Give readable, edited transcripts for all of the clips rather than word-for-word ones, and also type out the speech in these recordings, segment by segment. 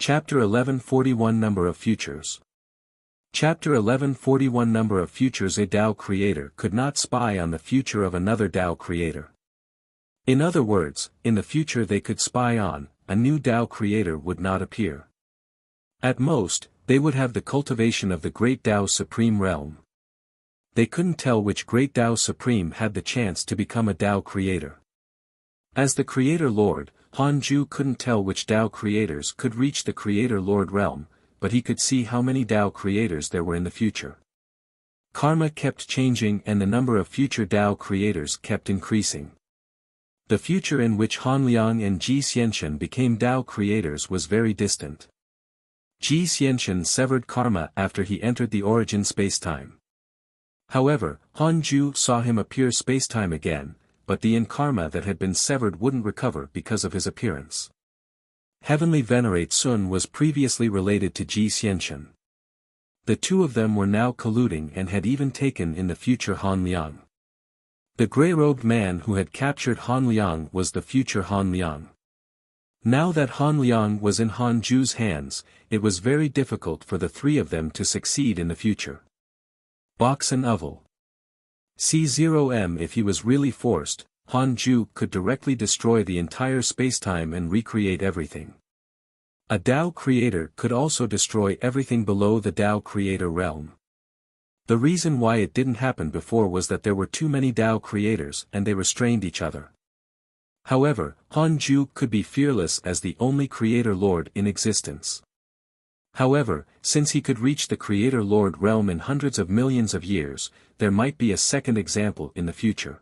Chapter 1141 Number of Futures. Chapter 1141 Number of Futures. A Tao creator could not spy on the future of another Tao creator. In other words, in the future they could spy on, a new Tao creator would not appear. At most, they would have the cultivation of the great Tao Supreme realm. They couldn't tell which great Tao Supreme had the chance to become a Tao creator. As the Creator Lord, Hanju couldn't tell which Tao creators could reach the Creator Lord realm, but he could see how many Tao creators there were in the future. Karma kept changing and the number of future Tao creators kept increasing. The future in which Han Liang and Ji Xianxian became Tao creators was very distant. Ji Xianxian severed karma after he entered the origin spacetime. However, Hanju saw him appear spacetime again, but the in-karma that had been severed wouldn't recover because of his appearance. Heavenly Venerate Sun was previously related to Ji Xianxian. The two of them were now colluding and had even taken in the future Han Liang. The grey-robed man who had captured Han Liang was the future Han Liang. Now that Han Liang was in Hanju's hands, it was very difficult for the three of them to succeed in the future. Box and Oval. C0M. If he was really forced, Hanju could directly destroy the entire spacetime and recreate everything. A Tao creator could also destroy everything below the Tao creator realm. The reason why it didn't happen before was that there were too many Tao creators and they restrained each other. However, Hanju could be fearless as the only Creator Lord in existence. However, since he could reach the Creator Lord realm in hundreds of millions of years, there might be a second example in the future.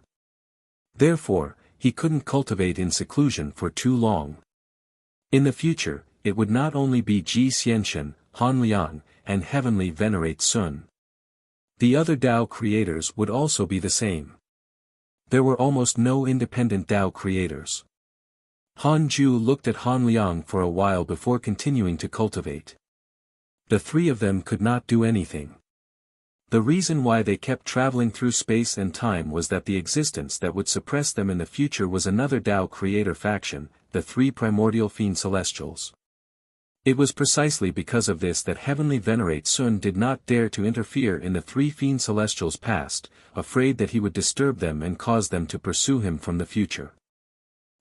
Therefore, he couldn't cultivate in seclusion for too long. In the future, it would not only be Ji Xianxian, Han Liang, and Heavenly Venerate Sun. The other Tao creators would also be the same. There were almost no independent Tao creators. Hanju looked at Han Liang for a while before continuing to cultivate. The three of them could not do anything. The reason why they kept traveling through space and time was that the existence that would suppress them in the future was another Tao creator faction, the three primordial fiend celestials. It was precisely because of this that Heavenly Venerate Sun did not dare to interfere in the three fiend celestials past, afraid that he would disturb them and cause them to pursue him from the future.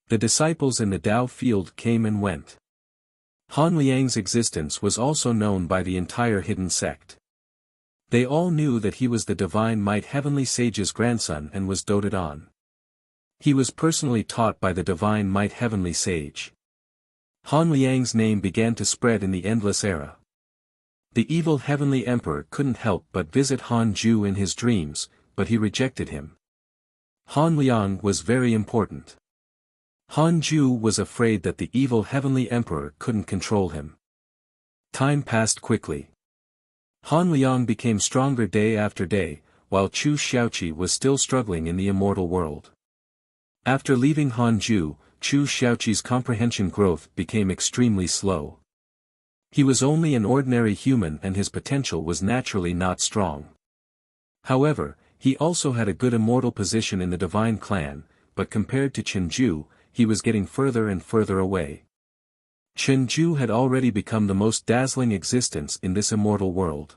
The disciples in the Tao field came and went. Han Liang's existence was also known by the entire hidden sect. They all knew that he was the Divine Might Heavenly Sage's grandson and was doted on. He was personally taught by the Divine Might Heavenly Sage. Han Liang's name began to spread in the endless era. The evil Heavenly Emperor couldn't help but visit Hanju in his dreams, but he rejected him. Han Liang was very important. Hanju was afraid that the evil Heavenly Emperor couldn't control him. Time passed quickly. Han Liang became stronger day after day, while Chu Xiaoqi was still struggling in the immortal world. After leaving Hanju, Chu Xiaoqi's comprehension growth became extremely slow. He was only an ordinary human and his potential was naturally not strong. However, he also had a good immortal position in the Divine Clan, but compared to Chenju, he was getting further and further away. Chenju had already become the most dazzling existence in this immortal world.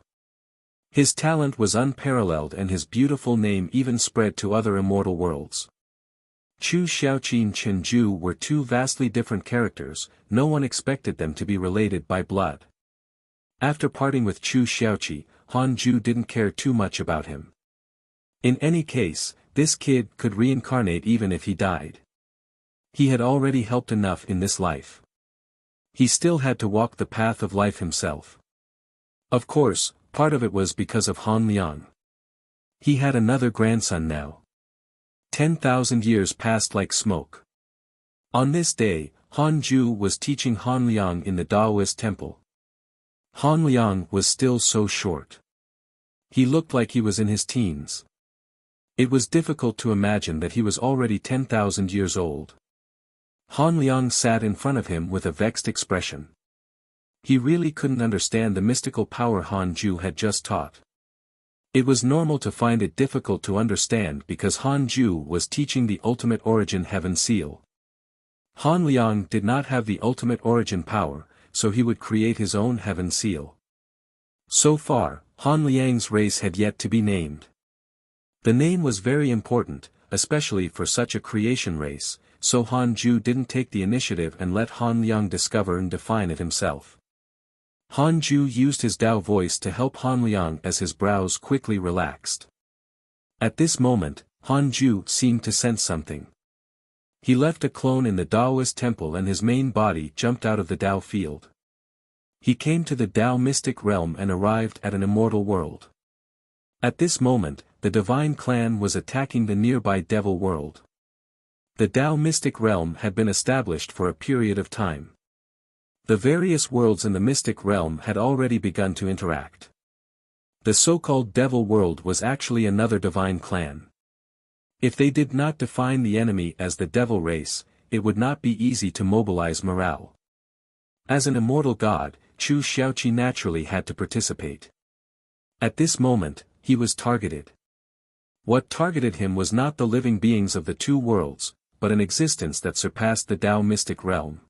His talent was unparalleled and his beautiful name even spread to other immortal worlds. Chu Xiaoqi and Chenju were two vastly different characters, no one expected them to be related by blood. After parting with Chu Xiaoqi, Hanju didn't care too much about him. In any case, this kid could reincarnate even if he died. He had already helped enough in this life. He still had to walk the path of life himself. Of course, part of it was because of Han Liang. He had another grandson now. 10,000 years passed like smoke. On this day, Hanju was teaching Han Liang in the Taoist temple. Han Liang was still so short. He looked like he was in his teens. It was difficult to imagine that he was already 10,000 years old. Han Liang sat in front of him with a vexed expression. He really couldn't understand the mystical power Hanju had just taught. It was normal to find it difficult to understand because Hanju was teaching the ultimate origin heaven seal. Han Liang did not have the ultimate origin power, so he would create his own heaven seal. So far, Han Liang's race had yet to be named. The name was very important, especially for such a creation race, so Han Ju didn't take the initiative and let Han Liang discover and define it himself. Han Ju used his Dao voice to help Han Liang as his brows quickly relaxed. At this moment, Han Ju seemed to sense something. He left a clone in the Daoist temple and his main body jumped out of the Dao field. He came to the Dao mystic realm and arrived at an immortal world. At this moment, the divine clan was attacking the nearby devil world. The Dao mystic realm had been established for a period of time. The various worlds in the mystic realm had already begun to interact. The so-called devil world was actually another divine clan. If they did not define the enemy as the devil race, it would not be easy to mobilize morale. As an immortal god, Chu Xiaoqi naturally had to participate. At this moment, he was targeted. What targeted him was not the living beings of the two worlds, but an existence that surpassed the Dao mystic realm.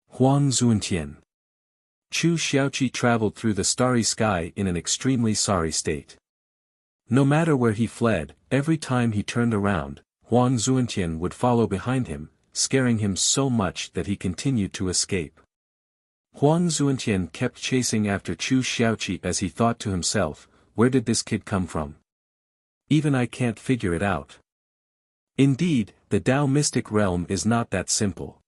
Huang Zuntian. Chu Xiaoqi traveled through the starry sky in an extremely sorry state. No matter where he fled, every time he turned around, Huang Zuntian would follow behind him, scaring him so much that he continued to escape. Huang Zuntian kept chasing after Chu Xiaoqi as he thought to himself, where did this kid come from? Even I can't figure it out. Indeed, the Dao mystic realm is not that simple.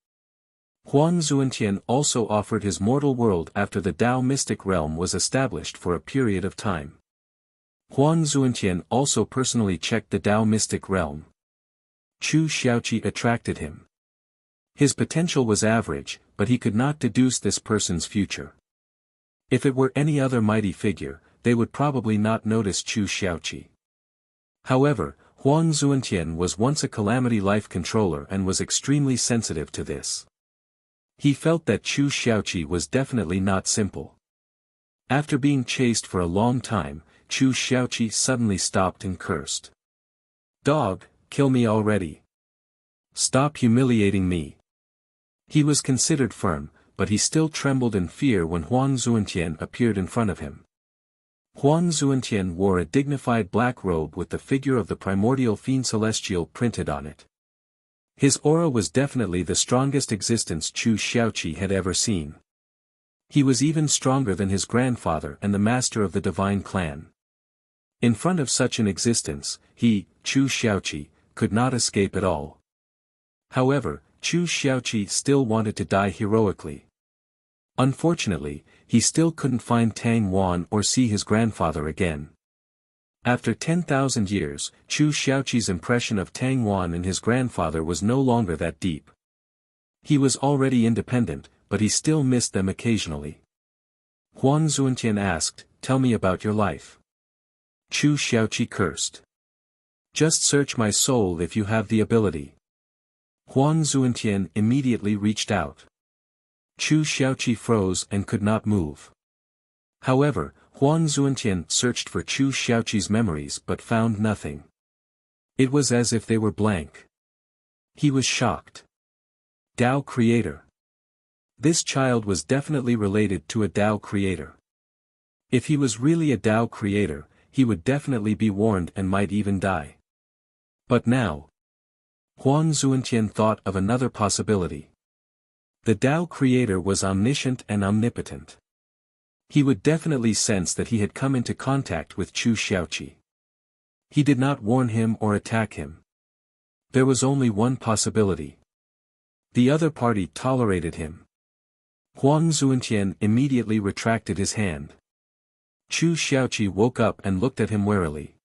Huang Zuntian also offered his mortal world after the Dao mystic realm was established for a period of time. Huang Zuntian also personally checked the Dao mystic realm. Chu Xiaoqi attracted him. His potential was average, but he could not deduce this person's future. If it were any other mighty figure, they would probably not notice Chu Xiaoqi. However, Huang Zuntian was once a calamity life controller and was extremely sensitive to this. He felt that Chu Xiaoqi was definitely not simple. After being chased for a long time, Chu Xiaoqi suddenly stopped and cursed. "Dog, kill me already. Stop humiliating me." He was considered firm, but he still trembled in fear when Huang Zuntian appeared in front of him. Huang Zuntian wore a dignified black robe with the figure of the primordial fiend celestial printed on it. His aura was definitely the strongest existence Chu Xiaoqi had ever seen. He was even stronger than his grandfather and the master of the divine clan. In front of such an existence, he, Chu Xiaoqi, could not escape at all. However, Chu Xiaoqi still wanted to die heroically. Unfortunately, he still couldn't find Tang Wan or see his grandfather again. After 10,000 years, Chu Xiaoqi's impression of Tang Wan and his grandfather was no longer that deep. He was already independent, but he still missed them occasionally. Huang Zuntian asked, "Tell me about your life." Chu Xiaoqi cursed. "Just search my soul if you have the ability." Huang Zuntian immediately reached out. Chu Xiaoqi froze and could not move. However, Huang Zuntian searched for Chu Xiaoqi's memories but found nothing. It was as if they were blank. He was shocked. Dao creator. This child was definitely related to a Dao creator. If he was really a Dao creator, he would definitely be warned and might even die. But now, Huang Zuntian thought of another possibility. The Dao creator was omniscient and omnipotent. He would definitely sense that he had come into contact with Chu Xiaoqi. He did not warn him or attack him. There was only one possibility. The other party tolerated him. Huang Zuntian immediately retracted his hand. Chu Xiaoqi woke up and looked at him warily.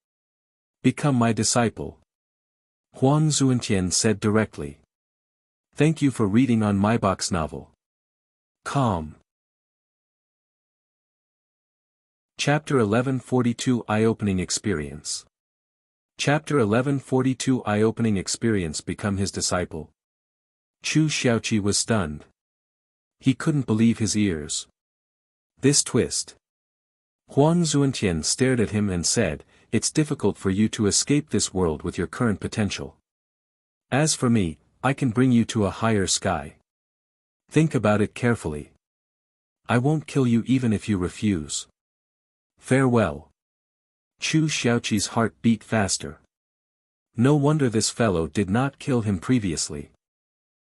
"Become my disciple," Huang Zuntian said directly. "Thank you for reading on my box novel. Calm." Chapter 1142 Eye-Opening Experience. Chapter 1142 Eye-Opening Experience. Become his disciple. Chu Xiaoqi was stunned. He couldn't believe his ears. This twist. Huang Zuntian stared at him and said, "It's difficult for you to escape this world with your current potential. As for me, I can bring you to a higher sky. Think about it carefully." I won't kill you even if you refuse. Farewell. Chu Xiaoqi's heart beat faster. No wonder this fellow did not kill him previously.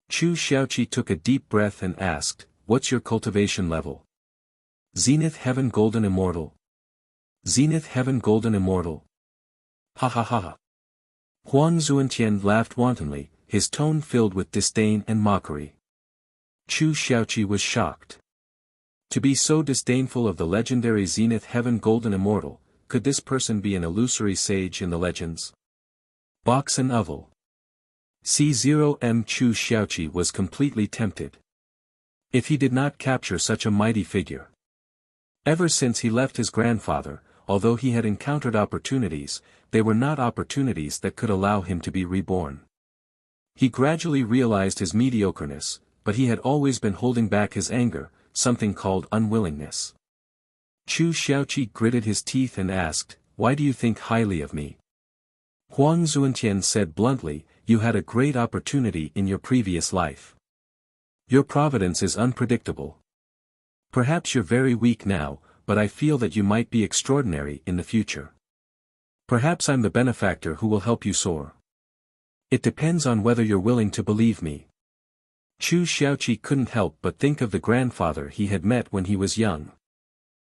Chu Xiaoqi took a deep breath and asked, "What's your cultivation level?" Zenith Heaven Golden Immortal. Zenith Heaven Golden Immortal. Ha ha ha ha. Huang Zuantian laughed wantonly, his tone filled with disdain and mockery. Chu Xiaoqi was shocked. To be so disdainful of the legendary Zenith Heaven Golden Immortal, could this person be an illusory sage in the legends? Box and Oval. C0M Chu Xiaoqi was completely tempted. If he did not capture such a mighty figure. Ever since he left his grandfather, although he had encountered opportunities, they were not opportunities that could allow him to be reborn. He gradually realized his mediocreness, but he had always been holding back his anger, something called unwillingness. Chu Xiaoqi gritted his teeth and asked, "Why do you think highly of me?" Huang Zuantian said bluntly, "You had a great opportunity in your previous life. Your providence is unpredictable. Perhaps you're very weak now, but I feel that you might be extraordinary in the future. Perhaps I'm the benefactor who will help you soar. It depends on whether you're willing to believe me." Chu Xiaoqi couldn't help but think of the grandfather he had met when he was young.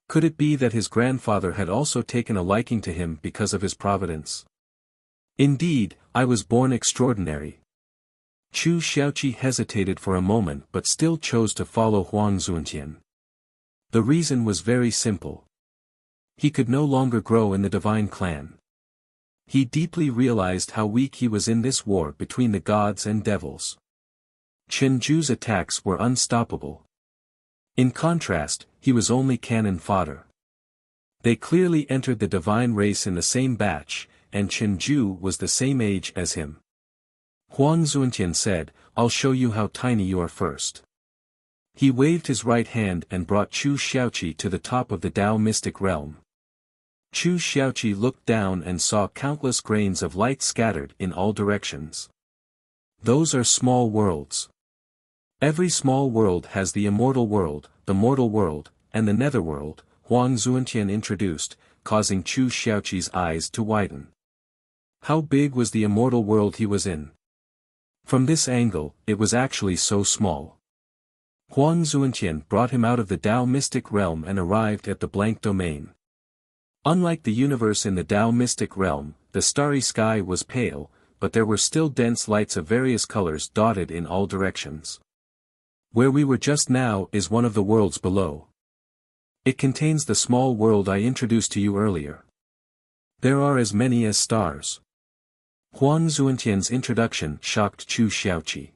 Could it be that his grandfather had also taken a liking to him because of his providence? Indeed, I was born extraordinary. Chu Xiaoqi hesitated for a moment but still chose to follow Huang Zuantian. The reason was very simple. He could no longer grow in the divine clan. He deeply realized how weak he was in this war between the gods and devils. Chenju's attacks were unstoppable. In contrast, he was only cannon fodder. They clearly entered the divine race in the same batch, and Chenju was the same age as him. Huang Zuantian said, "I'll show you how tiny you are first." He waved his right hand and brought Chu Xiaoqi to the top of the Tao mystic realm. Chu Xiaoqi looked down and saw countless grains of light scattered in all directions. Those are small worlds. Every small world has the immortal world, the mortal world, and the netherworld, Huang Zuantian introduced, causing Chu Xiaoqi's eyes to widen. How big was the immortal world he was in? From this angle, it was actually so small. Huang Zuantian brought him out of the Tao mystic realm and arrived at the blank domain. Unlike the universe in the Tao mystic realm, the starry sky was pale, but there were still dense lights of various colors dotted in all directions. Where we were just now is one of the worlds below. It contains the small world I introduced to you earlier. There are as many as stars. Huang Zuantian's introduction shocked Chu Xiaoqi.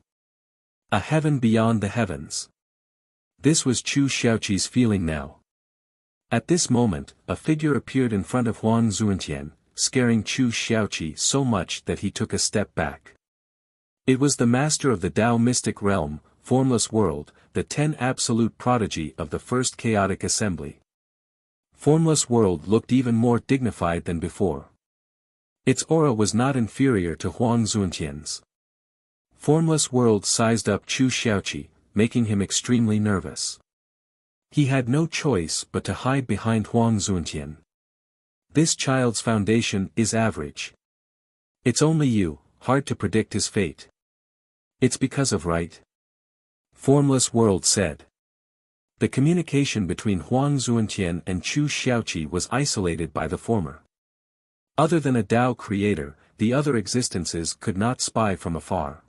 A heaven beyond the heavens. This was Chu Xiaoqi's feeling now. At this moment, a figure appeared in front of Huang Zuantian, scaring Chu Xiaoqi so much that he took a step back. It was the master of the Tao mystic realm, Formless World, the 10 absolute prodigy of the first chaotic assembly. Formless World looked even more dignified than before. Its aura was not inferior to Huang Zuantian's. Formless World sized up Chu Xiaoqi, making him extremely nervous. He had no choice but to hide behind Huang Zuantian. This child's foundation is average. It's only you, hard to predict his fate. It's because of right. Formless World said. The communication between Huang Zuantian and Chu Xiaoqi was isolated by the former. Other than a Tao creator, the other existences could not spy from afar.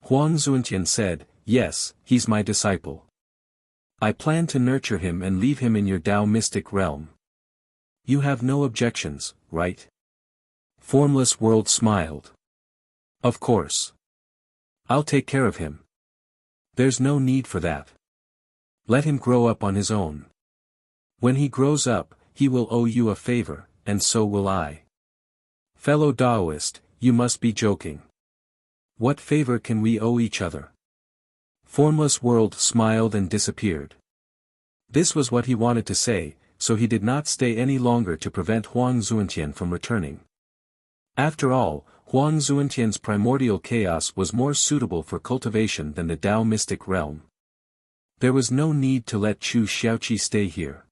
Huang Zuantian said, "Yes, he's my disciple. I plan to nurture him and leave him in your Tao mystic realm. You have no objections, right?" Formless World smiled. "Of course. I'll take care of him. There's no need for that. Let him grow up on his own. When he grows up, he will owe you a favor, and so will I." Fellow Taoist, you must be joking. What favor can we owe each other? Formless World smiled and disappeared. This was what he wanted to say, so he did not stay any longer to prevent Huang Zuantian from returning. After all, Huang Zuantian's primordial chaos was more suitable for cultivation than the Tao mystic realm. There was no need to let Chu Xiaoqi stay here.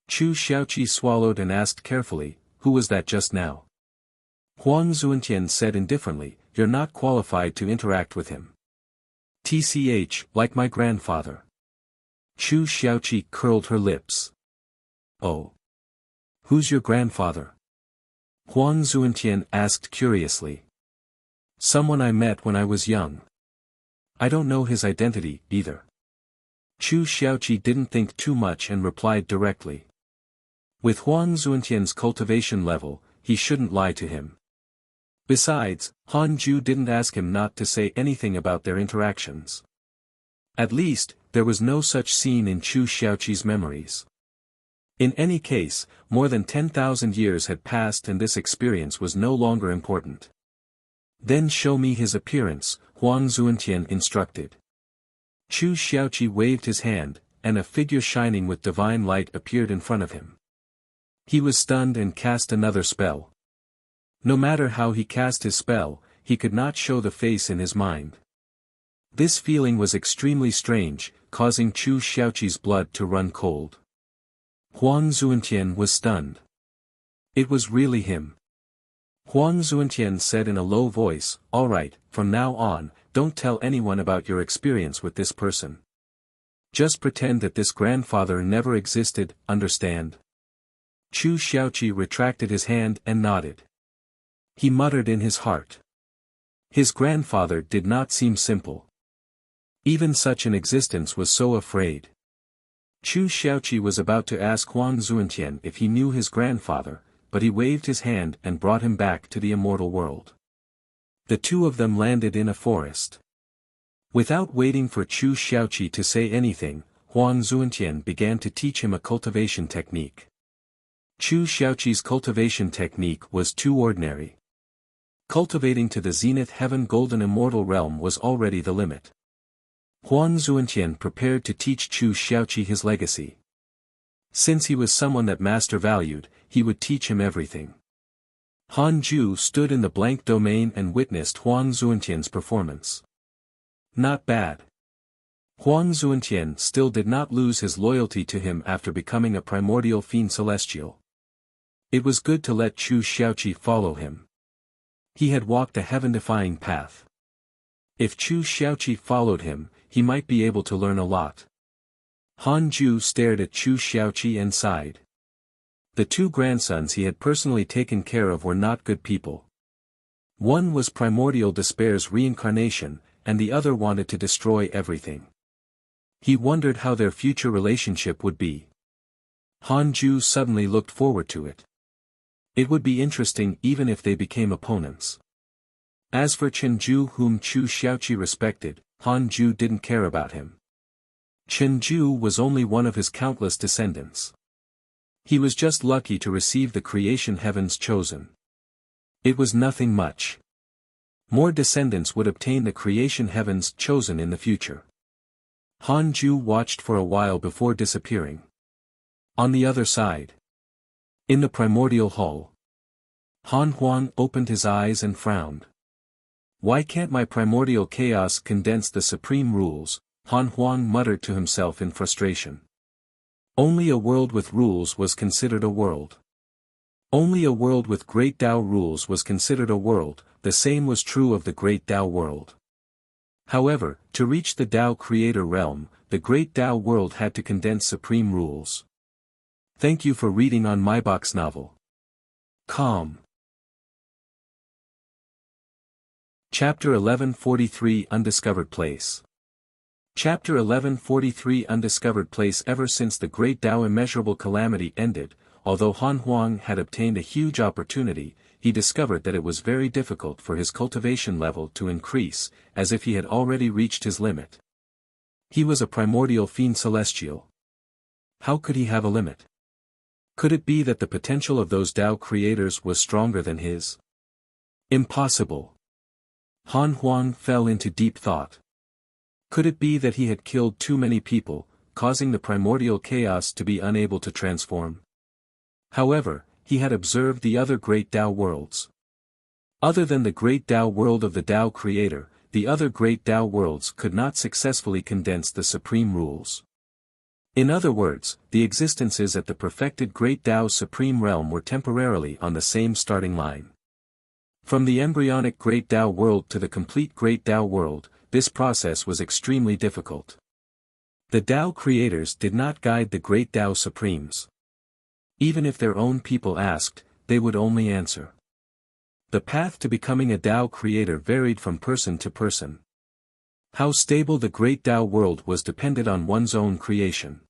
Chu Xiaoqi swallowed and asked carefully, "Who was that just now?" Huang Zuantian said indifferently, "You're not qualified to interact with him." "TCH, like my grandfather." Chu Xiaoqi curled her lips. "Oh. Who's your grandfather?" Huang Zuantian asked curiously. "Someone I met when I was young. I don't know his identity, either." Chu Xiaoqi didn't think too much and replied directly. With Huang Zuantian's cultivation level, he shouldn't lie to him. Besides, Han Ju didn't ask him not to say anything about their interactions. At least, there was no such scene in Chu Xiaoqi's memories. In any case, more than 10,000 years had passed and this experience was no longer important. "Then show me his appearance," Huang Zuantian instructed. Chu Xiaoqi waved his hand, and a figure shining with divine light appeared in front of him. He was stunned and cast another spell. No matter how he cast his spell, he could not show the face in his mind. This feeling was extremely strange, causing Chu Xiaoqi's blood to run cold. Huang Zuantian was stunned. It was really him. Huang Zuantian said in a low voice, "All right, from now on, don't tell anyone about your experience with this person. Just pretend that this grandfather never existed, understand?" Chu Xiaoqi retracted his hand and nodded. He muttered in his heart. His grandfather did not seem simple. Even such an existence was so afraid. Chu Xiaoqi was about to ask Huang Zuantian if he knew his grandfather, but he waved his hand and brought him back to the immortal world. The two of them landed in a forest. Without waiting for Chu Xiaoqi to say anything, Huang Zuantian began to teach him a cultivation technique. Chu Xiaoqi's cultivation technique was too ordinary. Cultivating to the zenith heaven golden immortal realm was already the limit. Huang Zuantian prepared to teach Chu Xiaoqi his legacy. Since he was someone that master valued, he would teach him everything. Han Ju stood in the blank domain and witnessed Huang Zuantian's performance. Not bad. Huang Zuantian still did not lose his loyalty to him after becoming a primordial fiend celestial. It was good to let Chu Xiaoqi follow him. He had walked a heaven-defying path. If Chu Xiaoqi followed him, he might be able to learn a lot. Han Ju stared at Chu Xiaoqi and sighed. The two grandsons he had personally taken care of were not good people. One was primordial despair's reincarnation, and the other wanted to destroy everything. He wondered how their future relationship would be. Han Ju suddenly looked forward to it. It would be interesting even if they became opponents. As for Chen Ju, whom Chu Xiaoqi respected, Han Ju didn't care about him. Chen Ju was only one of his countless descendants. He was just lucky to receive the creation heavens chosen. It was nothing much. More descendants would obtain the creation heavens chosen in the future. Han Ju watched for a while before disappearing. On the other side. In the primordial hall. Han Huang opened his eyes and frowned. "Why can't my primordial chaos condense the supreme rules?" Han Huang muttered to himself in frustration. Only a world with rules was considered a world. Only a world with great Tao rules was considered a world, the same was true of the great Tao world. However, to reach the Tao creator realm, the great Tao world had to condense supreme rules. Thank you for reading on my box novel. Calm. Chapter 1143 Undiscovered Place. Chapter 1143 Undiscovered Place. Ever since the great Tao immeasurable calamity ended, although Han Huang had obtained a huge opportunity, he discovered that it was very difficult for his cultivation level to increase, as if he had already reached his limit. He was a primordial fiend celestial. How could he have a limit? Could it be that the potential of those Tao creators was stronger than his? Impossible. Han Huang fell into deep thought. Could it be that he had killed too many people, causing the primordial chaos to be unable to transform? However, he had observed the other great Tao worlds. Other than the great Tao world of the Tao creator, the other great Tao worlds could not successfully condense the supreme rules. In other words, the existences at the perfected Great Tao's supreme realm were temporarily on the same starting line. From the embryonic Great Tao world to the complete Great Tao world, this process was extremely difficult. The Tao creators did not guide the Great Tao Supremes. Even if their own people asked, they would only answer. The path to becoming a Tao creator varied from person to person. How stable the Great Tao world was depended on one's own creation.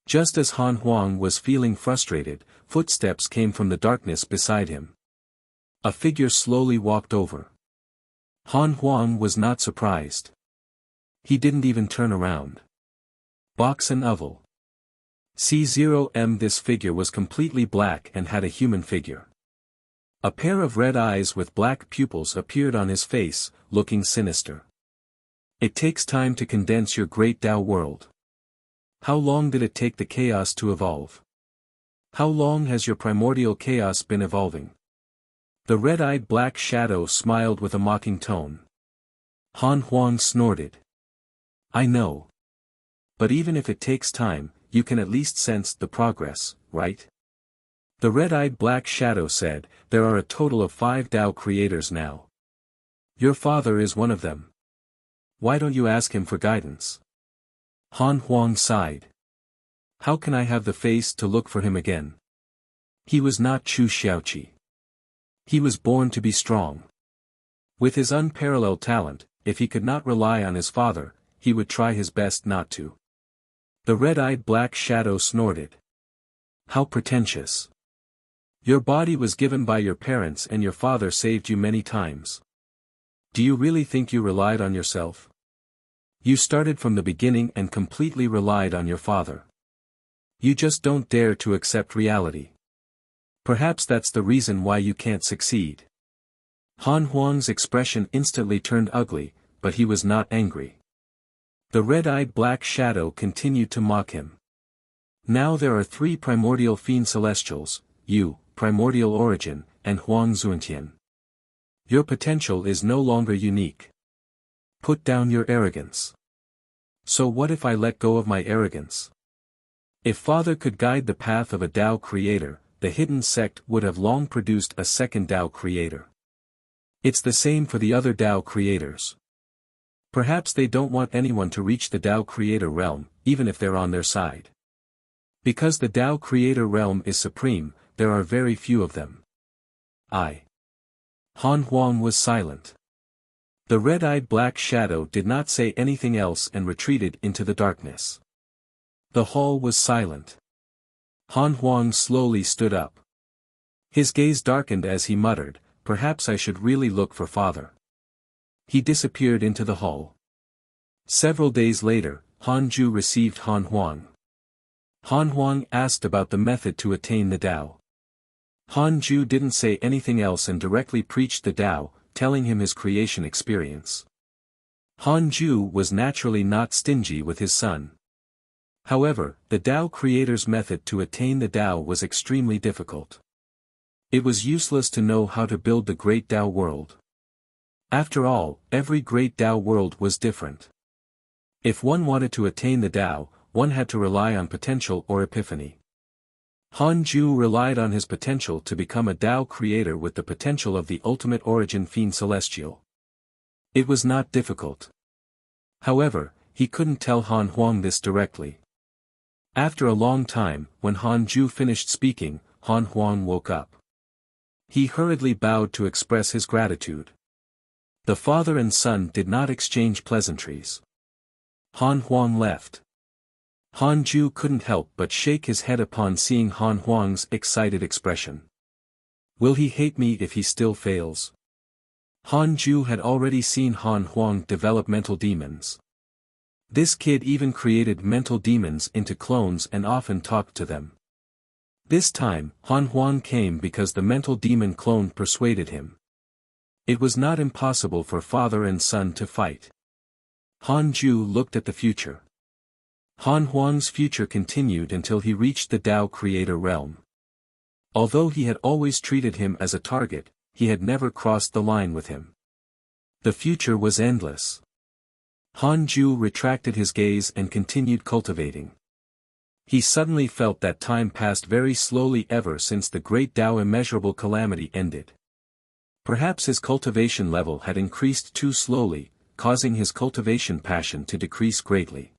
Just as Han Huang was feeling frustrated, footsteps came from the darkness beside him. A figure slowly walked over. Han Huang was not surprised. He didn't even turn around. Box and oval. C0M. This figure was completely black and had a human figure. A pair of red eyes with black pupils appeared on his face, looking sinister. It takes time to condense your Great Tao world. How long did it take the chaos to evolve? How long has your primordial chaos been evolving? The red-eyed black shadow smiled with a mocking tone. Han Huang snorted. I know. But even if it takes time, you can at least sense the progress, right? The red-eyed black shadow said, there are a total of 5 Tao creators now. Your father is one of them. Why don't you ask him for guidance? Han Huang sighed. How can I have the face to look for him again? He was not Chu Xiaoqi. He was born to be strong. With his unparalleled talent, if he could not rely on his father, he would try his best not to. The red-eyed black shadow snorted. How pretentious. Your body was given by your parents and your father saved you many times. Do you really think you relied on yourself? You started from the beginning and completely relied on your father. You just don't dare to accept reality. Perhaps that's the reason why you can't succeed. Han Huang's expression instantly turned ugly, but he was not angry. The red-eyed black shadow continued to mock him. Now there are 3 primordial fiend celestials, you, primordial origin, and Huang Zuntian. Your potential is no longer unique. Put down your arrogance. So what if I let go of my arrogance? If Father could guide the path of a Tao creator, the hidden sect would have long produced a second Tao creator. It's the same for the other Tao creators. Perhaps they don't want anyone to reach the Tao creator realm, even if they're on their side. Because the Tao creator realm is supreme, there are very few of them. Han Huang was silent. The red-eyed black shadow did not say anything else and retreated into the darkness. The hall was silent. Han Huang slowly stood up. His gaze darkened as he muttered, perhaps I should really look for Father. He disappeared into the hall. Several days later, Han Ju received Han Huang. Han Huang asked about the method to attain the Tao. Han Ju didn't say anything else and directly preached the Tao, telling him his creation experience. Han Ju was naturally not stingy with his son. However, the Tao creator's method to attain the Tao was extremely difficult. It was useless to know how to build the great Tao world. After all, every great Tao world was different. If one wanted to attain the Tao, one had to rely on potential or epiphany. Han Ju relied on his potential to become a Tao creator with the potential of the ultimate origin fiend celestial. It was not difficult. However, he couldn't tell Han Huang this directly. After a long time, when Han Ju finished speaking, Han Huang woke up. He hurriedly bowed to express his gratitude. The father and son did not exchange pleasantries. Han Huang left. Han Ju couldn't help but shake his head upon seeing Han Huang's excited expression. Will he hate me if he still fails? Han Ju had already seen Han Huang develop mental demons. This kid even created mental demons into clones and often talked to them. This time, Han Huang came because the mental demon clone persuaded him. It was not impossible for father and son to fight. Han Ju looked at the future. Han Huang's future continued until he reached the Tao creator realm. Although he had always treated him as a target, he had never crossed the line with him. The future was endless. Han Ju retracted his gaze and continued cultivating. He suddenly felt that time passed very slowly ever since the great Tao immeasurable calamity ended. Perhaps his cultivation level had increased too slowly, causing his cultivation passion to decrease greatly.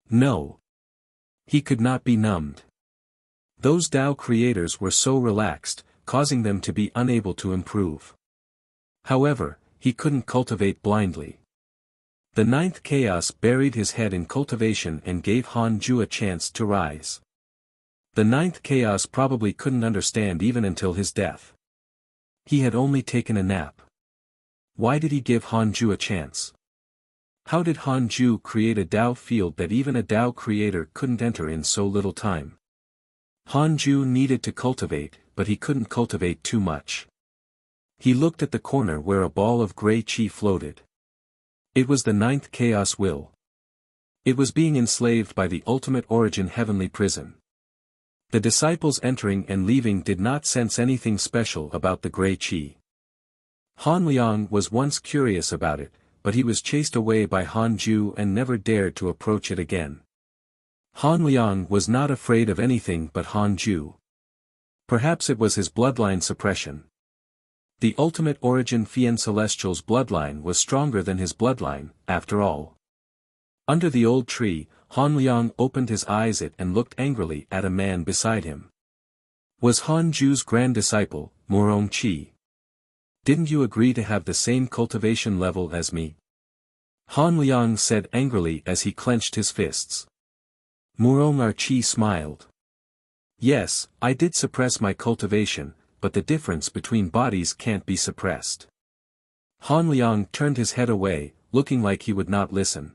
No. He could not be numbed. Those Tao creators were so relaxed, causing them to be unable to improve. However, he couldn't cultivate blindly. The ninth chaos buried his head in cultivation and gave Han Ju a chance to rise. The ninth chaos probably couldn't understand even until his death. He had only taken a nap. Why did he give Han Ju a chance? How did Han Ju create a Tao field that even a Tao creator couldn't enter in so little time? Han Ju needed to cultivate, but he couldn't cultivate too much. He looked at the corner where a ball of grey chi floated. It was the ninth chaos will. It was being enslaved by the ultimate origin heavenly prison. The disciples entering and leaving did not sense anything special about the grey chi. Han Liang was once curious about it, but he was chased away by Han Ju and never dared to approach it again. Han Liang was not afraid of anything but Han Ju. Perhaps it was his bloodline suppression. The ultimate origin Fian Celestial's bloodline was stronger than his bloodline, after all. Under the old tree, Han Liang opened his eyes and looked angrily at a man beside him. Was Han Ju's grand disciple, Murong Qi. Didn't you agree to have the same cultivation level as me? Han Liang said angrily as he clenched his fists. Murong Qi smiled. Yes, I did suppress my cultivation, but the difference between bodies can't be suppressed. Han Liang turned his head away, looking like he would not listen.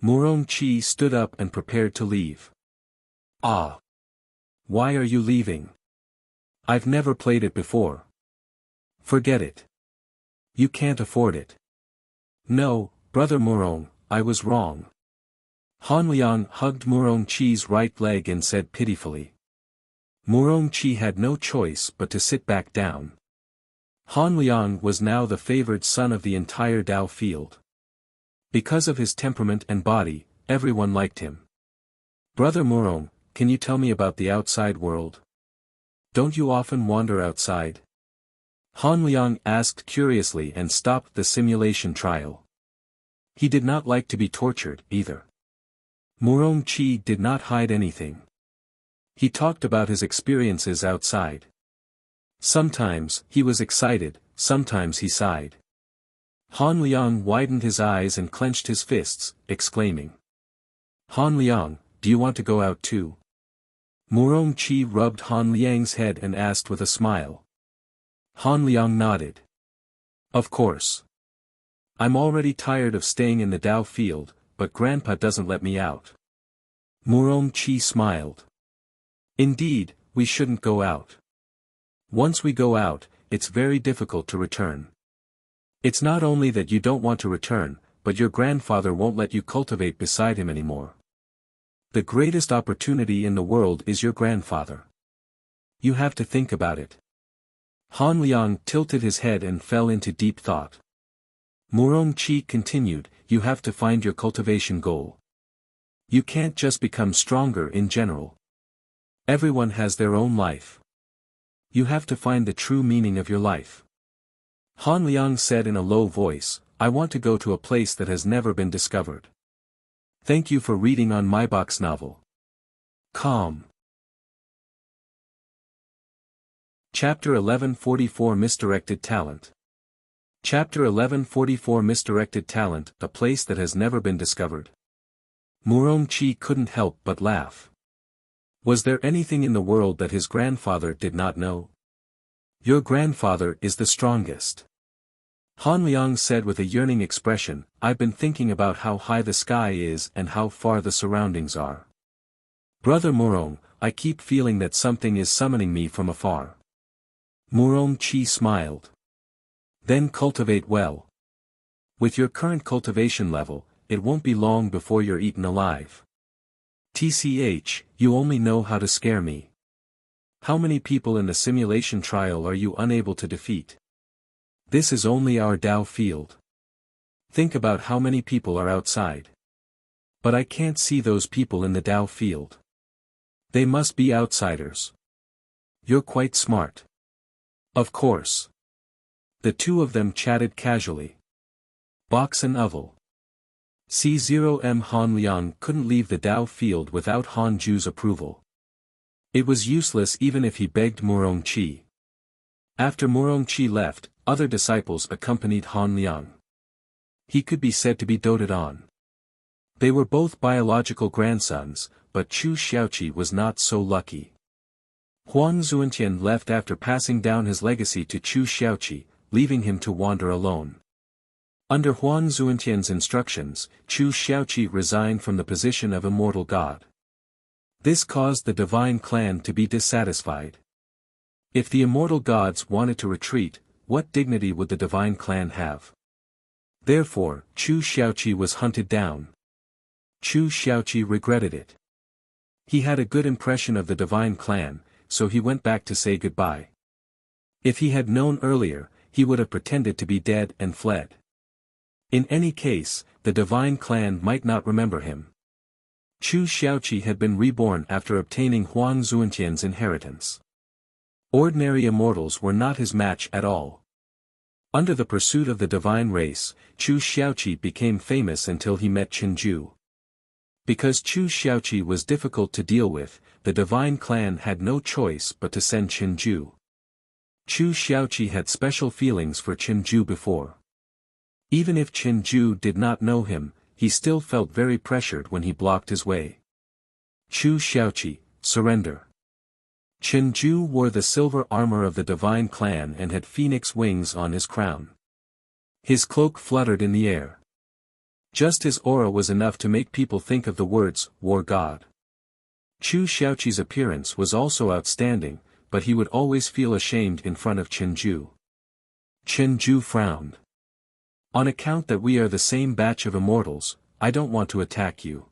Murong Qi stood up and prepared to leave. Ah! Why are you leaving? I've never played it before. Forget it. You can't afford it. No, brother Murong, I was wrong. Han Liang hugged Murong Qi's right leg and said pitifully. Murong Qi had no choice but to sit back down. Han Liang was now the favored son of the entire Tao field. Because of his temperament and body, everyone liked him. Brother Murong, can you tell me about the outside world? Don't you often wander outside? Han Liang asked curiously and stopped the simulation trial. He did not like to be tortured, either. Murong Qi did not hide anything. He talked about his experiences outside. Sometimes he was excited, sometimes he sighed. Han Liang widened his eyes and clenched his fists, exclaiming. Han Liang, do you want to go out too? Murong Qi rubbed Han Liang's head and asked with a smile. Han Liang nodded. Of course. I'm already tired of staying in the Tao field, but Grandpa doesn't let me out. Murong Qi smiled. Indeed, we shouldn't go out. Once we go out, it's very difficult to return. It's not only that you don't want to return, but your grandfather won't let you cultivate beside him anymore. The greatest opportunity in the world is your grandfather. You have to think about it. Han Liang tilted his head and fell into deep thought. Murong Qi continued, you have to find your cultivation goal. You can't just become stronger in general. Everyone has their own life. You have to find the true meaning of your life. Han Liang said in a low voice, I want to go to a place that has never been discovered. Thank you for reading on my box novel. Calm. Chapter 1144 Misdirected Talent. Chapter 1144 Misdirected Talent, a place that has never been discovered. Murong Qi couldn't help but laugh. Was there anything in the world that his grandfather did not know? Your grandfather is the strongest. Han Liang said with a yearning expression, I've been thinking about how high the sky is and how far the surroundings are. Brother Murong, I keep feeling that something is summoning me from afar. Murong Qi smiled. Then cultivate well. With your current cultivation level, it won't be long before you're eaten alive. TCH, you only know how to scare me. How many people in the simulation trial are you unable to defeat? This is only our Tao field. Think about how many people are outside. But I can't see those people in the Tao field. They must be outsiders. You're quite smart. Of course. The two of them chatted casually. Box and Oval. C0M Han Liang couldn't leave the Tao field without Han Ju's approval. It was useless even if he begged Murong Qi. After Murong Qi left, other disciples accompanied Han Liang. He could be said to be doted on. They were both biological grandsons, but Chu Xiaoqi was not so lucky. Huang Zuantian left after passing down his legacy to Chu Xiaoqi, leaving him to wander alone. Under Huang Zuantian's instructions, Chu Xiaoqi resigned from the position of immortal god. This caused the divine clan to be dissatisfied. If the immortal gods wanted to retreat, what dignity would the divine clan have? Therefore, Chu Xiaoqi was hunted down. Chu Xiaoqi regretted it. He had a good impression of the divine clan, so he went back to say goodbye. If he had known earlier, he would have pretended to be dead and fled. In any case, the divine clan might not remember him. Chu Xiaoqi had been reborn after obtaining Huang Zuantian's inheritance. Ordinary immortals were not his match at all. Under the pursuit of the divine race, Chu Xiaoqi became famous until he met Chenju. Because Chu Xiaoqi was difficult to deal with, the divine clan had no choice but to send Chenju. Chu Xiaoqi had special feelings for Chenju before. Even if Chenju did not know him, he still felt very pressured when he blocked his way. Chu Xiaoqi, surrender. Chenju wore the silver armor of the divine clan and had phoenix wings on his crown. His cloak fluttered in the air. Just his aura was enough to make people think of the words, War God. Chu Xiaoqi's appearance was also outstanding, but he would always feel ashamed in front of Chenju. Chenju frowned. On account that we are the same batch of immortals, I don't want to attack you.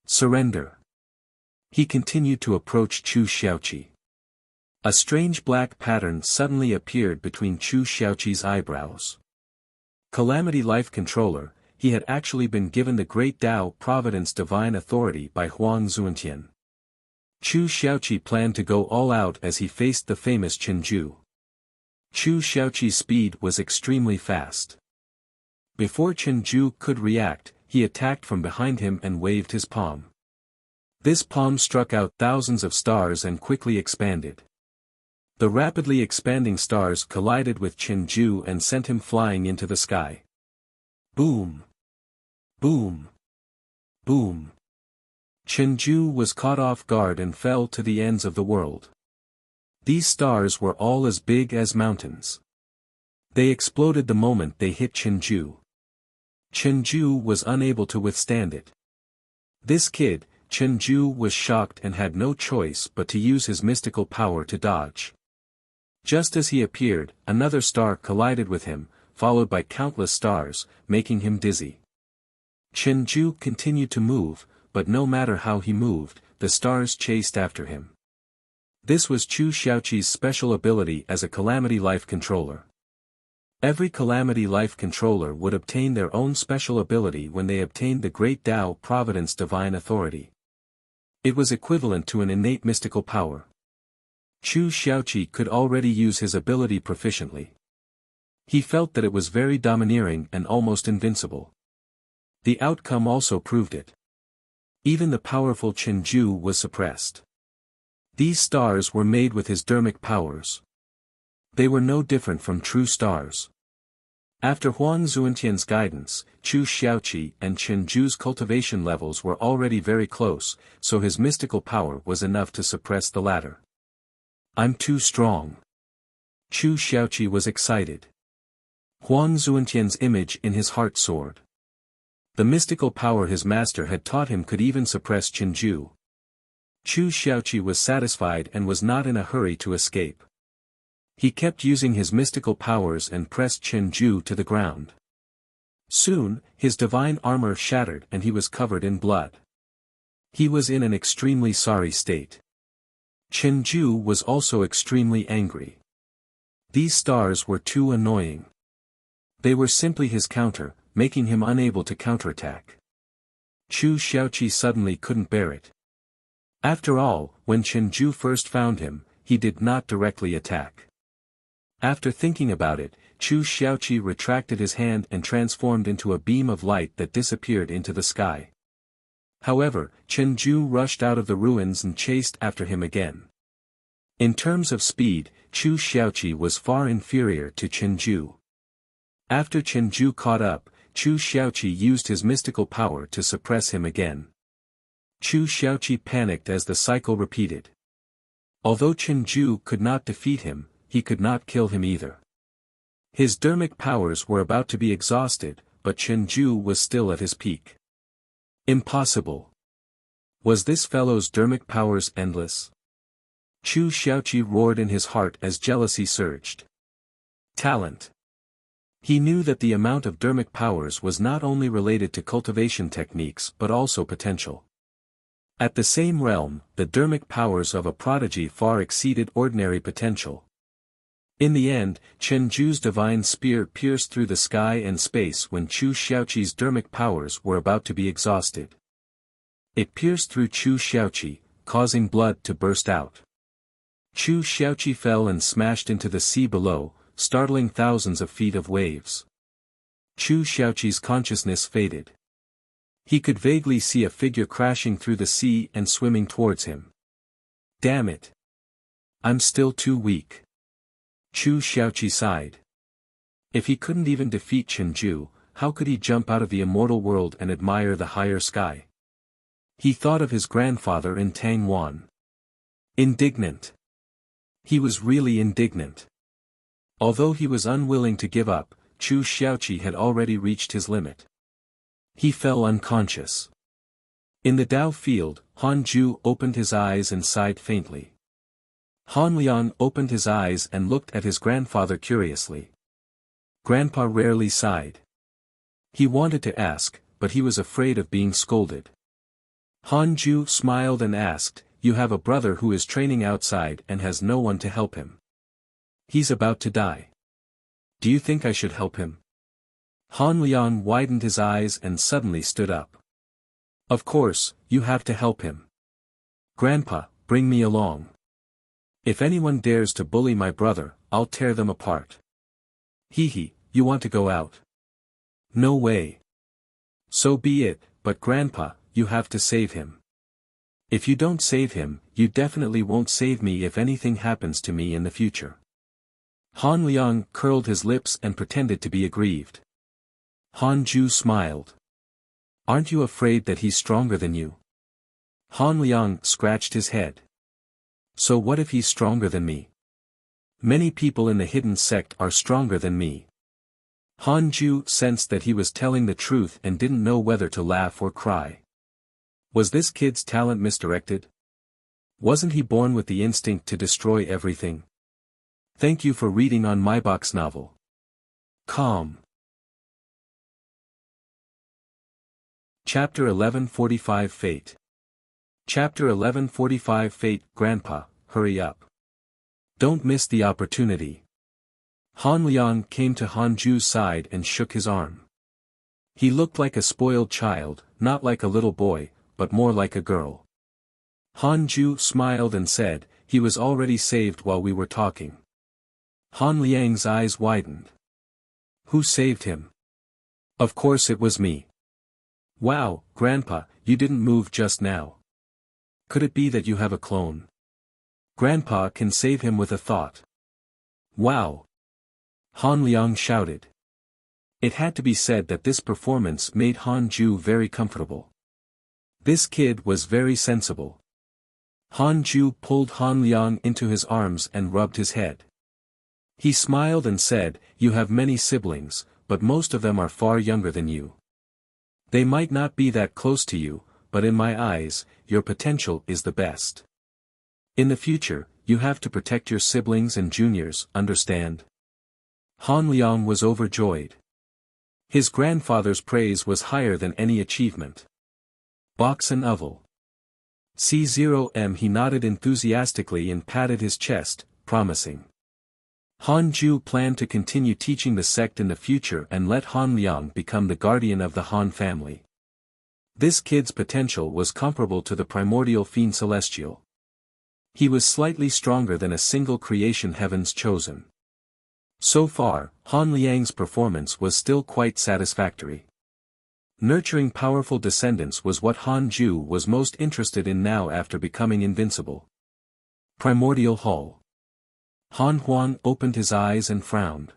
Surrender. He continued to approach Chu Xiaoqi. A strange black pattern suddenly appeared between Chu Xiaoqi's eyebrows. Calamity Life Controller, he had actually been given the Great Tao Providence Divine Authority by Huang Zuantian. Chu Xiaoqi planned to go all out as he faced the famous Chenju. Chu Xiaoqi's speed was extremely fast. Before Chenju could react, he attacked from behind him and waved his palm. This palm struck out thousands of stars and quickly expanded. The rapidly expanding stars collided with Chenju and sent him flying into the sky. Boom! Boom! Boom! Chenju was caught off guard and fell to the ends of the world. These stars were all as big as mountains. They exploded the moment they hit Chenju. Chenju was unable to withstand it. This kid, Chenju, was shocked and had no choice but to use his mystical power to dodge. Just as he appeared, another star collided with him, followed by countless stars, making him dizzy. Chenju continued to move, but no matter how he moved, the stars chased after him. This was Chu Xiaoqi's special ability as a Calamity Life Controller. Every Calamity Life Controller would obtain their own special ability when they obtained the Great Tao Providence Divine Authority. It was equivalent to an innate mystical power. Chu Xiaoqi could already use his ability proficiently. He felt that it was very domineering and almost invincible. The outcome also proved it. Even the powerful Chenju was suppressed. These stars were made with his dermic powers. They were no different from true stars. After Huang Zuantian's guidance, Chu Xiaoqi and Chenju's cultivation levels were already very close, so his mystical power was enough to suppress the latter. I'm too strong. Chu Xiaoqi was excited. Huang Zuantian's image in his heart soared. The mystical power his master had taught him could even suppress Chenju. Chu Xiaoqi was satisfied and was not in a hurry to escape. He kept using his mystical powers and pressed Chenju to the ground. Soon, his divine armor shattered and he was covered in blood. He was in an extremely sorry state. Chenju was also extremely angry. These stars were too annoying. They were simply his counter, making him unable to counterattack. Chu Xiaoqi suddenly couldn't bear it. After all, when Chen Ju first found him, he did not directly attack. After thinking about it, Chu Xiaoqi retracted his hand and transformed into a beam of light that disappeared into the sky. However, Chen Ju rushed out of the ruins and chased after him again. In terms of speed, Chu Xiaoqi was far inferior to Chen Ju. After Chen Ju caught up, Chu Xiaoqi used his mystical power to suppress him again. Chu Xiaoqi panicked as the cycle repeated. Although Chen Ju could not defeat him, he could not kill him either. His dermic powers were about to be exhausted, but Chen Ju was still at his peak. Impossible. Was this fellow's dermic powers endless? Chu Xiaoqi roared in his heart as jealousy surged. Talent. He knew that the amount of dermic powers was not only related to cultivation techniques but also potential. At the same realm, the dermic powers of a prodigy far exceeded ordinary potential. In the end, Chen Ju's divine spear pierced through the sky and space when Chu Xiaoqi's dermic powers were about to be exhausted. It pierced through Chu Xiaoqi, causing blood to burst out. Chu Xiaoqi fell and smashed into the sea below, startling thousands of feet of waves. Chu Xiaoqi's consciousness faded. He could vaguely see a figure crashing through the sea and swimming towards him. Damn it! I'm still too weak. Chu Xiaoqi sighed. If he couldn't even defeat Chen Ju, how could he jump out of the immortal world and admire the higher sky? He thought of his grandfather in Tang Wan. Indignant. He was really indignant. Although he was unwilling to give up, Chu Xiaoqi had already reached his limit. He fell unconscious. In the Dao field, Han Ju opened his eyes and sighed faintly. Han Liang opened his eyes and looked at his grandfather curiously. Grandpa rarely sighed. He wanted to ask, but he was afraid of being scolded. Han Ju smiled and asked, "You have a brother who is training outside and has no one to help him. He's about to die. Do you think I should help him?" Han Liang widened his eyes and suddenly stood up. "Of course, you have to help him. Grandpa, bring me along. If anyone dares to bully my brother, I'll tear them apart." "Hee, you want to go out?" "No way." "So be it, but Grandpa, you have to save him. If you don't save him, you definitely won't save me if anything happens to me in the future." Han Liang curled his lips and pretended to be aggrieved. Han Ju smiled. "Aren't you afraid that he's stronger than you?" Han Liang scratched his head. "So what if he's stronger than me? Many people in the hidden sect are stronger than me." Han Ju sensed that he was telling the truth and didn't know whether to laugh or cry. Was this kid's talent misdirected? Wasn't he born with the instinct to destroy everything? Thank you for reading on my box novel. Calm. Chapter 1145 Fate. Chapter 1145 Fate. Grandpa, hurry up. Don't miss the opportunity. Han Liang came to Han Ju's side and shook his arm. He looked like a spoiled child, not like a little boy, but more like a girl. Han Ju smiled and said, "He was already saved while we were talking." Han Liang's eyes widened. "Who saved him?" "Of course it was me." "Wow, Grandpa, you didn't move just now. Could it be that you have a clone? Grandpa can save him with a thought." "Wow!" Han Liang shouted. It had to be said that this performance made Han Ju very comfortable. This kid was very sensible. Han Ju pulled Han Liang into his arms and rubbed his head. He smiled and said, "You have many siblings, but most of them are far younger than you. They might not be that close to you, but in my eyes, your potential is the best. In the future, you have to protect your siblings and juniors, understand?" Han Liang was overjoyed. His grandfather's praise was higher than any achievement. Box and oval. C0M. He nodded enthusiastically and patted his chest, promising. Han Ju planned to continue teaching the sect in the future and let Han Liang become the guardian of the Han family. This kid's potential was comparable to the primordial fiend celestial. He was slightly stronger than a single creation heavens chosen. So far, Han Liang's performance was still quite satisfactory. Nurturing powerful descendants was what Han Ju was most interested in now after becoming invincible. Primordial Hall. Han Huang opened his eyes and frowned.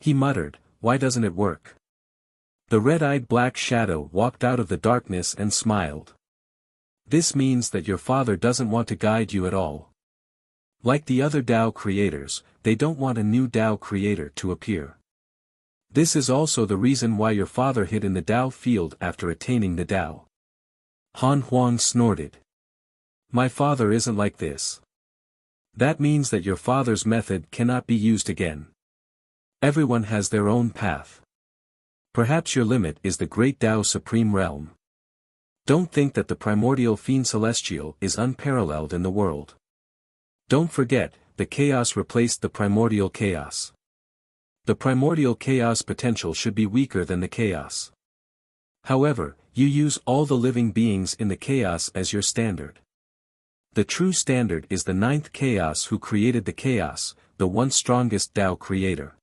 He muttered, "Why doesn't it work?" The red-eyed black shadow walked out of the darkness and smiled. "This means that your father doesn't want to guide you at all. Like the other Tao creators, they don't want a new Tao creator to appear. This is also the reason why your father hid in the Tao field after attaining the Tao." Han Huang snorted. "My father isn't like this. That means that your father's method cannot be used again. Everyone has their own path. Perhaps your limit is the great Tao Supreme Realm. Don't think that the primordial fiend celestial is unparalleled in the world. Don't forget, the chaos replaced the primordial chaos. The primordial chaos potential should be weaker than the chaos. However, you use all the living beings in the chaos as your standard. The true standard is the ninth chaos who created the chaos, the once strongest Tao creator."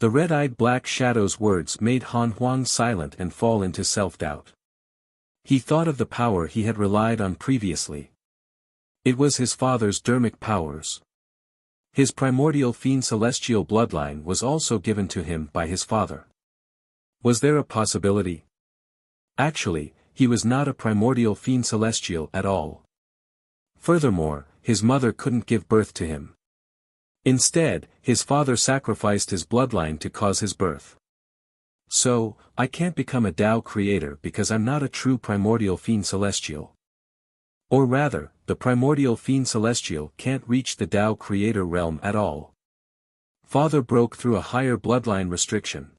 The red-eyed black shadow's words made Han Huang silent and fall into self-doubt. He thought of the power he had relied on previously. It was his father's dermic powers. His primordial fiend celestial bloodline was also given to him by his father. Was there a possibility? Actually, he was not a primordial fiend celestial at all. Furthermore, his mother couldn't give birth to him. Instead, his father sacrificed his bloodline to cause his birth. So, I can't become a Tao creator because I'm not a true primordial fiend celestial. Or rather, the primordial fiend celestial can't reach the Tao creator realm at all. Father broke through a higher bloodline restriction.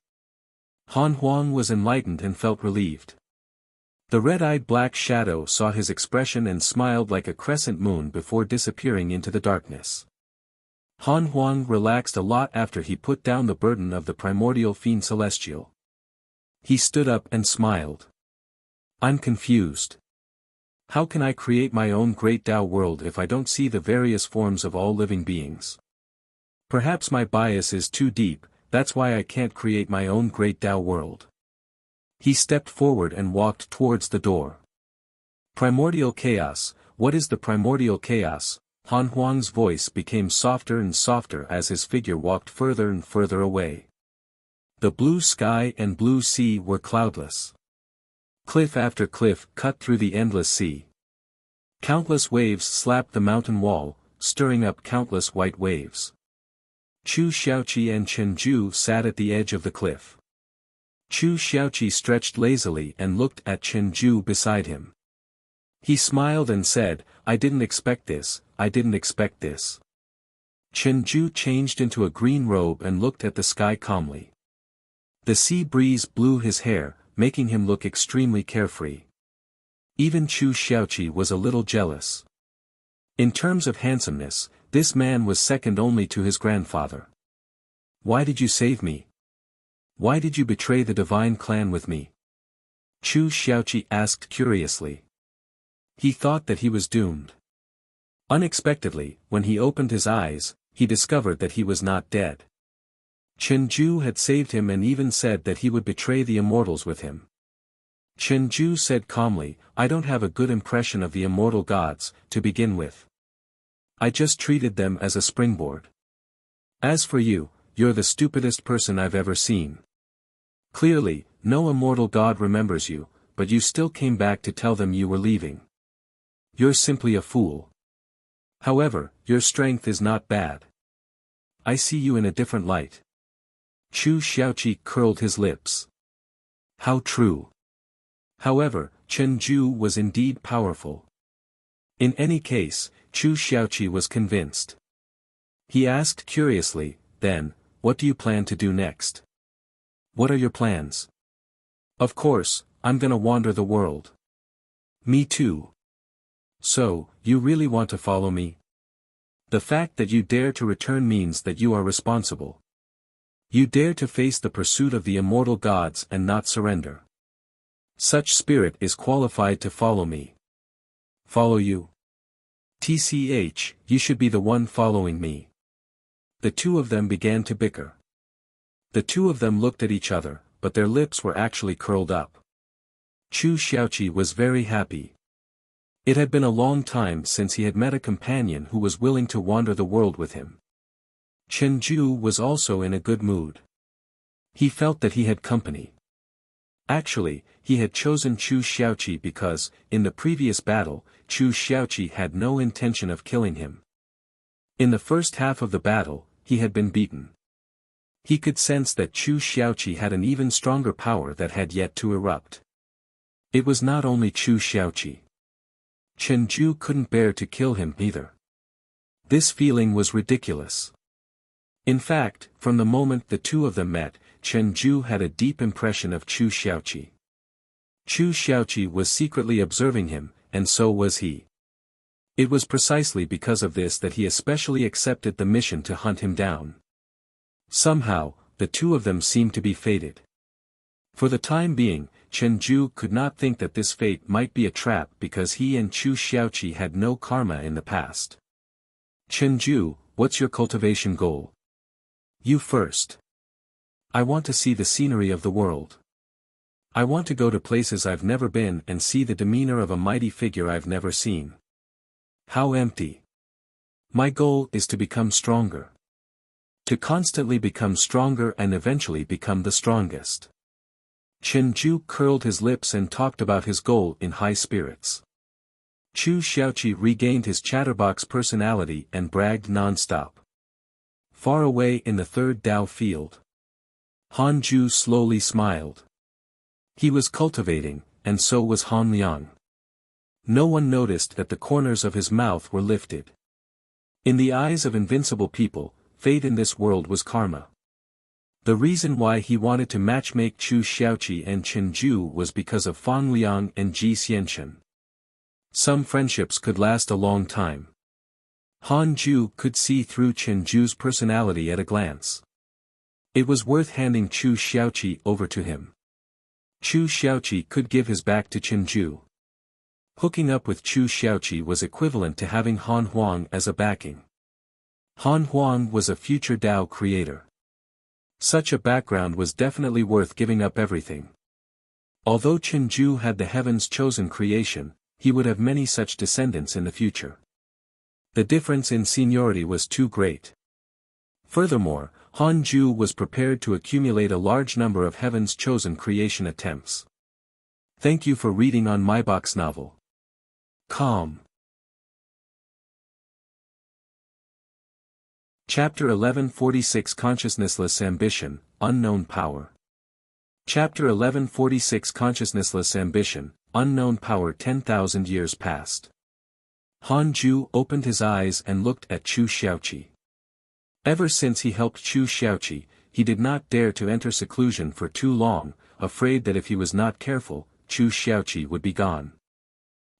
Han Huang was enlightened and felt relieved. The red-eyed black shadow saw his expression and smiled like a crescent moon before disappearing into the darkness. Han Huang relaxed a lot after he put down the burden of the primordial fiend celestial. He stood up and smiled. "I'm confused. How can I create my own great Tao world if I don't see the various forms of all living beings? Perhaps my bias is too deep, that's why I can't create my own great Tao world." He stepped forward and walked towards the door. "Primordial chaos, what is the primordial chaos?" Han Huang's voice became softer and softer as his figure walked further and further away. The blue sky and blue sea were cloudless. Cliff after cliff cut through the endless sea. Countless waves slapped the mountain wall, stirring up countless white waves. Chu Xiaoqi and Chen Ju sat at the edge of the cliff. Chu Xiaoqi stretched lazily and looked at Chen Ju beside him. He smiled and said, "I didn't expect this, I didn't expect this." Chen Ju changed into a green robe and looked at the sky calmly. The sea breeze blew his hair, making him look extremely carefree. Even Chu Xiaoqi was a little jealous. In terms of handsomeness, this man was second only to his grandfather. "Why did you save me? Why did you betray the divine clan with me?" Chu Xiaoqi asked curiously. He thought that he was doomed. Unexpectedly, when he opened his eyes, he discovered that he was not dead. Chen Ju had saved him and even said that he would betray the immortals with him. Chen Ju said calmly, "I don't have a good impression of the immortal gods, to begin with. I just treated them as a springboard. As for you, you're the stupidest person I've ever seen. Clearly, no immortal god remembers you, but you still came back to tell them you were leaving. You're simply a fool. However, your strength is not bad. I see you in a different light." Chu Xiaoqi curled his lips. How true. However, Chen Ju was indeed powerful. In any case, Chu Xiaoqi was convinced. He asked curiously, "Then, what do you plan to do next? What are your plans?" "Of course, I'm gonna wander the world." "Me too. So, you really want to follow me?" The fact that you dare to return means that you are responsible. You dare to face the pursuit of the immortal gods and not surrender. Such spirit is qualified to follow me. Follow you? TCH, you should be the one following me. The two of them began to bicker. The two of them looked at each other, but their lips were actually curled up. Chu Xiaoqi was very happy. It had been a long time since he had met a companion who was willing to wander the world with him. Chen Ju was also in a good mood. He felt that he had company. Actually, he had chosen Chu Xiaoqi because, in the previous battle, Chu Xiaoqi had no intention of killing him. In the first half of the battle, he had been beaten. He could sense that Chu Xiaoqi had an even stronger power that had yet to erupt. It was not only Chu Xiaoqi. Chen Ju couldn't bear to kill him either. This feeling was ridiculous. In fact, from the moment the two of them met, Chen Ju had a deep impression of Chu Xiaoqi. Chu Xiaoqi was secretly observing him, and so was he. It was precisely because of this that he especially accepted the mission to hunt him down. Somehow, the two of them seemed to be fated. For the time being, Chen Ju could not think that this fate might be a trap because he and Chu Xiaoqi had no karma in the past. Chen Ju, what's your cultivation goal? You first. I want to see the scenery of the world. I want to go to places I've never been and see the demeanor of a mighty figure I've never seen. How empty. My goal is to become stronger. To constantly become stronger and eventually become the strongest. Chen Ju curled his lips and talked about his goal in high spirits. Chu Xiaoqi regained his chatterbox personality and bragged non-stop. Far away in the third Dao field. Han Ju slowly smiled. He was cultivating, and so was Han Liang. No one noticed that the corners of his mouth were lifted. In the eyes of invincible people, fate in this world was karma. The reason why he wanted to matchmake Chu Xiaoqi and Chen Ju was because of Fang Liang and Ji Xianchen. Some friendships could last a long time. Han Ju could see through Chen Ju's personality at a glance. It was worth handing Chu Xiaoqi over to him. Chu Xiaoqi could give his back to Chen Ju. Hooking up with Chu Xiaoqi was equivalent to having Han Huang as a backing. Han Huang was a future Dao creator. Such a background was definitely worth giving up everything. Although Chen Ju had the heaven's chosen creation, he would have many such descendants in the future. The difference in seniority was too great. Furthermore, Han Ju was prepared to accumulate a large number of heaven's chosen creation attempts. Thank you for reading on my box novel. Calm. Chapter 1146 Consciousnessless Ambition, Unknown Power. Chapter 1146 Consciousnessless Ambition, Unknown Power. 10,000 years passed. Han Ju opened his eyes and looked at Chu Xiaoqi. Ever since he helped Chu Xiaoqi, he did not dare to enter seclusion for too long, afraid that if he was not careful, Chu Xiaoqi would be gone.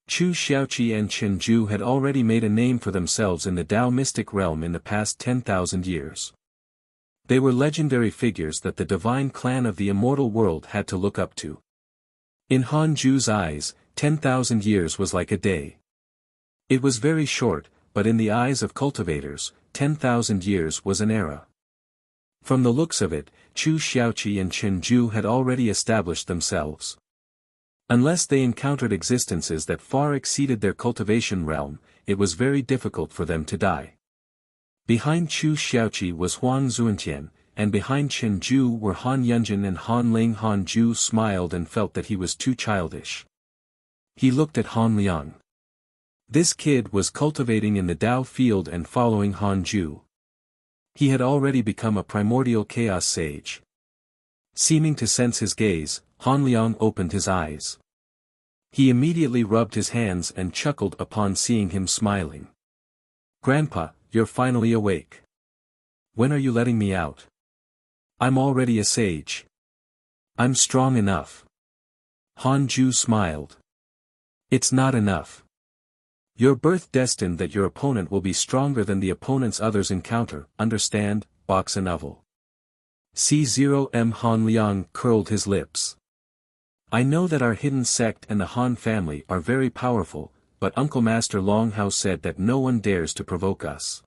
Chu Xiaoqi and Chen Ju had already made a name for themselves in the Tao mystic realm in the past 10,000 years. They were legendary figures that the divine clan of the immortal world had to look up to. In Han Ju's eyes, 10,000 years was like a day. It was very short, but in the eyes of cultivators, 10,000 years was an era. From the looks of it, Chu Xiaoqi and Chen Ju had already established themselves. Unless they encountered existences that far exceeded their cultivation realm, it was very difficult for them to die. Behind Chu Xiaoqi was Huang Zuantian, and behind Chen Ju were Han Yunjin and Han Ling. Han Ju smiled and felt that he was too childish. He looked at Han Liang. This kid was cultivating in the Dao field and following Han Ju. He had already become a primordial chaos sage. Seeming to sense his gaze, Han Liang opened his eyes. He immediately rubbed his hands and chuckled upon seeing him smiling. "Grandpa, you're finally awake. When are you letting me out? I'm already a sage. I'm strong enough." Han Ju smiled. "It's not enough. Your birth destined that your opponent will be stronger than the opponents others encounter, understand, box and oval. C0M Han Liang curled his lips. I know that our hidden sect and the Han family are very powerful, but Uncle Master Longhao said that no one dares to provoke us.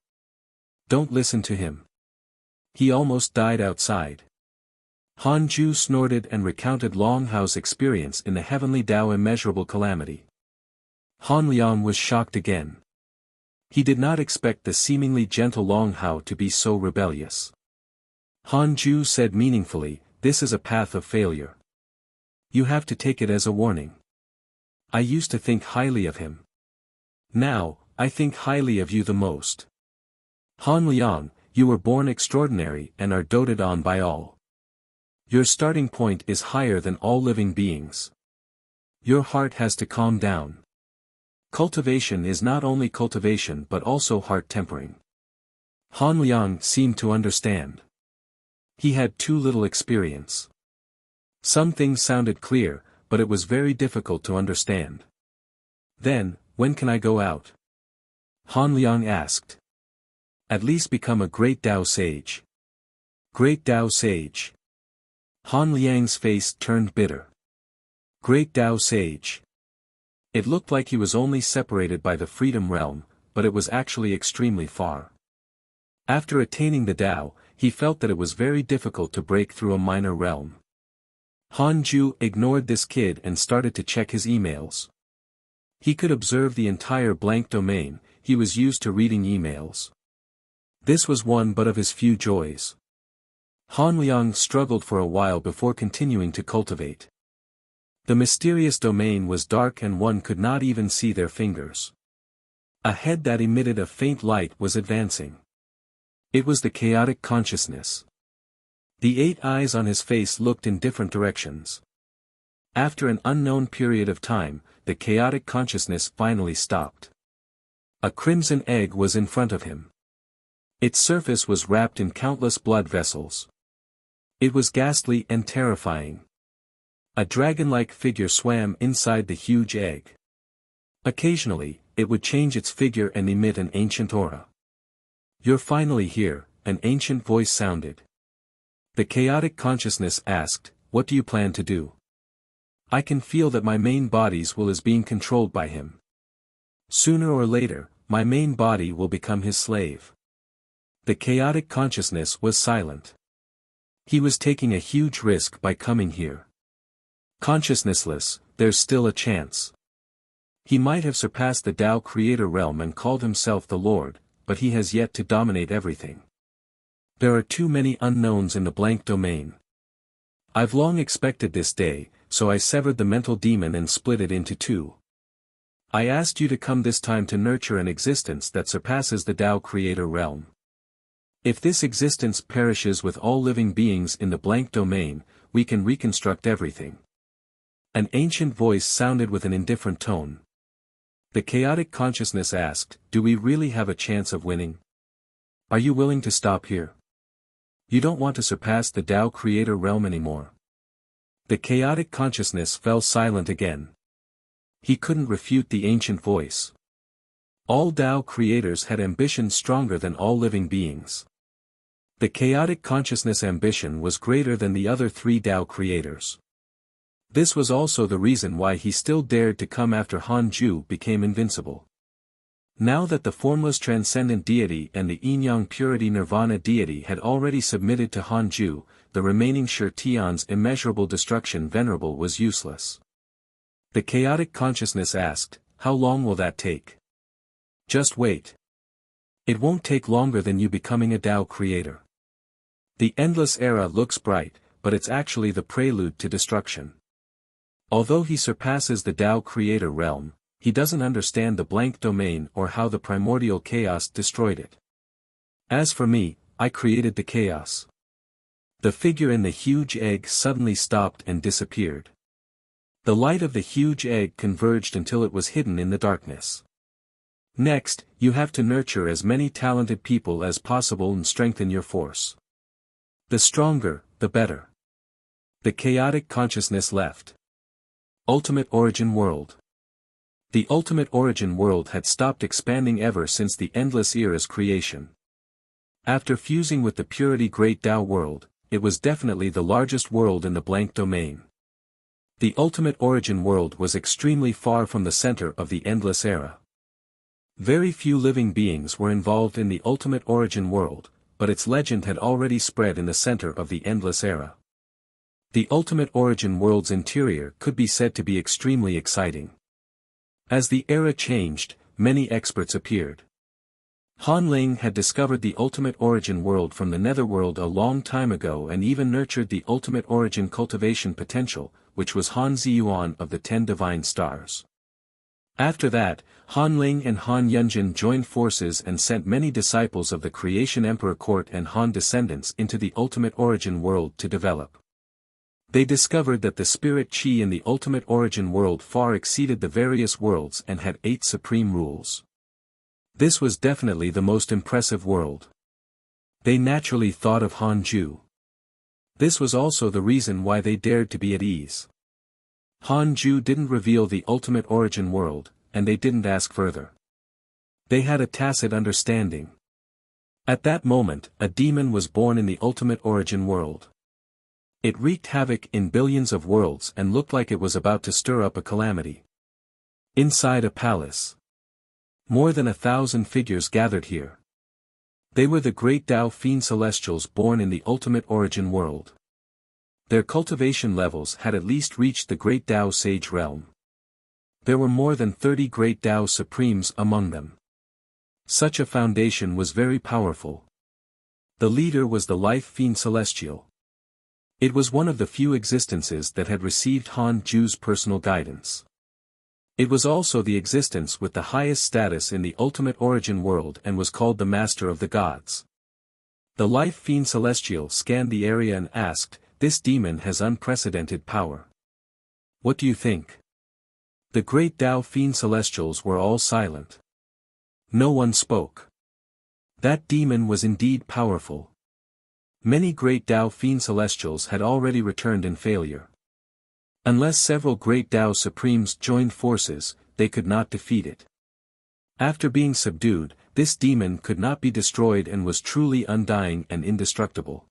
Don't listen to him. He almost died outside. Han Ju snorted and recounted Longhao's experience in the heavenly Tao immeasurable calamity. Han Liang was shocked again. He did not expect the seemingly gentle Longhao to be so rebellious. Han Ju said meaningfully, this is a path of failure. You have to take it as a warning. I used to think highly of him. Now, I think highly of you the most. Han Liang, you were born extraordinary and are doted on by all. Your starting point is higher than all living beings. Your heart has to calm down. Cultivation is not only cultivation but also heart tempering. Han Liang seemed to understand. He had too little experience. Some things sounded clear, but it was very difficult to understand. Then, when can I go out? Han Liang asked. At least become a great Tao sage. Great Tao sage. Han Liang's face turned bitter. Great Tao sage. It looked like he was only separated by the freedom realm, but it was actually extremely far. After attaining the Tao, he felt that it was very difficult to break through a minor realm. Han Ju ignored this kid and started to check his emails. He could observe the entire blank domain, he was used to reading emails. This was one but of his few joys. Han Liang struggled for a while before continuing to cultivate. The mysterious domain was dark and one could not even see their fingers. A head that emitted a faint light was advancing. It was the chaotic consciousness. The 8 eyes on his face looked in different directions. After an unknown period of time, the chaotic consciousness finally stopped. A crimson egg was in front of him. Its surface was wrapped in countless blood vessels. It was ghastly and terrifying. A dragon-like figure swam inside the huge egg. Occasionally, it would change its figure and emit an ancient aura. You're finally here, an ancient voice sounded. The chaotic consciousness asked, what do you plan to do? I can feel that my main body's will is being controlled by him. Sooner or later, my main body will become his slave. The chaotic consciousness was silent. He was taking a huge risk by coming here. Consciousnessless, there's still a chance. He might have surpassed the Tao creator realm and called himself the Lord, but he has yet to dominate everything. There are too many unknowns in the blank domain. I've long expected this day, so I severed the mental demon and split it into 2. I asked you to come this time to nurture an existence that surpasses the Tao creator realm. If this existence perishes with all living beings in the blank domain, we can reconstruct everything. An ancient voice sounded with an indifferent tone. The chaotic consciousness asked, do we really have a chance of winning? Are you willing to stop here? You don't want to surpass the Tao creator realm anymore. The chaotic consciousness fell silent again. He couldn't refute the ancient voice. All Tao creators had ambition stronger than all living beings. The chaotic consciousness ambition was greater than the other 3 Tao creators. This was also the reason why he still dared to come after Han Ju became invincible. Now that the formless transcendent deity and the yin-yang purity nirvana deity had already submitted to Han Ju, the remaining Shi Tian's immeasurable destruction venerable was useless. The chaotic consciousness asked, how long will that take? Just wait. It won't take longer than you becoming a Tao creator. The endless era looks bright, but it's actually the prelude to destruction. Although he surpasses the Tao creator realm, he doesn't understand the blank domain or how the primordial chaos destroyed it. As for me, I created the chaos. The figure in the huge egg suddenly stopped and disappeared. The light of the huge egg converged until it was hidden in the darkness. Next, you have to nurture as many talented people as possible and strengthen your force. The stronger, the better. The chaotic consciousness left. Ultimate origin world. The ultimate origin world had stopped expanding ever since the endless era's creation. After fusing with the purity Great Tao world, it was definitely the largest world in the blank domain. The ultimate origin world was extremely far from the center of the endless era. Very few living beings were involved in the ultimate origin world, but its legend had already spread in the center of the endless era. The ultimate origin world's interior could be said to be extremely exciting. As the era changed, many experts appeared. Han Ling had discovered the ultimate origin world from the netherworld a long time ago and even nurtured the ultimate origin cultivation potential, which was Han Ziyuan of the 10 divine stars. After that, Han Ling and Han Yunjin joined forces and sent many disciples of the Creation Emperor Court and Han descendants into the ultimate origin world to develop. They discovered that the spirit chi in the ultimate origin world far exceeded the various worlds and had 8 supreme rules. This was definitely the most impressive world. They naturally thought of Han Ju. This was also the reason why they dared to be at ease. Han Ju didn't reveal the ultimate origin world, and they didn't ask further. They had a tacit understanding. At that moment, a demon was born in the ultimate origin world. It wreaked havoc in billions of worlds and looked like it was about to stir up a calamity. Inside a palace, more than 1,000 figures gathered here. They were the great Tao Fiend Celestials born in the ultimate origin world. Their cultivation levels had at least reached the great Tao Sage realm. There were more than 30 great Tao Supremes among them. Such a foundation was very powerful. The leader was the Life Fiend Celestial. It was one of the few existences that had received Han Ju's personal guidance. It was also the existence with the highest status in the ultimate origin world and was called the Master of the Gods. The Life Fiend Celestial scanned the area and asked, "This demon has unprecedented power. What do you think?" The great Tao Fiend Celestials were all silent. No one spoke. That demon was indeed powerful. Many great Tao Fiend Celestials had already returned in failure. Unless several great Tao Supremes joined forces, they could not defeat it. After being subdued, this demon could not be destroyed and was truly undying and indestructible.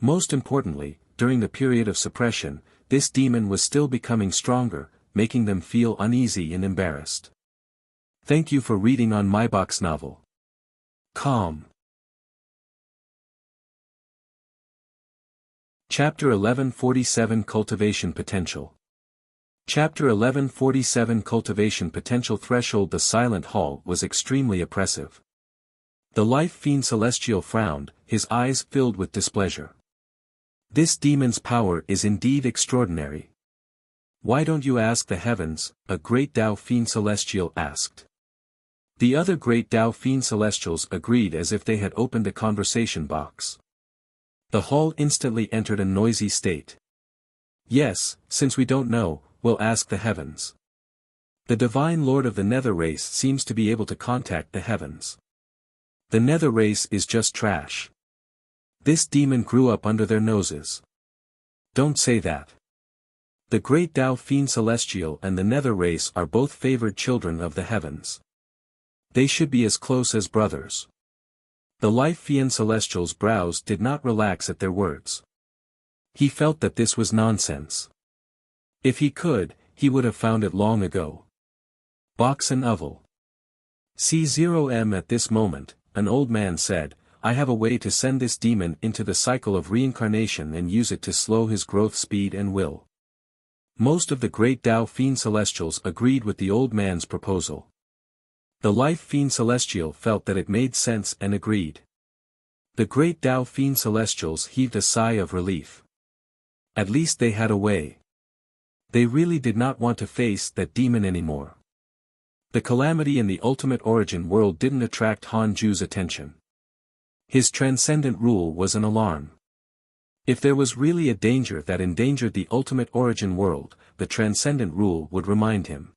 Most importantly, during the period of suppression, this demon was still becoming stronger, making them feel uneasy and embarrassed. Thank you for reading on my box novel. Calm. Chapter 1147 Cultivation Potential. Chapter 1147 Cultivation Potential Threshold. The silent hall was extremely oppressive. The Life Fiend Celestial frowned, his eyes filled with displeasure. This demon's power is indeed extraordinary. Why don't you ask the heavens? A great Tao Fiend Celestial asked. The other great Tao Fiend Celestials agreed as if they had opened a conversation box. The hall instantly entered a noisy state. Yes, since we don't know, we'll ask the heavens. The Divine Lord of the Nether Race seems to be able to contact the heavens. The Nether Race is just trash. This demon grew up under their noses. Don't say that. The great Tao Fiend Celestial and the Nether Race are both favored children of the heavens. They should be as close as brothers. The Life Fiend Celestial's brows did not relax at their words. He felt that this was nonsense. If he could, he would have found it long ago. Box and Oval. C0M. At this moment, an old man said, "I have a way to send this demon into the cycle of reincarnation and use it to slow his growth speed and will." Most of the great Tao Fiend Celestials agreed with the old man's proposal. The Life Fiend Celestial felt that it made sense and agreed. The great Tao Fiend Celestials heaved a sigh of relief. At least they had a way. They really did not want to face that demon anymore. The calamity in the ultimate origin world didn't attract Han Ju's attention. His transcendent rule was an alarm. If there was really a danger that endangered the ultimate origin world, the transcendent rule would remind him.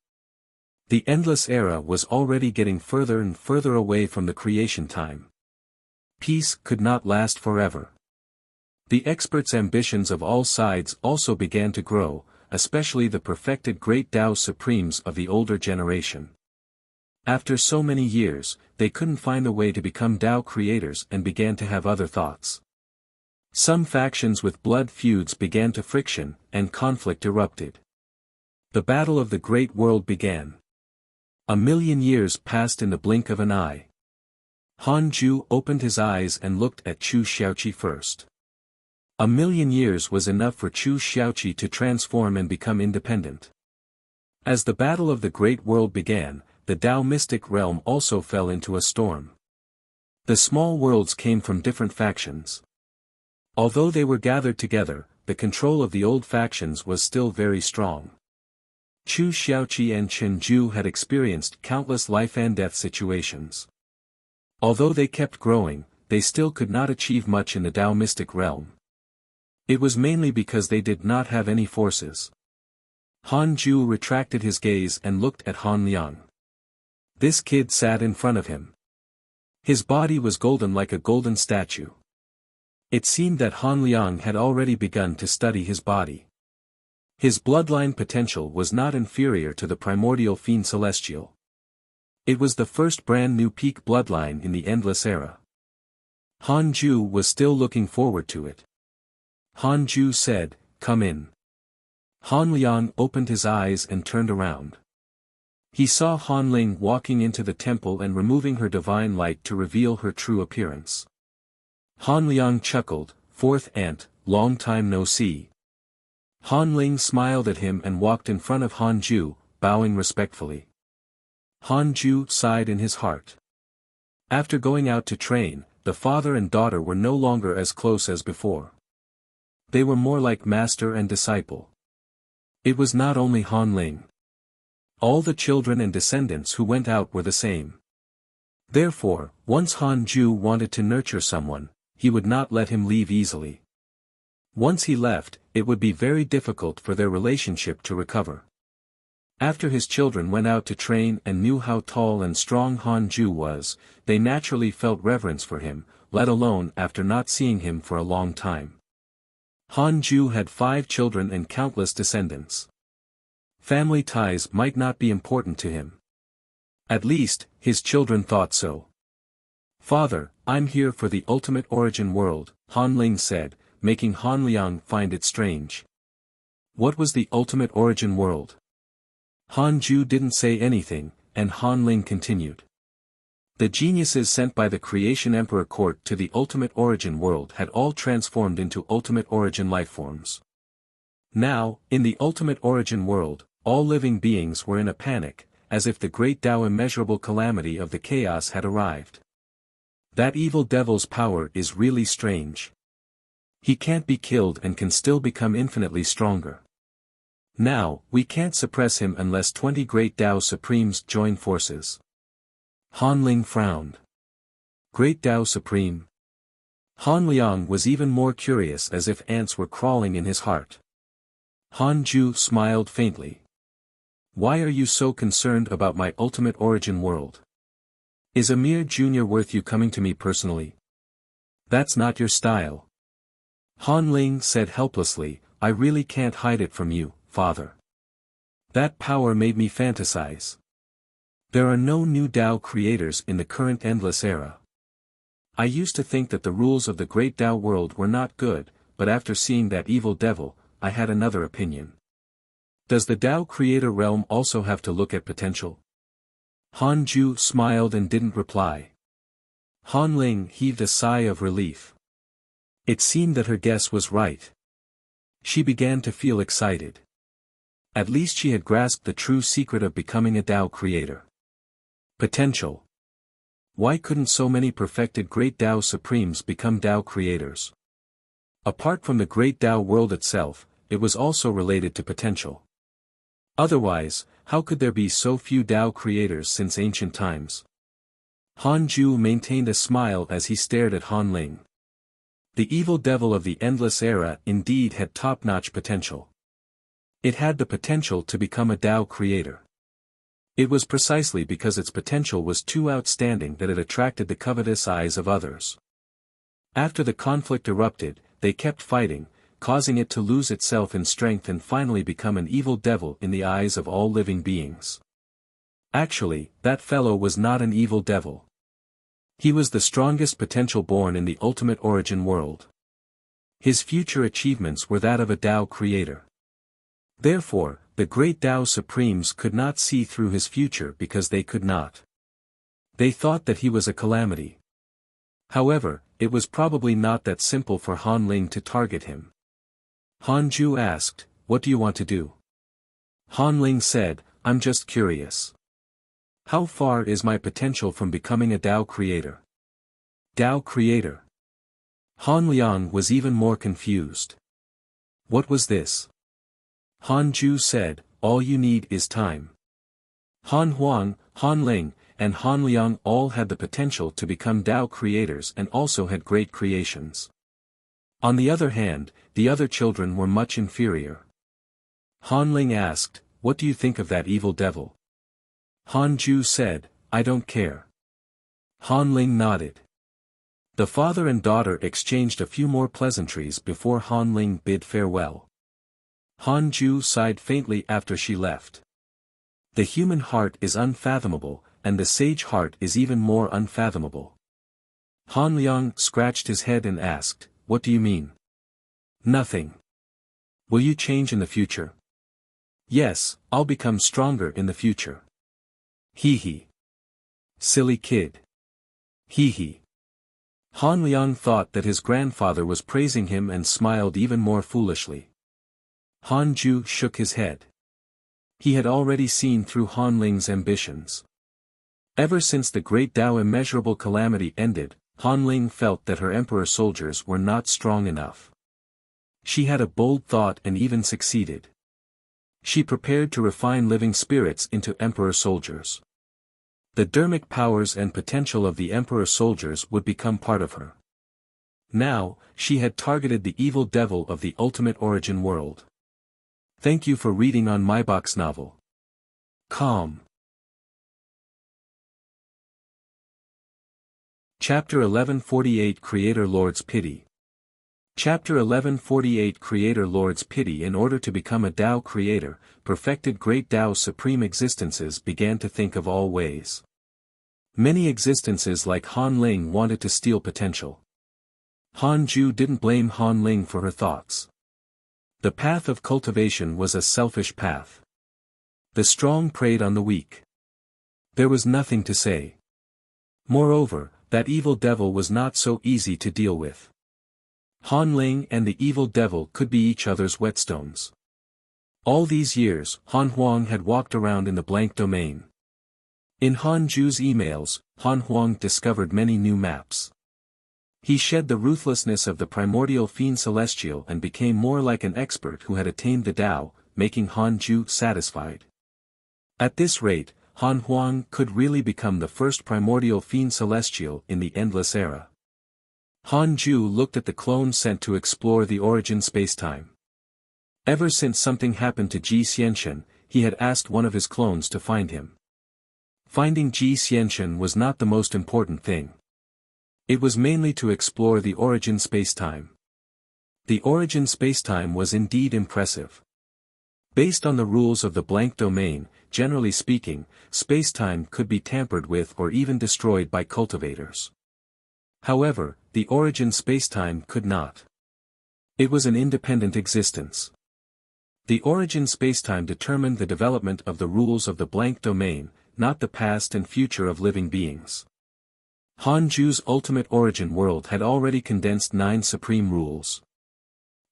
The endless era was already getting further and further away from the creation time. Peace could not last forever. The experts' ambitions of all sides also began to grow, especially the perfected great Tao Supremes of the older generation. After so many years, they couldn't find a way to become Tao creators and began to have other thoughts. Some factions with blood feuds began to friction, and conflict erupted. The battle of the great world began. 1,000,000 years passed in the blink of an eye. Han Ju opened his eyes and looked at Chu Xiaoqi first. 1,000,000 years was enough for Chu Xiaoqi to transform and become independent. As the battle of the great world began, the Tao mystic realm also fell into a storm. The small worlds came from different factions. Although they were gathered together, the control of the old factions was still very strong. Chu Xiaoqi and Chen Ju had experienced countless life-and-death situations. Although they kept growing, they still could not achieve much in the Tao mystic realm. It was mainly because they did not have any forces. Han Ju retracted his gaze and looked at Han Liang. This kid sat in front of him. His body was golden like a golden statue. It seemed that Han Liang had already begun to study his body. His bloodline potential was not inferior to the primordial fiend celestial. It was the first brand new peak bloodline in the endless era. Han Ju was still looking forward to it. Han Ju said, "Come in." Han Liang opened his eyes and turned around. He saw Han Ling walking into the temple and removing her divine light to reveal her true appearance. Han Liang chuckled, "Fourth aunt, long time no see." Han Ling smiled at him and walked in front of Han Ju, bowing respectfully. Han Ju sighed in his heart. After going out to train, the father and daughter were no longer as close as before. They were more like master and disciple. It was not only Han Ling. All the children and descendants who went out were the same. Therefore, once Han Ju wanted to nurture someone, he would not let him leave easily. Once he left, it would be very difficult for their relationship to recover. After his children went out to train and knew how tall and strong Han Ju was, they naturally felt reverence for him, let alone after not seeing him for a long time. Han Ju had 5 children and countless descendants. Family ties might not be important to him. At least, his children thought so. "Father, I'm here for the ultimate origin world," Han Ling said, making Han Liang find it strange. What was the ultimate origin world? Han Ju didn't say anything, and Han Ling continued. The geniuses sent by the Creation Emperor Court to the ultimate origin world had all transformed into ultimate origin lifeforms. Now, in the ultimate origin world, all living beings were in a panic, as if the great Tao immeasurable calamity of the chaos had arrived. That evil devil's power is really strange. He can't be killed and can still become infinitely stronger. Now, we can't suppress him unless 20 great Tao Supremes join forces. Han Ling frowned. Great Tao Supreme? Han Liang was even more curious, as if ants were crawling in his heart. Han Ju smiled faintly. Why are you so concerned about my ultimate origin world? Is Amir Jr. worth you coming to me personally? That's not your style. Han Ling said helplessly, I really can't hide it from you, father. That power made me fantasize. There are no new Tao creators in the current endless era. I used to think that the rules of the great Tao world were not good, but after seeing that evil devil, I had another opinion. Does the Tao creator realm also have to look at potential? Han Ju smiled and didn't reply. Han Ling heaved a sigh of relief. It seemed that her guess was right. She began to feel excited. At least she had grasped the true secret of becoming a Tao creator. Potential. Why couldn't so many perfected great Tao Supremes become Tao creators? Apart from the great Tao world itself, it was also related to potential. Otherwise, how could there be so few Tao creators since ancient times? Han Ju maintained a smile as he stared at Han Ling. The evil devil of the endless era indeed had top-notch potential. It had the potential to become a Tao creator. It was precisely because its potential was too outstanding that it attracted the covetous eyes of others. After the conflict erupted, they kept fighting, causing it to lose itself in strength and finally become an evil devil in the eyes of all living beings. Actually, that fellow was not an evil devil. He was the strongest potential born in the ultimate origin world. His future achievements were that of a Tao creator. Therefore, the great Tao Supremes could not see through his future because they could not. They thought that he was a calamity. However, it was probably not that simple for Han Ling to target him. Han Ju asked, "What do you want to do?" Han Ling said, "I'm just curious. How far is my potential from becoming a Tao creator?" Tao creator. Han Liang was even more confused. What was this? Han Ju said, "All you need is time." Han Huang, Han Ling, and Han Liang all had the potential to become Tao creators and also had great creations. On the other hand, the other children were much inferior. Han Ling asked, "What do you think of that evil devil?" Han Ju said, "I don't care." Han Ling nodded. The father and daughter exchanged a few more pleasantries before Han Ling bid farewell. Han Ju sighed faintly after she left. The human heart is unfathomable, and the sage heart is even more unfathomable. Han Liang scratched his head and asked, "What do you mean?" "Nothing. Will you change in the future?" "Yes, I'll become stronger in the future." Hee hee. Silly kid. Hee hee. Han Liang thought that his grandfather was praising him and smiled even more foolishly. Han Ju shook his head. He had already seen through Han Ling's ambitions. Ever since the great Tao immeasurable calamity ended, Han Ling felt that her emperor soldiers were not strong enough. She had a bold thought and even succeeded. She prepared to refine living spirits into emperor soldiers. The dermic powers and potential of the emperor soldiers would become part of her. Now, she had targeted the evil devil of the ultimate origin world. Thank you for reading on my box novel. Calm. Chapter 1148 Creator Lord's Pity. Chapter 1148 Creator Lord's Pity. In order to become a Tao creator, perfected great Tao supreme existences began to think of all ways. Many existences like Han Ling wanted to steal potential. Han Ju didn't blame Han Ling for her thoughts. The path of cultivation was a selfish path. The strong preyed on the weak. There was nothing to say. Moreover, that evil devil was not so easy to deal with. Han Ling and the evil devil could be each other's whetstones. All these years, Han Huang had walked around in the blank domain. In Han Ju's emails, Han Huang discovered many new maps. He shed the ruthlessness of the primordial fiend celestial and became more like an expert who had attained the Tao, making Han Ju satisfied. At this rate, Han Huang could really become the first primordial fiend celestial in the endless era. Han Ju looked at the clone sent to explore the origin spacetime. Ever since something happened to Ji Xianxian, he had asked one of his clones to find him. Finding Ji Xianxian was not the most important thing. It was mainly to explore the origin spacetime. The origin spacetime was indeed impressive. Based on the rules of the blank domain, generally speaking, spacetime could be tampered with or even destroyed by cultivators. However, the origin spacetime could not. It was an independent existence. The origin spacetime determined the development of the rules of the blank domain, not the past and future of living beings. Han Ju's ultimate origin world had already condensed 9 supreme rules.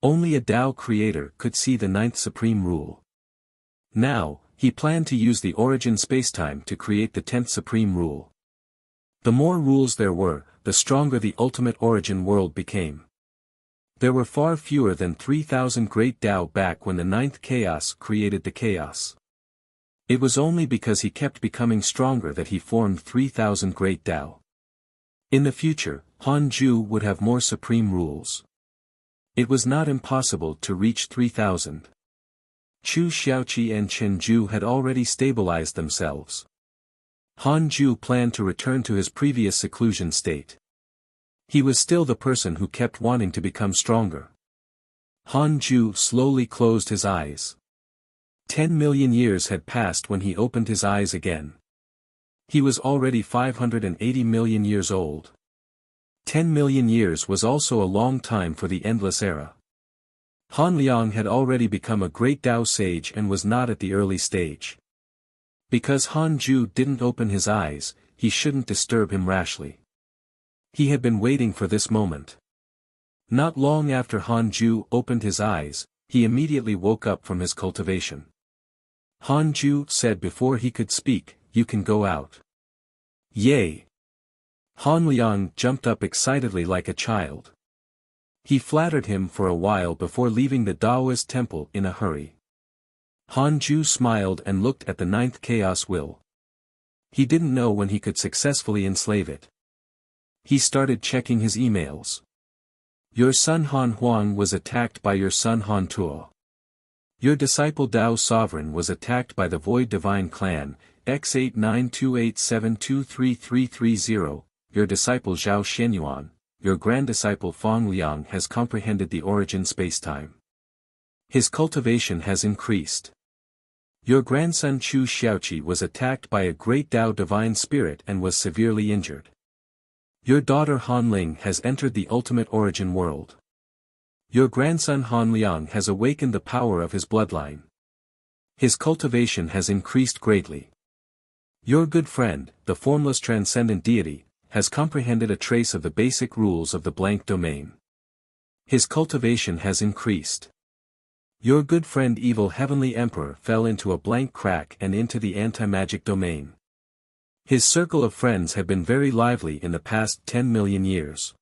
Only a Tao creator could see the 9th supreme rule. Now, he planned to use the origin spacetime to create the 10th supreme rule. The more rules there were, the stronger the ultimate origin world became. There were far fewer than 3,000 great Tao back when the 9th chaos created the chaos. It was only because he kept becoming stronger that he formed 3,000 great Tao. In the future, Han Ju would have more supreme rules. It was not impossible to reach 3,000. Chu Xiaoqi and Chen Ju had already stabilized themselves. Han Ju planned to return to his previous seclusion state. He was still the person who kept wanting to become stronger. Han Ju slowly closed his eyes. 10 million years had passed when he opened his eyes again. He was already 580 million years old. 10 million years was also a long time for the endless era. Han Liang had already become a great Tao sage and was not at the early stage. Because Han Ju didn't open his eyes, he shouldn't disturb him rashly. He had been waiting for this moment. Not long after Han Ju opened his eyes, he immediately woke up from his cultivation. Han Ju said before he could speak, "You can go out." "Yay!" Han Liang jumped up excitedly like a child. He flattered him for a while before leaving the Taoist temple in a hurry. Han Ju smiled and looked at the ninth chaos will. He didn't know when he could successfully enslave it. He started checking his emails. Your son Han Huang was attacked by your son Han Tuo. Your disciple Dao Sovereign was attacked by the Void Divine Clan, X8928723330, your disciple Zhao Shenyuan, your grand-disciple Fang Liang has comprehended the origin spacetime. His cultivation has increased. Your grandson Chu Xiaoqi was attacked by a great Dao divine spirit and was severely injured. Your daughter Han Ling has entered the ultimate origin world. Your grandson Han Liang has awakened the power of his bloodline. His cultivation has increased greatly. Your good friend, the formless transcendent deity, has comprehended a trace of the basic rules of the blank domain. His cultivation has increased. Your good friend evil heavenly emperor fell into a blank crack and into the anti-magic domain. His circle of friends have been very lively in the past 10 million years.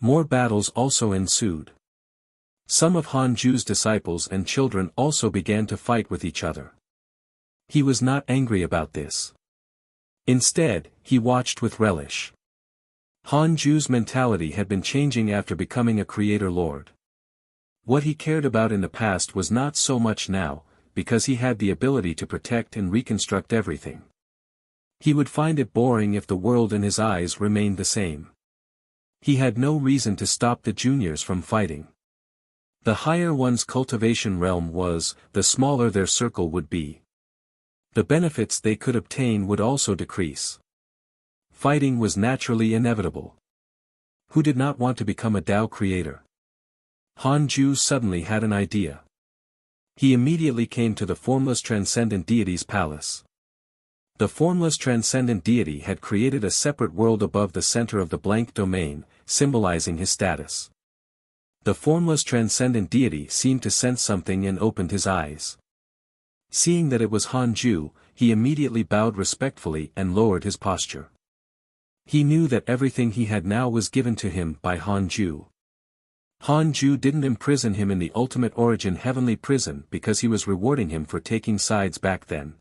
More battles also ensued. Some of Han Ju's disciples and children also began to fight with each other. He was not angry about this. Instead, he watched with relish. Han Ju's mentality had been changing after becoming a creator lord. What he cared about in the past was not so much now, because he had the ability to protect and reconstruct everything. He would find it boring if the world in his eyes remained the same. He had no reason to stop the juniors from fighting. The higher one's cultivation realm was, the smaller their circle would be. The benefits they could obtain would also decrease. Fighting was naturally inevitable. Who did not want to become a Tao creator? Han Ju suddenly had an idea. He immediately came to the formless transcendent deity's palace. The formless transcendent deity had created a separate world above the center of the blank domain, symbolizing his status. The formless transcendent deity seemed to sense something and opened his eyes. Seeing that it was Han Ju, he immediately bowed respectfully and lowered his posture. He knew that everything he had now was given to him by Han Ju. Han Ju didn't imprison him in the ultimate origin heavenly prison because he was rewarding him for taking sides back then.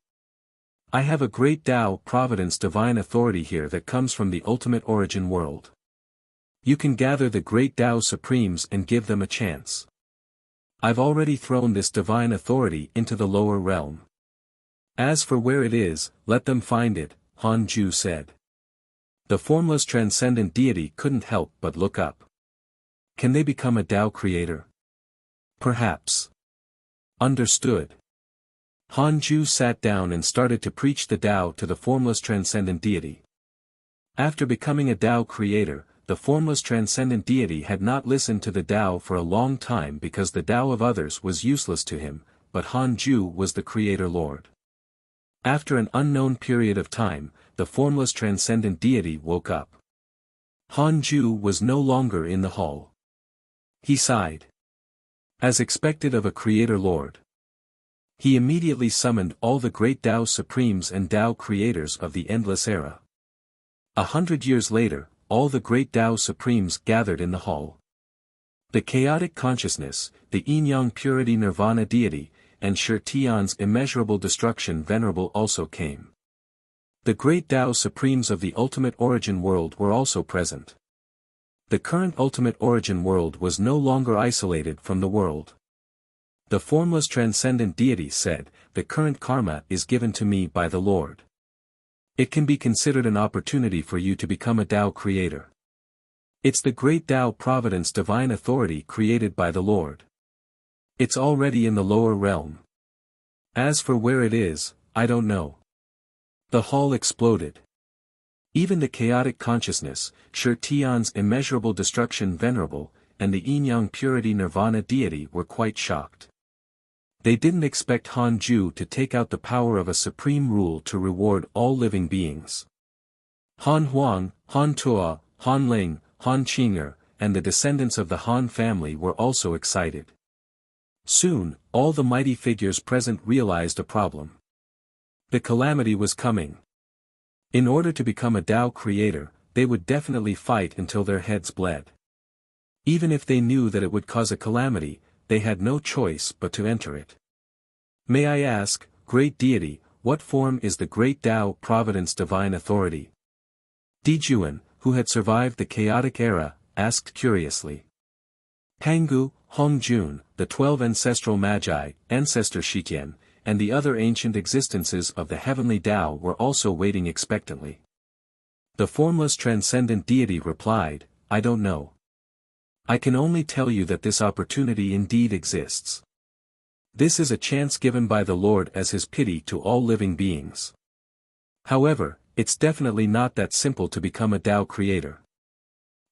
I have a great Tao providence divine authority here that comes from the ultimate origin world. You can gather the great Tao Supremes and give them a chance. I've already thrown this divine authority into the lower realm. As for where it is, let them find it, Han Ju said. The formless transcendent deity couldn't help but look up. Can they become a Tao creator? Perhaps. Understood. Han Ju sat down and started to preach the Tao to the formless transcendent deity. After becoming a Tao creator, the formless transcendent deity had not listened to the Tao for a long time because the Tao of others was useless to him, but Han Ju was the creator lord. After an unknown period of time, the formless transcendent deity woke up. Han Ju was no longer in the hall. He sighed. As expected of a creator lord. He immediately summoned all the great Tao Supremes and Tao creators of the endless era. 100 years later, all the great Tao Supremes gathered in the hall. The chaotic consciousness, the yin-yang purity nirvana deity, and Shi Tian's immeasurable destruction venerable also came. The great Tao Supremes of the ultimate origin world were also present. The current ultimate origin world was no longer isolated from the world. The formless transcendent deity said, the current karma is given to me by the Lord. It can be considered an opportunity for you to become a Tao creator. It's the great Tao providence divine authority created by the Lord. It's already in the lower realm. As for where it is, I don't know. The hall exploded. Even the chaotic consciousness, Shi Tian's immeasurable destruction venerable, and the yin-yang purity nirvana deity were quite shocked. They didn't expect Han Ju to take out the power of a supreme rule to reward all living beings. Han Huang, Han Tuo, Han Ling, Han Qing'er, and the descendants of the Han family were also excited. Soon, all the mighty figures present realized a problem. The calamity was coming. In order to become a Tao creator, they would definitely fight until their heads bled. Even if they knew that it would cause a calamity, they had no choice but to enter it. May I ask, great deity, what form is the great Tao providence divine authority? Di Juan, who had survived the chaotic era, asked curiously. Pangu, Hongjun, the 12 ancestral magi, ancestor Shitian, and the other ancient existences of the heavenly Tao were also waiting expectantly. The formless transcendent deity replied, I don't know. I can only tell you that this opportunity indeed exists. This is a chance given by the Lord as his pity to all living beings. However, it's definitely not that simple to become a Tao creator.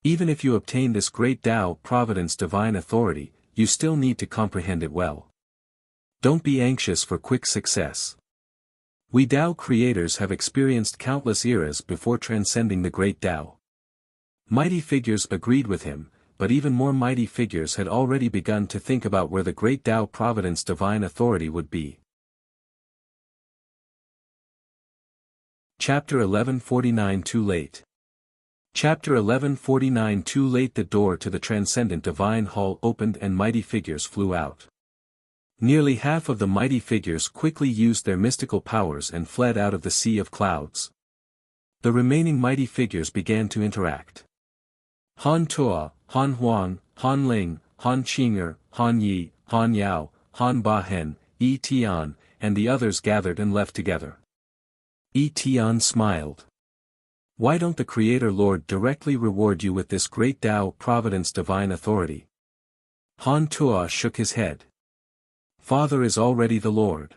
Even if you obtain this great Tao providence divine authority, you still need to comprehend it well. Don't be anxious for quick success. We Tao creators have experienced countless eras before transcending the great Tao. Mighty figures agreed with him, but even more mighty figures had already begun to think about where the great Tao providence divine authority would be. Chapter 1149 Too Late. Chapter 1149 Too late. The door to the transcendent divine hall opened and mighty figures flew out. Nearly half of the mighty figures quickly used their mystical powers and fled out of the sea of clouds. The remaining mighty figures began to interact. Han Tuo, Han Huang, Han Ling, Han Qing'er, Han Yi, Han Yao, Han Ba-hen, Yi Tian, and the others gathered and left together. Yi Tian smiled. Why don't the Creator Lord directly reward you with this great Tao providence divine authority? Han Tuo shook his head. Father is already the Lord.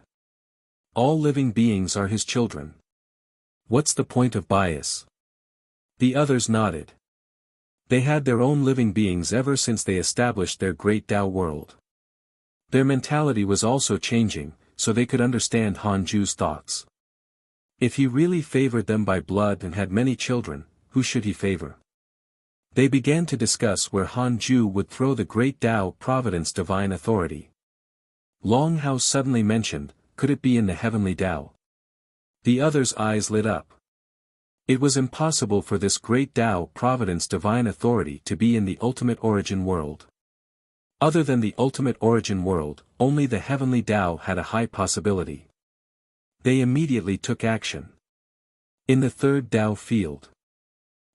All living beings are his children. What's the point of bias? The others nodded. They had their own living beings ever since they established their great Tao world. Their mentality was also changing, so they could understand Han Ju's thoughts. If he really favored them by blood and had many children, who should he favor? They began to discuss where Han Ju would throw the great Tao providence divine authority. Long Hao suddenly mentioned, could it be in the heavenly Tao? The others' eyes lit up. It was impossible for this great Tao providence divine authority to be in the ultimate origin world. Other than the ultimate origin world, only the heavenly Tao had a high possibility. They immediately took action. In the third Tao field,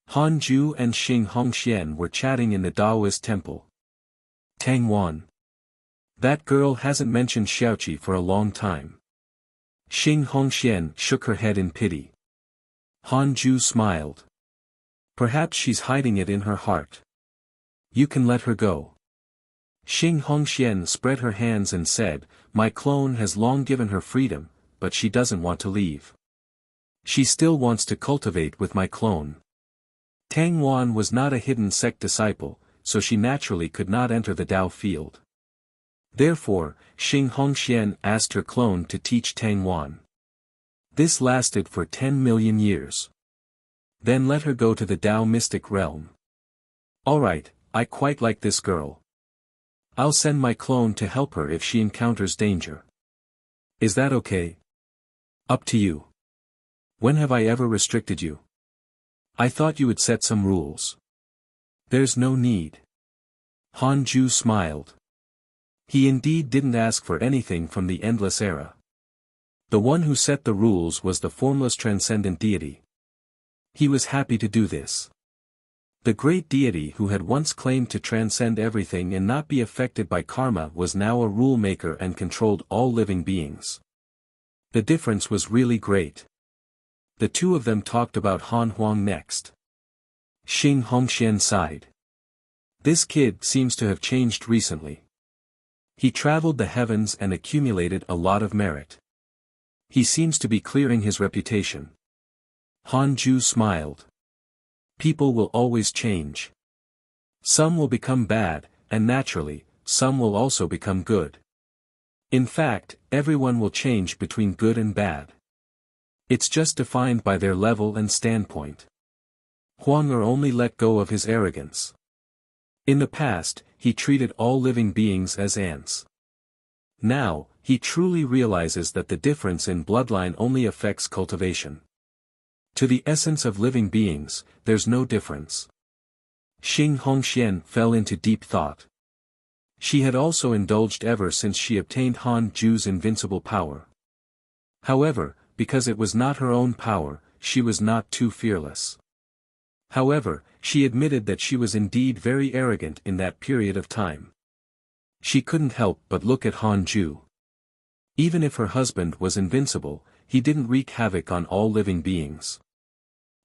Han Ju and Xing Hongxian were chatting in the Taoist temple. Tang Wan. That girl hasn't mentioned Xiaoqi for a long time. Xing Hongxian shook her head in pity. Han Ju smiled. Perhaps she's hiding it in her heart. You can let her go. Xing Hongxian spread her hands and said, my clone has long given her freedom, but she doesn't want to leave. She still wants to cultivate with my clone. Tang Wan was not a hidden sect disciple, so she naturally could not enter the Tao field. Therefore, Xing Hongxian asked her clone to teach Tang Wan. This lasted for 10 million years. Then let her go to the Tao mystic realm. Alright, I quite like this girl. I'll send my clone to help her if she encounters danger. Is that okay? Up to you. When have I ever restricted you? I thought you would set some rules. There's no need. Han Ju smiled. He indeed didn't ask for anything from the endless era. The one who set the rules was the formless transcendent deity. He was happy to do this. The great deity who had once claimed to transcend everything and not be affected by karma was now a rule maker and controlled all living beings. The difference was really great. The two of them talked about Han Huang next. Xing Hongxian sighed. This kid seems to have changed recently. He traveled the heavens and accumulated a lot of merit. He seems to be clearing his reputation. Han Ju smiled. People will always change. Some will become bad, and naturally, some will also become good. In fact, everyone will change between good and bad. It's just defined by their level and standpoint. Huang Er only let go of his arrogance. In the past, he treated all living beings as ants. Now, he truly realizes that the difference in bloodline only affects cultivation. To the essence of living beings, there's no difference. Xing Hongxian fell into deep thought. She had also indulged ever since she obtained Han Ju's invincible power. However, because it was not her own power, she was not too fearless. However, she admitted that she was indeed very arrogant in that period of time. She couldn't help but look at Han Ju. Even if her husband was invincible, he didn't wreak havoc on all living beings.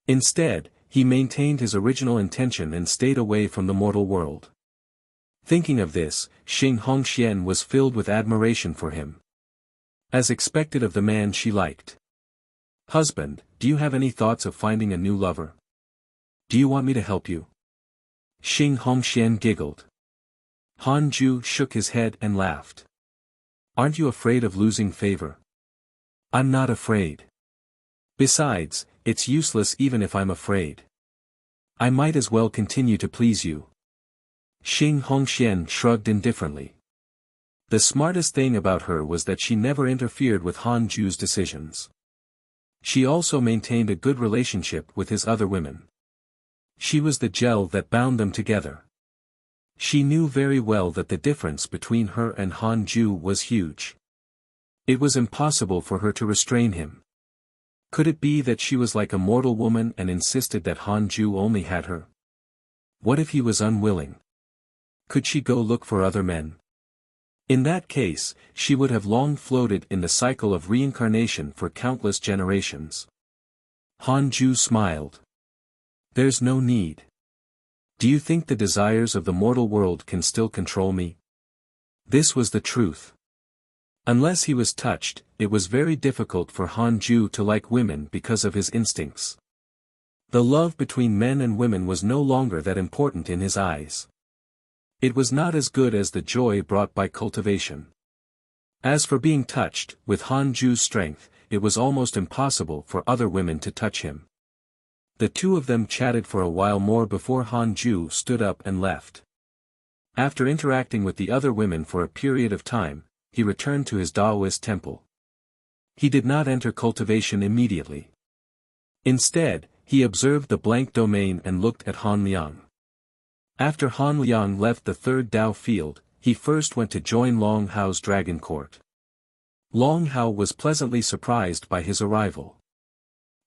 Instead, he maintained his original intention and stayed away from the mortal world. Thinking of this, Xing Hongxian was filled with admiration for him. As expected of the man she liked. "Husband, do you have any thoughts of finding a new lover? Do you want me to help you?" Xing Hongxian giggled. Han Ju shook his head and laughed. "Aren't you afraid of losing favor?" "I'm not afraid. Besides, it's useless even if I'm afraid. I might as well continue to please you." Xing Hongxian shrugged indifferently. The smartest thing about her was that she never interfered with Han Ju's decisions. She also maintained a good relationship with his other women. She was the gel that bound them together. She knew very well that the difference between her and Han Ju was huge. It was impossible for her to restrain him. Could it be that she was like a mortal woman and insisted that Han Ju only had her? What if he was unwilling? Could she go look for other men? In that case, she would have long floated in the cycle of reincarnation for countless generations. Han Ju smiled. "There's no need. Do you think the desires of the mortal world can still control me?" This was the truth. Unless he was touched, it was very difficult for Han Ju to like women because of his instincts. The love between men and women was no longer that important in his eyes. It was not as good as the joy brought by cultivation. As for being touched, with Han Ju's strength, it was almost impossible for other women to touch him. The two of them chatted for a while more before Han Ju stood up and left. After interacting with the other women for a period of time, he returned to his Taoist temple. He did not enter cultivation immediately. Instead, he observed the blank domain and looked at Han Liang. After Han Liang left the third Dao field, he first went to join Long Hao's dragon court. Long Hao was pleasantly surprised by his arrival.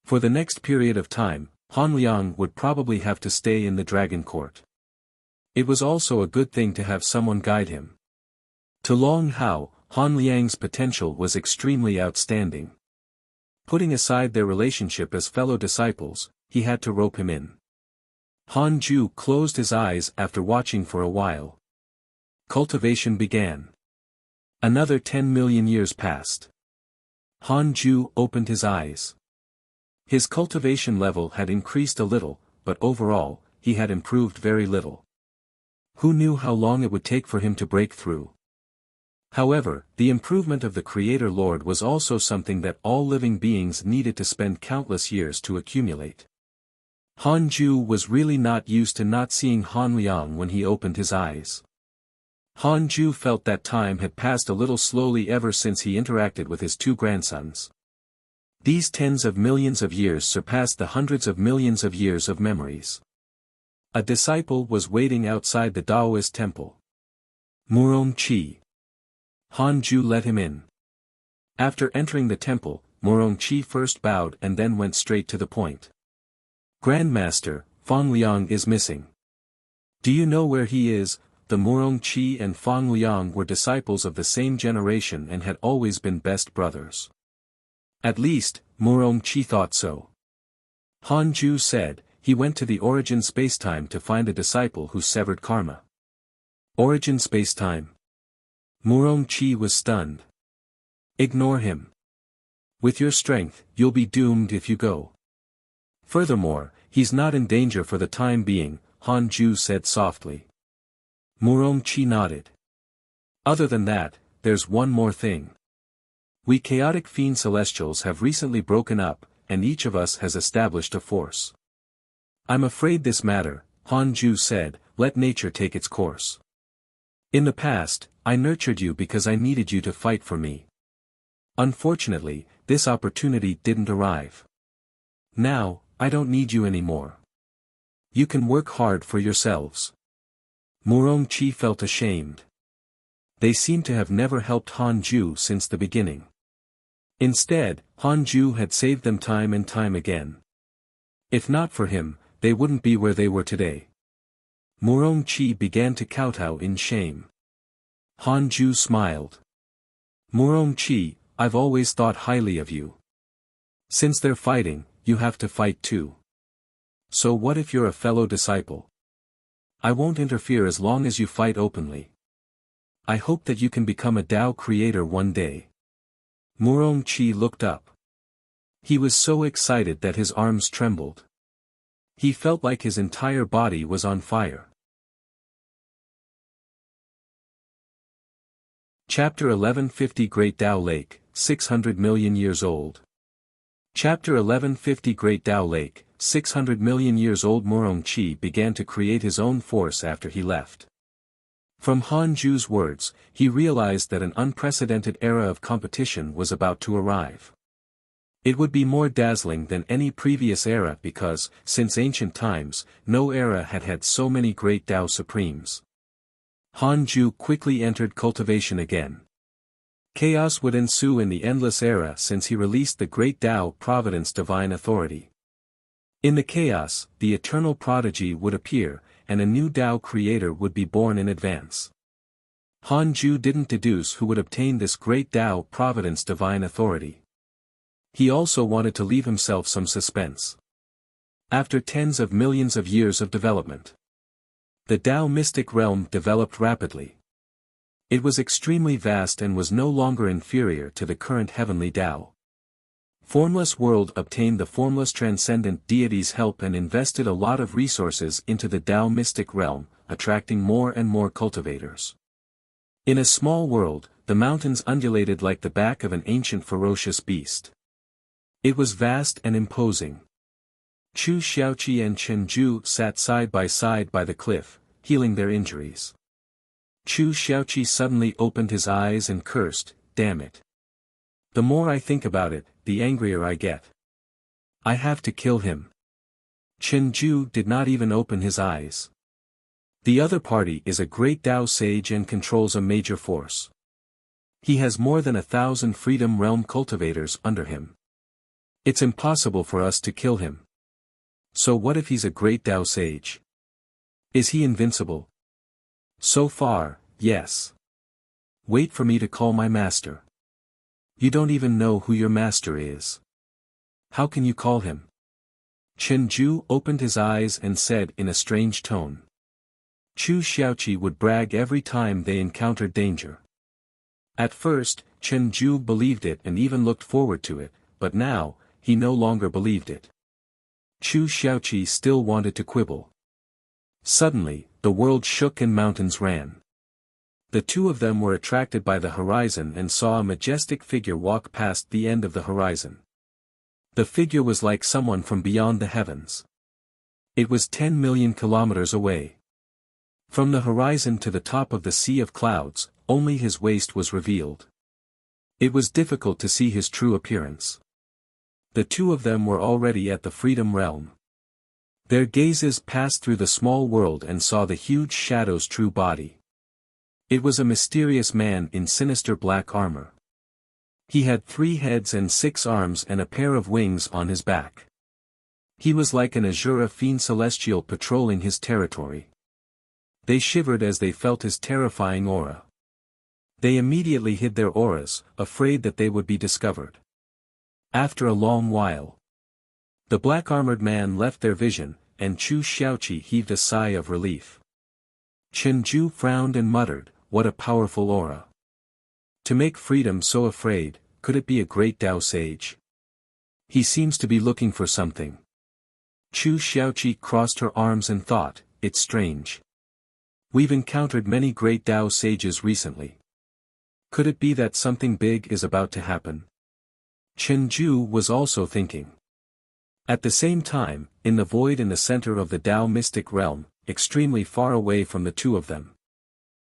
For the next period of time, Han Liang would probably have to stay in the dragon court. It was also a good thing to have someone guide him. To Long Hao, Han Liang's potential was extremely outstanding. Putting aside their relationship as fellow disciples, he had to rope him in. Han Ju closed his eyes after watching for a while. Cultivation began. Another 10 million years passed. Han Ju opened his eyes. His cultivation level had increased a little, but overall, he had improved very little. Who knew how long it would take for him to break through? However, the improvement of the Creator Lord was also something that all living beings needed to spend countless years to accumulate. Han Ju was really not used to not seeing Han Liang when he opened his eyes. Han Ju felt that time had passed a little slowly ever since he interacted with his two grandsons. These tens of millions of years surpassed the hundreds of millions of years of memories. A disciple was waiting outside the Taoist temple. Murong Qi. Han Ju let him in. After entering the temple, Murong Qi first bowed and then went straight to the point. "Grandmaster, Fang Liang is missing. Do you know where he is?" The Murong Qi and Fang Liang were disciples of the same generation and had always been best brothers. At least, Murong Qi thought so. Han Ju said, he went to the origin spacetime to find a disciple who severed karma. Origin spacetime? Murong-chi was stunned. Ignore him. With your strength, you'll be doomed if you go. Furthermore, he's not in danger for the time being, Han-ju said softly. Murong-chi nodded. Other than that, there's one more thing. We chaotic fiend celestials have recently broken up, and each of us has established a force. I'm afraid this matter, Han-ju said, let nature take its course. In the past, I nurtured you because I needed you to fight for me. Unfortunately, this opportunity didn't arrive. Now, I don't need you anymore. You can work hard for yourselves. Murong-chi felt ashamed. They seemed to have never helped Han-ju since the beginning. Instead, Han-ju had saved them time and time again. If not for him, they wouldn't be where they were today. Murong-chi began to kowtow in shame. Han-ju smiled. Murong-chi, I've always thought highly of you. Since they're fighting, you have to fight too. So what if you're a fellow disciple? I won't interfere as long as you fight openly. I hope that you can become a Tao creator one day. Murong-chi looked up. He was so excited that his arms trembled. He felt like his entire body was on fire. Chapter 1150 Great Tao Lake, 600 million years old. Chapter 1150 Great Tao Lake, 600 million years old. Murong-chi began to create his own force after he left. From Han-ju's words, he realized that an unprecedented era of competition was about to arrive. It would be more dazzling than any previous era because, since ancient times, no era had had so many great Tao Supremes. Han-ju quickly entered cultivation again. Chaos would ensue in the endless era since he released the great Tao Providence Divine Authority. In the chaos, the eternal prodigy would appear, and a new Tao creator would be born in advance. Han-ju didn't deduce who would obtain this great Tao Providence Divine Authority. He also wanted to leave himself some suspense. After tens of millions of years of development, the Tao mystic realm developed rapidly. It was extremely vast and was no longer inferior to the current heavenly Tao. Formless World obtained the formless transcendent deity's help and invested a lot of resources into the Tao mystic realm, attracting more and more cultivators. In a small world, the mountains undulated like the back of an ancient ferocious beast. It was vast and imposing. Chu Xiaoqi and Chen Ju sat side by the cliff, healing their injuries. Chu Xiaoqi suddenly opened his eyes and cursed, "Damn it. The more I think about it, the angrier I get. I have to kill him." Chen Ju did not even open his eyes. The other party is a great Tao sage and controls a major force. He has more than 1,000 Freedom Realm cultivators under him. It's impossible for us to kill him. So what if he's a great Tao sage? Is he invincible? So far, yes. Wait for me to call my master. You don't even know who your master is. How can you call him? Chen Ju opened his eyes and said in a strange tone. Chu Xiaoqi would brag every time they encountered danger. At first, Chen Ju believed it and even looked forward to it, but now, he no longer believed it. Chu Xiaoqi still wanted to quibble. Suddenly, the world shook and mountains ran. The two of them were attracted by the horizon and saw a majestic figure walk past the end of the horizon. The figure was like someone from beyond the heavens. It was 10 million kilometers away. From the horizon to the top of the sea of clouds, only his waist was revealed. It was difficult to see his true appearance. The two of them were already at the Freedom Realm. Their gazes passed through the small world and saw the huge shadow's true body. It was a mysterious man in sinister black armor. He had 3 heads and 6 arms and a pair of wings on his back. He was like an Azura fiend celestial patrolling his territory. They shivered as they felt his terrifying aura. They immediately hid their auras, afraid that they would be discovered. After a long while, the black-armored man left their vision, and Chu Xiaoqi heaved a sigh of relief. Chen Ju frowned and muttered, "What a powerful aura. To make freedom so afraid, could it be a great Tao sage? He seems to be looking for something. Chu Xiaoqi crossed her arms and thought, it's strange. We've encountered many great Tao sages recently. Could it be that something big is about to happen? Chen Ju was also thinking. At the same time, in the void in the center of the Tao mystic realm, extremely far away from the two of them,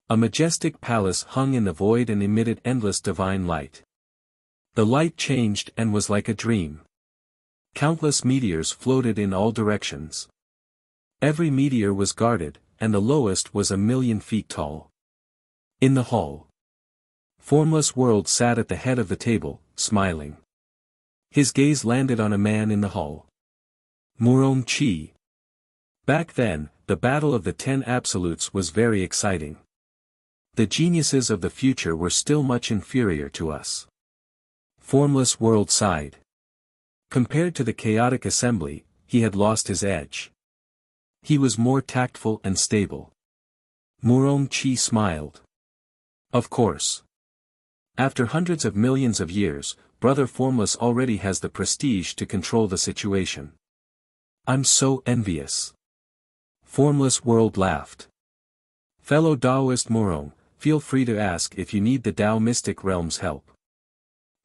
a majestic palace hung in the void and emitted endless divine light. The light changed and was like a dream. Countless meteors floated in all directions. Every meteor was guarded, and the lowest was 1,000,000 feet tall. In the hall, Formless World sat at the head of the table, smiling. His gaze landed on a man in the hall. Murong Qi. Back then, the battle of the 10 absolutes was very exciting. The geniuses of the future were still much inferior to us. Formless World sighed. Compared to the chaotic assembly, he had lost his edge. He was more tactful and stable. Murong Qi smiled. Of course. After hundreds of millions of years, Brother Formless already has the prestige to control the situation. I'm so envious. Formless World laughed. Fellow Taoist Murong, feel free to ask if you need the Tao mystic realm's help.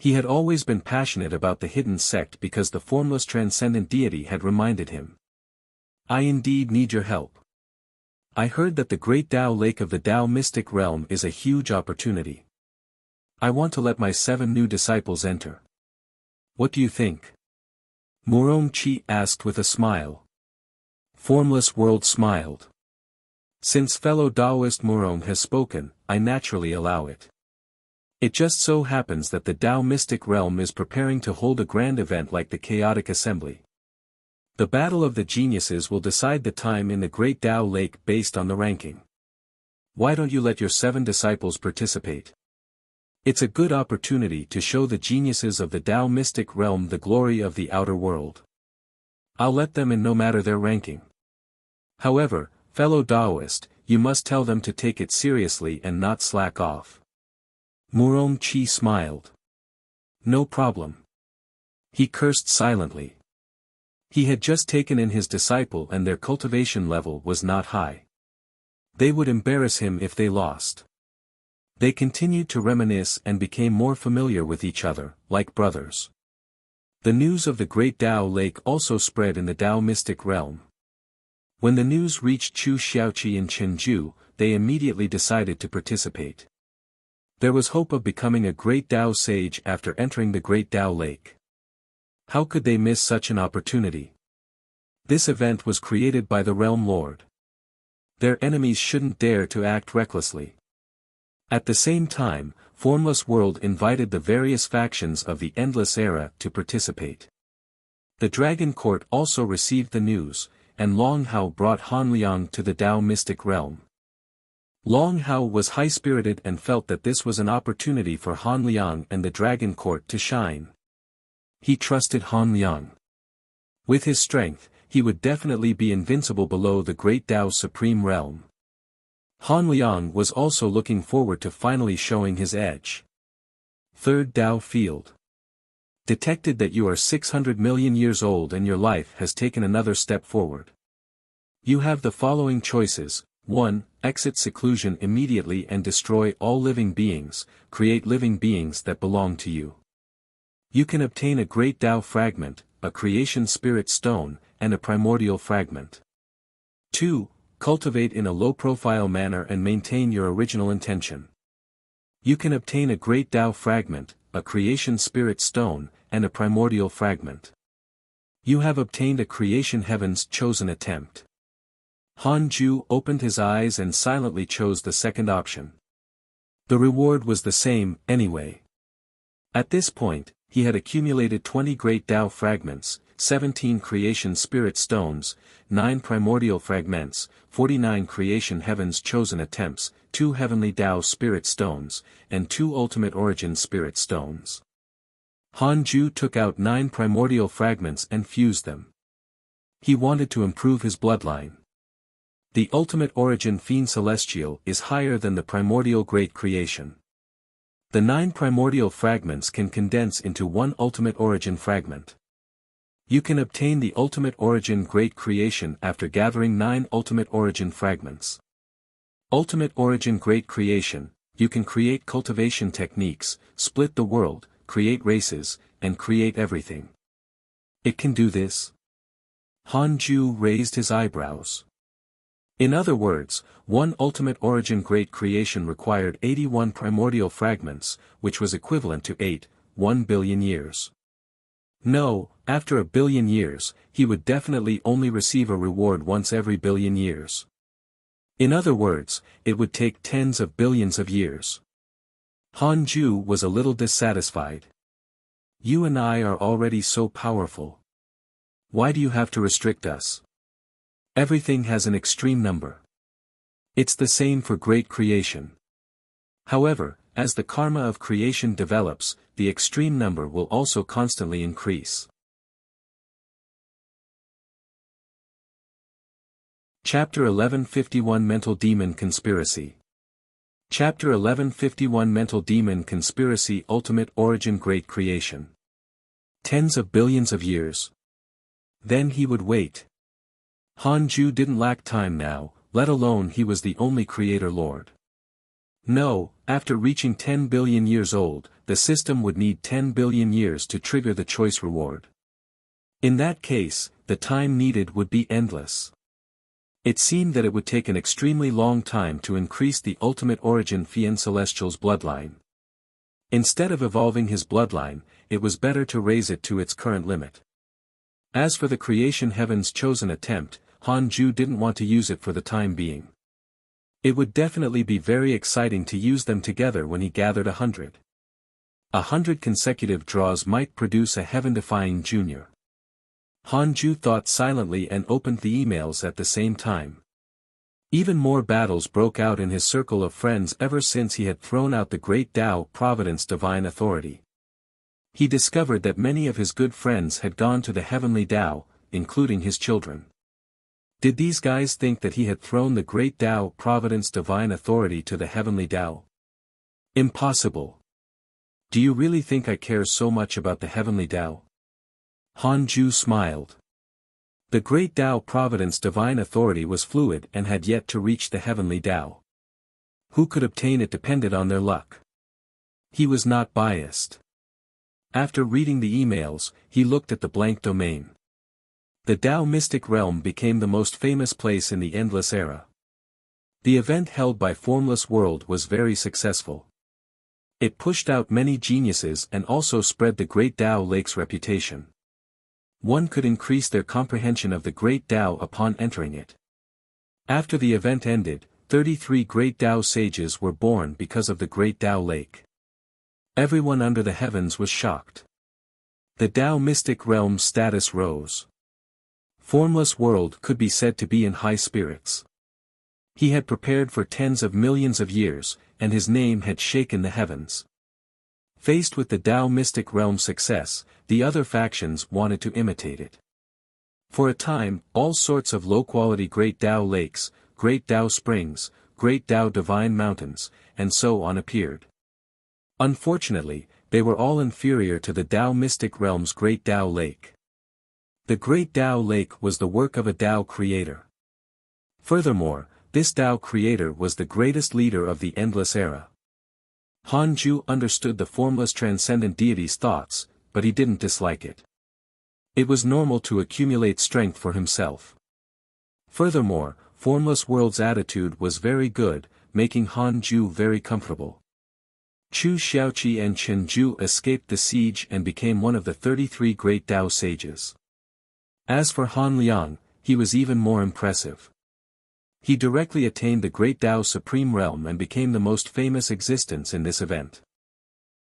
He had always been passionate about the hidden sect because the formless transcendent deity had reminded him. I indeed need your help. I heard that the great Tao lake of the Tao mystic realm is a huge opportunity. I want to let my 7 new disciples enter. What do you think? Murong Qi asked with a smile. Formless World smiled. Since fellow Taoist Murong has spoken, I naturally allow it. It just so happens that the Tao mystic realm is preparing to hold a grand event like the chaotic assembly. The battle of the geniuses will decide the time in the great Tao lake based on the ranking. Why don't you let your 7 disciples participate? It's a good opportunity to show the geniuses of the Tao mystic realm the glory of the outer world. I'll let them in no matter their ranking. However, fellow Taoist, you must tell them to take it seriously and not slack off. Murong Qi smiled. No problem. He cursed silently. He had just taken in his disciple and their cultivation level was not high. They would embarrass him if they lost. They continued to reminisce and became more familiar with each other, like brothers. The news of the great Tao lake also spread in the Tao mystic realm. When the news reached Chu Xiaoqi and Chenju, they immediately decided to participate. There was hope of becoming a great Tao sage after entering the great Tao lake. How could they miss such an opportunity? This event was created by the Realm Lord. Their enemies shouldn't dare to act recklessly. At the same time, Formless World invited the various factions of the Endless Era to participate. The Dragon Court also received the news, and Long Hao brought Han Liang to the Tao mystic realm. Long Hao was high-spirited and felt that this was an opportunity for Han Liang and the Dragon Court to shine. He trusted Han Liang. With his strength, he would definitely be invincible below the great Tao's supreme realm. Han Liang was also looking forward to finally showing his edge. Third Tao Field. Detected that you are 600 million years old and your life has taken another step forward. You have the following choices. 1. Exit seclusion immediately and destroy all living beings, create living beings that belong to you. You can obtain a great Tao fragment, a creation spirit stone, and a primordial fragment. 2. Cultivate in a low-profile manner and maintain your original intention. You can obtain a great Tao fragment, a creation spirit stone, and a primordial fragment. You have obtained a creation heaven's chosen attempt. Han Ju opened his eyes and silently chose the second option. The reward was the same, anyway. At this point, he had accumulated 20 great Tao fragments, 17 creation spirit stones, 9 primordial fragments, 49 creation heaven's chosen attempts, 2 heavenly Tao spirit stones, and 2 ultimate origin spirit stones. Han Ju took out 9 primordial fragments and fused them. He wanted to improve his bloodline. The ultimate origin Fiend Celestial is higher than the primordial great creation. The 9 primordial fragments can condense into one ultimate origin fragment. You can obtain the ultimate origin great creation after gathering 9 ultimate origin fragments. Ultimate origin great creation, you can create cultivation techniques, split the world, create races, and create everything. It can do this? Hanju raised his eyebrows. In other words, one ultimate origin great creation required 81 primordial fragments, which was equivalent to 1 billion years. No, after a billion years, he would definitely only receive a reward once every billion years. In other words, it would take tens of billions of years. Hanju was a little dissatisfied. You and I are already so powerful. Why do you have to restrict us? Everything has an extreme number. It's the same for great creation. However, as the karma of creation develops, the extreme number will also constantly increase. Chapter 1151 Mental Demon Conspiracy. Chapter 1151 Mental Demon Conspiracy Ultimate Origin Great Creation. Tens of billions of years. Then he would wait. Hanju didn't lack time now, let alone he was the only creator lord. No, after reaching 10 billion years old, the system would need 10 billion years to trigger the choice reward. In that case, the time needed would be endless. It seemed that it would take an extremely long time to increase the ultimate origin Fian Celestial's bloodline. Instead of evolving his bloodline, it was better to raise it to its current limit. As for the creation heaven's chosen attempt, Hanju didn't want to use it for the time being. It would definitely be very exciting to use them together when he gathered 100. 100 consecutive draws might produce a heaven-defying junior. Hanju thought silently and opened the emails at the same time. Even more battles broke out in his circle of friends ever since he had thrown out the great Tao Providence Divine Authority. He discovered that many of his good friends had gone to the heavenly Tao, including his children. Did these guys think that he had thrown the great Tao Providence Divine Authority to the heavenly Tao? Impossible. Do you really think I care so much about the heavenly Tao? Hanju smiled. The great Tao Providence Divine Authority was fluid and had yet to reach the heavenly Tao. Who could obtain it depended on their luck. He was not biased. After reading the emails, he looked at the blank domain. The Tao Mystic Realm became the most famous place in the Endless Era. The event held by Formless World was very successful. It pushed out many geniuses and also spread the Great Tao Lake's reputation. One could increase their comprehension of the Great Tao upon entering it. After the event ended, 33 Great Tao sages were born because of the Great Tao Lake. Everyone under the heavens was shocked. The Tao Mystic Realm's status rose. Formless World could be said to be in high spirits. He had prepared for tens of millions of years, and his name had shaken the heavens. Faced with the Tao Mystic Realm's success, the other factions wanted to imitate it. For a time, all sorts of low-quality Great Tao Lakes, Great Tao Springs, Great Tao Divine Mountains, and so on appeared. Unfortunately, they were all inferior to the Tao Mystic Realm's Great Tao Lake. The Great Tao Lake was the work of a Tao creator. Furthermore, this Tao creator was the greatest leader of the Endless Era. Hanju understood the formless transcendent deity's thoughts, but he didn't dislike it. It was normal to accumulate strength for himself. Furthermore, Formless World's attitude was very good, making Hanju very comfortable. Chu Xiaoqi and Chen Ju escaped the siege and became one of the 33 great Tao sages. As for Han Liang, he was even more impressive. He directly attained the Great Tao Supreme Realm and became the most famous existence in this event.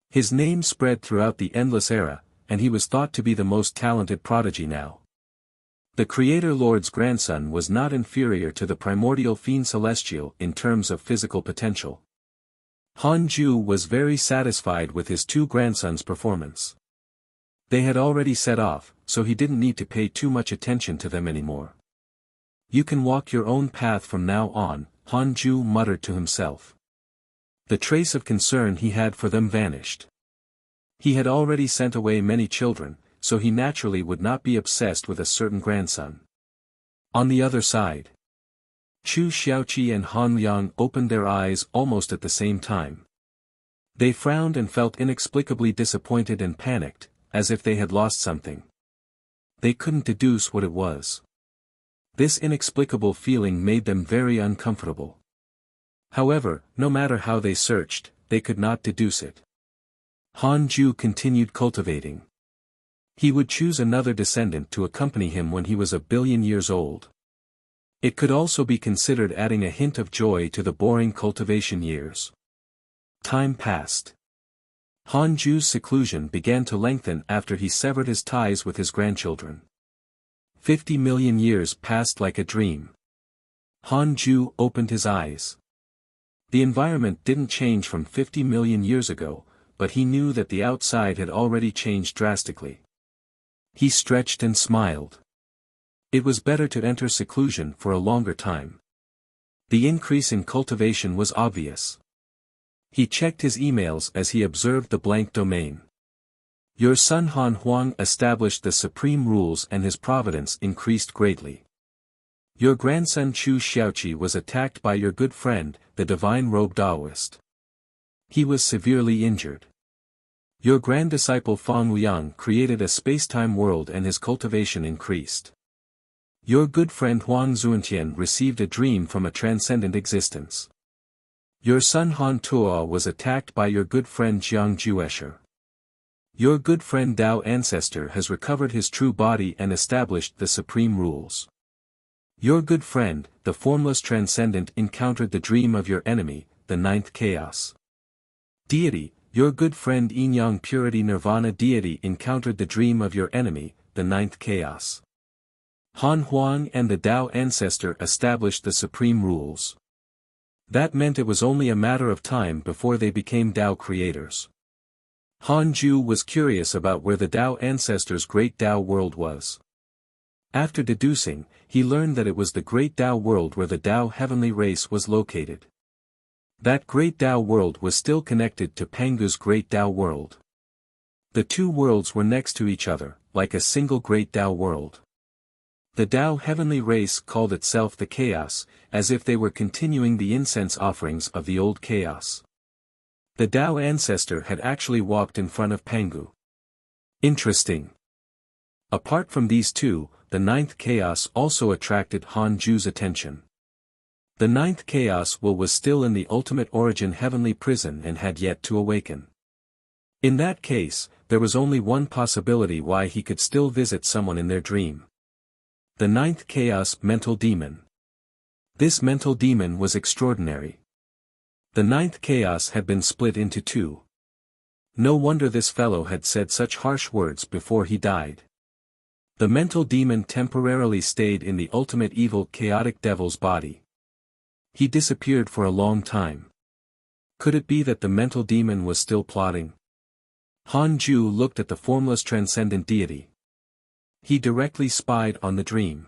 His name spread throughout the Endless Era, and he was thought to be the most talented prodigy now. The Creator Lord's grandson was not inferior to the primordial Fiend Celestial in terms of physical potential. Hanju was very satisfied with his two grandsons' performance. They had already set off, so he didn't need to pay too much attention to them anymore. You can walk your own path from now on, Hanju muttered to himself. The trace of concern he had for them vanished. He had already sent away many children, so he naturally would not be obsessed with a certain grandson. On the other side, Chu Xiaoqi and Han Liang opened their eyes almost at the same time. They frowned and felt inexplicably disappointed and panicked, as if they had lost something. They couldn't deduce what it was. This inexplicable feeling made them very uncomfortable. However, no matter how they searched, they could not deduce it. Han Ju continued cultivating. He would choose another descendant to accompany him when he was 1,000,000,000 years old. It could also be considered adding a hint of joy to the boring cultivation years. Time passed. Han Ju's seclusion began to lengthen after he severed his ties with his grandchildren. 50 million years passed like a dream. Han Ju opened his eyes. The environment didn't change from 50 million years ago, but he knew that the outside had already changed drastically. He stretched and smiled. It was better to enter seclusion for a longer time. The increase in cultivation was obvious. He checked his emails as he observed the blank domain. Your son Han Huang established the supreme rules and his providence increased greatly. Your grandson Chu Xiaoqi was attacked by your good friend, the divine robe Taoist. He was severely injured. Your grand disciple Fang Liang created a space-time world and his cultivation increased. Your good friend Huang Zuntian received a dream from a transcendent existence. Your son Han Tuo was attacked by your good friend Jiang Juesher. Your good friend Dao Ancestor has recovered his true body and established the supreme rules. Your good friend, the formless transcendent encountered the dream of your enemy, the ninth chaos. Deity, your good friend Yin Yang Purity Nirvana Deity encountered the dream of your enemy, the ninth chaos. Han Huang and the Dao Ancestor established the supreme rules. That meant it was only a matter of time before they became Dao creators. Han Ju was curious about where the Dao Ancestors' great Dao world was. After deducing, he learned that it was the great Dao world where the Dao heavenly race was located. That great Dao world was still connected to Pangu's great Dao world. The two worlds were next to each other, like a single great Dao world. The Dao heavenly race called itself the Chaos, as if they were continuing the incense offerings of the old Chaos. The Dao ancestor had actually walked in front of Pangu. Interesting. Apart from these two, the ninth Chaos also attracted Han Ju's attention. The ninth Chaos was still in the ultimate origin heavenly prison and had yet to awaken. In that case, there was only one possibility why he could still visit someone in their dream. The ninth Chaos mental demon. This mental demon was extraordinary. The ninth Chaos had been split into two. No wonder this fellow had said such harsh words before he died. The mental demon temporarily stayed in the ultimate evil chaotic devil's body. He disappeared for a long time. Could it be that the mental demon was still plotting? Han Ju looked at the formless transcendent deity. He directly spied on the dream.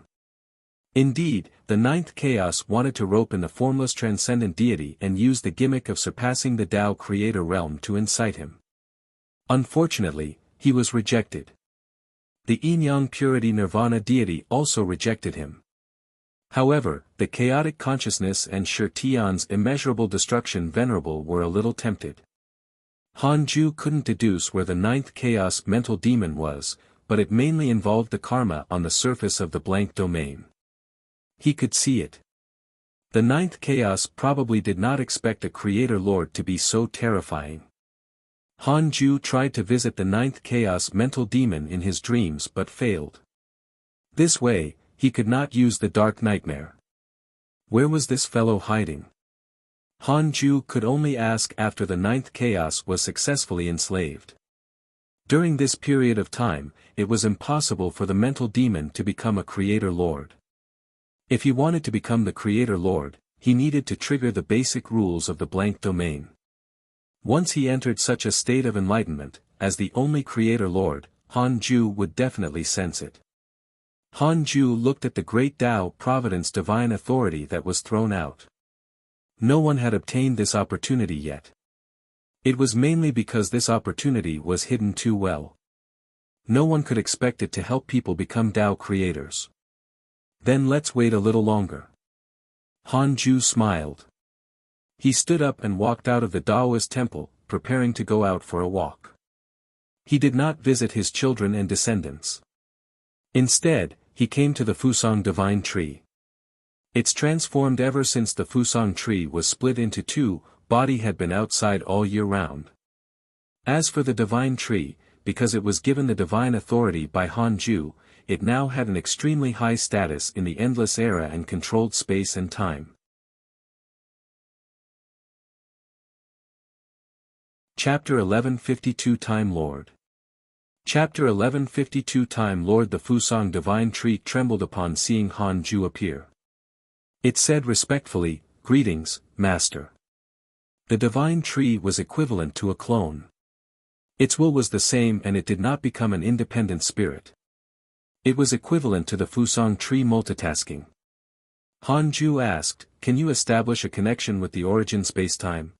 Indeed, the ninth Chaos wanted to rope in the formless transcendent deity and use the gimmick of surpassing the Tao creator realm to incite him. Unfortunately, he was rejected. The Yin-Yang Purity Nirvana deity also rejected him. However, the chaotic consciousness and Shi Tian's immeasurable destruction venerable were a little tempted. Han Ju couldn't deduce where the ninth Chaos mental demon was, but it mainly involved the karma on the surface of the blank domain. He could see it. The ninth Chaos probably did not expect a Creator Lord to be so terrifying. Han Ju tried to visit the ninth Chaos mental demon in his dreams but failed. This way, he could not use the dark nightmare. Where was this fellow hiding? Han Ju could only ask after the ninth Chaos was successfully enslaved. During this period of time, it was impossible for the mental demon to become a Creator Lord. If he wanted to become the Creator Lord, he needed to trigger the basic rules of the blank domain. Once he entered such a state of enlightenment, as the only Creator Lord, Han Ju would definitely sense it. Han Ju looked at the great Tao Providence divine authority that was thrown out. No one had obtained this opportunity yet. It was mainly because this opportunity was hidden too well. No one could expect it to help people become Tao creators. Then let's wait a little longer. Han Ju smiled. He stood up and walked out of the Taoist temple, preparing to go out for a walk. He did not visit his children and descendants. Instead, he came to the Fusang divine tree. It's transformed ever since the Fusang tree was split into two, body had been outside all year round. As for the divine tree, because it was given the divine authority by Han Ju, it now had an extremely high status in the endless era and controlled space and time. Chapter 1152 Time Lord. Chapter 1152 Time Lord. The Fusang divine tree trembled upon seeing Han Ju appear. It said respectfully, "Greetings, Master." The divine tree was equivalent to a clone. Its will was the same and it did not become an independent spirit. It was equivalent to the Fusang tree multitasking. Han Ju asked, "Can you establish a connection with the origin spacetime?"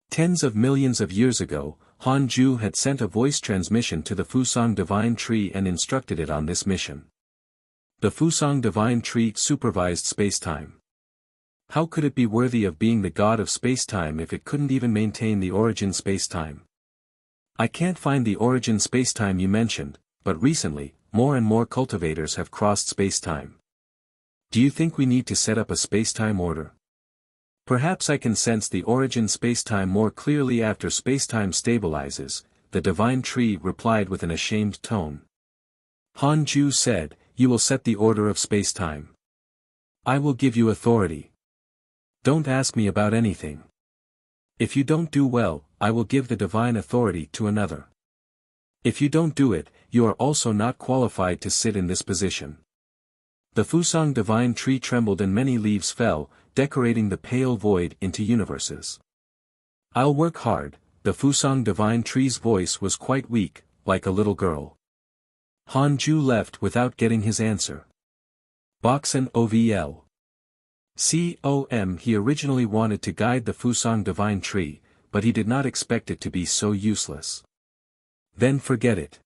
Tens of millions of years ago, Han Ju had sent a voice transmission to the Fusang divine tree and instructed it on this mission. The Fusang divine tree supervised spacetime. How could it be worthy of being the god of spacetime if it couldn't even maintain the origin spacetime? I can't find the origin spacetime you mentioned, but recently, more and more cultivators have crossed spacetime. Do you think we need to set up a spacetime order? Perhaps I can sense the origin spacetime more clearly after spacetime stabilizes, the divine tree replied with an ashamed tone. Han Ju said, "You will set the order of spacetime. I will give you authority. Don't ask me about anything. If you don't do well, I will give the divine authority to another. If you don't do it, you are also not qualified to sit in this position." The Fusang divine tree trembled and many leaves fell, decorating the pale void into universes. "I'll work hard." The Fusang divine tree's voice was quite weak, like a little girl. Han Ju left without getting his answer. Boxen OVL. COM. He originally wanted to guide the Fusang divine tree, but he did not expect it to be so useless. Then forget it.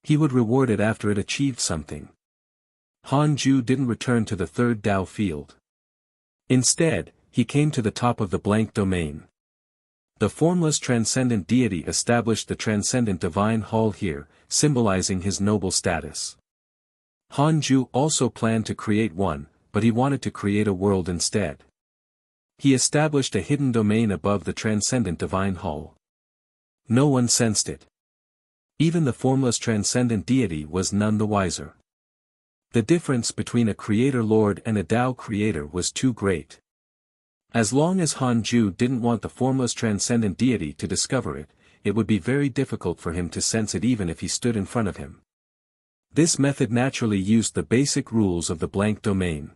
He would reward it after it achieved something. Han Ju didn't return to the third Tao field. Instead, he came to the top of the blank domain. The formless transcendent deity established the transcendent divine hall here, symbolizing his noble status. Han Ju also planned to create one, but he wanted to create a world instead. He established a hidden domain above the transcendent divine hall. No one sensed it. Even the formless transcendent deity was none the wiser. The difference between a creator lord and a Tao creator was too great. As long as Han Ju didn't want the formless transcendent deity to discover it, it would be very difficult for him to sense it even if he stood in front of him. This method naturally used the basic rules of the blank domain.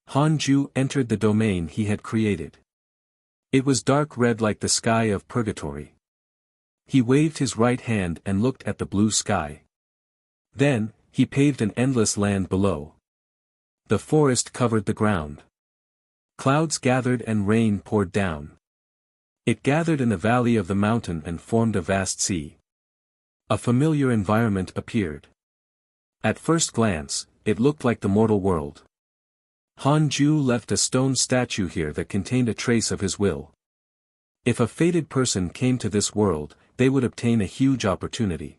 Han Ju entered the domain he had created. It was dark red like the sky of purgatory. He waved his right hand and looked at the blue sky. Then, he paved an endless land below. The forest covered the ground. Clouds gathered and rain poured down. It gathered in the valley of the mountain and formed a vast sea. A familiar environment appeared. At first glance, it looked like the mortal world. Han Ju left a stone statue here that contained a trace of his will. If a fated person came to this world, they would obtain a huge opportunity.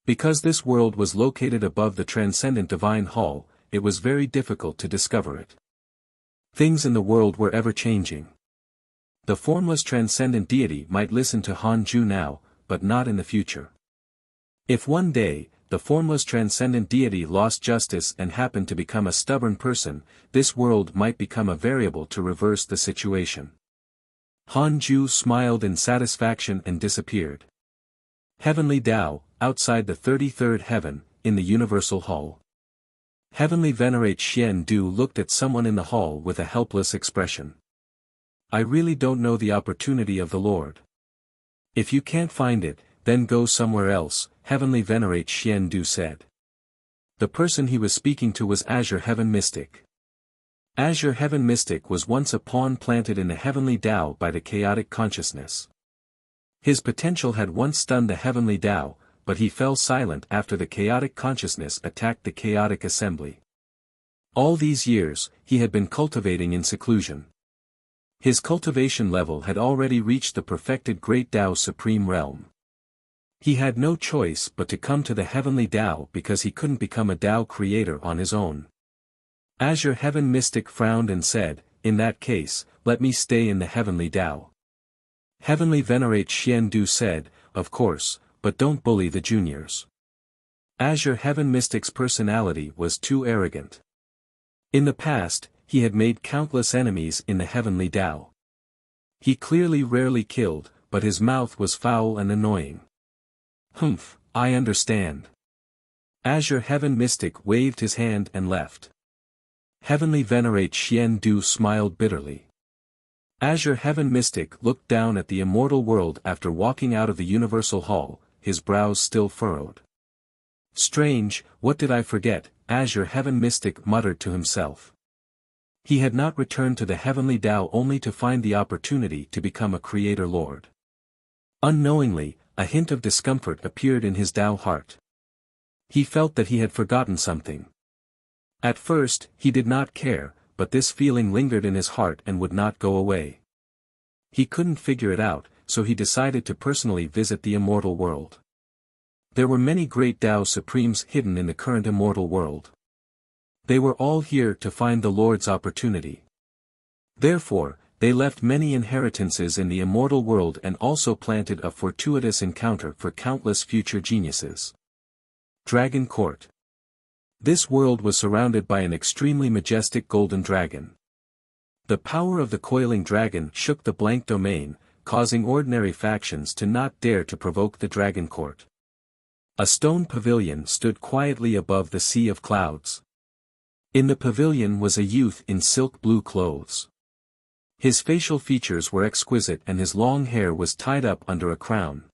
Because this world was located above the transcendent divine hall, it was very difficult to discover it. Things in the world were ever-changing. The formless transcendent deity might listen to Han Ju now, but not in the future. If one day, the formless transcendent deity lost justice and happened to become a stubborn person, this world might become a variable to reverse the situation. Han Ju smiled in satisfaction and disappeared. Heavenly Tao, outside the 33rd heaven, in the universal hall. Heavenly Venerate Xian Du looked at someone in the hall with a helpless expression. "I really don't know the opportunity of the Lord. If you can't find it, then go somewhere else," Heavenly Venerate Xian Du said. The person he was speaking to was Azure Heaven Mystic. Azure Heaven Mystic was once a pawn planted in the heavenly Tao by the chaotic consciousness. His potential had once stunned the heavenly Tao, but he fell silent after the chaotic consciousness attacked the chaotic assembly. All these years, he had been cultivating in seclusion. His cultivation level had already reached the perfected Great Tao Supreme Realm. He had no choice but to come to the heavenly Tao because he couldn't become a Tao creator on his own. Azure Heaven Mystic frowned and said, "In that case, let me stay in the heavenly Tao." Heavenly Venerate Xian Du said, "Of course, but don't bully the juniors." Azure Heaven Mystic's personality was too arrogant. In the past, he had made countless enemies in the heavenly Tao. He clearly rarely killed, but his mouth was foul and annoying. "Humph, I understand." Azure Heaven Mystic waved his hand and left. Heavenly Venerate Xian Du smiled bitterly. Azure Heaven Mystic looked down at the immortal world after walking out of the Universal Hall, his brows still furrowed. "Strange, what did I forget?" Azure Heaven Mystic muttered to himself. He had not returned to the heavenly Tao only to find the opportunity to become a Creator Lord. Unknowingly, a hint of discomfort appeared in his Tao heart. He felt that he had forgotten something. At first, he did not care, but this feeling lingered in his heart and would not go away. He couldn't figure it out, so he decided to personally visit the immortal world. There were many great Tao Supremes hidden in the current immortal world. They were all here to find the Lord's opportunity. Therefore, they left many inheritances in the immortal world and also planted a fortuitous encounter for countless future geniuses. Dragon Court. This world was surrounded by an extremely majestic golden dragon. The power of the coiling dragon shook the blank domain, causing ordinary factions to not dare to provoke the Dragon Court. A stone pavilion stood quietly above the sea of clouds. In the pavilion was a youth in silk blue clothes. His facial features were exquisite and his long hair was tied up under a crown.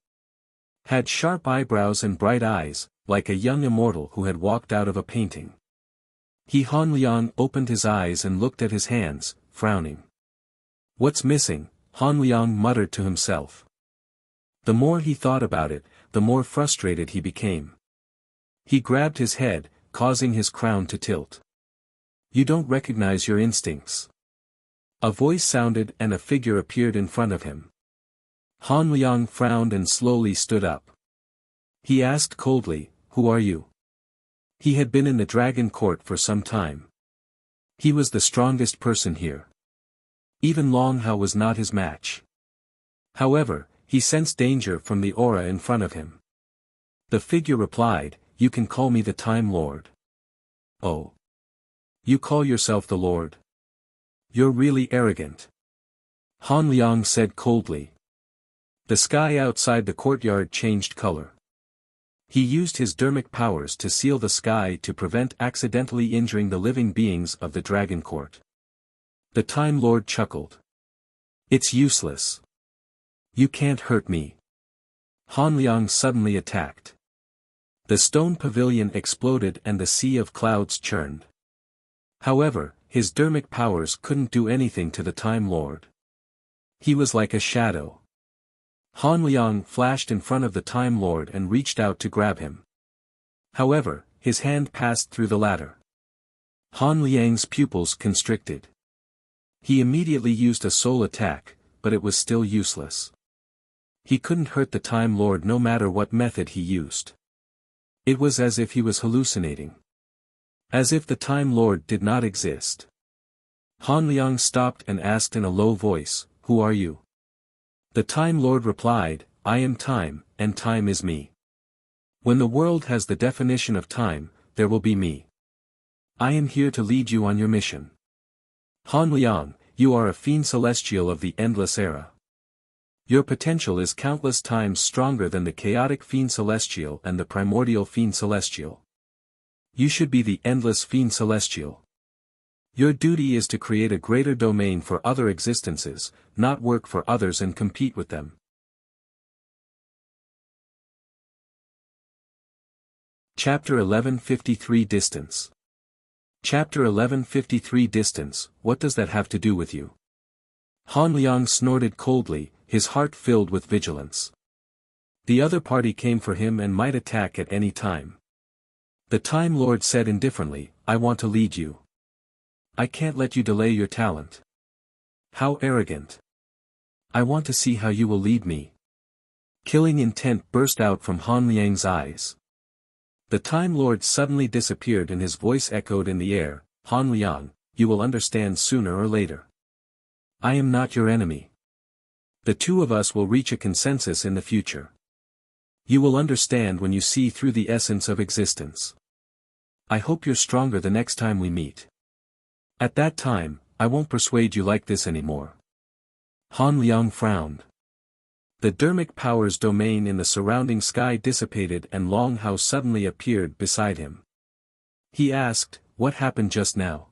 Had sharp eyebrows and bright eyes, like a young immortal who had walked out of a painting. Han Liang opened his eyes and looked at his hands, frowning. "What's missing?" Han Liang muttered to himself. The more he thought about it, the more frustrated he became. He grabbed his head, causing his crown to tilt. "You don't recognize your instincts." A voice sounded and a figure appeared in front of him. Han Liang frowned and slowly stood up. He asked coldly, "Who are you?" He had been in the Dragon Court for some time. He was the strongest person here. Even Long Hao was not his match. However, he sensed danger from the aura in front of him. The figure replied, "You can call me the Time Lord." "Oh. You call yourself the Lord? You're really arrogant." Han Liang said coldly. The sky outside the courtyard changed color. He used his dermic powers to seal the sky to prevent accidentally injuring the living beings of the Dragon Court. The Time Lord chuckled. "It's useless. You can't hurt me." Han Liang suddenly attacked. The stone pavilion exploded and the sea of clouds churned. However, his dermic powers couldn't do anything to the Time Lord. He was like a shadow. Han Liang flashed in front of the Time Lord and reached out to grab him. However, his hand passed through the ladder. Han Liang's pupils constricted. He immediately used a soul attack, but it was still useless. He couldn't hurt the Time Lord no matter what method he used. It was as if he was hallucinating. As if the Time Lord did not exist. Han Liang stopped and asked in a low voice, "Who are you?" The Time Lord replied, "I am time, and time is me. When the world has the definition of time, there will be me. I am here to lead you on your mission. Han Liang, you are a fiend celestial of the endless era. Your potential is countless times stronger than the chaotic fiend celestial and the primordial fiend celestial. You should be the endless fiend celestial. Your duty is to create a greater domain for other existences, not work for others and compete with them." Chapter 11:53 Distance. Chapter 1153 Distance, what does that have to do with you? Han Liang snorted coldly, his heart filled with vigilance. The other party came for him and might attack at any time. The Time Lord said indifferently, I want to lead you. I can't let you delay your talent. How arrogant. I want to see how you will lead me. Killing intent burst out from Han Liang's eyes. The Time Lord suddenly disappeared and his voice echoed in the air, Han Liang, you will understand sooner or later. I am not your enemy. The two of us will reach a consensus in the future. You will understand when you see through the essence of existence. I hope you're stronger the next time we meet. At that time, I won't persuade you like this anymore. Han Liang frowned. The dermic powers domain in the surrounding sky dissipated and Long Hao suddenly appeared beside him. He asked, what happened just now?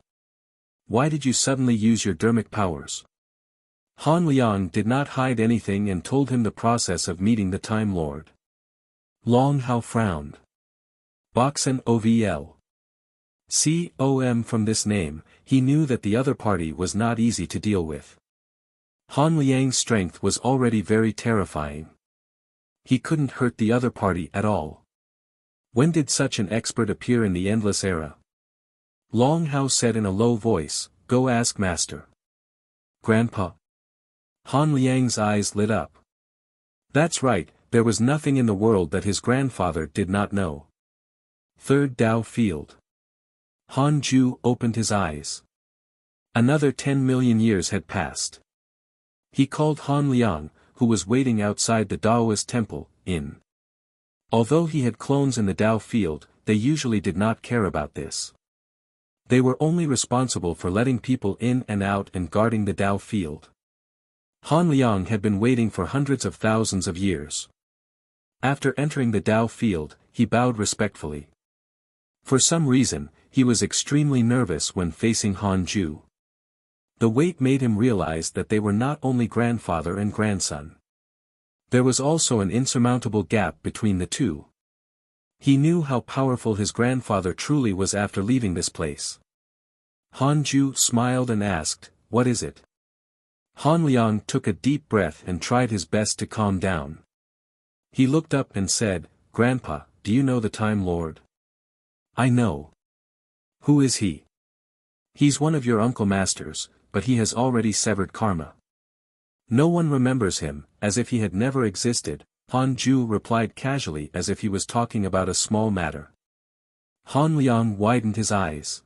Why did you suddenly use your dermic powers? Han Liang did not hide anything and told him the process of meeting the Time Lord. Long Hao frowned. Boxen OVL. COM from this name, he knew that the other party was not easy to deal with. Han Liang's strength was already very terrifying. He couldn't hurt the other party at all. When did such an expert appear in the endless era? Long Hao said in a low voice, go ask Master. Grandpa. Han Liang's eyes lit up. That's right, there was nothing in the world that his grandfather did not know. Third Dao Field. Han Ju opened his eyes. Another 10 million years had passed. He called Han Liang, who was waiting outside the Daoist temple, in. Although he had clones in the Dao field, they usually did not care about this. They were only responsible for letting people in and out and guarding the Dao field. Han Liang had been waiting for hundreds of thousands of years. After entering the Dao field, he bowed respectfully. For some reason, he was extremely nervous when facing Han Ju. The wait made him realize that they were not only grandfather and grandson. There was also an insurmountable gap between the two. He knew how powerful his grandfather truly was after leaving this place. Han Ju smiled and asked, what is it? Han Liang took a deep breath and tried his best to calm down. He looked up and said, Grandpa, do you know the Time Lord? I know. Who is he? He's one of your uncle masters, but he has already severed karma. No one remembers him, as if he had never existed, Han Ju replied casually as if he was talking about a small matter. Han Liang widened his eyes.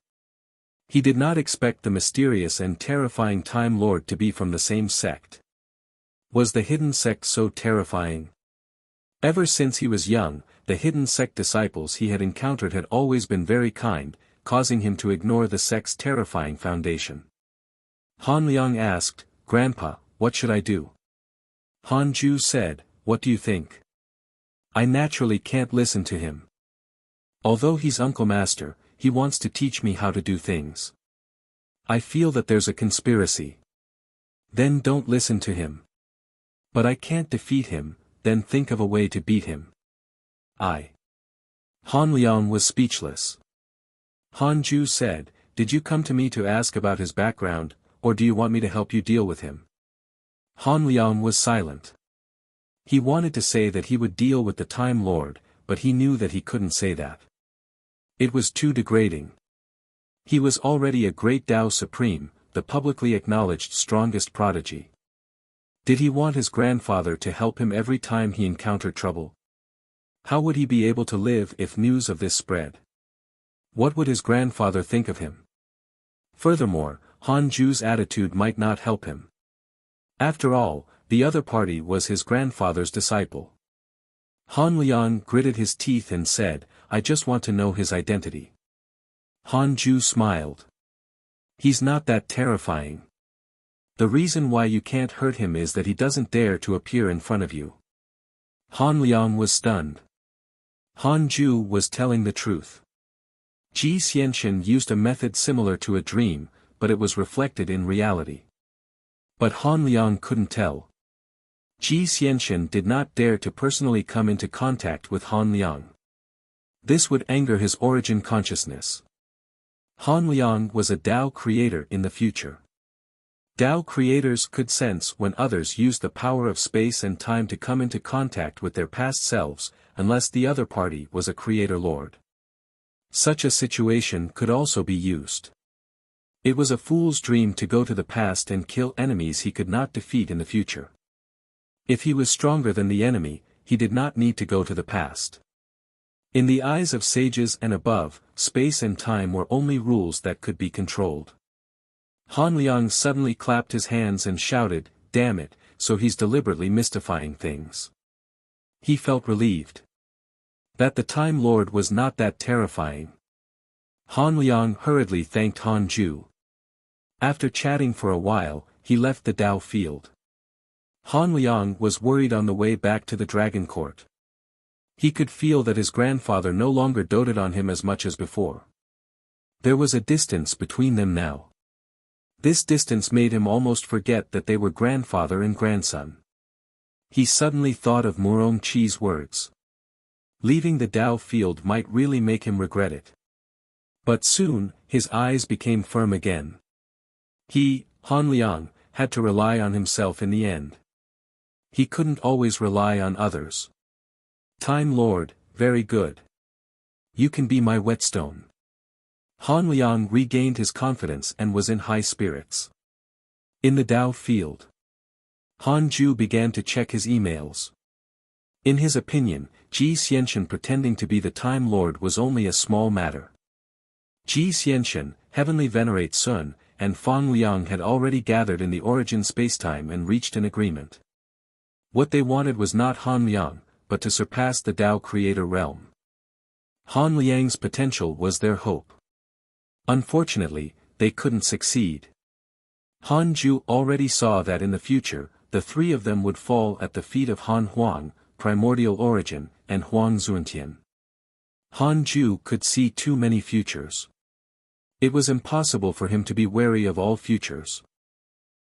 He did not expect the mysterious and terrifying Time Lord to be from the same sect. Was the hidden sect so terrifying? Ever since he was young, the hidden sect disciples he had encountered had always been very kind, causing him to ignore the sect's terrifying foundation. Han Liang asked, Grandpa, what should I do? Han Ju said, what do you think? I naturally can't listen to him. Although he's Uncle Master, he wants to teach me how to do things. I feel that there's a conspiracy. Then don't listen to him. But I can't defeat him, then think of a way to beat him. Han Liang was speechless. Han Ju said, did you come to me to ask about his background, or do you want me to help you deal with him? Han Liang was silent. He wanted to say that he would deal with the Time Lord, but he knew that he couldn't say that. It was too degrading. He was already a great Tao Supreme, the publicly acknowledged strongest prodigy. Did he want his grandfather to help him every time he encountered trouble? How would he be able to live if news of this spread? What would his grandfather think of him? Furthermore, Han Ju's attitude might not help him. After all, the other party was his grandfather's disciple. Han Liang gritted his teeth and said, I just want to know his identity. Han Ju smiled. He's not that terrifying. The reason why you can't hurt him is that he doesn't dare to appear in front of you. Han Liang was stunned. Han Ju was telling the truth. Ji Xianxian used a method similar to a dream, but it was reflected in reality. But Han Liang couldn't tell. Ji Xianxian did not dare to personally come into contact with Han Liang. This would anger his origin consciousness. Han Liang was a Tao creator in the future. Tao creators could sense when others used the power of space and time to come into contact with their past selves, unless the other party was a creator lord. Such a situation could also be used. It was a fool's dream to go to the past and kill enemies he could not defeat in the future. If he was stronger than the enemy, he did not need to go to the past. In the eyes of sages and above, space and time were only rules that could be controlled. Han Liang suddenly clapped his hands and shouted, "Damn it, so he's deliberately mystifying things." He felt relieved. That the Time Lord was not that terrifying. Han Liang hurriedly thanked Han Ju. After chatting for a while, he left the Tao field. Han Liang was worried on the way back to the Dragon Court. He could feel that his grandfather no longer doted on him as much as before. There was a distance between them now. This distance made him almost forget that they were grandfather and grandson. He suddenly thought of Murong Chi's words. Leaving the Tao field might really make him regret it. But soon, his eyes became firm again. He, Han Liang, had to rely on himself in the end. He couldn't always rely on others. Time Lord, very good. You can be my whetstone. Han Liang regained his confidence and was in high spirits. In the Tao field, Han Ju began to check his emails. In his opinion, Ji Xianxian pretending to be the Time Lord was only a small matter. Ji Xianxian, Heavenly Venerate Sun, and Fang Liang had already gathered in the origin spacetime and reached an agreement. What they wanted was not Han Liang, but to surpass the Tao creator realm. Han Liang's potential was their hope. Unfortunately, they couldn't succeed. Han Ju already saw that in the future, the three of them would fall at the feet of Han Huang, Primordial Origin, and Huang Zuntian. Han Ju could see too many futures. It was impossible for him to be wary of all futures.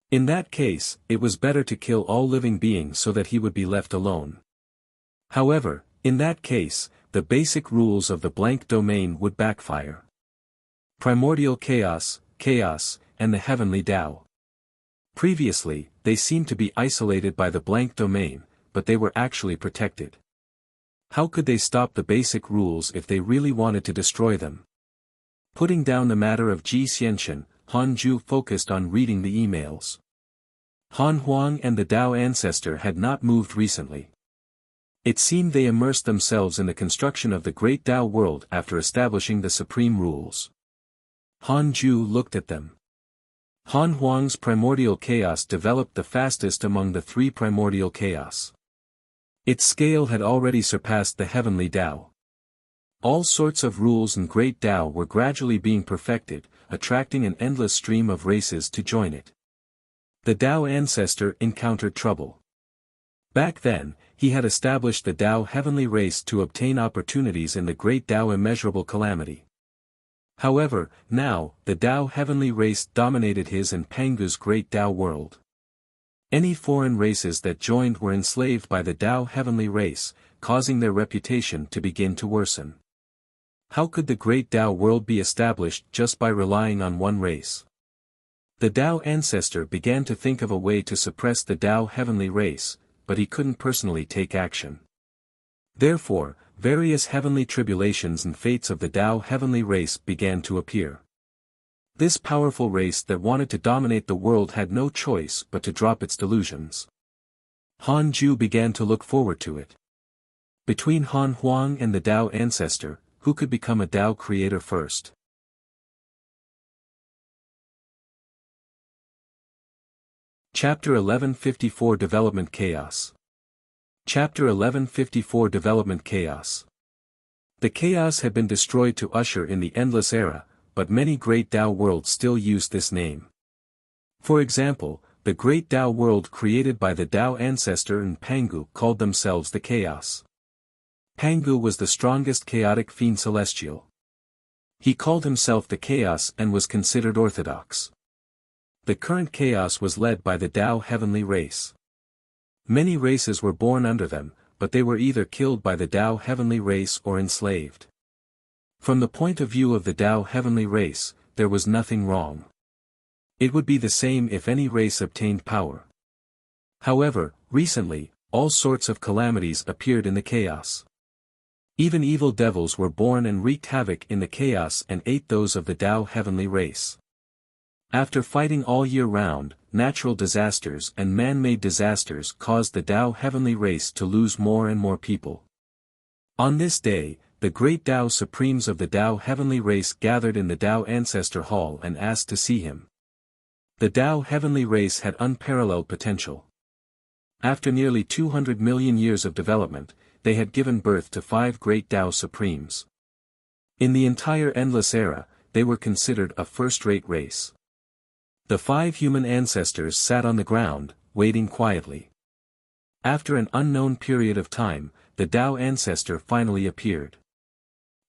In that case, it was better to kill all living beings so that he would be left alone. However, in that case, the basic rules of the blank domain would backfire. Primordial chaos, and the heavenly Tao. Previously, they seemed to be isolated by the blank domain, but they were actually protected. How could they stop the basic rules if they really wanted to destroy them? Putting down the matter of Ji Xianxian, Han Ju focused on reading the emails. Han Huang and the Tao ancestor had not moved recently. It seemed they immersed themselves in the construction of the great Tao world after establishing the supreme rules. Han Ju looked at them. Han Huang's primordial chaos developed the fastest among the three primordial chaos. Its scale had already surpassed the heavenly Tao. All sorts of rules and great Tao were gradually being perfected, attracting an endless stream of races to join it. The Tao ancestor encountered trouble. Back then, he had established the Tao heavenly race to obtain opportunities in the great Tao immeasurable calamity. However, now, the Tao heavenly race dominated his and Pangu's great Tao world. Any foreign races that joined were enslaved by the Tao heavenly race, causing their reputation to begin to worsen. How could the great Tao world be established just by relying on one race? The Tao ancestor began to think of a way to suppress the Tao heavenly race, but he couldn't personally take action. Therefore, various heavenly tribulations and fates of the Tao heavenly race began to appear. This powerful race that wanted to dominate the world had no choice but to drop its delusions. Han Ju began to look forward to it. Between Han Huang and the Tao ancestor, who could become a Tao creator first? Chapter 1154 Development Chaos. Chapter 1154 Development Chaos. The chaos had been destroyed to usher in the endless era, but many great Tao worlds still used this name. For example, the great Tao world created by the Tao ancestor and Pangu called themselves the Chaos. Pangu was the strongest chaotic fiend celestial. He called himself the Chaos and was considered orthodox. The current chaos was led by the Tao heavenly race. Many races were born under them, but they were either killed by the Tao heavenly race or enslaved. From the point of view of the Tao heavenly race, there was nothing wrong. It would be the same if any race obtained power. However, recently, all sorts of calamities appeared in the chaos. Even evil devils were born and wreaked havoc in the chaos and ate those of the Tao heavenly race. After fighting all year round, natural disasters and man-made disasters caused the Tao heavenly race to lose more and more people. On this day, the great Tao Supremes of the Tao heavenly race gathered in the Tao Ancestor Hall and asked to see him. The Tao heavenly race had unparalleled potential. After nearly 200 million years of development, they had given birth to 5 great Tao Supremes. In the entire endless era, they were considered a first-rate race. The 5 human ancestors sat on the ground, waiting quietly. After an unknown period of time, the Tao ancestor finally appeared.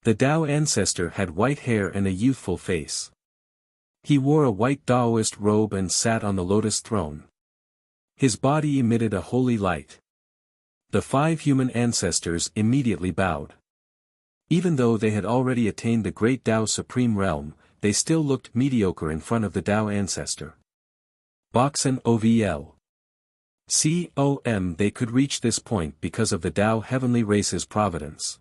The Tao ancestor had white hair and a youthful face. He wore a white Taoist robe and sat on the lotus throne. His body emitted a holy light. The 5 human ancestors immediately bowed. Even though they had already attained the great Tao Supreme realm, they still looked mediocre in front of the Tao ancestor. Boxen OVL. They could reach this point because of the Tao heavenly race's providence.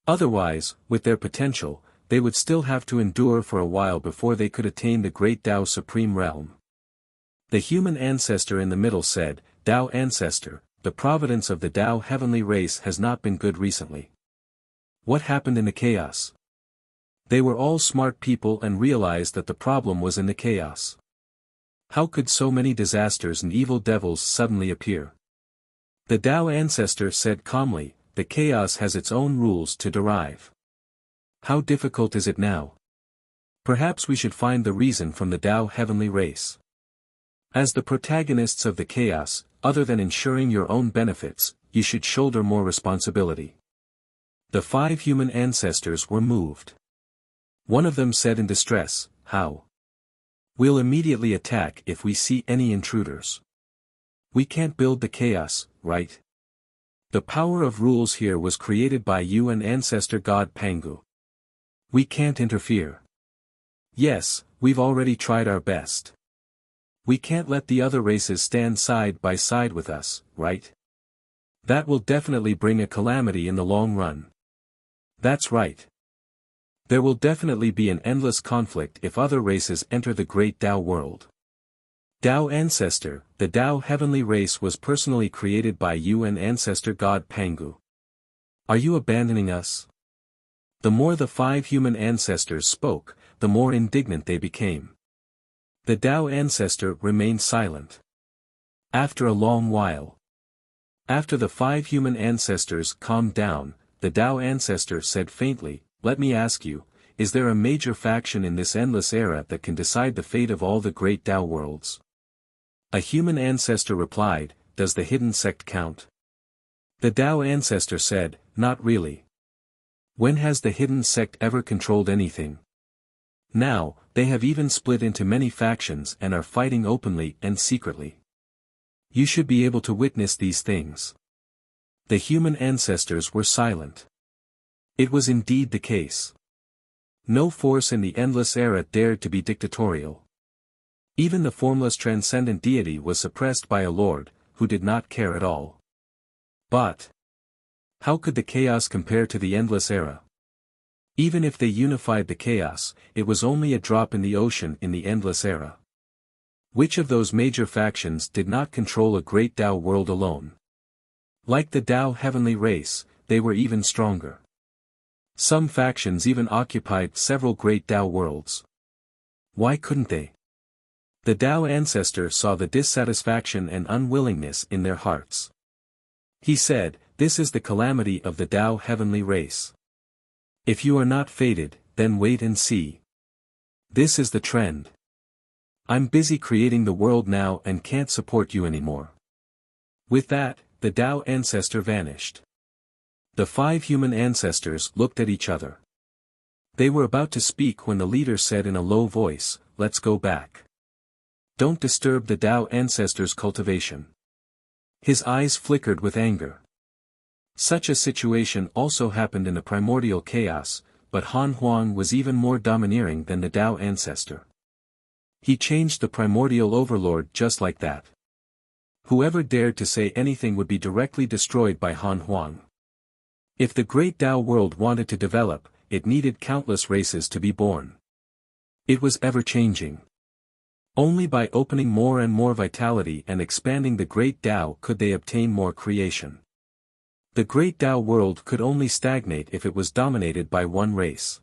Otherwise, with their potential, they would still have to endure for a while before they could attain the great Tao Supreme realm. The human ancestor in the middle said, "Tao ancestor, the providence of the Tao heavenly race has not been good recently. What happened in the chaos?" They were all smart people and realized that the problem was in the chaos. How could so many disasters and evil devils suddenly appear? The Tao ancestor said calmly, "The chaos has its own rules to derive. How difficult is it now? Perhaps we should find the reason from the Tao heavenly race. As the protagonists of the chaos, other than ensuring your own benefits, you should shoulder more responsibility." The 5 human ancestors were moved. One of them said in distress, "How? We'll immediately attack if we see any intruders. We can't build the chaos, right? The power of rules here was created by you and ancestor god Pangu. We can't interfere. Yes, we've already tried our best. We can't let the other races stand side by side with us, right? That will definitely bring a calamity in the long run." "That's right. There will definitely be an endless conflict if other races enter the great Tao world. Tao ancestor, the Tao heavenly race was personally created by you and ancestor god Pangu. Are you abandoning us?" The more the 5 human ancestors spoke, the more indignant they became. The Tao ancestor remained silent. After a long while, after the 5 human ancestors calmed down, the Tao ancestor said faintly, "Let me ask you, is there a major faction in this endless era that can decide the fate of all the great Tao worlds?" A human ancestor replied, "Does the hidden sect count?" The Tao ancestor said, "Not really. When has the hidden sect ever controlled anything? Now, they have even split into many factions and are fighting openly and secretly. You should be able to witness these things." The human ancestors were silent. It was indeed the case. No force in the endless era dared to be dictatorial. Even the formless transcendent deity was suppressed by a lord, who did not care at all. But how could the chaos compare to the endless era? Even if they unified the chaos, it was only a drop in the ocean in the endless era. Which of those major factions did not control a great Tao world alone? Like the Tao heavenly race, they were even stronger. Some factions even occupied several great Tao worlds. Why couldn't they? The Tao ancestor saw the dissatisfaction and unwillingness in their hearts. He said, "This is the calamity of the Tao heavenly race. If you are not fated, then wait and see. This is the trend. I'm busy creating the world now and can't support you anymore." With that, the Tao ancestor vanished. The 5 human ancestors looked at each other. They were about to speak when the leader said in a low voice, "Let's go back. Don't disturb the Tao ancestors' cultivation." His eyes flickered with anger. Such a situation also happened in the primordial chaos, but Han Huang was even more domineering than the Tao ancestor. He changed the primordial overlord just like that. Whoever dared to say anything would be directly destroyed by Han Huang. If the great Tao world wanted to develop, it needed countless races to be born. It was ever-changing. Only by opening more and more vitality and expanding the great Tao could they obtain more creation. The great Tao world could only stagnate if it was dominated by one race.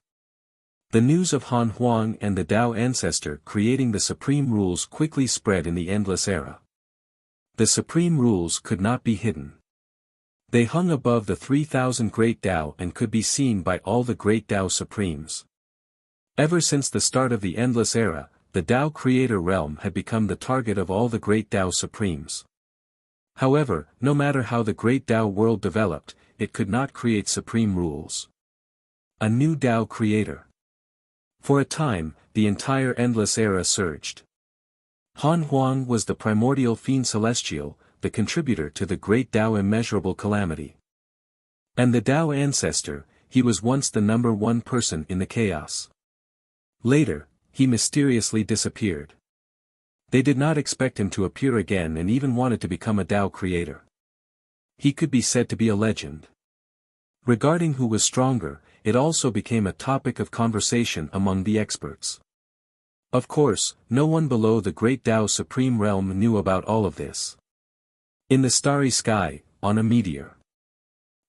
The news of Han Huang and the Tao ancestor creating the supreme rules quickly spread in the endless era. The supreme rules could not be hidden. They hung above the 3,000 great Tao and could be seen by all the great Tao supremes. Ever since the start of the endless era, the Tao creator realm had become the target of all the great Tao supremes. However, no matter how the great Tao world developed, it could not create supreme rules. A new Tao creator. For a time, the entire endless era surged. Han Huang was the primordial fiend celestial, the contributor to the great Tao immeasurable calamity. And the Tao ancestor, he was once the number one person in the chaos. Later, he mysteriously disappeared. They did not expect him to appear again and even wanted to become a Tao creator. He could be said to be a legend. Regarding who was stronger, it also became a topic of conversation among the experts. Of course, no one below the great Tao supreme realm knew about all of this. In the starry sky, on a meteor,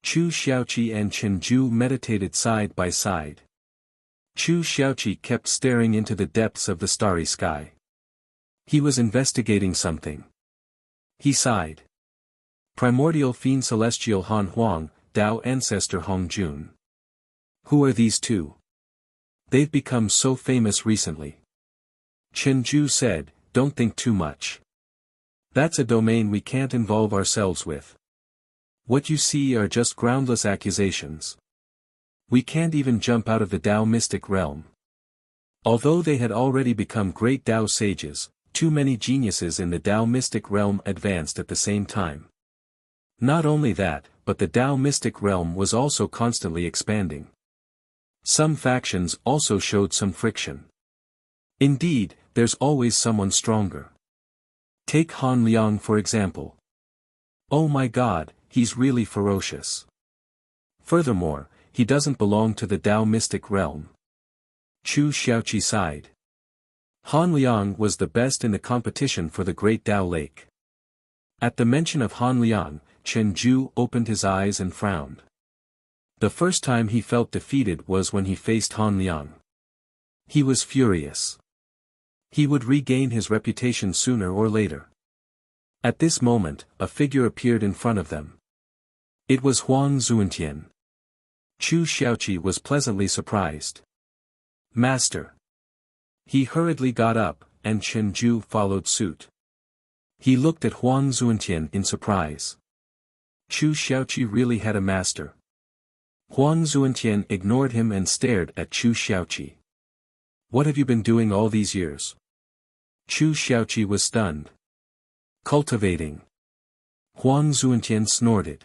Chu Xiaoqi and Chen Ju meditated side by side. Chu Xiaoqi kept staring into the depths of the starry sky. He was investigating something. He sighed. Primordial fiend celestial Han Huang, Tao ancestor Hong Jun. Who are these two? They've become so famous recently. Chen Ju said, don't think too much. That's a domain we can't involve ourselves with. What you see are just groundless accusations. We can't even jump out of the Tao mystic realm. Although they had already become great Tao sages, too many geniuses in the Tao mystic realm advanced at the same time. Not only that, but the Tao mystic realm was also constantly expanding. Some factions also showed some friction. Indeed, there's always someone stronger. Take Han Liang for example. Oh my god, he's really ferocious. Furthermore, he doesn't belong to the Tao mystic realm. Chu Xiaoqi sighed. Han Liang was the best in the competition for the Great Tao Lake. At the mention of Han Liang, Chen Ju opened his eyes and frowned. The first time he felt defeated was when he faced Han Liang. He was furious. He would regain his reputation sooner or later. At this moment, a figure appeared in front of them. It was Huang Zuantian. Chu Xiaoqi was pleasantly surprised. Master. He hurriedly got up, and Chen Ju followed suit. He looked at Huang Zuantian in surprise. Chu Xiaoqi really had a master. Huang Zuantian ignored him and stared at Chu Xiaoqi. What have you been doing all these years? Chu Xiaoqi was stunned. Cultivating. Huang Zuantian snorted.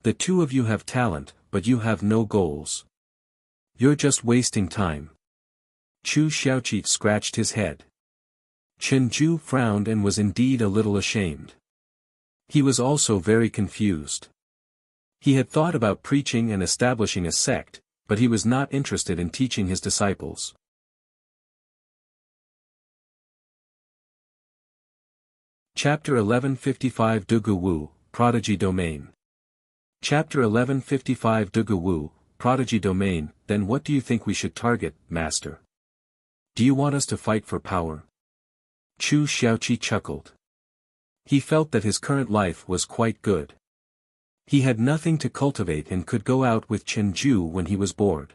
The two of you have talent, but you have no goals. You're just wasting time. Chu Xiaoqi scratched his head. Chen Ju frowned and was indeed a little ashamed. He was also very confused. He had thought about preaching and establishing a sect, but he was not interested in teaching his disciples. Chapter 1155 Dugu Wu, Prodigy Domain. Chapter 1155 Dugu Wu, Prodigy Domain. Then what do you think we should target, Master? Do you want us to fight for power? Chu Xiaoqi chuckled. He felt that his current life was quite good. He had nothing to cultivate and could go out with Chen Ju when he was bored.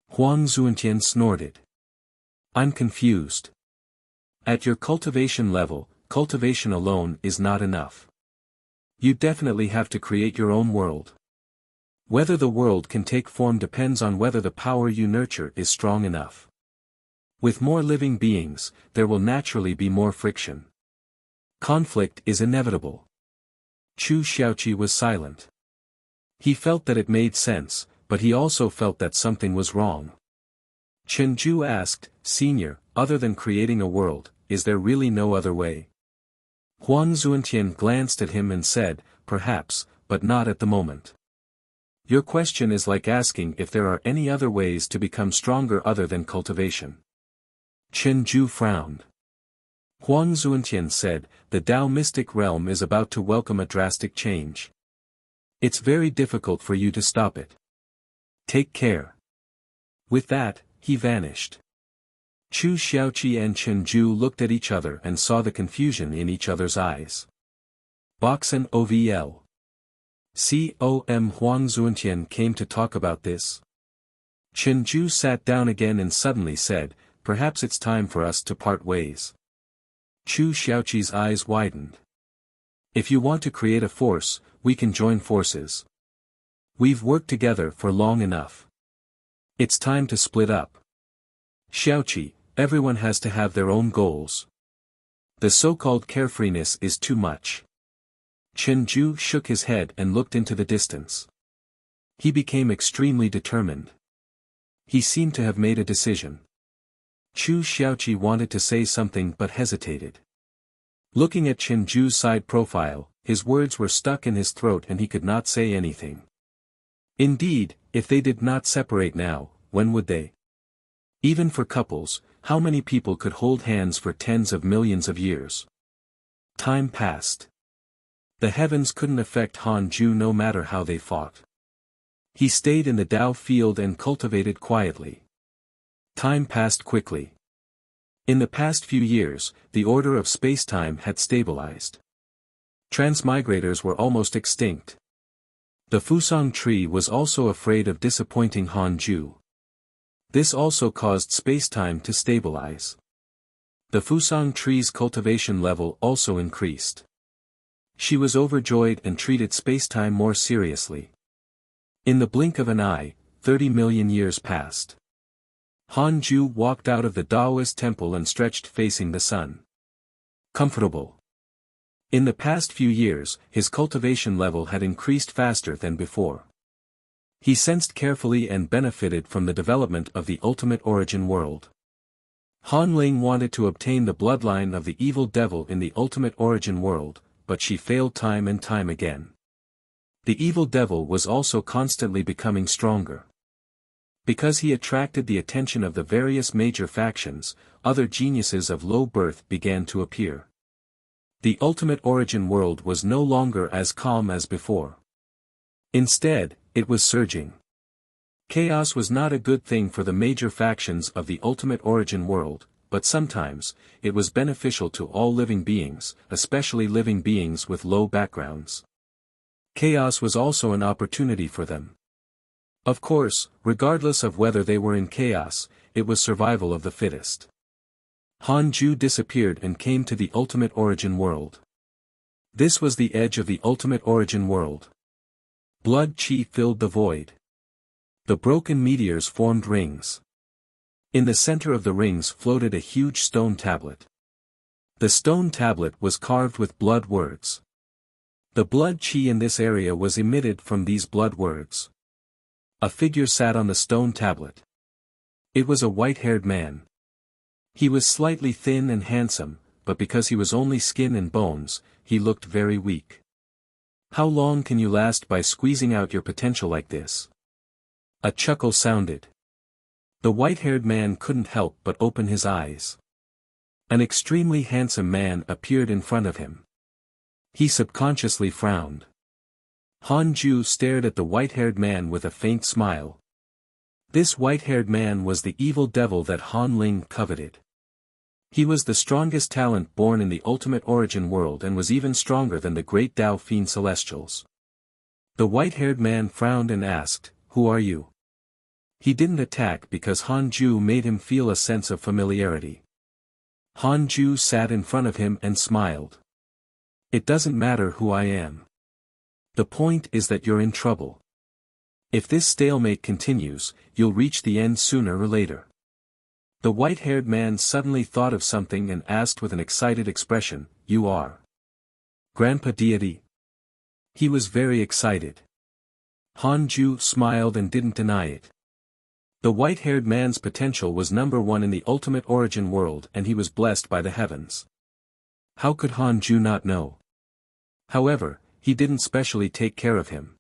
Huang Zuantian snorted. I'm confused. At your cultivation level, cultivation alone is not enough. You definitely have to create your own world. Whether the world can take form depends on whether the power you nurture is strong enough. With more living beings, there will naturally be more friction. Conflict is inevitable. Chu Xiaoqi was silent. He felt that it made sense, but he also felt that something was wrong. Chenju asked, "Senior, other than creating a world, is there really no other way?" Huan Zuntian glanced at him and said, "Perhaps, but not at the moment. Your question is like asking if there are any other ways to become stronger other than cultivation." Chenju frowned. Huan Zuntian said, "The Tao mystic realm is about to welcome a drastic change. It's very difficult for you to stop it. Take care." With that, he vanished. Chu Xiaoqi and Chenju looked at each other and saw the confusion in each other's eyes. Boxen OVL. Com Huang Zuntian came to talk about this. Chenju sat down again and suddenly said, "Perhaps it's time for us to part ways." Chu Xiaoqi's eyes widened. "If you want to create a force, we can join forces. We've worked together for long enough. It's time to split up. Xiaoqi, everyone has to have their own goals. The so-called carefreeness is too much." Chenju shook his head and looked into the distance. He became extremely determined. He seemed to have made a decision. Chu Xiaoqi wanted to say something but hesitated. Looking at Chenju's side profile, his words were stuck in his throat and he could not say anything. Indeed, if they did not separate now, when would they? Even for couples, how many people could hold hands for tens of millions of years? Time passed. The heavens couldn't affect Han Ju no matter how they fought. He stayed in the Tao field and cultivated quietly. Time passed quickly. In the past few years, the order of space-time had stabilized. Transmigrators were almost extinct. The Fusang tree was also afraid of disappointing Han Ju. This also caused space-time to stabilize. The Fusang tree's cultivation level also increased. She was overjoyed and treated space-time more seriously. In the blink of an eye, 30 million years passed. Han Ju walked out of the Taoist temple and stretched facing the sun. Comfortable. In the past few years, his cultivation level had increased faster than before. He sensed carefully and benefited from the development of the ultimate origin world. Han Ling wanted to obtain the bloodline of the evil devil in the ultimate origin world, but she failed time and time again. The evil devil was also constantly becoming stronger. Because he attracted the attention of the various major factions, other geniuses of low birth began to appear. The ultimate origin world was no longer as calm as before. Instead, it was surging. Chaos was not a good thing for the major factions of the ultimate origin world, but sometimes, it was beneficial to all living beings, especially living beings with low backgrounds. Chaos was also an opportunity for them. Of course, regardless of whether they were in chaos, it was survival of the fittest. Han Ju disappeared and came to the ultimate origin world. This was the edge of the ultimate origin world. Blood chi filled the void. The broken meteors formed rings. In the center of the rings floated a huge stone tablet. The stone tablet was carved with blood words. The blood chi in this area was emitted from these blood words. A figure sat on the stone tablet. It was a white-haired man. He was slightly thin and handsome, but because he was only skin and bones, he looked very weak. How long can you last by squeezing out your potential like this? A chuckle sounded. The white-haired man couldn't help but open his eyes. An extremely handsome man appeared in front of him. He subconsciously frowned. Han Ju stared at the white-haired man with a faint smile. This white-haired man was the evil devil that Han Ling coveted. He was the strongest talent born in the ultimate origin world and was even stronger than the great Tao Fiend Celestials. The white-haired man frowned and asked, "Who are you?" He didn't attack because Han Ju made him feel a sense of familiarity. Han Ju sat in front of him and smiled. "It doesn't matter who I am. The point is that you're in trouble. If this stalemate continues, you'll reach the end sooner or later." The white-haired man suddenly thought of something and asked with an excited expression, "You are Grandpa Deity?" He was very excited. Han Ju smiled and didn't deny it. The white-haired man's potential was number one in the ultimate origin world and he was blessed by the heavens. How could Han Ju not know? However, he didn't specially take care of him.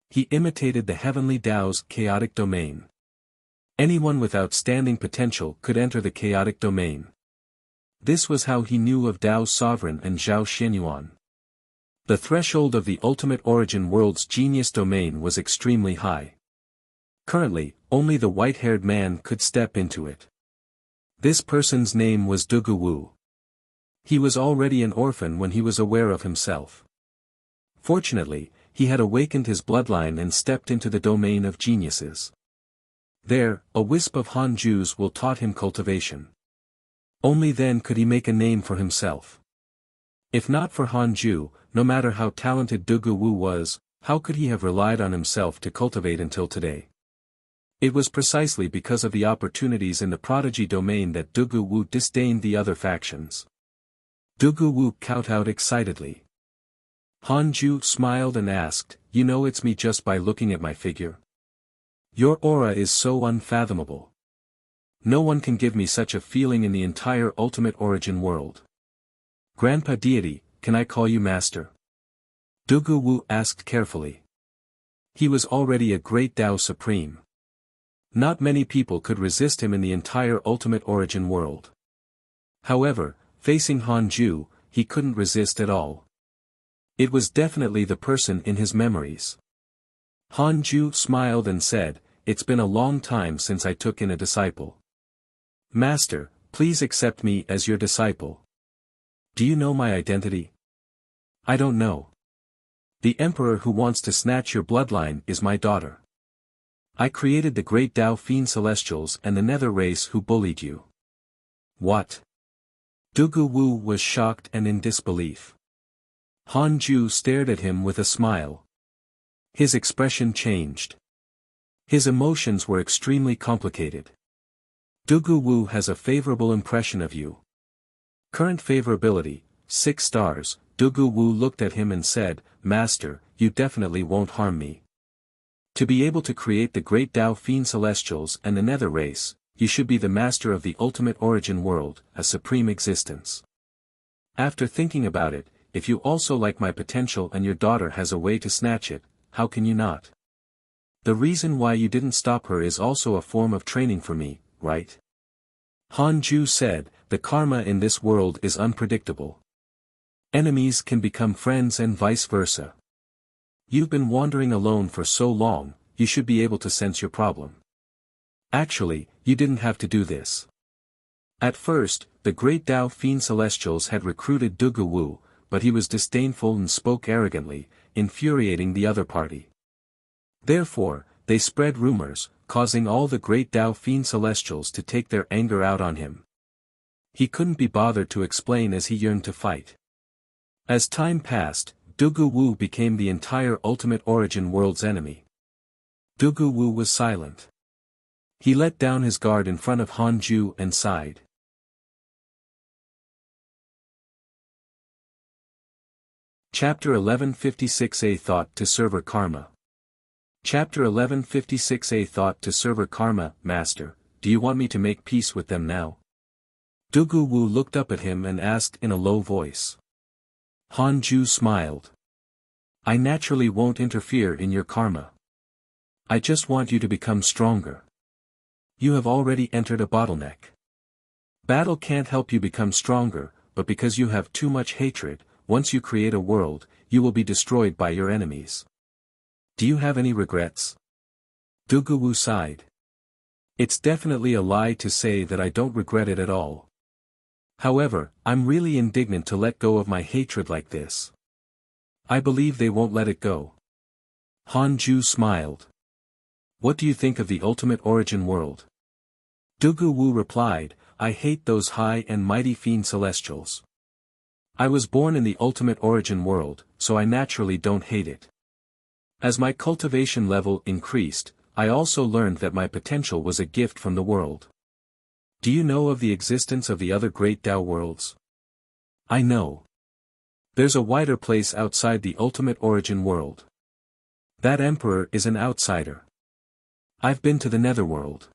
He imitated the heavenly Tao's chaotic domain. Anyone with outstanding potential could enter the chaotic domain. This was how he knew of Tao's sovereign and Zhao Xinyuan. The threshold of the ultimate origin world's genius domain was extremely high. Currently, only the white-haired man could step into it. This person's name was Dugu Wu. He was already an orphan when he was aware of himself. Fortunately, he had awakened his bloodline and stepped into the domain of geniuses. There, a wisp of Han Ju's will taught him cultivation. Only then could he make a name for himself. If not for Han Ju, no matter how talented Dugu Wu was, how could he have relied on himself to cultivate until today? It was precisely because of the opportunities in the prodigy domain that Dugu Wu disdained the other factions. Dugu Wu kowtowed excitedly. Han Ju smiled and asked, "You know it's me just by looking at my figure? Your aura is so unfathomable. No one can give me such a feeling in the entire ultimate origin world. Grandpa Deity, can I call you Master?" Dugu Wu asked carefully. He was already a great Tao Supreme. Not many people could resist him in the entire ultimate origin world. However, facing Han Ju, he couldn't resist at all. It was definitely the person in his memories. Han Ju smiled and said, "It's been a long time since I took in a disciple. Master, please accept me as your disciple. Do you know my identity?" "I don't know. The emperor who wants to snatch your bloodline is my daughter. I created the great Tao Fiend Celestials and the Nether race who bullied you." "What?" Dugu Wu was shocked and in disbelief. Han Ju stared at him with a smile. His expression changed. His emotions were extremely complicated. "Dugu Wu has a favorable impression of you. Current favorability, 6 stars, Dugu Wu looked at him and said, "Master, you definitely won't harm me. To be able to create the great Tao Fiend Celestials and the Nether race, you should be the master of the ultimate origin world, a supreme existence. After thinking about it, if you also like my potential and your daughter has a way to snatch it, how can you not? The reason why you didn't stop her is also a form of training for me, right?" Han Ju said, "The karma in this world is unpredictable. Enemies can become friends and vice versa. You've been wandering alone for so long, you should be able to sense your problem. Actually, you didn't have to do this." At first, the great Tao Fiend Celestials had recruited Dugu Wu, but he was disdainful and spoke arrogantly, infuriating the other party. Therefore, they spread rumors, causing all the great Tao Fiend Celestials to take their anger out on him. He couldn't be bothered to explain as he yearned to fight. As time passed, Dugu Wu became the entire ultimate origin world's enemy. Dugu Wu was silent. He let down his guard in front of Han Ju and sighed. Chapter 1156 A Thought to Server Karma. Chapter 1156 A Thought to Server Karma. "Master, do you want me to make peace with them now?" Dugu Wu looked up at him and asked in a low voice. Han Ju smiled. "I naturally won't interfere in your karma. I just want you to become stronger. You have already entered a bottleneck. Battle can't help you become stronger, but because you have too much hatred, once you create a world, you will be destroyed by your enemies. Do you have any regrets?" Dugu Wu sighed. "It's definitely a lie to say that I don't regret it at all. However, I'm really indignant to let go of my hatred like this. I believe they won't let it go." Han Ju smiled. "What do you think of the ultimate origin world?" Dugu Wu replied, "I hate those high and mighty fiend celestials. I was born in the ultimate origin world, so I naturally don't hate it. As my cultivation level increased, I also learned that my potential was a gift from the world. Do you know of the existence of the other great Tao worlds?" "I know. There's a wider place outside the ultimate origin world. That emperor is an outsider. I've been to the netherworld.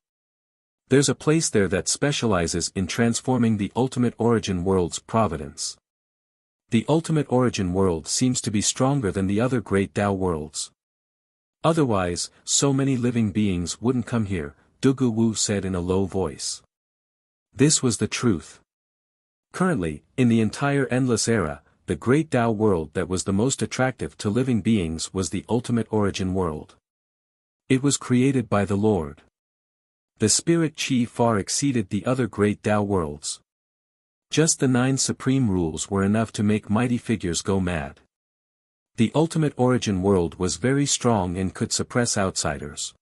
There's a place there that specializes in transforming the ultimate origin world's providence. The ultimate origin world seems to be stronger than the other great Tao worlds. Otherwise, so many living beings wouldn't come here, Dugu Wu said in a low voice. This was the truth. Currently, in the entire endless era, the great Tao world that was the most attractive to living beings was the ultimate origin world. It was created by the Lord. The spirit chi far exceeded the other great Tao worlds. Just the 9 supreme rules were enough to make mighty figures go mad. The ultimate origin world was very strong and could suppress outsiders.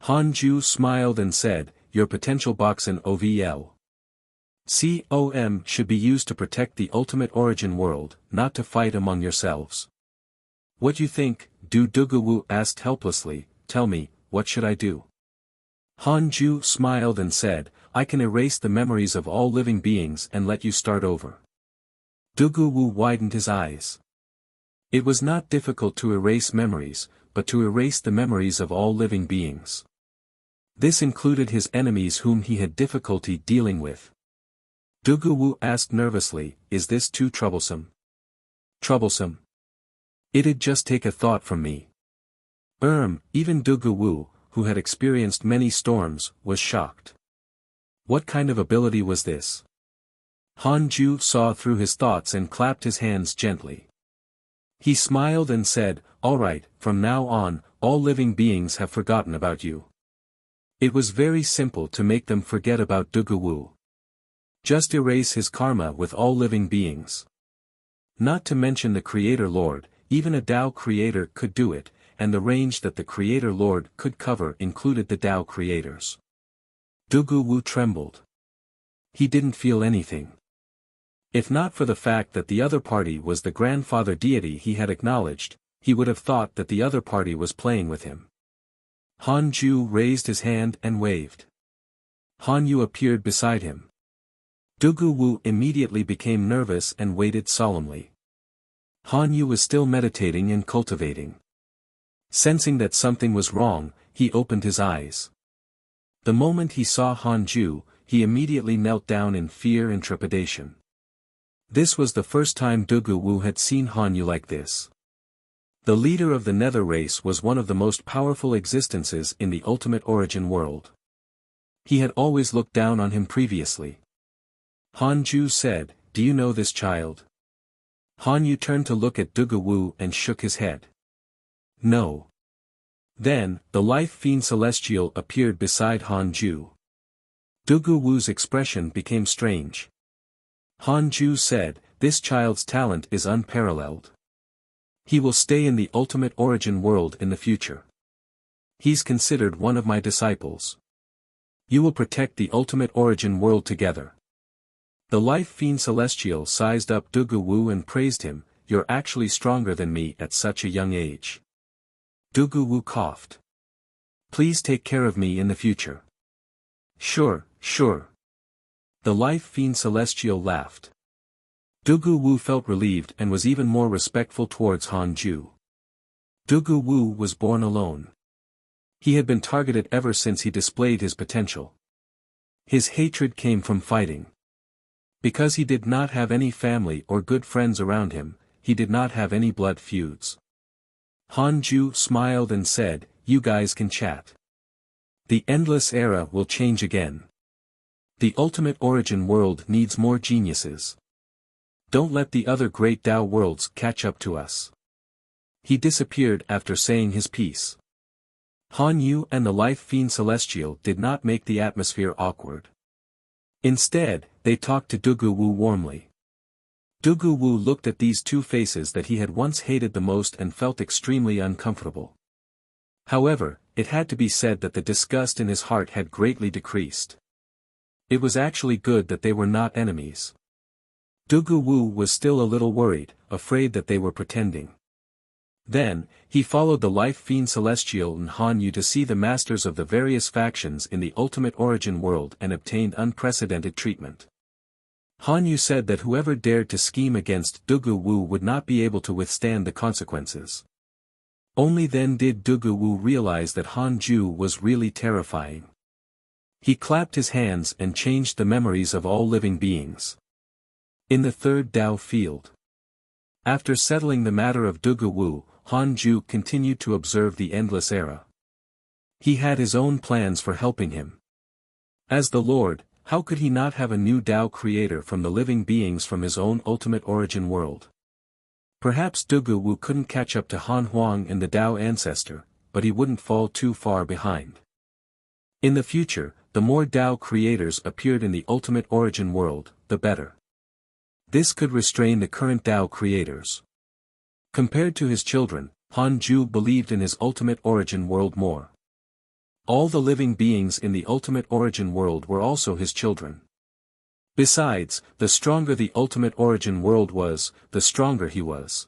Han Ju smiled and said, your potential box in OVL. COM should be used to protect the ultimate origin world, not to fight among yourselves. What you think, Dugu Wu asked helplessly, tell me, what should I do? Han Ju smiled and said, I can erase the memories of all living beings and let you start over. Dugu Wu widened his eyes. It was not difficult to erase memories, but to erase the memories of all living beings. This included his enemies whom he had difficulty dealing with. Dugu Wu asked nervously, is this too troublesome? Troublesome? It'd just take a thought from me. Even Dugu Wu, who had experienced many storms, was shocked. What kind of ability was this? Han Ju saw through his thoughts and clapped his hands gently. He smiled and said, all right, from now on, all living beings have forgotten about you. It was very simple to make them forget about Dugu Wu. Just erase his karma with all living beings. Not to mention the Creator Lord, even a Tao creator could do it, and the range that the Creator Lord could cover included the Tao creators. Dugu Wu trembled. He didn't feel anything. If not for the fact that the other party was the grandfather deity he had acknowledged, he would have thought that the other party was playing with him. Han Ju raised his hand and waved. Han Yu appeared beside him. Dugu Wu immediately became nervous and waited solemnly. Han Yu was still meditating and cultivating. Sensing that something was wrong, he opened his eyes. The moment he saw Han Ju, he immediately knelt down in fear and trepidation. This was the first time Dugu Wu had seen Han Yu like this. The leader of the Nether race was one of the most powerful existences in the ultimate origin world. He had always looked down on him previously. Han Ju said, do you know this child? Han Yu turned to look at Dugu Wu and shook his head. No. Then, the life fiend celestial appeared beside Han Ju. Dugu Wu's expression became strange. Han Ju said, this child's talent is unparalleled. He will stay in the ultimate origin world in the future. He's considered one of my disciples. You will protect the ultimate origin world together. The life fiend celestial sized up Dugu Wu and praised him, you're actually stronger than me at such a young age. Dugu Wu coughed. Please take care of me in the future. Sure. The life fiend celestial laughed. Dugu Wu felt relieved and was even more respectful towards Han Ju. Dugu Wu was born alone. He had been targeted ever since he displayed his potential. His hatred came from fighting. Because he did not have any family or good friends around him, he did not have any blood feuds. Han Ju smiled and said, you guys can chat. The endless era will change again. The ultimate origin world needs more geniuses. Don't let the other great Tao worlds catch up to us. He disappeared after saying his piece. Han Yu and the life fiend celestial did not make the atmosphere awkward. Instead, they talked to Dugu Wu warmly. Dugu Wu looked at these two faces that he had once hated the most and felt extremely uncomfortable. However, it had to be said that the disgust in his heart had greatly decreased. It was actually good that they were not enemies. Dugu Wu was still a little worried, afraid that they were pretending. Then, he followed the life fiend celestial and Han Yu to see the masters of the various factions in the ultimate origin world and obtained unprecedented treatment. Han Yu said that whoever dared to scheme against Dugu Wu would not be able to withstand the consequences. Only then did Dugu Wu realize that Han Ju was really terrifying. He clapped his hands and changed the memories of all living beings. In the third Dao field. After settling the matter of Dugu Wu, Han Ju continued to observe the endless era. He had his own plans for helping him. As the Lord, how could he not have a new Dao creator from the living beings from his own ultimate origin world? Perhaps Dugu Wu couldn't catch up to Han Huang and the Dao ancestor, but he wouldn't fall too far behind. In the future, the more Dao creators appeared in the ultimate origin world, the better. This could restrain the current Dao creators. Compared to his children, Han Ju believed in his ultimate origin world more. All the living beings in the ultimate origin world were also his children. Besides, the stronger the ultimate origin world was, the stronger he was.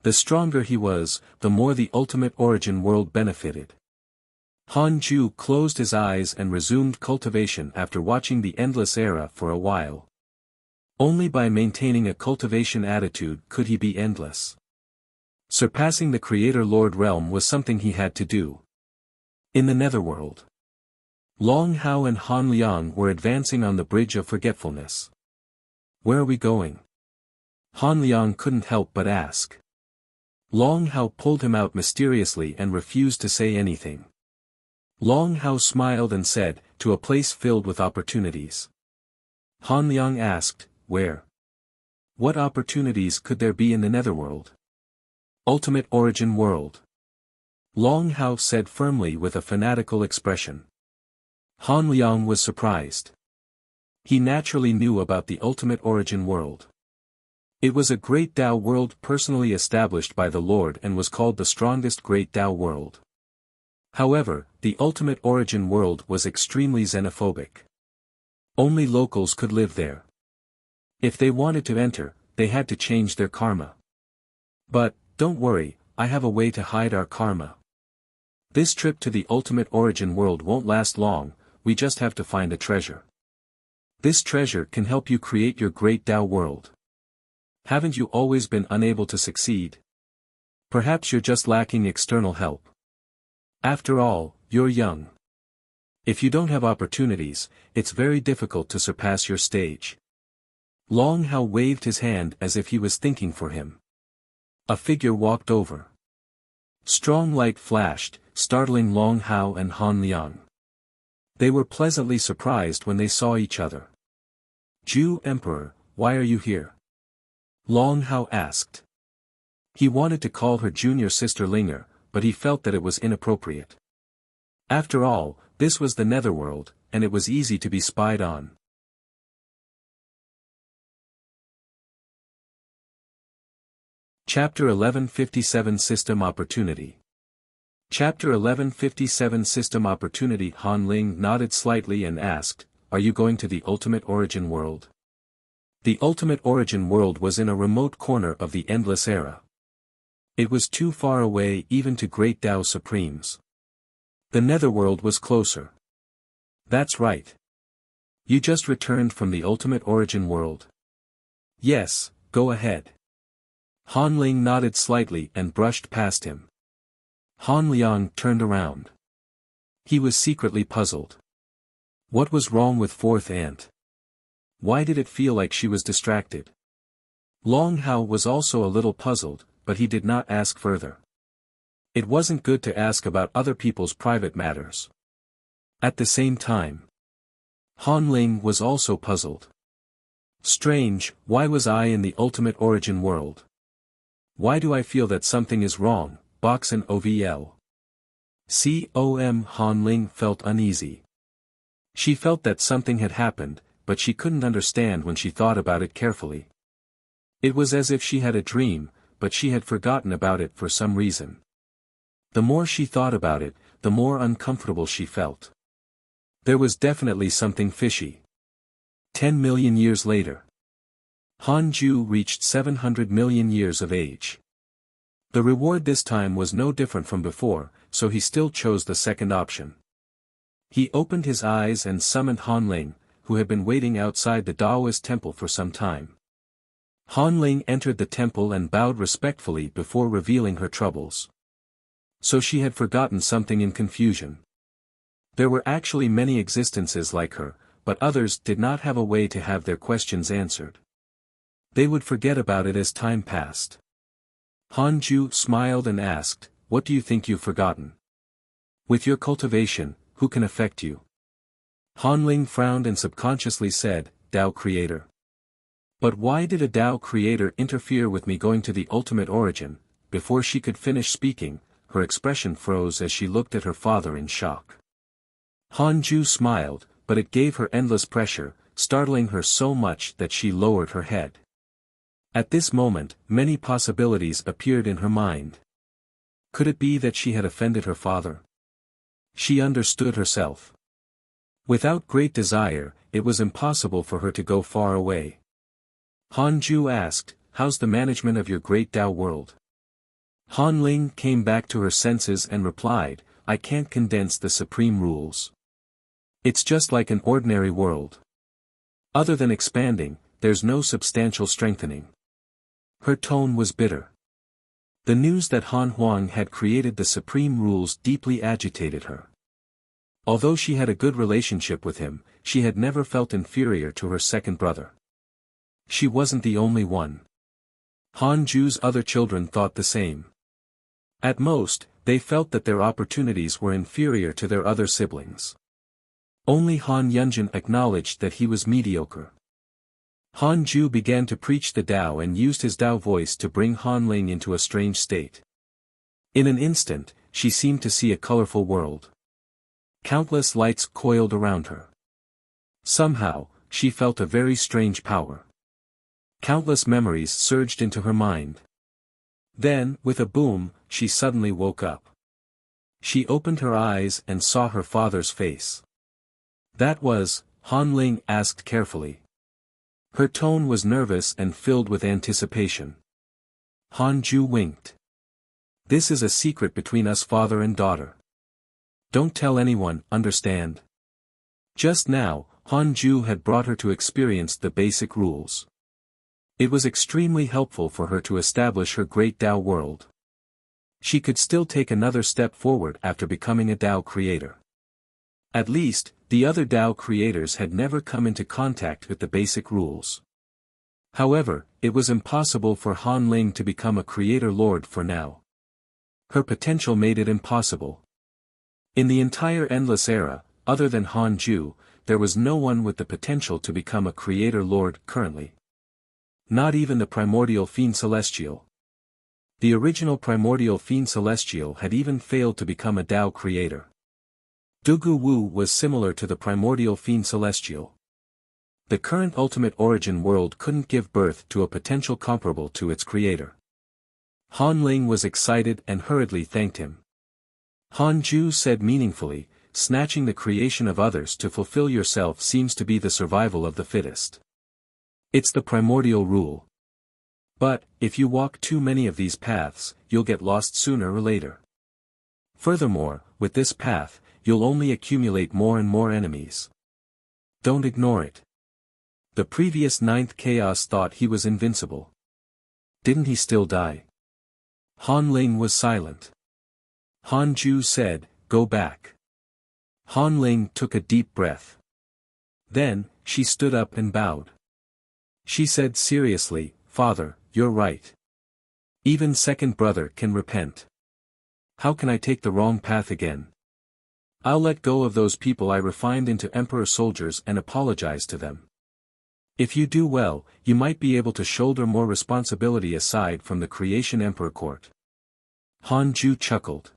The stronger he was, the more the ultimate origin world benefited. Han Ju closed his eyes and resumed cultivation after watching the endless era for a while. Only by maintaining a cultivation attitude could he be endless. Surpassing the Creator Lord realm was something he had to do. In the netherworld, Long Hao and Han Liang were advancing on the bridge of forgetfulness. Where are we going? Han Liang couldn't help but ask. Long Hao pulled him out mysteriously and refused to say anything. Long Hao smiled and said, to a place filled with opportunities. Han Liang asked, where? What opportunities could there be in the netherworld? Ultimate origin world. Long Hao said firmly with a fanatical expression. Han Liang was surprised. He naturally knew about the ultimate origin world. It was a great Dao world personally established by the Lord and was called the strongest great Dao world. However, the ultimate origin world was extremely xenophobic. Only locals could live there. If they wanted to enter, they had to change their karma. But, don't worry, I have a way to hide our karma. This trip to the ultimate origin world won't last long, we just have to find a treasure. This treasure can help you create your great Dao world. Haven't you always been unable to succeed? Perhaps you're just lacking external help. After all, you're young. If you don't have opportunities, it's very difficult to surpass your stage. Long Hao waved his hand as if he was thinking for him. A figure walked over. Strong light flashed, startling Long Hao and Han Liang. They were pleasantly surprised when they saw each other. Ju Emperor, why are you here? Long Hao asked. He wanted to call her junior sister Linger, but he felt that it was inappropriate. After all, this was the netherworld, and it was easy to be spied on. Chapter 1157 System Opportunity. Chapter 1157 System Opportunity. Han Ling nodded slightly and asked, are you going to the ultimate origin world? The ultimate origin world was in a remote corner of the endless era. It was too far away even to great Dao Supremes. The netherworld was closer. That's right. You just returned from the ultimate origin world. Yes, go ahead. Han Ling nodded slightly and brushed past him. Han Liang turned around. He was secretly puzzled. What was wrong with fourth aunt? Why did it feel like she was distracted? Long Hao was also a little puzzled, but he did not ask further. It wasn't good to ask about other people's private matters. At the same time, Han Ling was also puzzled. Strange, why was I in the ultimate origin world? Why do I feel that something is wrong? Box and OVL. Han Ling felt uneasy. She felt that something had happened, but she couldn't understand when she thought about it carefully. It was as if she had a dream, but she had forgotten about it for some reason. The more she thought about it, the more uncomfortable she felt. There was definitely something fishy. 10 million years later. Han Ju reached 700 million years of age. The reward this time was no different from before, so he still chose the second option. He opened his eyes and summoned Han Ling, who had been waiting outside the Taoist temple for some time. Han Ling entered the temple and bowed respectfully before revealing her troubles. So she had forgotten something in confusion. There were actually many existences like her, but others did not have a way to have their questions answered. They would forget about it as time passed. Hanju smiled and asked, "What do you think you've forgotten? With your cultivation, who can affect you?" Hanling frowned and subconsciously said, "Tao Creator." But why did a Tao Creator interfere with me going to the ultimate origin? Before she could finish speaking, her expression froze as she looked at her father in shock. Hanju smiled, but it gave her endless pressure, startling her so much that she lowered her head. At this moment, many possibilities appeared in her mind. Could it be that she had offended her father? She understood herself. Without great desire, it was impossible for her to go far away. Hanju asked, "How's the management of your great Tao world?" Hanling came back to her senses and replied, "I can't condense the supreme rules. It's just like an ordinary world. Other than expanding, there's no substantial strengthening." Her tone was bitter. The news that Han Huang had created the supreme rules deeply agitated her. Although she had a good relationship with him, she had never felt inferior to her second brother. She wasn't the only one. Hanju's other children thought the same. At most, they felt that their opportunities were inferior to their other siblings. Only Han Yunjin acknowledged that he was mediocre. Hanju began to preach the Tao and used his Tao voice to bring Hanling into a strange state. In an instant, she seemed to see a colorful world. Countless lights coiled around her. Somehow, she felt a very strange power. Countless memories surged into her mind. Then, with a boom, she suddenly woke up. She opened her eyes and saw her father's face. "That was?" Hanling asked carefully. Her tone was nervous and filled with anticipation. Hanju winked. "This is a secret between us, father and daughter. Don't tell anyone, understand?" Just now, Hanju had brought her to experience the basic rules. It was extremely helpful for her to establish her great Tao world. She could still take another step forward after becoming a Tao creator. At least, the other Tao creators had never come into contact with the basic rules. However, it was impossible for Hanling to become a creator lord for now. Her potential made it impossible. In the entire endless era, other than Hanju, there was no one with the potential to become a creator lord currently. Not even the primordial fiend celestial. The original primordial fiend celestial had even failed to become a Tao creator. Dugu Wu was similar to the primordial fiend celestial. The current ultimate origin world couldn't give birth to a potential comparable to its creator. Hanling was excited and hurriedly thanked him. Hanju said meaningfully, "Snatching the creation of others to fulfill yourself seems to be the survival of the fittest. It's the primordial rule. But, if you walk too many of these paths, you'll get lost sooner or later. Furthermore, with this path, you'll only accumulate more and more enemies. Don't ignore it." The previous ninth chaos thought he was invincible. Didn't he still die? Hanling was silent. Hanju said, "Go back." Hanling took a deep breath. Then, she stood up and bowed. She said seriously, "Father, you're right. Even second brother can repent. How can I take the wrong path again? I'll let go of those people I refined into emperor soldiers and apologize to them. If you do well, you might be able to shoulder more responsibility aside from the creation emperor court." Hanju chuckled.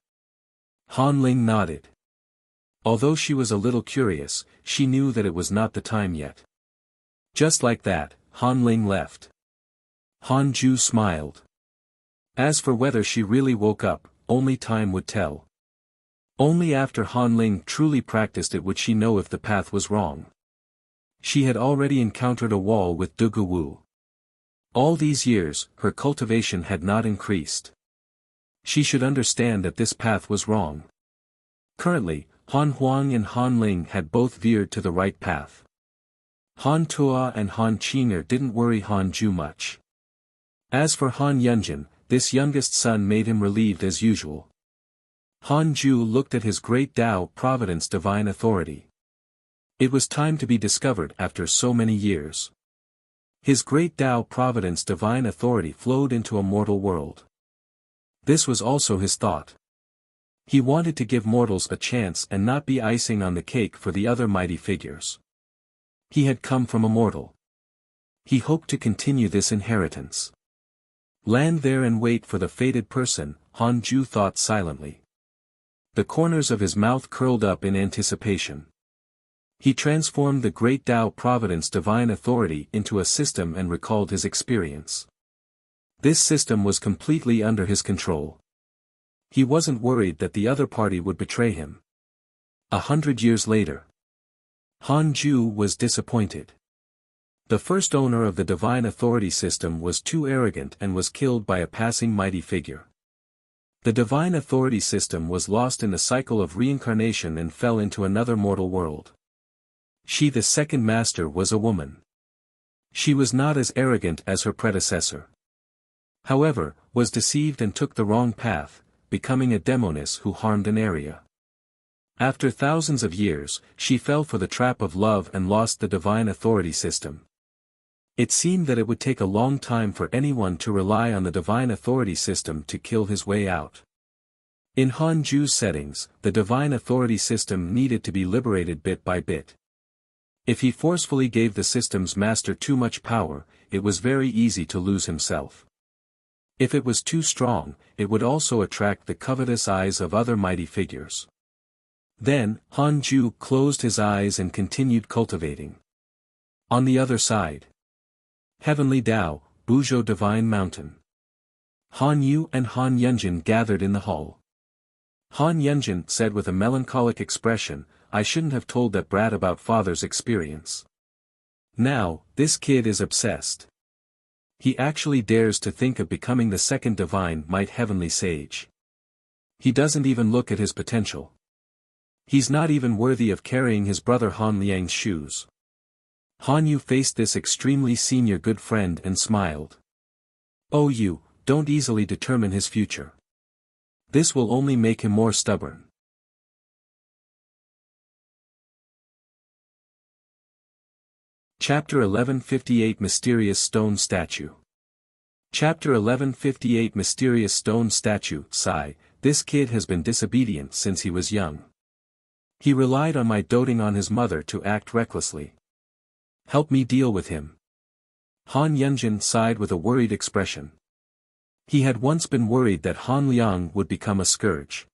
Hanling nodded. Although she was a little curious, she knew that it was not the time yet. Just like that, Hanling left. Hanju smiled. As for whether she really woke up, only time would tell. Only after Hanling truly practiced it would she know if the path was wrong. She had already encountered a wall with Dugu Wu. All these years, her cultivation had not increased. She should understand that this path was wrong. Currently, Han Huang and Han Ling had both veered to the right path. Han Tua and Han Qing'er didn't worry Hanju much. As for Han Yunjin, this youngest son made him relieved as usual. Han Ju looked at his great Tao Providence Divine Authority. It was time to be discovered after so many years. His great Tao Providence Divine Authority flowed into a mortal world. This was also his thought. He wanted to give mortals a chance and not be icing on the cake for the other mighty figures. He had come from a mortal. He hoped to continue this inheritance. Land there and wait for the fated person, Han Ju thought silently. The corners of his mouth curled up in anticipation. He transformed the great Tao Providence Divine Authority into a system and recalled his experience. This system was completely under his control. He wasn't worried that the other party would betray him. 100 years later. Han Ju was disappointed. The first owner of the Divine Authority system was too arrogant and was killed by a passing mighty figure. The Divine Authority system was lost in the cycle of reincarnation and fell into another mortal world. She, the second master, was a woman. She was not as arrogant as her predecessor. However, was deceived and took the wrong path, becoming a demoness who harmed an area. After thousands of years, she fell for the trap of love and lost the Divine Authority system. It seemed that it would take a long time for anyone to rely on the Divine Authority system to kill his way out. In Han Ju's settings, the Divine Authority system needed to be liberated bit by bit. If he forcefully gave the system's master too much power, it was very easy to lose himself. If it was too strong, it would also attract the covetous eyes of other mighty figures. Then, Han Ju closed his eyes and continued cultivating. On the other side. Heavenly Tao, Buzhou Divine Mountain. Han Yu and Han Yunjin gathered in the hall. Han Yunjin said with a melancholic expression, "I shouldn't have told that brat about father's experience. Now, this kid is obsessed. He actually dares to think of becoming the second divine might heavenly sage. He doesn't even look at his potential. He's not even worthy of carrying his brother Han Liang's shoes." Han Yu faced this extremely senior good friend and smiled. "Oh, you don't easily determine his future. This will only make him more stubborn." Chapter 1158 Mysterious Stone Statue. Chapter 1158 Mysterious Stone Statue. Sigh, this kid has been disobedient since he was young. He relied on my doting on his mother to act recklessly. Help me deal with him. Han Yunjin sighed with a worried expression. He had once been worried that Han Liang would become a scourge.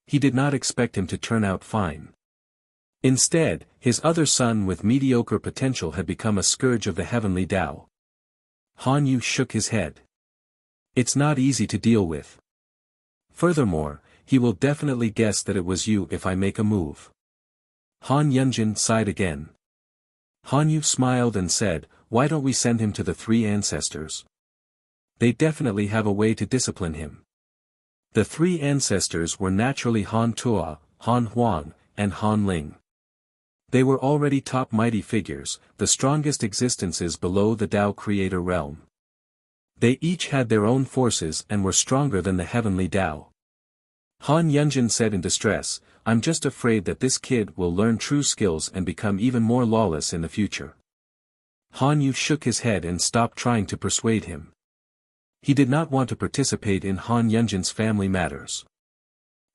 He did not expect him to turn out fine. Instead, his other son with mediocre potential had become a scourge of the heavenly Tao. Han Yu shook his head. It's not easy to deal with. Furthermore, he will definitely guess that it was you if I make a move. Han Yunjin sighed again. Han Yu smiled and said, "Why don't we send him to the three ancestors? They definitely have a way to discipline him." The three ancestors were naturally Han Tuo, Han Huang, and Han Ling. They were already top mighty figures, the strongest existences below the Tao Creator realm. They each had their own forces and were stronger than the heavenly Tao. Han Yunjin said in distress, "I'm just afraid that this kid will learn true skills and become even more lawless in the future." Han Yu shook his head and stopped trying to persuade him. He did not want to participate in Han Yunjin's family matters.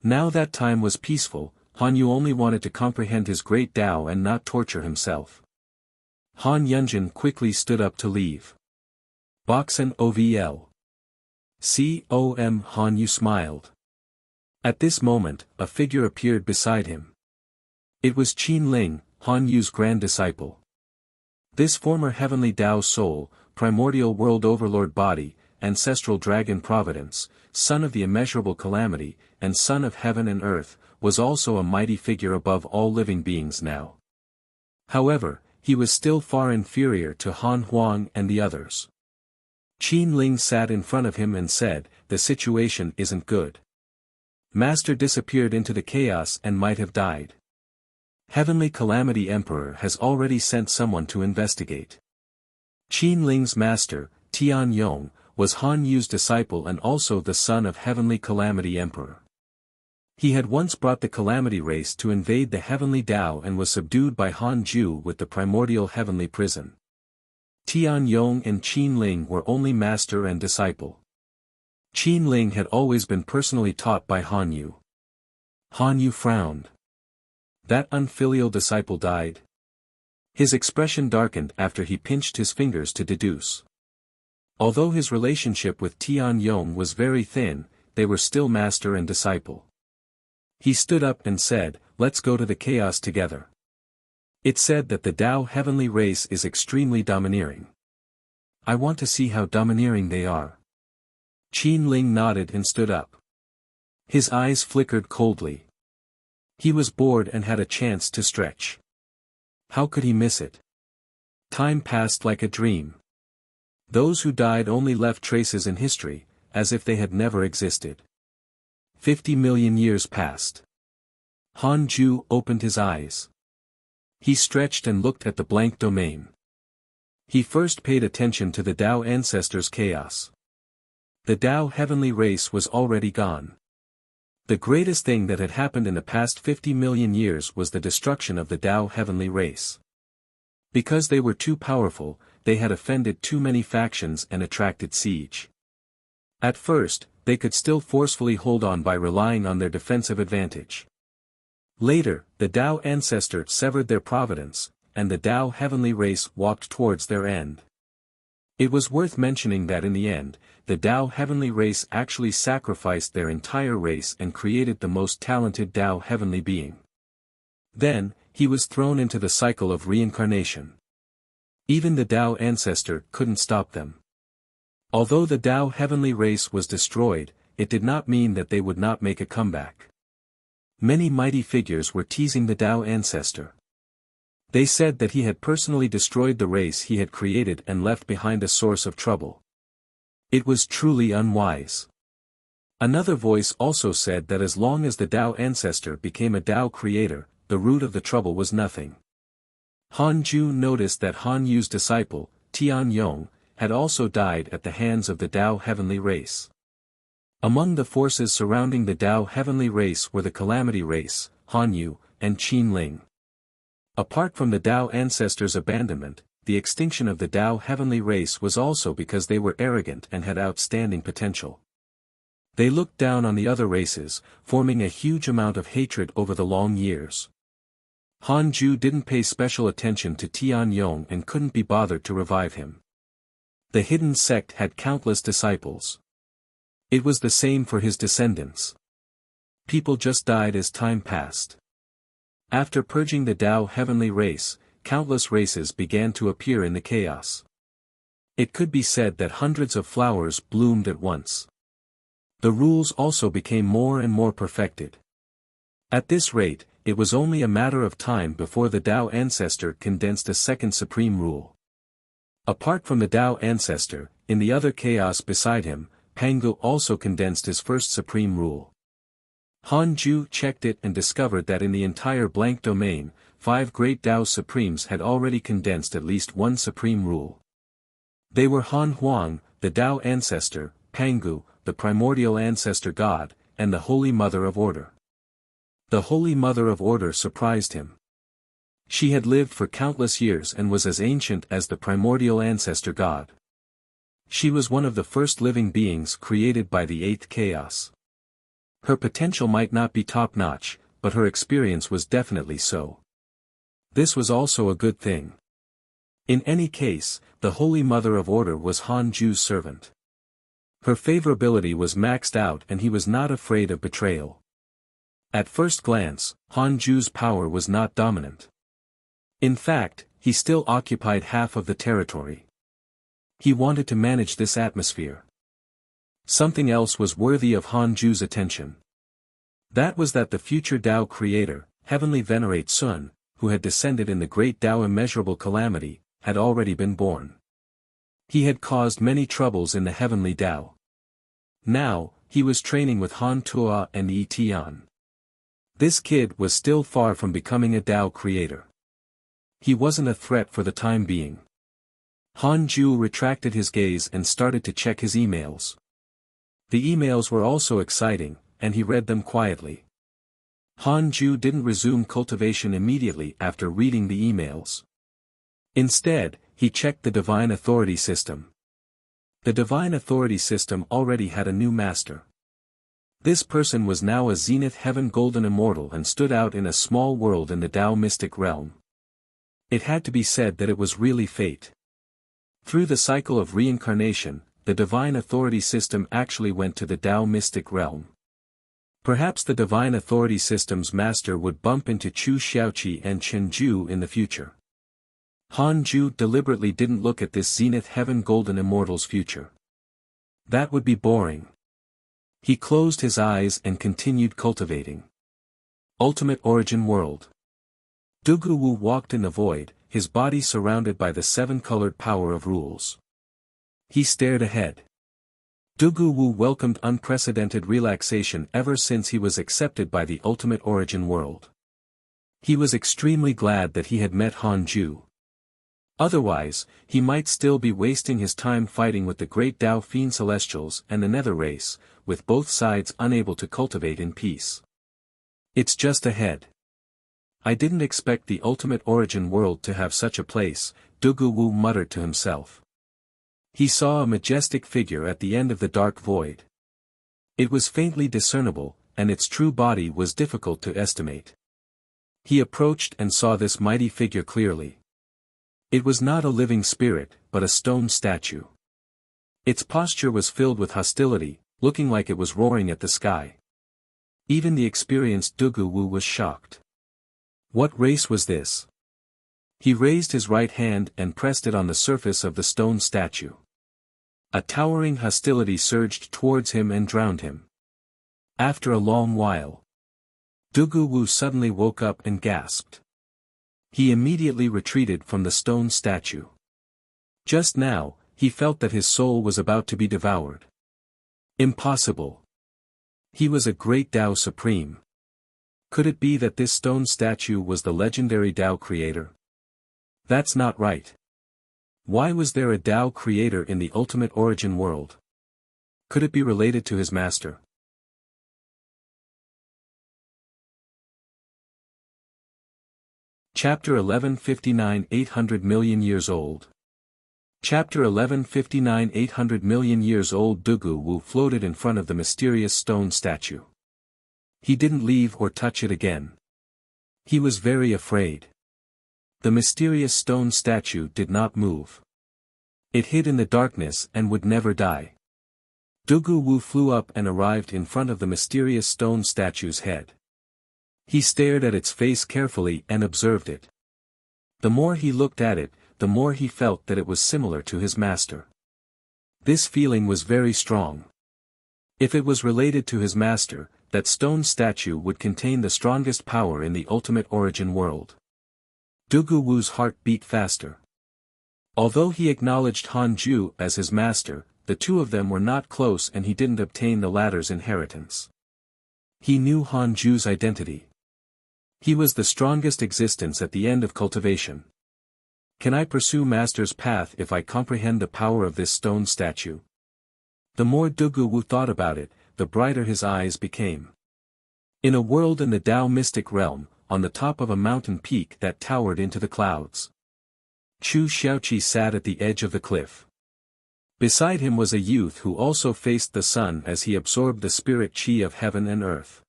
Now that time was peaceful, Han Yu only wanted to comprehend his great Tao and not torture himself. Han Yunjin quickly stood up to leave. Boxen OVL. Han Yu smiled. At this moment, a figure appeared beside him. It was Qin Ling, Han Yu's grand disciple. This former heavenly Tao soul, primordial world overlord body, ancestral dragon providence, son of the immeasurable calamity, and son of heaven and earth, was also a mighty figure above all living beings now. However, he was still far inferior to Han Huang and the others. Qin Ling sat in front of him and said, "The situation isn't good. Master disappeared into the chaos and might have died. Heavenly Calamity Emperor has already sent someone to investigate." Qin Ling's master, Tian Yong, was Han Yu's disciple and also the son of Heavenly Calamity Emperor. He had once brought the Calamity race to invade the heavenly Tao and was subdued by Han Ju with the primordial heavenly prison. Tian Yong and Qin Ling were only master and disciple. Qin Ling had always been personally taught by Han Yu. Han Yu frowned. That unfilial disciple died? His expression darkened after he pinched his fingers to deduce. Although his relationship with Tian Yong was very thin, they were still master and disciple. He stood up and said, "Let's go to the chaos together." It said that the Tao heavenly race is extremely domineering. I want to see how domineering they are. Qin Ling nodded and stood up. His eyes flickered coldly. He was bored and had a chance to stretch. How could he miss it? Time passed like a dream. Those who died only left traces in history, as if they had never existed. 50 million years passed. Han Ju opened his eyes. He stretched and looked at the blank domain. He first paid attention to the Tao ancestors' chaos. The Tao heavenly race was already gone. The greatest thing that had happened in the past 50 million years was the destruction of the Tao heavenly race. Because they were too powerful, they had offended too many factions and attracted siege. At first, they could still forcefully hold on by relying on their defensive advantage. Later, the Tao ancestor severed their providence, and the Tao heavenly race walked towards their end. It was worth mentioning that in the end, the Tao heavenly race actually sacrificed their entire race and created the most talented Tao heavenly being. Then, he was thrown into the cycle of reincarnation. Even the Tao ancestor couldn't stop them. Although the Tao heavenly race was destroyed, it did not mean that they would not make a comeback. Many mighty figures were teasing the Tao ancestor. They said that he had personally destroyed the race he had created and left behind a source of trouble. It was truly unwise. Another voice also said that as long as the Tao ancestor became a Tao creator, the root of the trouble was nothing. Han Ju noticed that Han Yu's disciple, Tian Yong, had also died at the hands of the Tao heavenly race. Among the forces surrounding the Tao heavenly race were the Calamity race, Han Yu, and Qin Ling. Apart from the Tao ancestors' abandonment, the extinction of the Tao heavenly race was also because they were arrogant and had outstanding potential. They looked down on the other races, forming a huge amount of hatred over the long years. Han Ju didn't pay special attention to Tian Yong and couldn't be bothered to revive him. The hidden sect had countless disciples. It was the same for his descendants. People just died as time passed. After purging the Tao heavenly race, countless races began to appear in the chaos. It could be said that hundreds of flowers bloomed at once. The rules also became more and more perfected. At this rate, it was only a matter of time before the Tao ancestor condensed a second supreme rule. Apart from the Tao ancestor, in the other chaos beside him, Pangu also condensed his first supreme rule. Han Ju checked it and discovered that in the entire blank domain, 5 great Tao supremes had already condensed at least one supreme rule. They were Han Huang, the Tao ancestor, Pangu, the primordial ancestor god, and the Holy Mother of Order. The Holy Mother of Order surprised him. She had lived for countless years and was as ancient as the primordial ancestor god. She was one of the first living beings created by the 8th chaos. Her potential might not be top-notch, but her experience was definitely so. This was also a good thing. In any case, the Holy Mother of Order was Han Ju's servant. Her favorability was maxed out and he was not afraid of betrayal. At first glance, Han Ju's power was not dominant. In fact, he still occupied half of the territory. He wanted to manage this atmosphere. Something else was worthy of Han Ju's attention. That was that the future Tao creator, Heavenly Venerate Sun, who had descended in the great Tao immeasurable calamity, had already been born. He had caused many troubles in the heavenly Tao. Now, he was training with Han Tua and Yi Tian. This kid was still far from becoming a Tao creator. He wasn't a threat for the time being. Han Ju retracted his gaze and started to check his emails. The emails were also exciting, and he read them quietly. Han Ju didn't resume cultivation immediately after reading the emails. Instead, he checked the Divine Authority system. The Divine Authority system already had a new master. This person was now a Zenith Heaven Golden Immortal and stood out in a small world in the Tao Mystic realm. It had to be said that it was really fate. Through the cycle of reincarnation, the Divine Authority system actually went to the Tao Mystic realm. Perhaps the Divine Authority system's master would bump into Chu Xiaoqi and Chen Ju in the future. Han Ju deliberately didn't look at this Zenith Heaven Golden Immortal's future. That would be boring. He closed his eyes and continued cultivating. Ultimate Origin World. Dugu Wu walked in the void, his body surrounded by the seven-colored power of rules. He stared ahead. Dugu Wu welcomed unprecedented relaxation ever since he was accepted by the Ultimate Origin World. He was extremely glad that he had met Han Ju. Otherwise, he might still be wasting his time fighting with the great Tao Fiend Celestials and the Nether race, with both sides unable to cultivate in peace. It's just ahead. I didn't expect the Ultimate Origin World to have such a place, Dugu Wu muttered to himself. He saw a majestic figure at the end of the dark void. It was faintly discernible, and its true body was difficult to estimate. He approached and saw this mighty figure clearly. It was not a living spirit, but a stone statue. Its posture was filled with hostility, looking like it was roaring at the sky. Even the experienced Dugu Wu was shocked. What race was this? He raised his right hand and pressed it on the surface of the stone statue. A towering hostility surged towards him and drowned him. After a long while, Dugu Wu suddenly woke up and gasped. He immediately retreated from the stone statue. Just now, he felt that his soul was about to be devoured. Impossible. He was a great Tao Supreme. Could it be that this stone statue was the legendary Tao creator? That's not right. Why was there a Tao creator in the Ultimate Origin World? Could it be related to his master? Chapter 1159 800 million years old. Chapter 1159 800 million years old. Dugu Wu floated in front of the mysterious stone statue. He didn't leave or touch it again. He was very afraid. The mysterious stone statue did not move. It hid in the darkness and would never die. Dugu Wu flew up and arrived in front of the mysterious stone statue's head. He stared at its face carefully and observed it. The more he looked at it, the more he felt that it was similar to his master. This feeling was very strong. If it was related to his master, that stone statue would contain the strongest power in the Ultimate Origin World. Dugu Wu's heart beat faster. Although he acknowledged Han Ju as his master, the two of them were not close and he didn't obtain the latter's inheritance. He knew Han Ju's identity. He was the strongest existence at the end of cultivation. Can I pursue Master's path if I comprehend the power of this stone statue? The more Dugu Wu thought about it, the brighter his eyes became. In a world in the Tao mystic realm, on the top of a mountain peak that towered into the clouds, Chu Xiaoqi sat at the edge of the cliff. Beside him was a youth who also faced the sun as he absorbed the spirit qi of heaven and earth.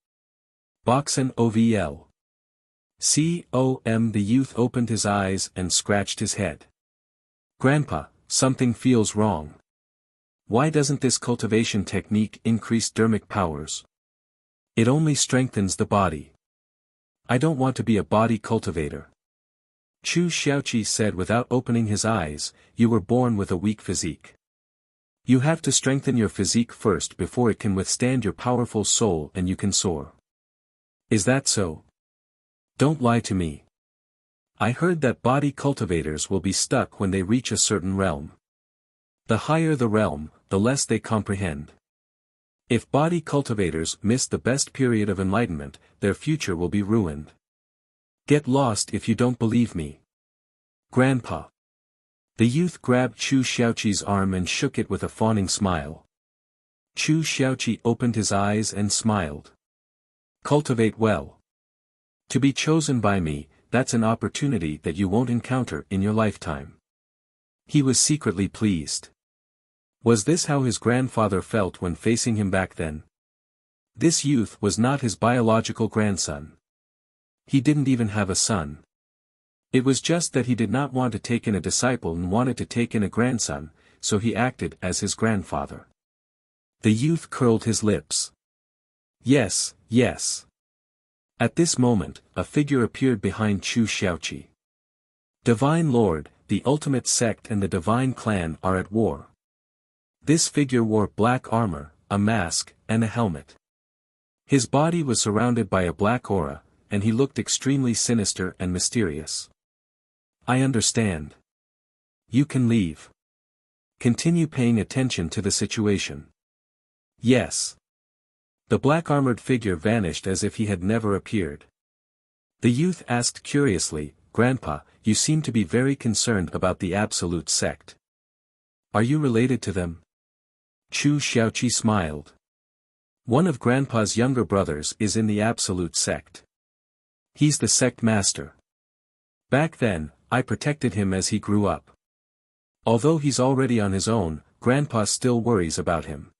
Boxen OVL. The youth opened his eyes and scratched his head. Grandpa, something feels wrong. Why doesn't this cultivation technique increase dermic powers? It only strengthens the body. I don't want to be a body cultivator. Chu Xiaoqi said without opening his eyes, you were born with a weak physique. You have to strengthen your physique first before it can withstand your powerful soul and you can soar. Is that so? Don't lie to me. I heard that body cultivators will be stuck when they reach a certain realm. The higher the realm, the less they comprehend. If body cultivators miss the best period of enlightenment, their future will be ruined. Get lost if you don't believe me. Grandpa. The youth grabbed Chu Xiaoqi's arm and shook it with a fawning smile. Chu Xiaoqi opened his eyes and smiled. Cultivate well. To be chosen by me, that's an opportunity that you won't encounter in your lifetime. He was secretly pleased. Was this how his grandfather felt when facing him back then? This youth was not his biological grandson. He didn't even have a son. It was just that he did not want to take in a disciple and wanted to take in a grandson, so he acted as his grandfather. The youth curled his lips. Yes, yes. At this moment, a figure appeared behind Chu Xiaoqi. Divine Lord, the ultimate sect and the divine clan are at war. This figure wore black armor, a mask, and a helmet. His body was surrounded by a black aura, and he looked extremely sinister and mysterious. I understand. You can leave. Continue paying attention to the situation. Yes. The black-armored figure vanished as if he had never appeared. The youth asked curiously, Grandpa, you seem to be very concerned about the Absolute sect. Are you related to them? Chu Xiaoqi smiled. One of Grandpa's younger brothers is in the Absolute sect. He's the sect master. Back then, I protected him as he grew up. Although he's already on his own, Grandpa still worries about him.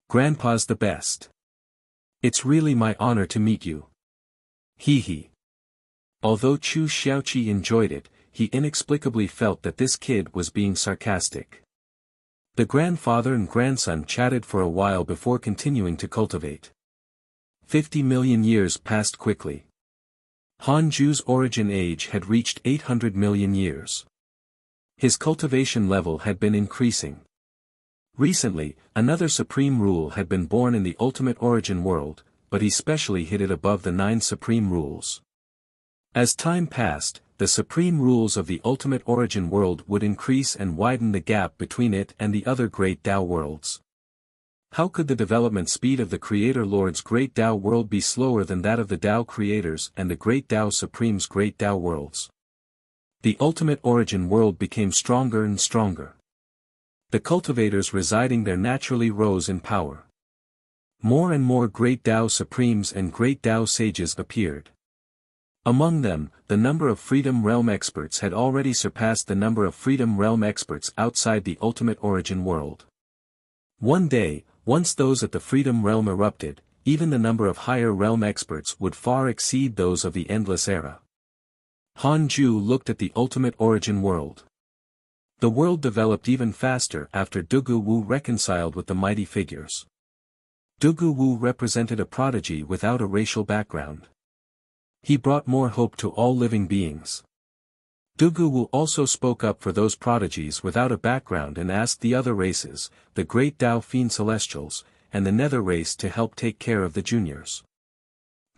Grandpa's the best. It's really my honor to meet you. Hee. Although Chu Xiaoqi enjoyed it, he inexplicably felt that this kid was being sarcastic. The grandfather and grandson chatted for a while before continuing to cultivate. 50 million years passed quickly. Hanju's origin age had reached 800 million years. His cultivation level had been increasing. Recently, another supreme rule had been born in the ultimate origin world, but he specially hid it above the 9 supreme rules. As time passed, the supreme rules of the ultimate origin world would increase and widen the gap between it and the other great Tao worlds. How could the development speed of the Creator Lord's great Tao world be slower than that of the Tao creators and the great Tao Supreme's great Tao worlds? The ultimate origin world became stronger and stronger. The cultivators residing there naturally rose in power. More and more great Tao Supremes and great Tao sages appeared. Among them, the number of Freedom Realm experts had already surpassed the number of Freedom Realm experts outside the ultimate origin world. One day, once those at the Freedom Realm erupted, even the number of higher realm experts would far exceed those of the Endless Era. Hanju looked at the ultimate origin world. The world developed even faster after Dugu Wu reconciled with the mighty figures. Dugu Wu represented a prodigy without a racial background. He brought more hope to all living beings. Dugu Wu also spoke up for those prodigies without a background and asked the other races, the great Tao Fiend Celestials, and the Nether race to help take care of the juniors.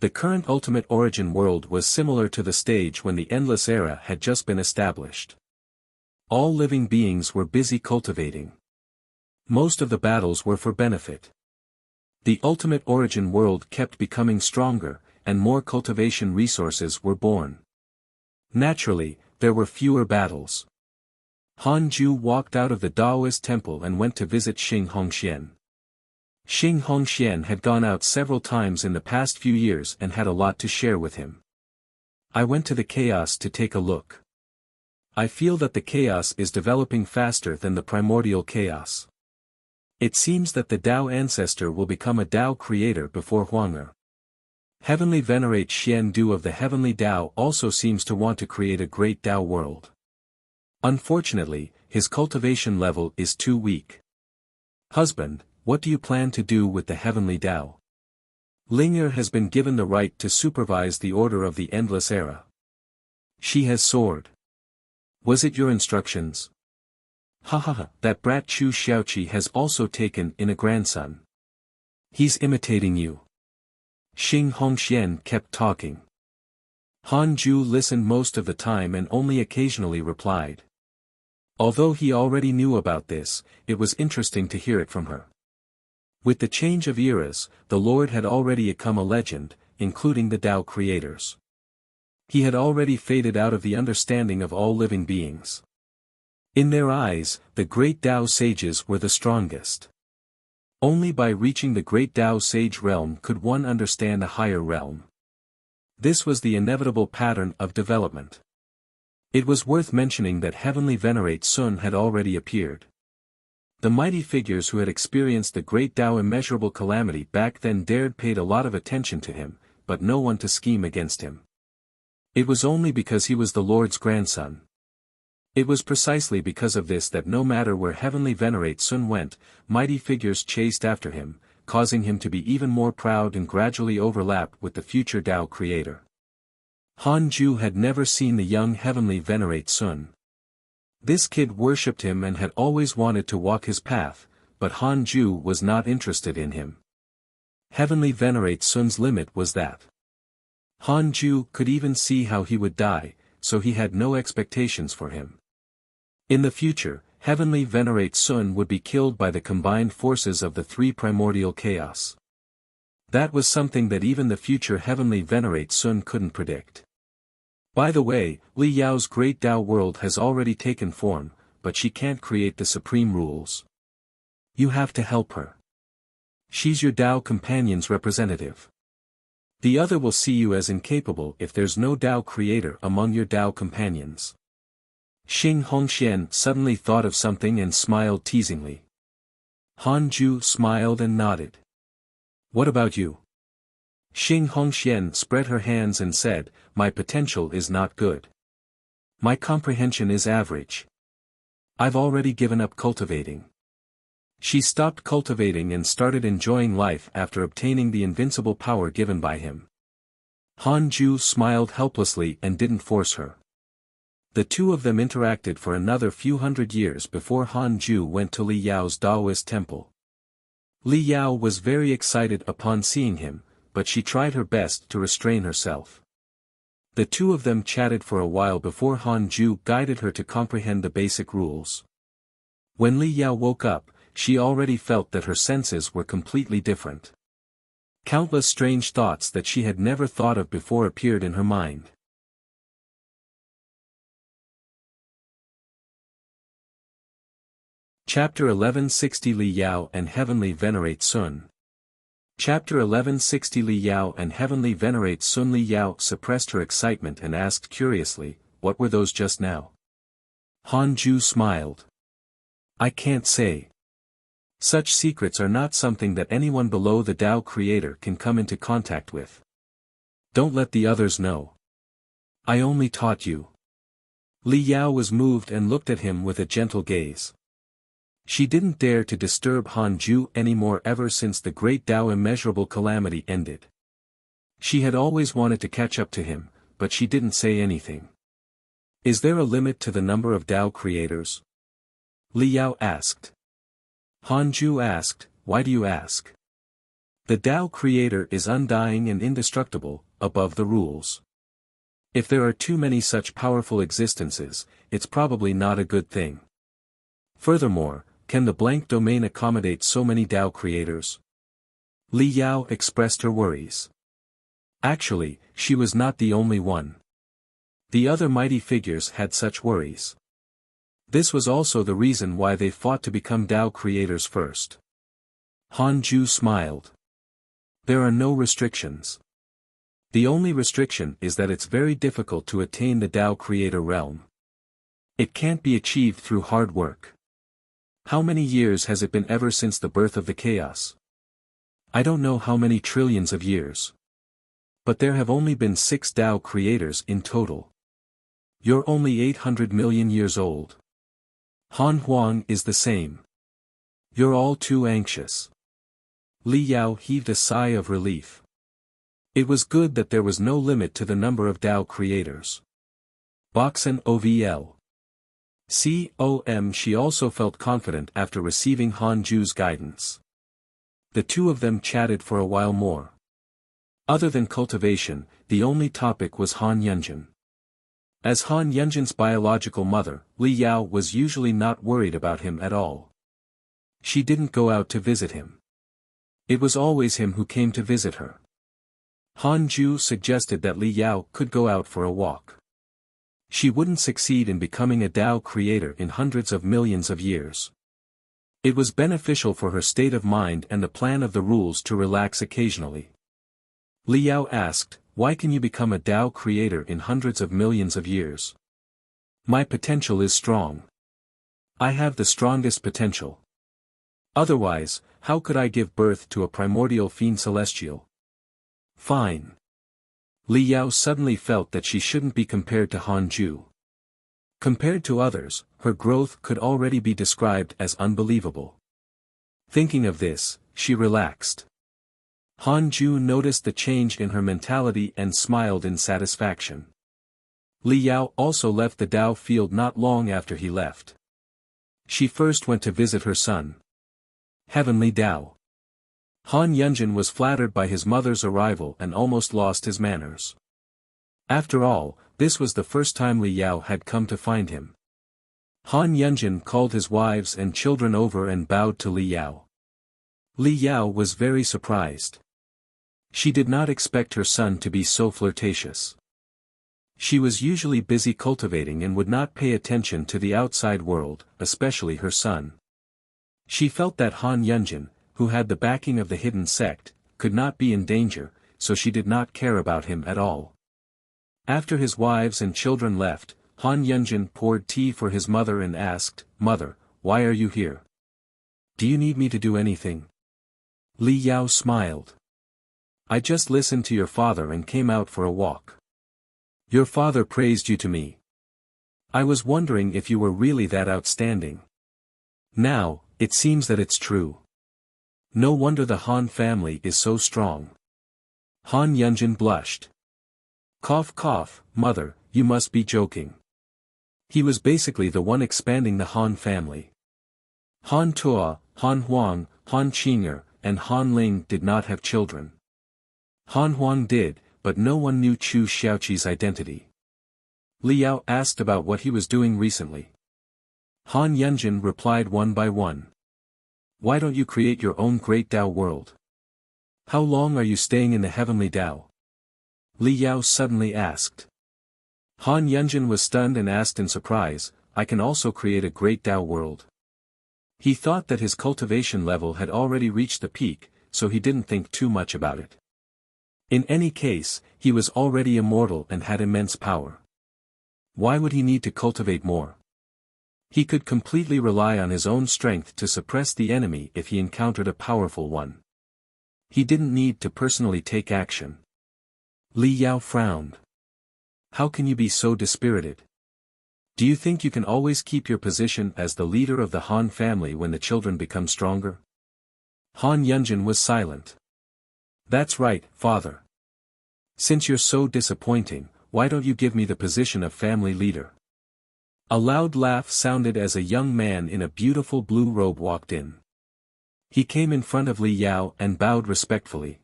The current ultimate origin world was similar to the stage when the Endless Era had just been established. All living beings were busy cultivating. Most of the battles were for benefit. The ultimate origin world kept becoming stronger, and more cultivation resources were born. Naturally, there were fewer battles. Hanju walked out of the Daoist temple and went to visit Xing Hongxian. Xing Hongxian had gone out several times in the past few years and had a lot to share with him. I went to the chaos to take a look. I feel that the chaos is developing faster than the primordial chaos. It seems that the Tao ancestor will become a Tao creator before Huang'er. Heavenly Venerate Xian Du of the Heavenly Tao also seems to want to create a great Tao world. Unfortunately, his cultivation level is too weak. Husband, what do you plan to do with the Heavenly Tao? Ling'er has been given the right to supervise the Order of the Endless Era. She has soared. Was it your instructions? That brat Chu Xiaoqi has also taken in a grandson. He's imitating you. Xing Hongxian kept talking. Hanju listened most of the time and only occasionally replied. Although he already knew about this, it was interesting to hear it from her. With the change of eras, the Lord had already become a legend, including the Tao creators. He had already faded out of the understanding of all living beings. In their eyes, the great Tao sages were the strongest. Only by reaching the great Tao sage realm could one understand a higher realm. This was the inevitable pattern of development. It was worth mentioning that Heavenly Venerate Sun had already appeared. The mighty figures who had experienced the great Tao immeasurable calamity back then dared paid a lot of attention to him, but no one to scheme against him. It was only because he was the Lord's grandson. It was precisely because of this that no matter where Heavenly Venerate Sun went, mighty figures chased after him, causing him to be even more proud and gradually overlap with the future Tao creator. Han Ju had never seen the young Heavenly Venerate Sun. This kid worshipped him and had always wanted to walk his path, but Han Ju was not interested in him. Heavenly Venerate Sun's limit was that. Han Ju could even see how he would die, so he had no expectations for him. In the future, Heavenly Venerate Sun would be killed by the combined forces of the three primordial chaos. That was something that even the future Heavenly Venerate Sun couldn't predict. By the way, Li Yao's great Tao world has already taken form, but she can't create the supreme rules. You have to help her. She's your Tao companion's representative. The other will see you as incapable if there's no Tao creator among your Tao companions. Xing Hongxian suddenly thought of something and smiled teasingly. Han Ju smiled and nodded. What about you? Xing Hongxian spread her hands and said, my potential is not good. My comprehension is average. I've already given up cultivating. She stopped cultivating and started enjoying life after obtaining the invincible power given by him. Han Ju smiled helplessly and didn't force her. The two of them interacted for another few hundred years before Han Ju went to Li Yao's Taoist temple. Li Yao was very excited upon seeing him, but she tried her best to restrain herself. The two of them chatted for a while before Han Ju guided her to comprehend the basic rules. When Li Yao woke up, she already felt that her senses were completely different. Countless strange thoughts that she had never thought of before appeared in her mind. Chapter 1160 Li Yao and Heavenly Venerate Sun. Chapter 1160 Li Yao and Heavenly Venerate Sun. Li Yao suppressed her excitement and asked curiously, what were those just now? Han Ju smiled. I can't say. Such secrets are not something that anyone below the Tao creator can come into contact with. Don't let the others know. I only taught you. Li Yao was moved and looked at him with a gentle gaze. She didn't dare to disturb Han Ju anymore ever since the great Tao immeasurable calamity ended. She had always wanted to catch up to him, but she didn't say anything. Is there a limit to the number of Tao creators? Li Yao asked. Han Ju asked, why do you ask? The Tao creator is undying and indestructible, above the rules. If there are too many such powerful existences, it's probably not a good thing. Furthermore, can the blank domain accommodate so many Tao creators? Li Yao expressed her worries. Actually, she was not the only one. The other mighty figures had such worries. This was also the reason why they fought to become Tao creators first. Han Ju smiled. There are no restrictions. The only restriction is that it's very difficult to attain the Tao creator realm. It can't be achieved through hard work. How many years has it been ever since the birth of the chaos? I don't know how many trillions of years. But there have only been 6 Tao creators in total. You're only 800 million years old. Han Huang is the same. You're all too anxious. Li Yao heaved a sigh of relief. It was good that there was no limit to the number of Tao creators. Boxen OVL. She also felt confident after receiving Han Ju's guidance. The two of them chatted for a while more. Other than cultivation, the only topic was Han Yunjin. As Han Yunjin's biological mother, Li Yao was usually not worried about him at all. She didn't go out to visit him. It was always him who came to visit her. Han Ju suggested that Li Yao could go out for a walk. She wouldn't succeed in becoming a Tao creator in hundreds of millions of years. It was beneficial for her state of mind and the plan of the rules to relax occasionally. Li Yao asked, Why can you become a Tao creator in hundreds of millions of years? My potential is strong. I have the strongest potential. Otherwise, how could I give birth to a primordial fiend celestial? Fine. Li Yao suddenly felt that she shouldn't be compared to Han Ju. Compared to others, her growth could already be described as unbelievable. Thinking of this, she relaxed. Han Ju noticed the change in her mentality and smiled in satisfaction. Li Yao also left the Tao field not long after he left. She first went to visit her son. Heavenly Tao. Han Yunjin was flattered by his mother's arrival and almost lost his manners. After all, this was the first time Li Yao had come to find him. Han Yunjin called his wives and children over and bowed to Li Yao. Li Yao was very surprised. She did not expect her son to be so flirtatious. She was usually busy cultivating and would not pay attention to the outside world, especially her son. She felt that Han Yunjin, who had the backing of the hidden sect, could not be in danger, so she did not care about him at all. After his wives and children left, Han Yunjin poured tea for his mother and asked, "Mother, why are you here? Do you need me to do anything?" Li Yao smiled. "I just listened to your father and came out for a walk. Your father praised you to me. I was wondering if you were really that outstanding. Now, it seems that it's true. No wonder the Han family is so strong." Han Yunjin blushed. "Cough cough, mother, you must be joking." He was basically the one expanding the Han family. Han Tuo, Han Huang, Han Qing'er, and Han Ling did not have children. Han Huang did, but no one knew Chu Xiaoqi's identity. Li Yao asked about what he was doing recently. Han Yunjin replied one by one. "Why don't you create your own great Tao world? How long are you staying in the heavenly Tao?" Li Yao suddenly asked. Han Yunjin was stunned and asked in surprise, "I can also create a great Tao world." He thought that his cultivation level had already reached the peak, so he didn't think too much about it. In any case, he was already immortal and had immense power. Why would he need to cultivate more? He could completely rely on his own strength to suppress the enemy if he encountered a powerful one. He didn't need to personally take action. Li Yao frowned. "How can you be so dispirited? Do you think you can always keep your position as the leader of the Han family when the children become stronger?" Han Yunjin was silent. "That's right, father. Since you're so disappointing, why don't you give me the position of family leader?" A loud laugh sounded as a young man in a beautiful blue robe walked in. He came in front of Li Yao and bowed respectfully.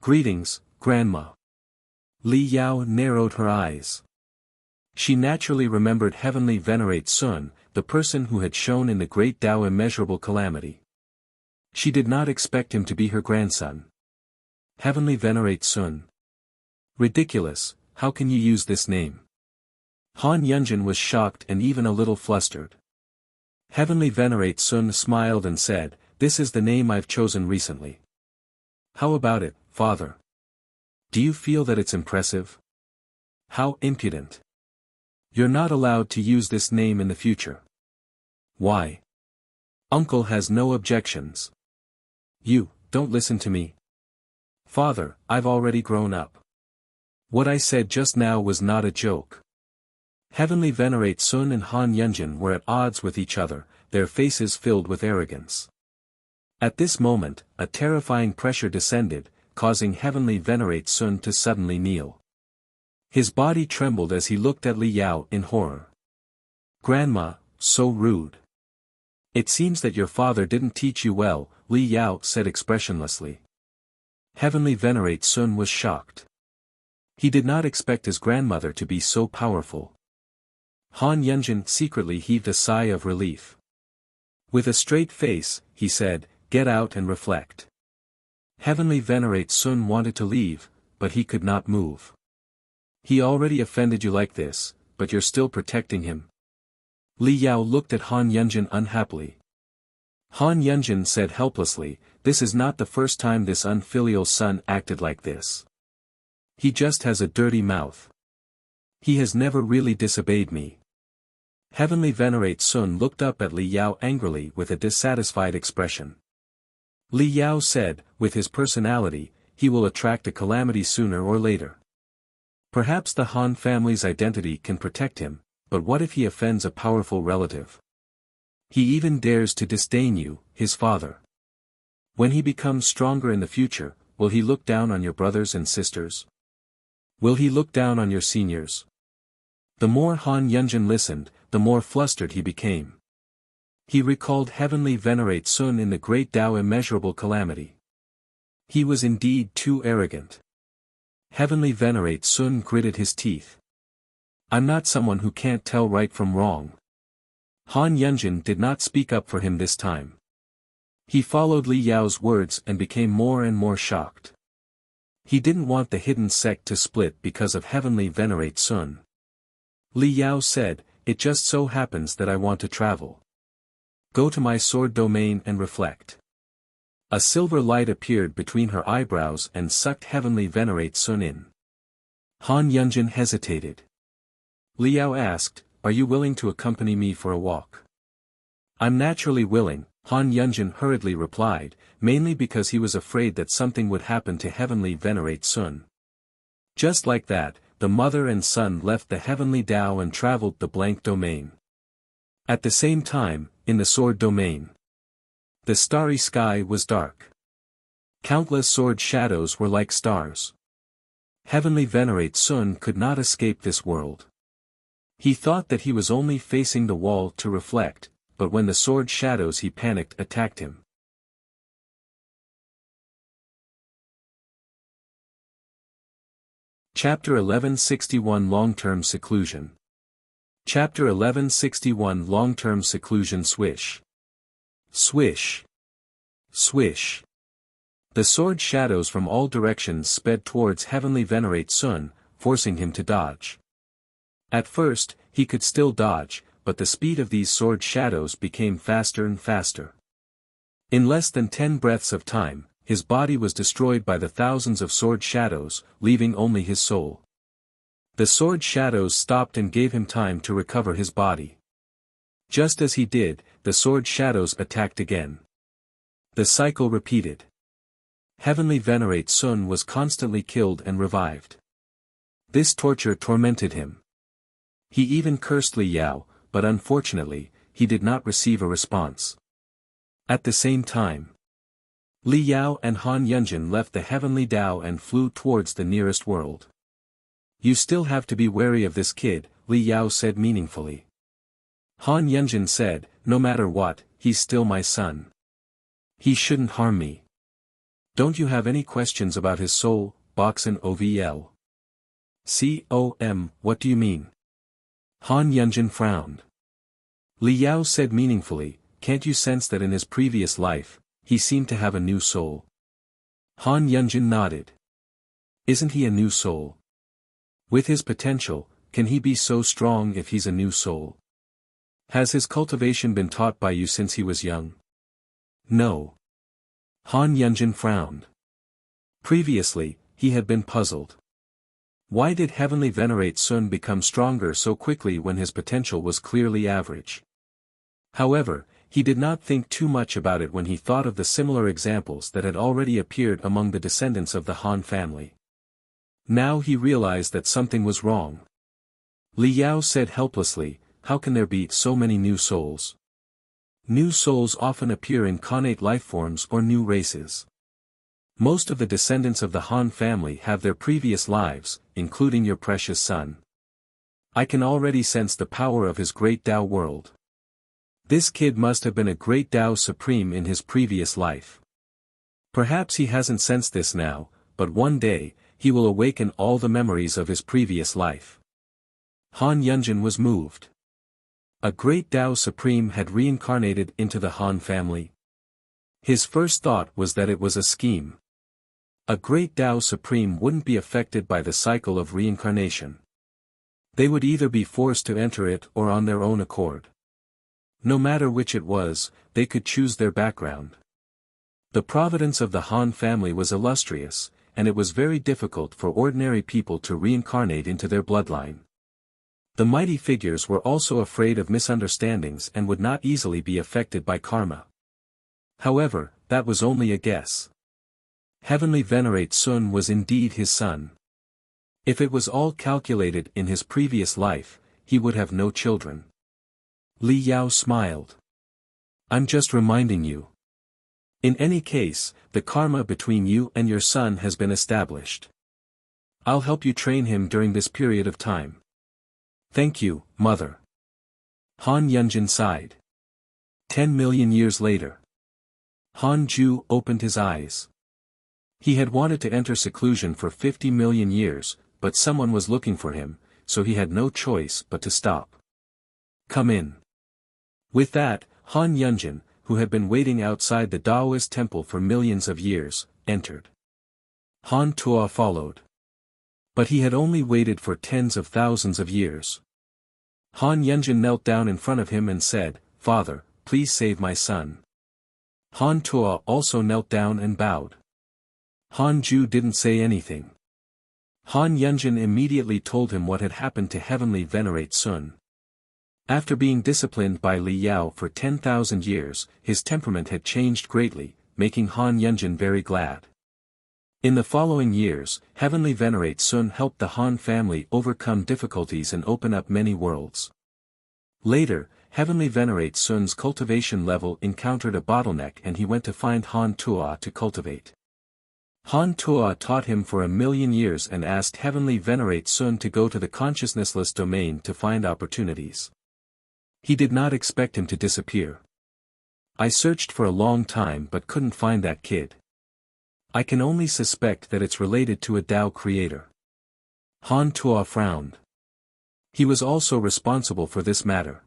"Greetings, Grandma." Li Yao narrowed her eyes. She naturally remembered Heavenly Venerate Sun, the person who had shown in the Great Tao immeasurable calamity. She did not expect him to be her grandson. Heavenly Venerate Sun. Ridiculous, how can you use this name? Han Yunjin was shocked and even a little flustered. Heavenly Venerate Sun smiled and said, "This is the name I've chosen recently. How about it, father? Do you feel that it's impressive? How impudent. You're not allowed to use this name in the future." "Why? Uncle has no objections." "You, don't listen to me. Father, I've already grown up. What I said just now was not a joke." Heavenly Venerate Sun and Han Yunjin were at odds with each other, their faces filled with arrogance. At this moment, a terrifying pressure descended, causing Heavenly Venerate Sun to suddenly kneel. His body trembled as he looked at Li Yao in horror. "Grandma, so rude. It seems that your father didn't teach you well," Li Yao said expressionlessly. Heavenly Venerate Sun was shocked. He did not expect his grandmother to be so powerful. Han Yunjin secretly heaved a sigh of relief. With a straight face, he said, "Get out and reflect." Heavenly Venerate Sun wanted to leave, but he could not move. "He already offended you like this, but you're still protecting him." Li Yao looked at Han Yunjin unhappily. Han Yunjin said helplessly, "This is not the first time this unfilial son acted like this. He just has a dirty mouth. He has never really disobeyed me. Heavenly Venerate Sun looked up at Li Yao angrily with a dissatisfied expression. Li Yao said, with his personality, he will attract a calamity sooner or later. Perhaps the Han family's identity can protect him, but what if he offends a powerful relative? He even dares to disdain you, his father. When he becomes stronger in the future, will he look down on your brothers and sisters? Will he look down on your seniors? The more Han Yunjin listened, the more flustered he became. He recalled Heavenly Venerate Sun in the Great Tao Immeasurable Calamity. He was indeed too arrogant. Heavenly Venerate Sun gritted his teeth. I'm not someone who can't tell right from wrong. Han Yunjin did not speak up for him this time. He followed Li Yao's words and became more and more shocked. He didn't want the hidden sect to split because of Heavenly Venerate Sun. Li Yao said, it just so happens that I want to travel. Go to my sword domain and reflect. A silver light appeared between her eyebrows and sucked Heavenly Venerate Sun in. Han Yunjin hesitated. Li Yao asked, are you willing to accompany me for a walk? I'm naturally willing, Han Yunjin hurriedly replied, mainly because he was afraid that something would happen to Heavenly Venerate Sun. Just like that, the mother and son left the heavenly Tao and traveled the blank domain. At the same time, in the sword domain, the starry sky was dark. Countless sword shadows were like stars. Heavenly Venerate Sun could not escape this world. He thought that he was only facing the wall to reflect, but when the sword shadows he panicked attacked him. Chapter 1161 Long-Term Seclusion. Chapter 1161 Long-Term Seclusion. Swish. Swish. Swish. The sword shadows from all directions sped towards Heavenly Venerate Sun, forcing him to dodge. At first, he could still dodge, but the speed of these sword shadows became faster and faster. In less than 10 breaths of time, his body was destroyed by the thousands of sword shadows, leaving only his soul. The sword shadows stopped and gave him time to recover his body. Just as he did, the sword shadows attacked again. The cycle repeated. Heavenly Venerate Sun was constantly killed and revived. This torture tormented him. He even cursed Li Yao, but unfortunately, he did not receive a response. At the same time, Li Yao and Han Yunjin left the heavenly Tao and flew towards the nearest world. You still have to be wary of this kid, Li Yao said meaningfully. Han Yunjin said, no matter what, he's still my son. He shouldn't harm me. Don't you have any questions about his soul, Boxen OVL? What do you mean? Han Yunjin frowned. Li Yao said meaningfully, can't you sense that in his previous life, he seemed to have a new soul? Han Yunjin nodded. Isn't he a new soul? With his potential, can he be so strong if he's a new soul? Has his cultivation been taught by you since he was young? No. Han Yunjin frowned. Previously, he had been puzzled. Why did Heavenly Venerate Sun become stronger so quickly when his potential was clearly average? However, he did not think too much about it when he thought of the similar examples that had already appeared among the descendants of the Han family. Now he realized that something was wrong. Li Yao said helplessly, how can there be so many new souls? New souls often appear in connate lifeforms or new races. Most of the descendants of the Han family have their previous lives, including your precious son. I can already sense the power of his great Tao world. This kid must have been a great Tao supreme in his previous life. Perhaps he hasn't sensed this now, but one day, he will awaken all the memories of his previous life. Han Yunjin was moved. A great Tao supreme had reincarnated into the Han family. His first thought was that it was a scheme. A great Tao supreme wouldn't be affected by the cycle of reincarnation. They would either be forced to enter it or on their own accord. No matter which it was, they could choose their background. The providence of the Han family was illustrious, and it was very difficult for ordinary people to reincarnate into their bloodline. The mighty figures were also afraid of misunderstandings and would not easily be affected by karma. However, that was only a guess. Heavenly Venerate Sun was indeed his son. If it was all calculated in his previous life, he would have no children. Li Yao smiled. I'm just reminding you. In any case, the karma between you and your son has been established. I'll help you train him during this period of time. Thank you, mother. Han Yunjin sighed. 10 million years later. Han Ju opened his eyes. He had wanted to enter seclusion for 50 million years, but someone was looking for him, so he had no choice but to stop. Come in. With that, Han Yunjin, who had been waiting outside the Taoist temple for millions of years, entered. Han Tuo followed. But he had only waited for tens of thousands of years. Han Yunjin knelt down in front of him and said, "Father, please save my son." Han Tuo also knelt down and bowed. Han Ju didn't say anything. Han Yunjin immediately told him what had happened to Heavenly Venerate Sun. After being disciplined by Li Yao for 10,000 years, his temperament had changed greatly, making Han Yunjin very glad. In the following years, Heavenly Venerate Sun helped the Han family overcome difficulties and open up many worlds. Later, Heavenly Venerate Sun's cultivation level encountered a bottleneck and he went to find Han Tuo to cultivate. Han Tuo taught him for 1,000,000 years and asked Heavenly Venerate Sun to go to the consciousnessless domain to find opportunities. He did not expect him to disappear. I searched for a long time but couldn't find that kid. I can only suspect that it's related to a Tao creator. Han Tuo frowned. He was also responsible for this matter.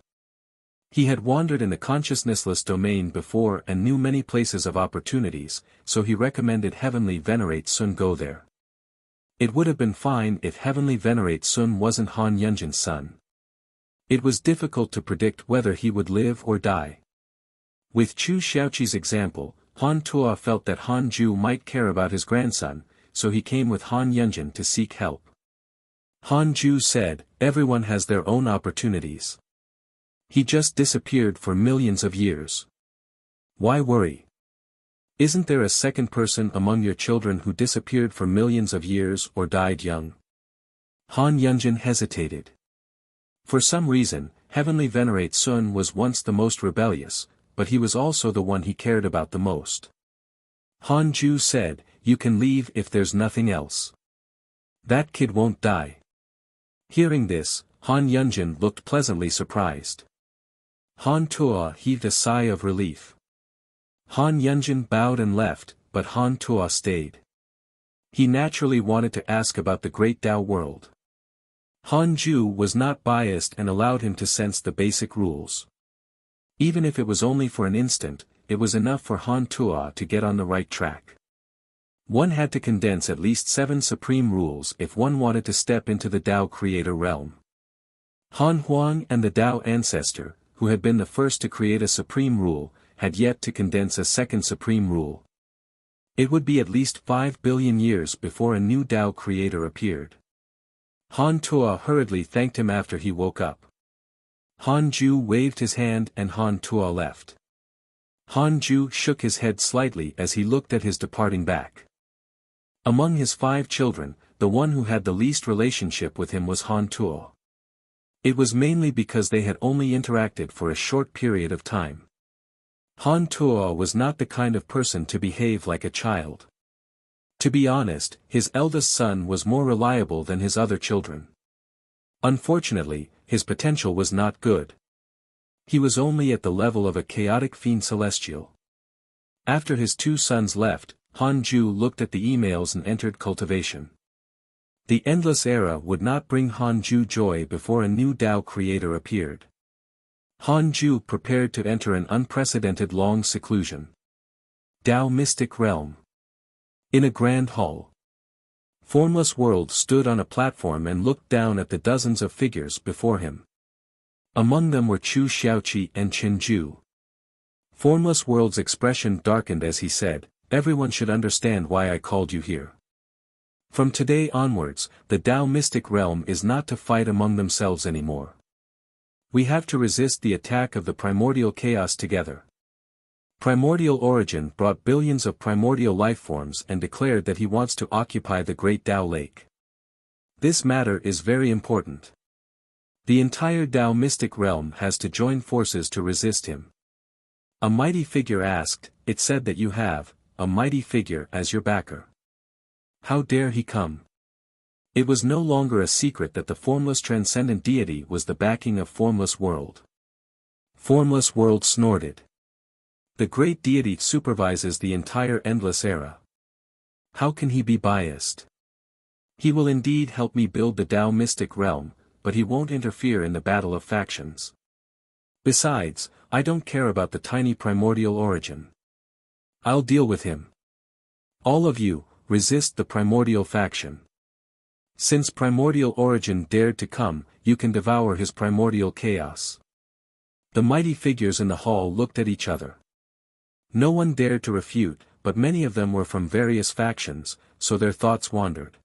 He had wandered in the consciousnessless domain before and knew many places of opportunities, so he recommended Heavenly Venerate Sun go there. It would have been fine if Heavenly Venerate Sun wasn't Han Yunjin's son. It was difficult to predict whether he would live or die. With Chu Xiaoqi's example, Han Tuo felt that Han Ju might care about his grandson, so he came with Han Yunjin to seek help. Han Ju said, "Everyone has their own opportunities. He just disappeared for millions of years. Why worry? Isn't there a second person among your children who disappeared for millions of years or died young?" Han Yunjin hesitated. For some reason, Heavenly Venerate Sun was once the most rebellious, but he was also the one he cared about the most. Han Ju said, "You can leave if there's nothing else. That kid won't die." Hearing this, Han Yunjin looked pleasantly surprised. Han Tuo heaved a sigh of relief. Han Yunjin bowed and left, but Han Tuo stayed. He naturally wanted to ask about the great Tao world. Han Ju was not biased and allowed him to sense the basic rules. Even if it was only for an instant, it was enough for Han Tuo to get on the right track. One had to condense at least 7 supreme rules if one wanted to step into the Tao creator realm. Han Huang and the Tao ancestor, who had been the first to create a supreme rule, had yet to condense a second supreme rule. It would be at least 5 billion years before a new Tao creator appeared. Han Tuo hurriedly thanked him after he woke up. Han Ju waved his hand and Han Tuo left. Han Ju shook his head slightly as he looked at his departing back. Among his 5 children, the one who had the least relationship with him was Han Tuo. It was mainly because they had only interacted for a short period of time. Han Tuo was not the kind of person to behave like a child. To be honest, his eldest son was more reliable than his other children. Unfortunately, his potential was not good. He was only at the level of a chaotic fiend celestial. After his 2 sons left, Han Ju looked at the emails and entered cultivation. The endless era would not bring Han Ju joy before a new Tao creator appeared. Han Ju prepared to enter an unprecedented long seclusion. Tao Mystic Realm. In a grand hall. Formless World stood on a platform and looked down at the dozens of figures before him. Among them were Chu Xiaoqi and Qin Ju. Formless World's expression darkened as he said, "Everyone should understand why I called you here. From today onwards, the Tao mystic realm is not to fight among themselves anymore. We have to resist the attack of the primordial chaos together. Primordial Origin brought billions of primordial lifeforms and declared that he wants to occupy the great Tao lake. This matter is very important. The entire Tao mystic realm has to join forces to resist him. A mighty figure asked, "It said that you have a mighty figure as your backer. How dare he come?" It was no longer a secret that the formless transcendent deity was the backing of Formless World. Formless World snorted. The great deity supervises the entire endless era. How can he be biased? He will indeed help me build the Tao mystic realm, but he won't interfere in the battle of factions. Besides, I don't care about the tiny primordial origin. I'll deal with him. All of you, resist the primordial faction. Since primordial origin dared to come, you can devour his primordial chaos. The mighty figures in the hall looked at each other. No one dared to refute, but many of them were from various factions, so their thoughts wandered.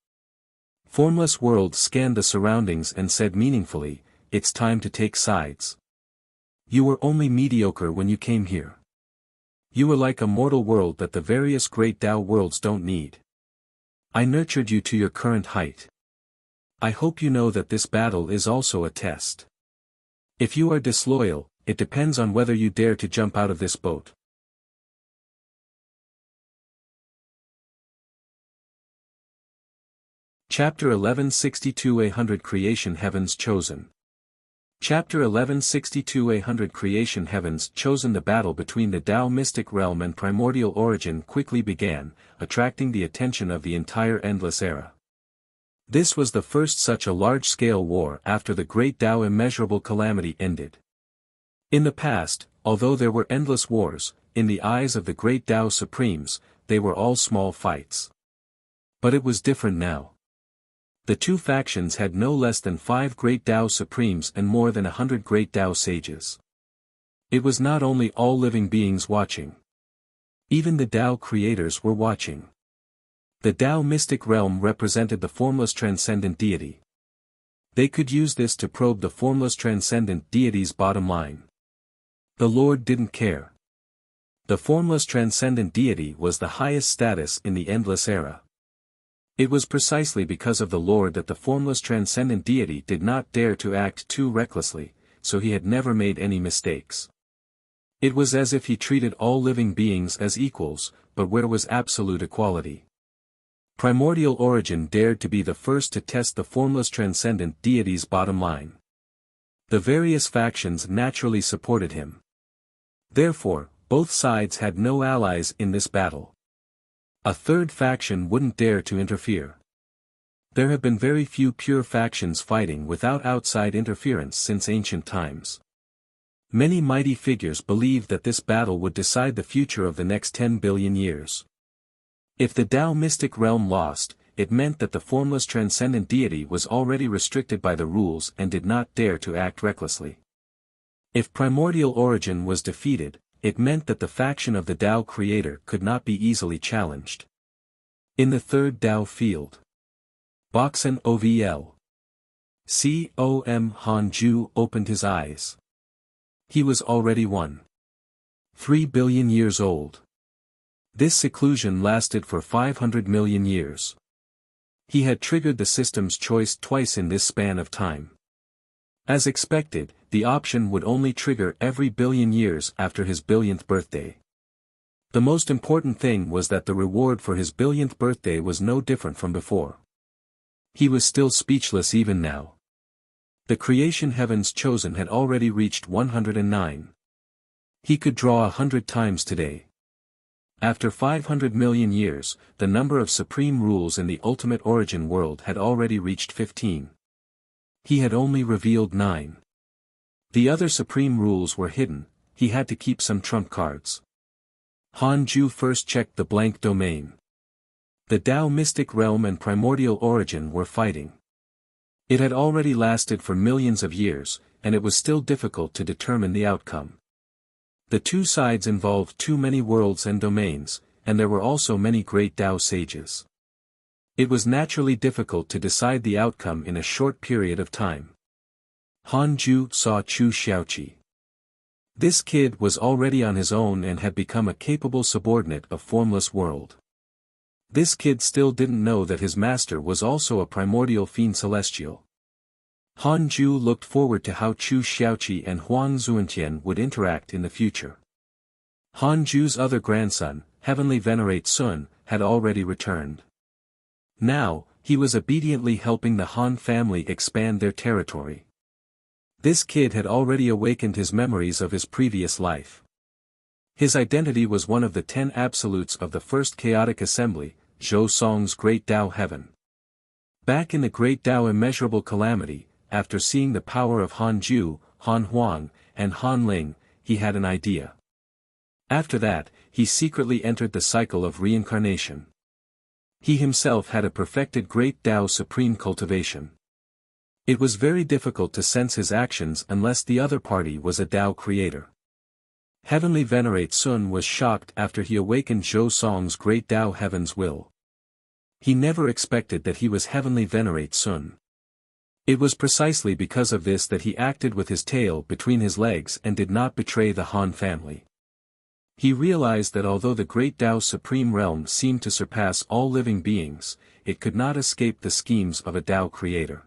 Formless World scanned the surroundings and said meaningfully, "It's time to take sides. You were only mediocre when you came here. You were like a mortal world that the various great Tao worlds don't need. I nurtured you to your current height. I hope you know that this battle is also a test. If you are disloyal, it depends on whether you dare to jump out of this boat." Chapter 1162 100 Creation Heavens Chosen. Chapter 1162 100 Creation Heavens Chosen. The battle between the Tao mystic realm and primordial origin quickly began, attracting the attention of the entire endless era. This was the first such a large-scale war after the great Tao immeasurable calamity ended. In the past, although there were endless wars, in the eyes of the great Tao supremes, they were all small fights. But it was different now. The two factions had no less than 5 great Tao supremes and more than 100 great Tao sages. It was not only all living beings watching. Even the Tao creators were watching. The Tao mystic realm represented the formless transcendent deity. They could use this to probe the formless transcendent deity's bottom line. The Lord didn't care. The formless transcendent deity was the highest status in the endless era. It was precisely because of the Lord that the formless transcendent deity did not dare to act too recklessly, so he had never made any mistakes. It was as if he treated all living beings as equals, but where was absolute equality? Primordial origin dared to be the first to test the formless transcendent deity's bottom line. The various factions naturally supported him. Therefore, both sides had no allies in this battle. A third faction wouldn't dare to interfere. There have been very few pure factions fighting without outside interference since ancient times. Many mighty figures believed that this battle would decide the future of the next 10 billion years. If the Tao mystic realm lost, it meant that the formless transcendent deity was already restricted by the rules and did not dare to act recklessly. If primordial origin was defeated, it meant that the faction of the Tao creator could not be easily challenged. In the third Tao field, Boxen OVL. Hanju opened his eyes. He was already 1.3 billion years old. This seclusion lasted for 500 million years. He had triggered the system's choice twice in this span of time. As expected, the option would only trigger every billion years after his billionth birthday. The most important thing was that the reward for his billionth birthday was no different from before. He was still speechless even now. The creation heavens chosen had already reached 109. He could draw 100 times today. After 500 million years, the number of supreme rules in the ultimate origin world had already reached 15. He had only revealed 9. The other supreme rules were hidden, he had to keep some trump cards. Hanju first checked the blank domain. The Tao mystic realm and primordial origin were fighting. It had already lasted for millions of years, and it was still difficult to determine the outcome. The two sides involved too many worlds and domains, and there were also many great Tao sages. It was naturally difficult to decide the outcome in a short period of time. Han Ju saw Chu Xiaoqi. This kid was already on his own and had become a capable subordinate of Formless World. This kid still didn't know that his master was also a primordial fiend celestial. Han Ju looked forward to how Chu Xiaoqi and Huang Zuantian would interact in the future. Han Ju's other grandson, Heavenly Venerate Sun, had already returned. Now, he was obediently helping the Han family expand their territory. This kid had already awakened his memories of his previous life. His identity was one of the 10 absolutes of the First Chaotic Assembly, Zhou Song's Great Tao Heaven. Back in the Great Tao Immeasurable Calamity, after seeing the power of Han Ju, Han Huang, and Han Ling, he had an idea. After that, he secretly entered the cycle of reincarnation. He himself had a perfected Great Tao Supreme cultivation. It was very difficult to sense his actions unless the other party was a Tao creator. Heavenly Venerate Sun was shocked after he awakened Zhou Song's Great Tao Heaven's will. He never expected that he was Heavenly Venerate Sun. It was precisely because of this that he acted with his tail between his legs and did not betray the Han family. He realized that although the Great Tao's supreme realm seemed to surpass all living beings, it could not escape the schemes of a Tao creator.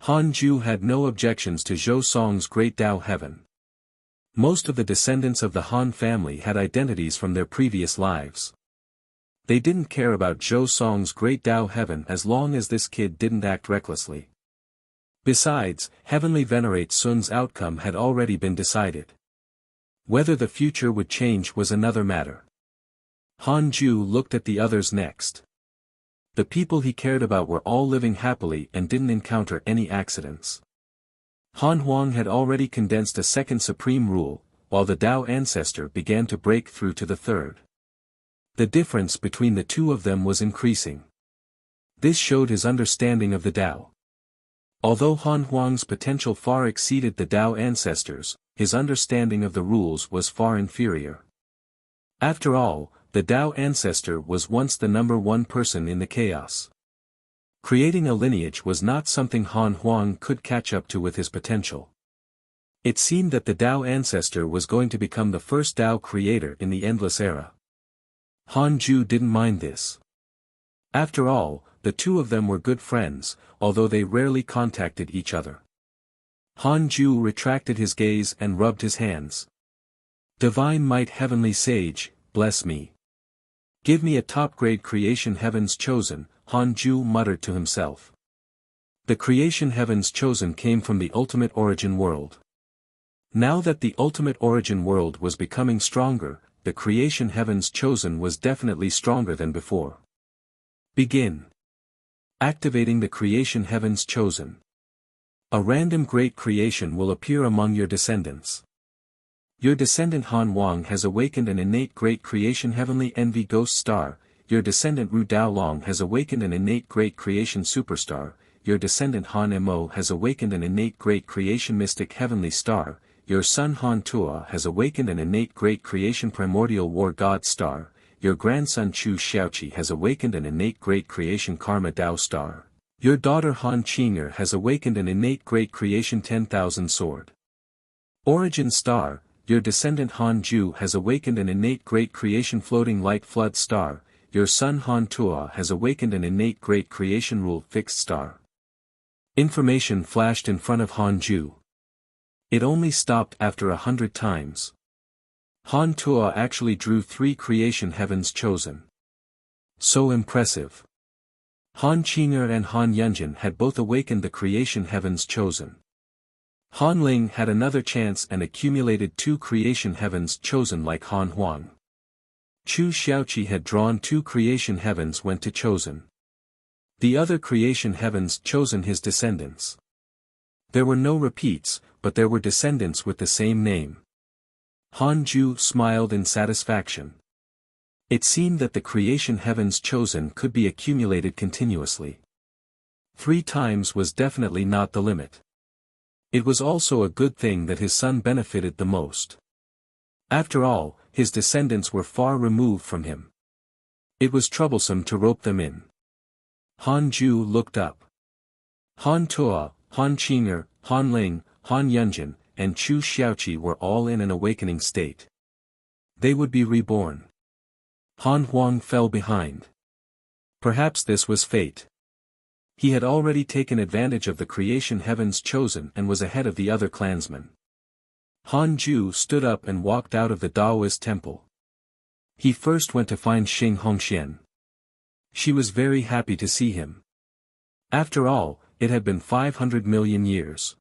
Han Ju had no objections to Zhou Song's Great Tao Heaven. Most of the descendants of the Han family had identities from their previous lives. They didn't care about Zhou Song's Great Tao Heaven as long as this kid didn't act recklessly. Besides, Heavenly Venerate Sun's outcome had already been decided. Whether the future would change was another matter. Han Ju looked at the others next. The people he cared about were all living happily and didn't encounter any accidents. Han Huang had already condensed a second supreme rule, while the Tao ancestor began to break through to the third. The difference between the two of them was increasing. This showed his understanding of the Tao. Although Han Huang's potential far exceeded the Tao ancestors, his understanding of the rules was far inferior. After all, the Tao ancestor was once the number one person in the chaos. Creating a lineage was not something Han Huang could catch up to with his potential. It seemed that the Tao ancestor was going to become the first Tao creator in the endless era. Han Ju didn't mind this. After all, the two of them were good friends, although they rarely contacted each other. Han Ju retracted his gaze and rubbed his hands. Divine Might Heavenly Sage, bless me. Give me a top-grade creation heavens chosen, Han Ju muttered to himself. The creation heavens chosen came from the ultimate origin world. Now that the ultimate origin world was becoming stronger, the creation heavens chosen was definitely stronger than before. Begin. Activating the creation heavens chosen. A random great creation will appear among your descendants. Your descendant Han Wang has awakened an innate great creation heavenly envy ghost star, your descendant Ru Daolong has awakened an innate great creation superstar, your descendant Han Mo has awakened an innate great creation mystic heavenly star, your son Han Tua has awakened an innate great creation primordial war god star, your grandson Chu Xiaoqi has awakened an innate great creation karma Dao star, your daughter Han Qing'er has awakened an innate great creation 10,000 sword. Origin star, your descendant Han Ju has awakened an innate great creation floating light flood star, your son Han Tua has awakened an innate great creation rule fixed star. Information flashed in front of Han Ju. It only stopped after 100 times. Han Tua actually drew 3 creation heavens chosen. So impressive. Han Qing'er and Han Yunjin had both awakened the creation heavens chosen. Han Ling had another chance and accumulated 2 creation heavens chosen like Han Huang. Chu Xiaoqi had drawn 2 creation heavens went to chosen. The other creation heavens chosen his descendants. There were no repeats, but there were descendants with the same name. Han Ju smiled in satisfaction. It seemed that the creation heavens chosen could be accumulated continuously. 3 times was definitely not the limit. It was also a good thing that his son benefited the most. After all, his descendants were far removed from him. It was troublesome to rope them in. Han Ju looked up. Han Tuo, Han Qing'er, Han Ling, Han Yunjin, and Chu Xiaoqi were all in an awakening state. They would be reborn. Han Huang fell behind. Perhaps this was fate. He had already taken advantage of the creation heavens chosen and was ahead of the other clansmen. Han Ju stood up and walked out of the Daoist temple. He first went to find Xing Hongxian. She was very happy to see him. After all, it had been 500 million years.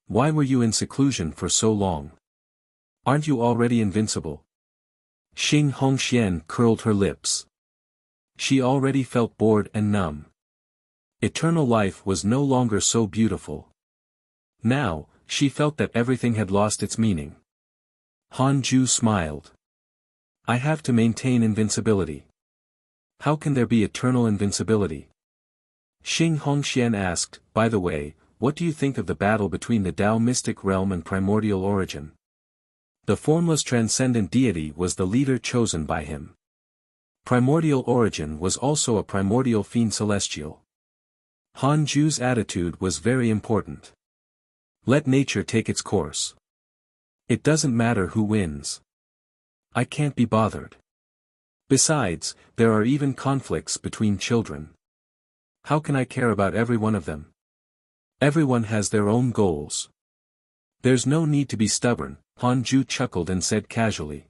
Why were you in seclusion for so long? Aren't you already invincible? Xing Hongxian curled her lips. She already felt bored and numb. Eternal life was no longer so beautiful. Now, she felt that everything had lost its meaning. Han Ju smiled. I have to maintain invincibility. How can there be eternal invincibility? Xing Hongxian asked, by the way, what do you think of the battle between the Tao mystic realm and primordial origin? The formless transcendent deity was the leader chosen by him. Primordial origin was also a primordial fiend celestial. Han Ju's attitude was very important. Let nature take its course. It doesn't matter who wins. I can't be bothered. Besides, there are even conflicts between children. How can I care about every one of them? Everyone has their own goals. There's no need to be stubborn, Han Ju chuckled and said casually.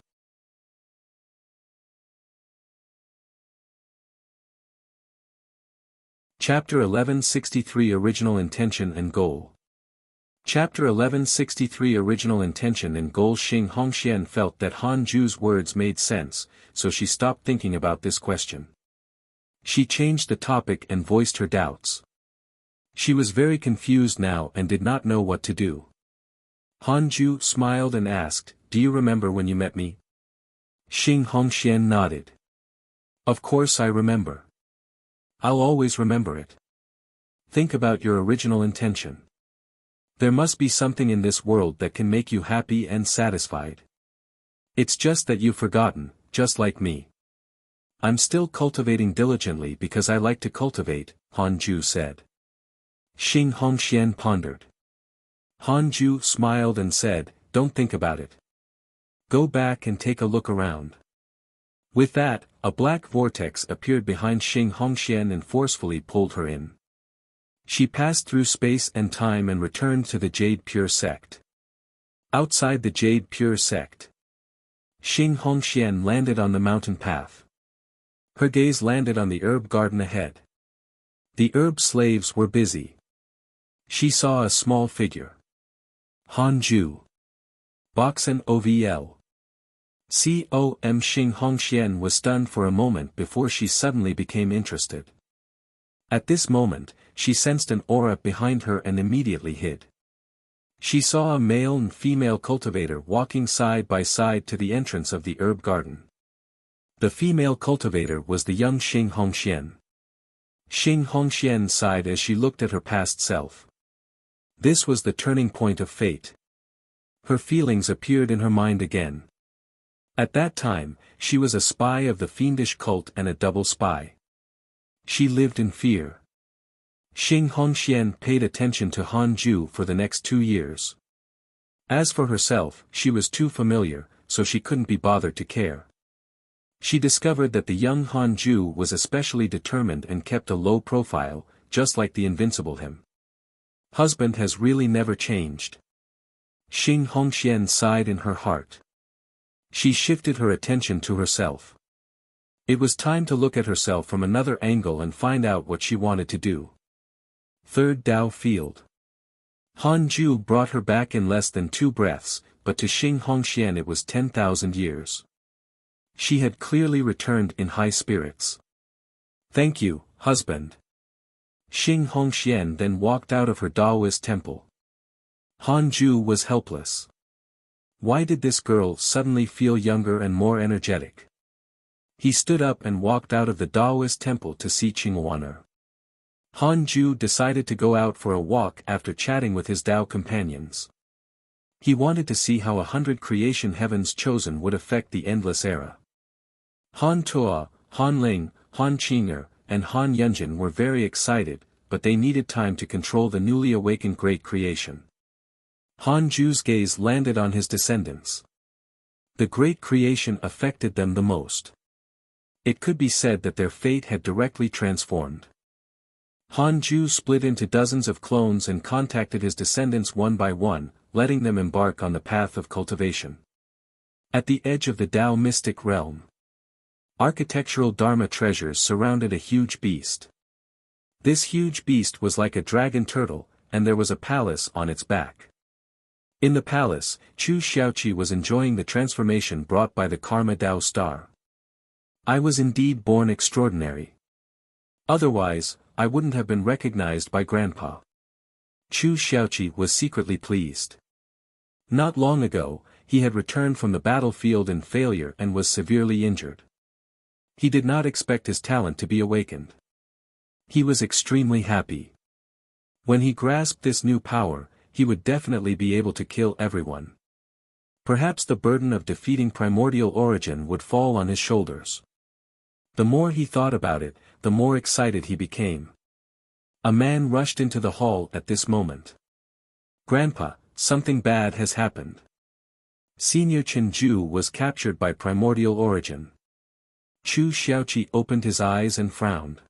Chapter 1163 Original Intention and Goal. Chapter 1163 Original Intention and Goal. Xing Hongxian felt that Han Ju's words made sense, so she stopped thinking about this question. She changed the topic and voiced her doubts. She was very confused now and did not know what to do. Han Ju smiled and asked, do you remember when you met me? Xing Hongxian nodded. Of course I remember. I'll always remember it. Think about your original intention. There must be something in this world that can make you happy and satisfied. It's just that you've forgotten, just like me. I'm still cultivating diligently because I like to cultivate, Han Ju said. Xing Hongxian pondered. Han Ju smiled and said, don't think about it. Go back and take a look around. With that, a black vortex appeared behind Xing Hongxian and forcefully pulled her in. She passed through space and time and returned to the Jade Pure Sect. Outside the Jade Pure Sect, Xing Hongxian landed on the mountain path. Her gaze landed on the herb garden ahead. The herb slaves were busy. She saw a small figure. Han Ju. Boxen OVL. Com. Xing Hongxian was stunned for a moment before she suddenly became interested. At this moment, she sensed an aura behind her and immediately hid. She saw a male and female cultivator walking side by side to the entrance of the herb garden. The female cultivator was the young Xing Hongxian. Xing Hongxian sighed as she looked at her past self. This was the turning point of fate. Her feelings appeared in her mind again. At that time, she was a spy of the fiendish cult and a double spy. She lived in fear. Xing Hongxian paid attention to Han Ju for the next 2 years. As for herself, she was too familiar, so she couldn't be bothered to care. She discovered that the young Han Ju was especially determined and kept a low profile, just like the invincible him. Husband has really never changed. Xing Hongxian sighed in her heart. She shifted her attention to herself. It was time to look at herself from another angle and find out what she wanted to do. Third Dao Field. Han Ju brought her back in less than 2 breaths, but to Xing Hongxian it was 10,000 years. She had clearly returned in high spirits. Thank you, husband. Xing Hongxian then walked out of her Daoist temple. Han Ju was helpless. Why did this girl suddenly feel younger and more energetic? He stood up and walked out of the Daoist temple to see Qingwaner. Han Ju decided to go out for a walk after chatting with his Dao companions. He wanted to see how 100 creation heavens chosen would affect the endless era. Han Tuo, Han Ling, Han Qing'er, and Han Yunjin were very excited, but they needed time to control the newly awakened great creation. Han Ju's gaze landed on his descendants. The great creation affected them the most. It could be said that their fate had directly transformed. Han Ju split into dozens of clones and contacted his descendants one by one, letting them embark on the path of cultivation. At the edge of the Tao mystic realm, architectural Dharma treasures surrounded a huge beast. This huge beast was like a dragon turtle, and there was a palace on its back. In the palace, Chu Xiaoqi was enjoying the transformation brought by the Karma Tao star. I was indeed born extraordinary. Otherwise, I wouldn't have been recognized by Grandpa. Chu Xiaoqi was secretly pleased. Not long ago, he had returned from the battlefield in failure and was severely injured. He did not expect his talent to be awakened. He was extremely happy. When he grasped this new power, he would definitely be able to kill everyone. Perhaps the burden of defeating primordial origin would fall on his shoulders. The more he thought about it, the more excited he became. A man rushed into the hall at this moment. Grandpa, something bad has happened. Senior Chenju was captured by primordial origin. Chu Xiaoqi opened his eyes and frowned.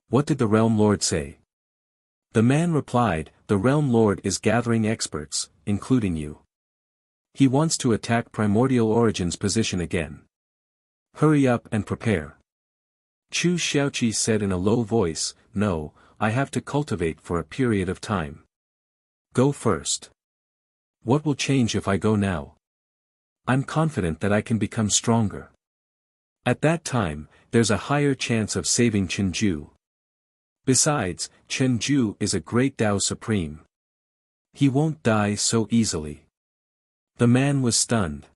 What did the Realm Lord say? The man replied, the Realm Lord is gathering experts, including you. He wants to attack primordial origin's position again. Hurry up and prepare. Chu Xiaoqi said in a low voice, no, I have to cultivate for a period of time. Go first. What will change if I go now? I'm confident that I can become stronger. At that time, there's a higher chance of saving Chenju. Besides, Chenju is a great Tao Supreme. He won't die so easily. The man was stunned.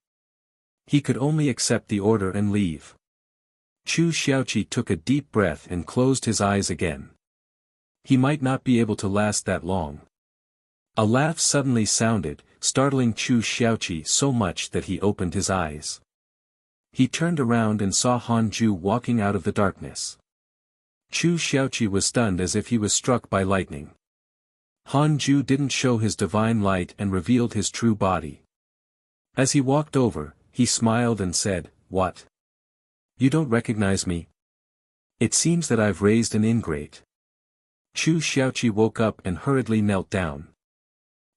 He could only accept the order and leave. Chu Xiaoqi took a deep breath and closed his eyes again. He might not be able to last that long. A laugh suddenly sounded, startling Chu Xiaoqi so much that he opened his eyes. He turned around and saw Han Ju walking out of the darkness. Chu Xiaoqi was stunned as if he was struck by lightning. Han Ju didn't show his divine light and revealed his true body. As he walked over, he smiled and said, "What? You don't recognize me? It seems that I've raised an ingrate." Chu Xiaoqi woke up and hurriedly knelt down.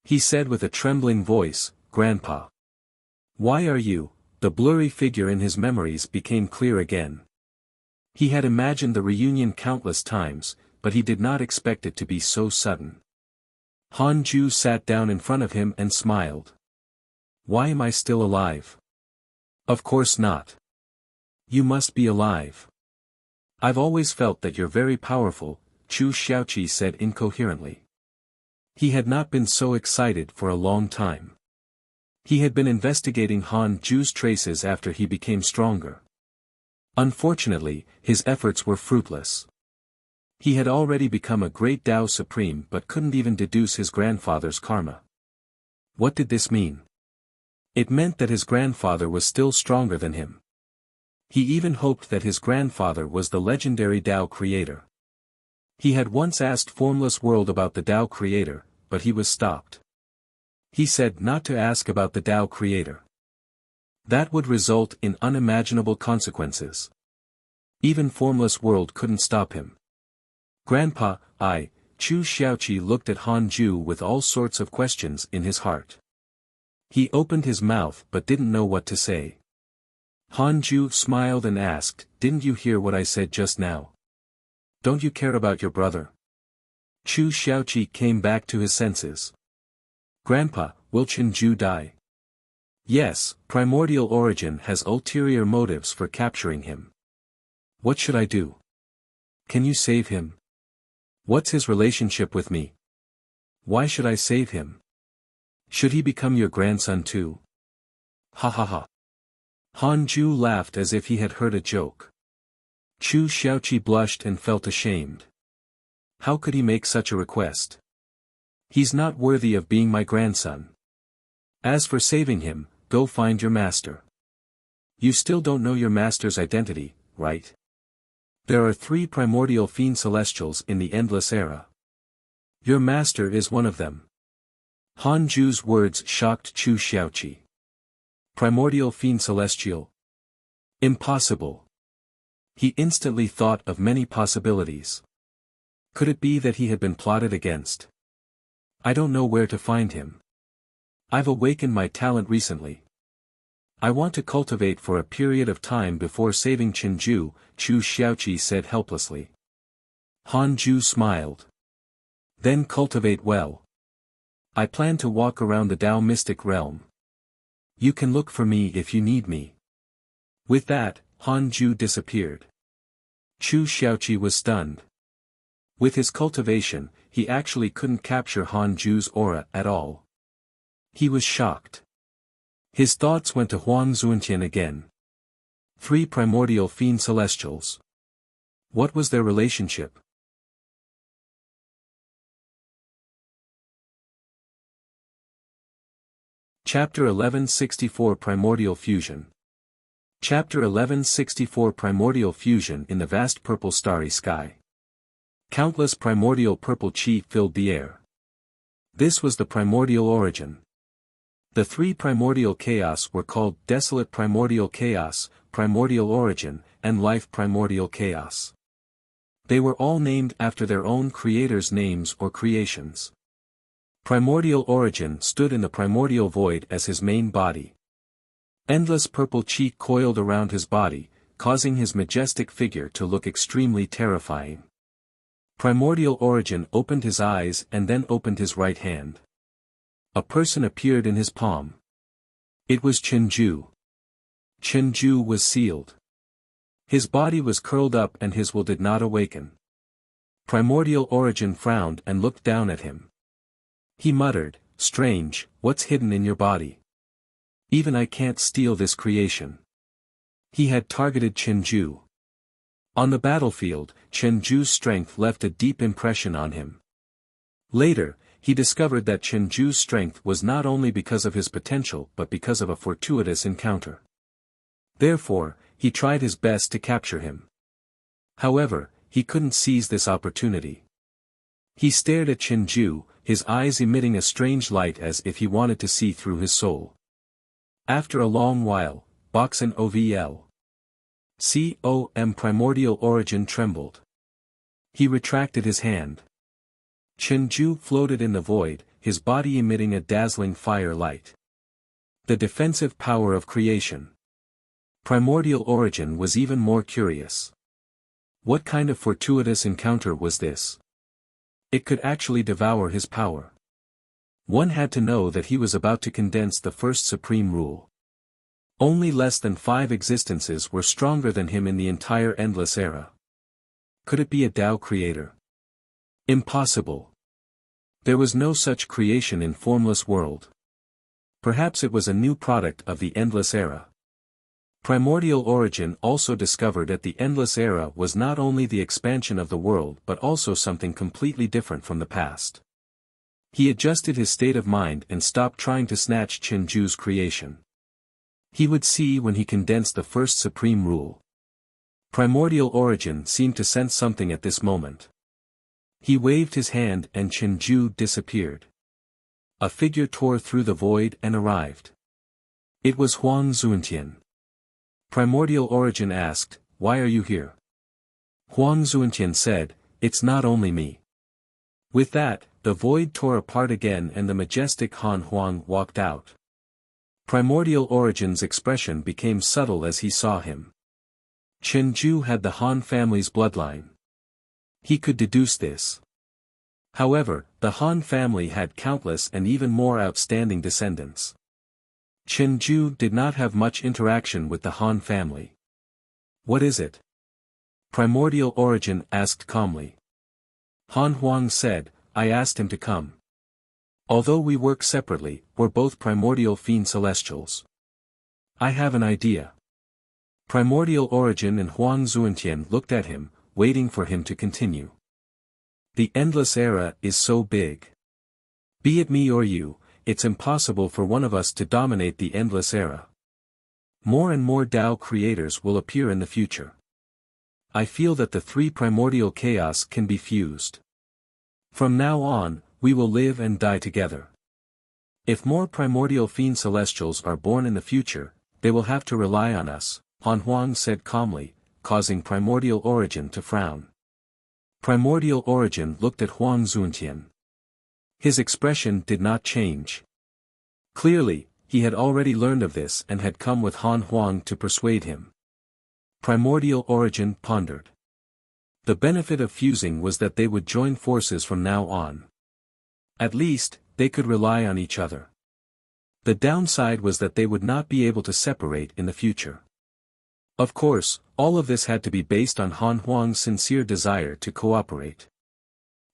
He said with a trembling voice, "Grandpa. Why are you?" The blurry figure in his memories became clear again. He had imagined the reunion countless times, but he did not expect it to be so sudden. Han Ju sat down in front of him and smiled. "Why am I still alive?" "Of course not. You must be alive. I've always felt that you're very powerful," Chu Xiaoqi said incoherently. He had not been so excited for a long time. He had been investigating Han Ju's traces after he became stronger. Unfortunately, his efforts were fruitless. He had already become a great Tao Supreme but couldn't even deduce his grandfather's karma. What did this mean? It meant that his grandfather was still stronger than him. He even hoped that his grandfather was the legendary Tao creator. He had once asked Formless World about the Tao creator, but he was stopped. He said not to ask about the Tao creator. That would result in unimaginable consequences. Even Formless World couldn't stop him. "Grandpa, Chu Xiaoqi looked at Han Ju with all sorts of questions in his heart. He opened his mouth but didn't know what to say. Han Ju smiled and asked, "Didn't you hear what I said just now? Don't you care about your brother?" Chu Xiaoqi came back to his senses. "Grandpa, will Chenju die?" "Yes, primordial origin has ulterior motives for capturing him. What should I do? Can you save him? What's his relationship with me? Why should I save him? Should he become your grandson too?" "Ha ha ha." Han Ju laughed as if he had heard a joke. Chu Xiaoqi blushed and felt ashamed. How could he make such a request? He's not worthy of being my grandson. As for saving him, go find your master. You still don't know your master's identity, right? There are 3 primordial fiend celestials in the endless era. Your master is one of them. Han Ju's words shocked Chu Xiaoqi. Primordial fiend celestial? Impossible. He instantly thought of many possibilities. Could it be that he had been plotted against? I don't know where to find him. I've awakened my talent recently. I want to cultivate for a period of time before saving Chenju, Chu Xiaoqi said helplessly. Han Ju smiled. Then cultivate well. I plan to walk around the Tao mystic realm. You can look for me if you need me. With that, Han Ju disappeared. Chu Xiaoqi was stunned. With his cultivation, he actually couldn't capture Han Ju's aura at all. He was shocked. His thoughts went to Huang Zuntian again. 3 primordial fiend celestials. What was their relationship? Chapter 1164 Primordial Fusion. Chapter 1164 Primordial Fusion. In the vast purple starry sky, countless primordial purple chi filled the air. This was the primordial origin. The 3 primordial chaos were called Desolate Primordial Chaos, Primordial Origin, and Life Primordial Chaos. They were all named after their own creators' names or creations. Primordial Origin stood in the primordial void as his main body. Endless purple chi coiled around his body, causing his majestic figure to look extremely terrifying. Primordial Origin opened his eyes and then opened his right hand. A person appeared in his palm. It was Chenju. Chenju was sealed. His body was curled up and his will did not awaken. Primordial Origin frowned and looked down at him. He muttered, "Strange, what's hidden in your body? Even I can't steal this creation." He had targeted Chenju. On the battlefield, Chenju's strength left a deep impression on him. Later, he discovered that Chenju's strength was not only because of his potential but because of a fortuitous encounter. Therefore, he tried his best to capture him. However, he couldn't seize this opportunity. He stared at Chenju, his eyes emitting a strange light as if he wanted to see through his soul. After a long while, Boxen OVL. COM Primordial Origin trembled. He retracted his hand. Chenju floated in the void, his body emitting a dazzling fire light. The defensive power of creation. Primordial Origin was even more curious. What kind of fortuitous encounter was this? It could actually devour his power. One had to know that he was about to condense the first supreme rule. Only less than 5 existences were stronger than him in the entire endless era. Could it be a Tao creator? Impossible. There was no such creation in formless world. Perhaps it was a new product of the endless era. Primordial Origin also discovered that the endless era was not only the expansion of the world but also something completely different from the past. He adjusted his state of mind and stopped trying to snatch Chenju's creation. He would see when he condensed the first supreme rule. Primordial Origin seemed to sense something at this moment. He waved his hand and Chenju disappeared. A figure tore through the void and arrived. It was Huang Zuntian. Primordial Origin asked, "Why are you here?" Huang Zuntian said, "It's not only me." With that, the void tore apart again and the majestic Han Huang walked out. Primordial Origin's expression became subtle as he saw him. Chenju had the Han family's bloodline. He could deduce this. However, the Han family had countless and even more outstanding descendants. Chenju did not have much interaction with the Han family. "What is it?" Primordial Origin asked calmly. Han Huang said, "I asked him to come. Although we work separately, we're both primordial fiend celestials. I have an idea." Primordial Origin and Huang Zuntian looked at him, waiting for him to continue. "The endless era is so big. Be it me or you, it's impossible for one of us to dominate the endless era. More and more Tao creators will appear in the future. I feel that the three primordial chaos can be fused. From now on, we will live and die together. If more primordial fiend celestials are born in the future, they will have to rely on us, Han Huang said calmly, causing Primordial Origin to frown. Primordial Origin looked at Huang Zuntian. His expression did not change. Clearly, he had already learned of this and had come with Han Huang to persuade him. Primordial Origin pondered. The benefit of fusing was that they would join forces from now on. At least, they could rely on each other. The downside was that they would not be able to separate in the future. Of course, all of this had to be based on Han Huang's sincere desire to cooperate.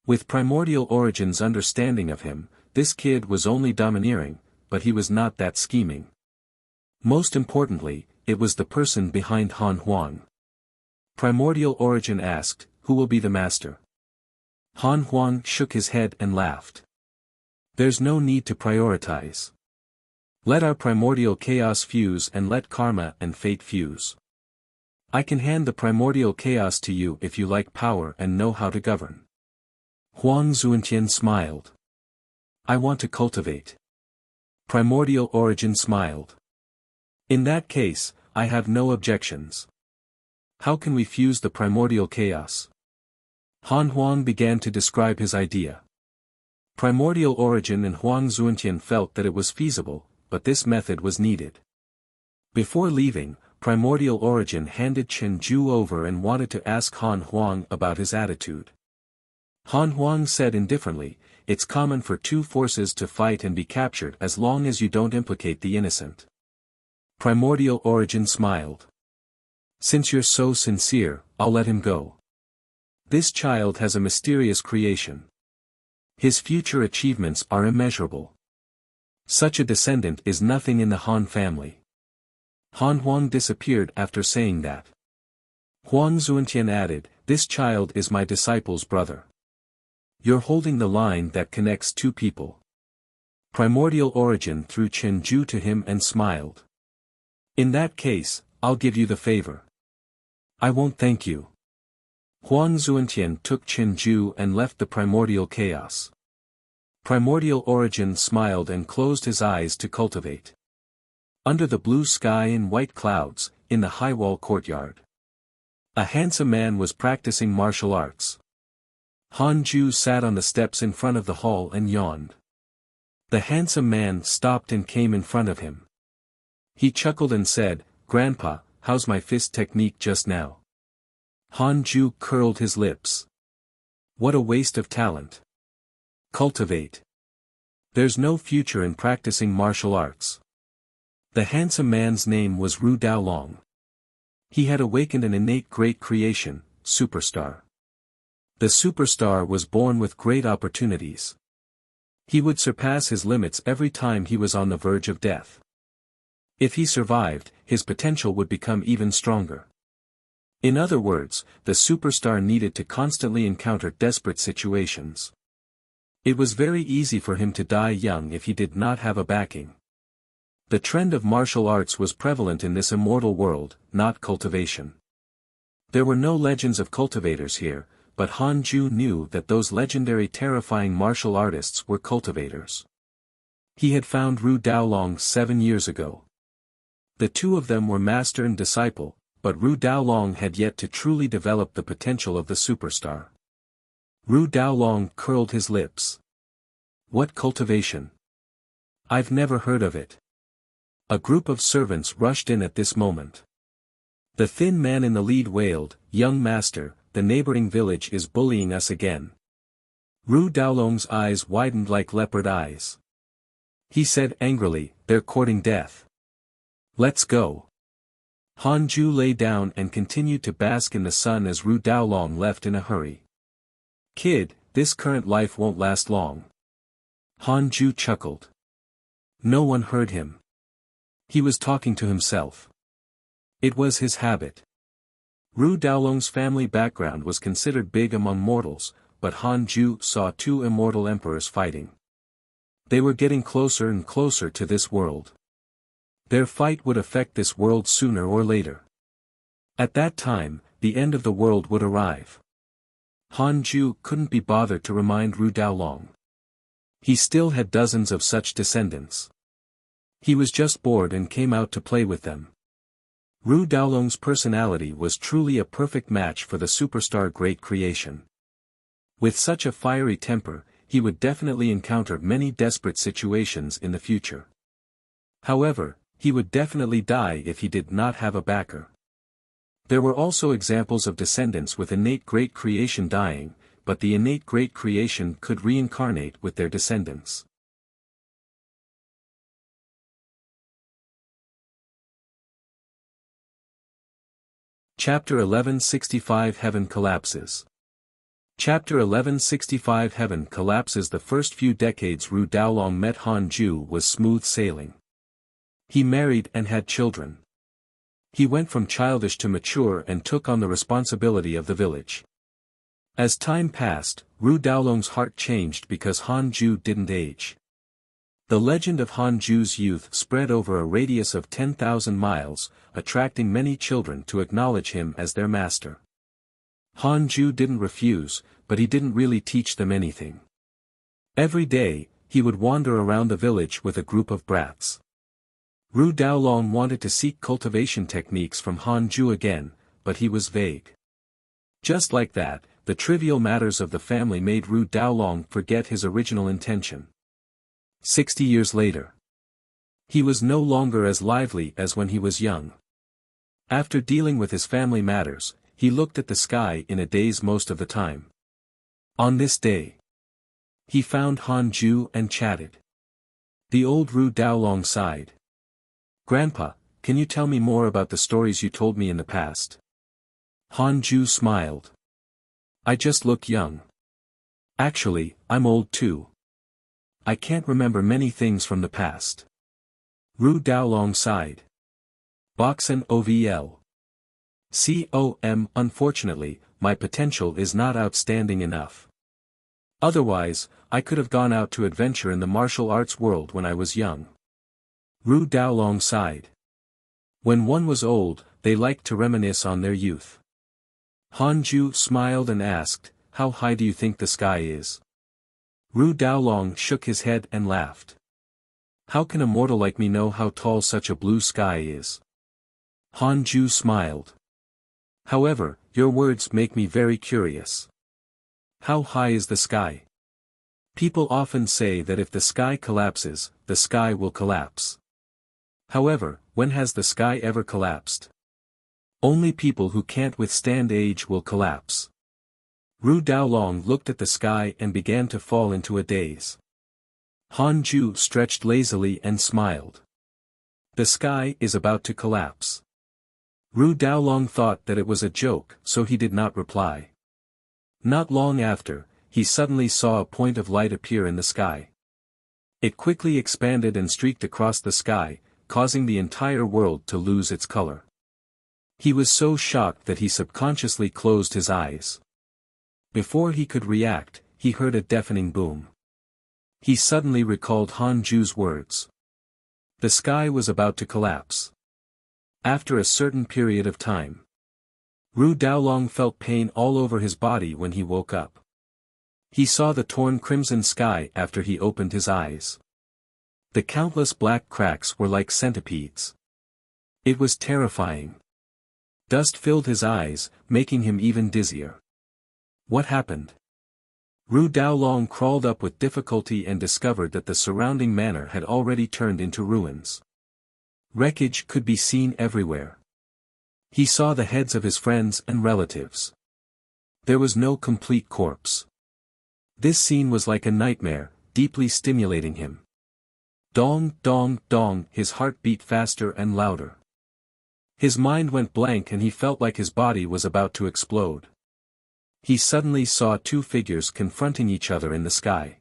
With Primordial Origin's understanding of him, this kid was only domineering, but he was not that scheming. Most importantly, it was the person behind Han Huang. Primordial Origin asked, "Who will be the master?" Han Huang shook his head and laughed. "There's no need to prioritize. Let our primordial chaos fuse and let karma and fate fuse. I can hand the primordial chaos to you if you like power and know how to govern." Huang Zuntian smiled. "I want to cultivate." Primordial Origin smiled. "In that case, I have no objections. How can we fuse the primordial chaos?" Han Huang began to describe his idea. Primordial Origin and Huang Zuntian felt that it was feasible, but this method was needed. Before leaving, Primordial Origin handed Chen Ju over and wanted to ask Han Huang about his attitude. Han Huang said indifferently, "It's common for two forces to fight and be captured as long as you don't implicate the innocent." Primordial Origin smiled. "Since you're so sincere, I'll let him go. This child has a mysterious creation. His future achievements are immeasurable. Such a descendant is nothing in the Han family." Han Huang disappeared after saying that. Huang Zuntian added, "This child is my disciple's brother. You're holding the line that connects two people." Primordial Origin threw Chen Ju to him and smiled. "In that case, I'll give you the favor." "I won't thank you." Huang Zuntian took Chen Ju and left the primordial chaos. Primordial Origin smiled and closed his eyes to cultivate. Under the blue sky and white clouds, in the high wall courtyard, a handsome man was practicing martial arts. Han Ju sat on the steps in front of the hall and yawned. The handsome man stopped and came in front of him. He chuckled and said, "Grandpa, how's my fist technique just now?" Han Ju curled his lips. "What a waste of talent. Cultivate. There's no future in practicing martial arts." The handsome man's name was Ru Daolong. He had awakened an innate great creation, superstar. The superstar was born with great opportunities. He would surpass his limits every time he was on the verge of death. If he survived, his potential would become even stronger. In other words, the superstar needed to constantly encounter desperate situations. It was very easy for him to die young if he did not have a backing. The trend of martial arts was prevalent in this immortal world, not cultivation. There were no legends of cultivators here, but Han Ju knew that those legendary terrifying martial artists were cultivators. He had found Ru Daolong 7 years ago. The two of them were master and disciple, but Ru Daolong had yet to truly develop the potential of the superstar. Ru Daolong curled his lips. "What cultivation? I've never heard of it." A group of servants rushed in at this moment. The thin man in the lead wailed, "Young master, the neighboring village is bullying us again." Ru Daolong's eyes widened like leopard eyes. He said angrily, "They're courting death. Let's go." Han Ju lay down and continued to bask in the sun as Ru Daolong left in a hurry. "Kid, this current life won't last long." Han Ju chuckled. No one heard him. He was talking to himself. It was his habit. Ru Daolong's family background was considered big among mortals, but Han Ju saw two immortal emperors fighting. They were getting closer and closer to this world. Their fight would affect this world sooner or later. At that time, the end of the world would arrive. Han Ju couldn't be bothered to remind Ru Daolong. He still had dozens of such descendants. He was just bored and came out to play with them. Ru Daolong's personality was truly a perfect match for the superstar great creation. With such a fiery temper, he would definitely encounter many desperate situations in the future. However, he would definitely die if he did not have a backer. There were also examples of descendants with innate great creation dying, but the innate great creation could reincarnate with their descendants. Chapter 1165 Heaven Collapses. Chapter 1165 Heaven Collapses. The first few decades Ru Daolong met Han Ju was smooth sailing. He married and had children. He went from childish to mature and took on the responsibility of the village. As time passed, Ru Daolong's heart changed because Han Ju didn't age. The legend of Han Ju's youth spread over a radius of 10,000 miles, attracting many children to acknowledge him as their master. Han Ju didn't refuse, but he didn't really teach them anything. Every day, he would wander around the village with a group of brats. Ru Daolong wanted to seek cultivation techniques from Han Ju again, but he was vague. Just like that, the trivial matters of the family made Ru Daolong forget his original intention. 60 years later. He was no longer as lively as when he was young. After dealing with his family matters, he looked at the sky in a daze most of the time. On this day, he found Han Ju and chatted. The old Ru Daolong sighed. "Grandpa, can you tell me more about the stories you told me in the past?" Han Ju smiled. "I just look young. Actually, I'm old too. I can't remember many things from the past." Ru Daolong sighed. Boxen OVL. Unfortunately, my potential is not outstanding enough. Otherwise, I could have gone out to adventure in the martial arts world when I was young. Ru Daolong sighed. When one was old, they liked to reminisce on their youth. Han Ju smiled and asked, "How high do you think the sky is?" Ru Daolong shook his head and laughed. "How can a mortal like me know how tall such a blue sky is?" Han Ju smiled. "However, your words make me very curious. How high is the sky?" People often say that if the sky collapses, the sky will collapse. However, when has the sky ever collapsed? Only people who can't withstand age will collapse. Ru Daolong looked at the sky and began to fall into a daze. Han Ju stretched lazily and smiled. The sky is about to collapse. Ru Daolong thought that it was a joke, so he did not reply. Not long after, he suddenly saw a point of light appear in the sky. It quickly expanded and streaked across the sky, causing the entire world to lose its color. He was so shocked that he subconsciously closed his eyes. Before he could react, he heard a deafening boom. He suddenly recalled Han Ju's words. The sky was about to collapse. After a certain period of time, Ru Daolong felt pain all over his body when he woke up. He saw the torn crimson sky after he opened his eyes. The countless black cracks were like centipedes. It was terrifying. Dust filled his eyes, making him even dizzier. What happened? Ru Daolong crawled up with difficulty and discovered that the surrounding manor had already turned into ruins. Wreckage could be seen everywhere. He saw the heads of his friends and relatives. There was no complete corpse. This scene was like a nightmare, deeply stimulating him. Dong, dong, dong, his heart beat faster and louder. His mind went blank and he felt like his body was about to explode. He suddenly saw two figures confronting each other in the sky.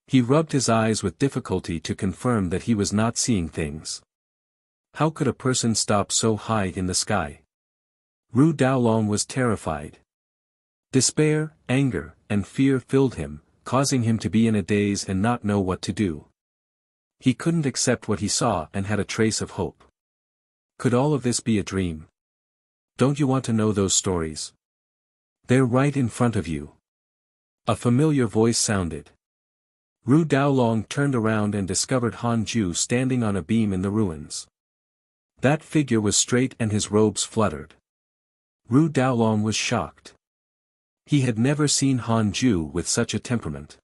He rubbed his eyes with difficulty to confirm that he was not seeing things. How could a person stop so high in the sky? Ru Daolong was terrified. Despair, anger, and fear filled him, causing him to be in a daze and not know what to do. He couldn't accept what he saw and had a trace of hope. Could all of this be a dream? Don't you want to know those stories? They're right in front of you. A familiar voice sounded. Ru Daolong turned around and discovered Han Ju standing on a beam in the ruins. That figure was straight and his robes fluttered. Ru Daolong was shocked. He had never seen Han Ju with such a temperament.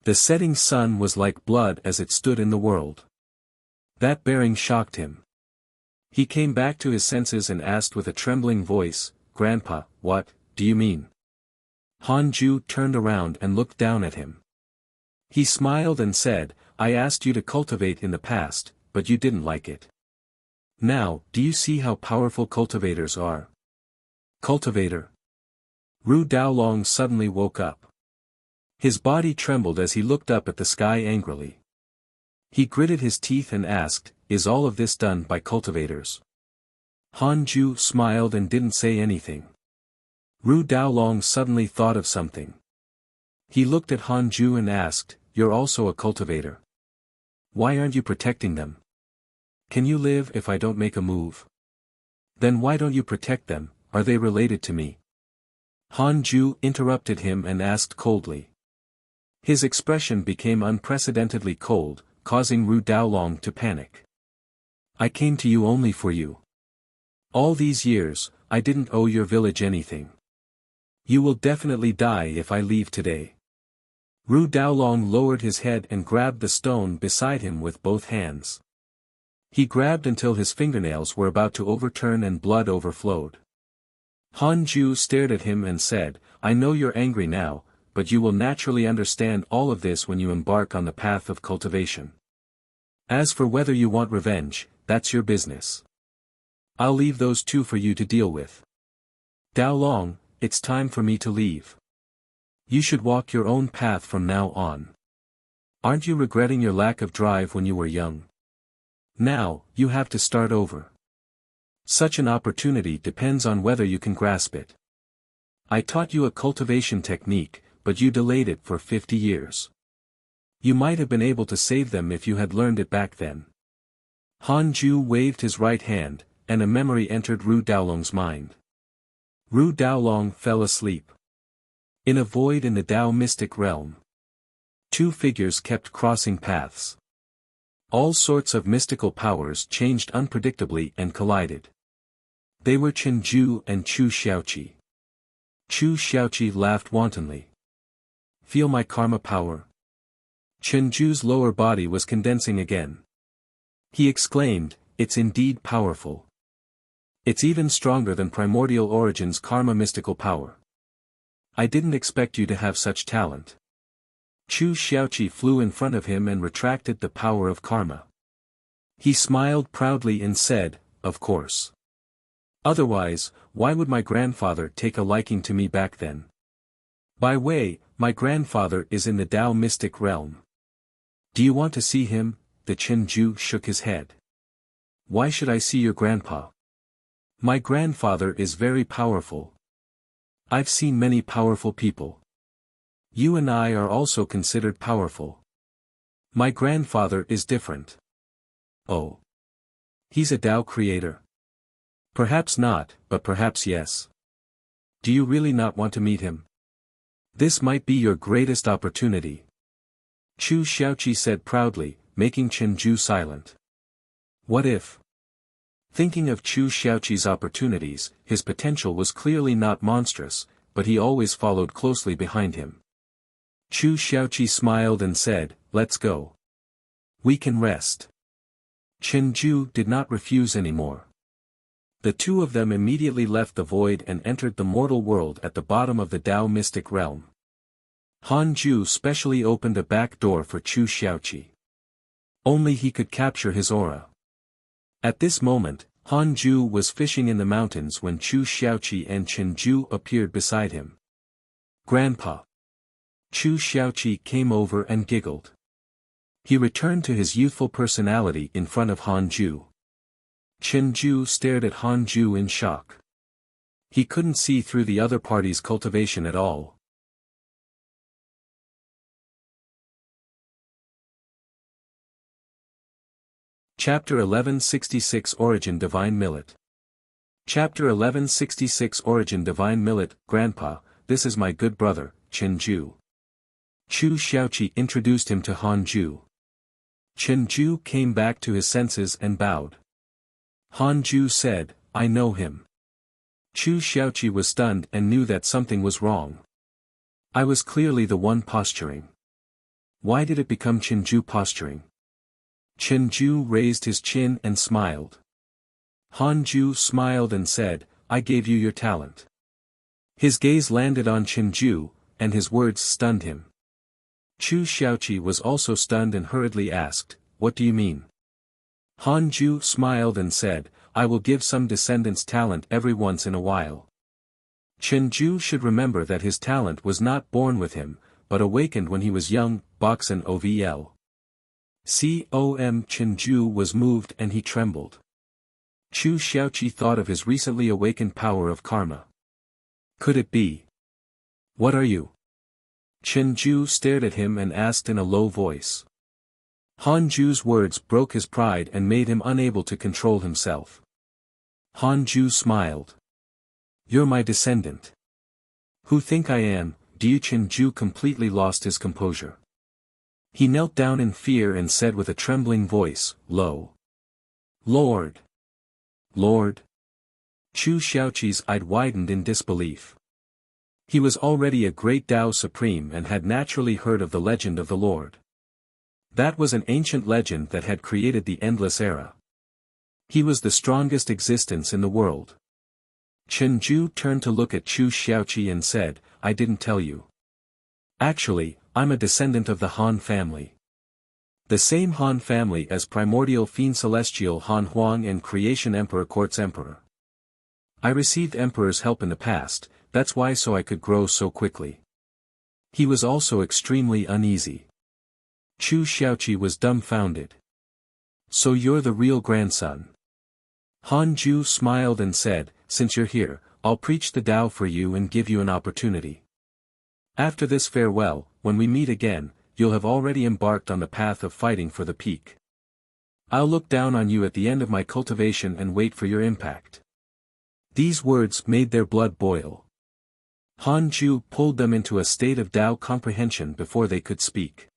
The setting sun was like blood as it stood in the world. That bearing shocked him. He came back to his senses and asked with a trembling voice, "Grandpa, what do you mean?" Han Ju turned around and looked down at him. He smiled and said, "I asked you to cultivate in the past, but you didn't like it. Now, do you see how powerful cultivators are?" Cultivator. Ru Daolong suddenly woke up. His body trembled as he looked up at the sky angrily. He gritted his teeth and asked, "Is all of this done by cultivators?" Han Ju smiled and didn't say anything. Ru Daolong suddenly thought of something. He looked at Han Ju and asked, "You're also a cultivator. Why aren't you protecting them? Can you live if I don't make a move? Then why don't you protect them, are they related to me?" Han Ju interrupted him and asked coldly. His expression became unprecedentedly cold, causing Ru Daolong to panic. "I came to you only for you. All these years, I didn't owe your village anything. You will definitely die if I leave today." Ru Daolong lowered his head and grabbed the stone beside him with both hands. He grabbed until his fingernails were about to overturn and blood overflowed. Han Ju stared at him and said, "I know you're angry now, but you will naturally understand all of this when you embark on the path of cultivation. As for whether you want revenge, that's your business. I'll leave those two for you to deal with. Daolong, it's time for me to leave. You should walk your own path from now on. Aren't you regretting your lack of drive when you were young? Now, you have to start over. Such an opportunity depends on whether you can grasp it. I taught you a cultivation technique, but you delayed it for 50 years. You might have been able to save them if you had learned it back then." Han Ju waved his right hand, and a memory entered Ru Daolong's mind. Ru Daolong fell asleep. In a void in the Tao mystic realm, two figures kept crossing paths. All sorts of mystical powers changed unpredictably and collided. They were Chen Ju and Chu Xiaoqi. Chu Xiaoqi laughed wantonly. "Feel my karma power?" Chen Ju's lower body was condensing again. He exclaimed, "It's indeed powerful. It's even stronger than Primordial Origin's karma mystical power. I didn't expect you to have such talent." Chu Xiaoqi flew in front of him and retracted the power of karma. He smiled proudly and said, "Of course. Otherwise, why would my grandfather take a liking to me back then? By way, my grandfather is in the Tao mystic realm. Do you want to see him?" The Chen Ju shook his head. "Why should I see your grandpa? My grandfather is very powerful. I've seen many powerful people. You and I are also considered powerful. My grandfather is different." "Oh. He's a Tao creator?" "Perhaps not, but perhaps yes. Do you really not want to meet him? This might be your greatest opportunity." Chu Xiaoqi said proudly, making Chen Ju silent. What if? Thinking of Chu Xiaoqi's opportunities, his potential was clearly not monstrous, but he always followed closely behind him. Chu Xiaoqi smiled and said, "Let's go. We can rest." Chen Ju did not refuse anymore. The two of them immediately left the void and entered the mortal world at the bottom of the Tao mystic realm. Han Ju specially opened a back door for Chu Xiaoqi. Only he could capture his aura. At this moment, Han Ju was fishing in the mountains when Chu Xiaoqi and Chen Ju appeared beside him. "Grandpa." Chu Xiaoqi came over and giggled. He returned to his youthful personality in front of Han Ju. Chen Ju stared at Han Ju in shock. He couldn't see through the other party's cultivation at all. Chapter 1166 Origin Divine Millet. Chapter 1166 Origin Divine Millet. Grandpa, this is my good brother, Chen Ju. Chu Xiaoqi introduced him to Han Ju. Chen Ju came back to his senses and bowed. Han Ju said, I know him. Chu Xiaoqi was stunned and knew that something was wrong. I was clearly the one posturing. Why did it become Chen Ju posturing? Chen Ju raised his chin and smiled. Han Ju smiled and said, I gave you your talent. His gaze landed on Chen Ju, and his words stunned him. Chu Xiaoqi was also stunned and hurriedly asked, What do you mean? Han Ju smiled and said, I will give some descendants talent every once in a while. Chen Ju should remember that his talent was not born with him, but awakened when he was young. Boxen OVL. Chen Ju was moved and he trembled. Chu Xiaoqi thought of his recently awakened power of karma. Could it be? What are you? Chen Ju stared at him and asked in a low voice. Han Ju's words broke his pride and made him unable to control himself. Han Ju smiled. You're my descendant. Who think I am? Do you? Chen Ju completely lost his composure. He knelt down in fear and said with a trembling voice, Lo. Lord. Lord. Chu Xiaoqi's eyes widened in disbelief. He was already a great Tao Supreme and had naturally heard of the legend of the Lord. That was an ancient legend that had created the endless era. He was the strongest existence in the world. Chen Ju turned to look at Chu Xiaoqi and said, I didn't tell you. Actually, I'm a descendant of the Han family. The same Han family as primordial fiend celestial Han Huang and creation emperor Quartz emperor. I received emperor's help in the past, that's why so I could grow so quickly. He was also extremely uneasy. Chu Xiaoqi was dumbfounded. So you're the real grandson. Han Ju smiled and said, since you're here, I'll preach the Tao for you and give you an opportunity. After this farewell, when we meet again, you'll have already embarked on the path of fighting for the peak. I'll look down on you at the end of my cultivation and wait for your impact. These words made their blood boil. Han Ju pulled them into a state of Tao comprehension before they could speak.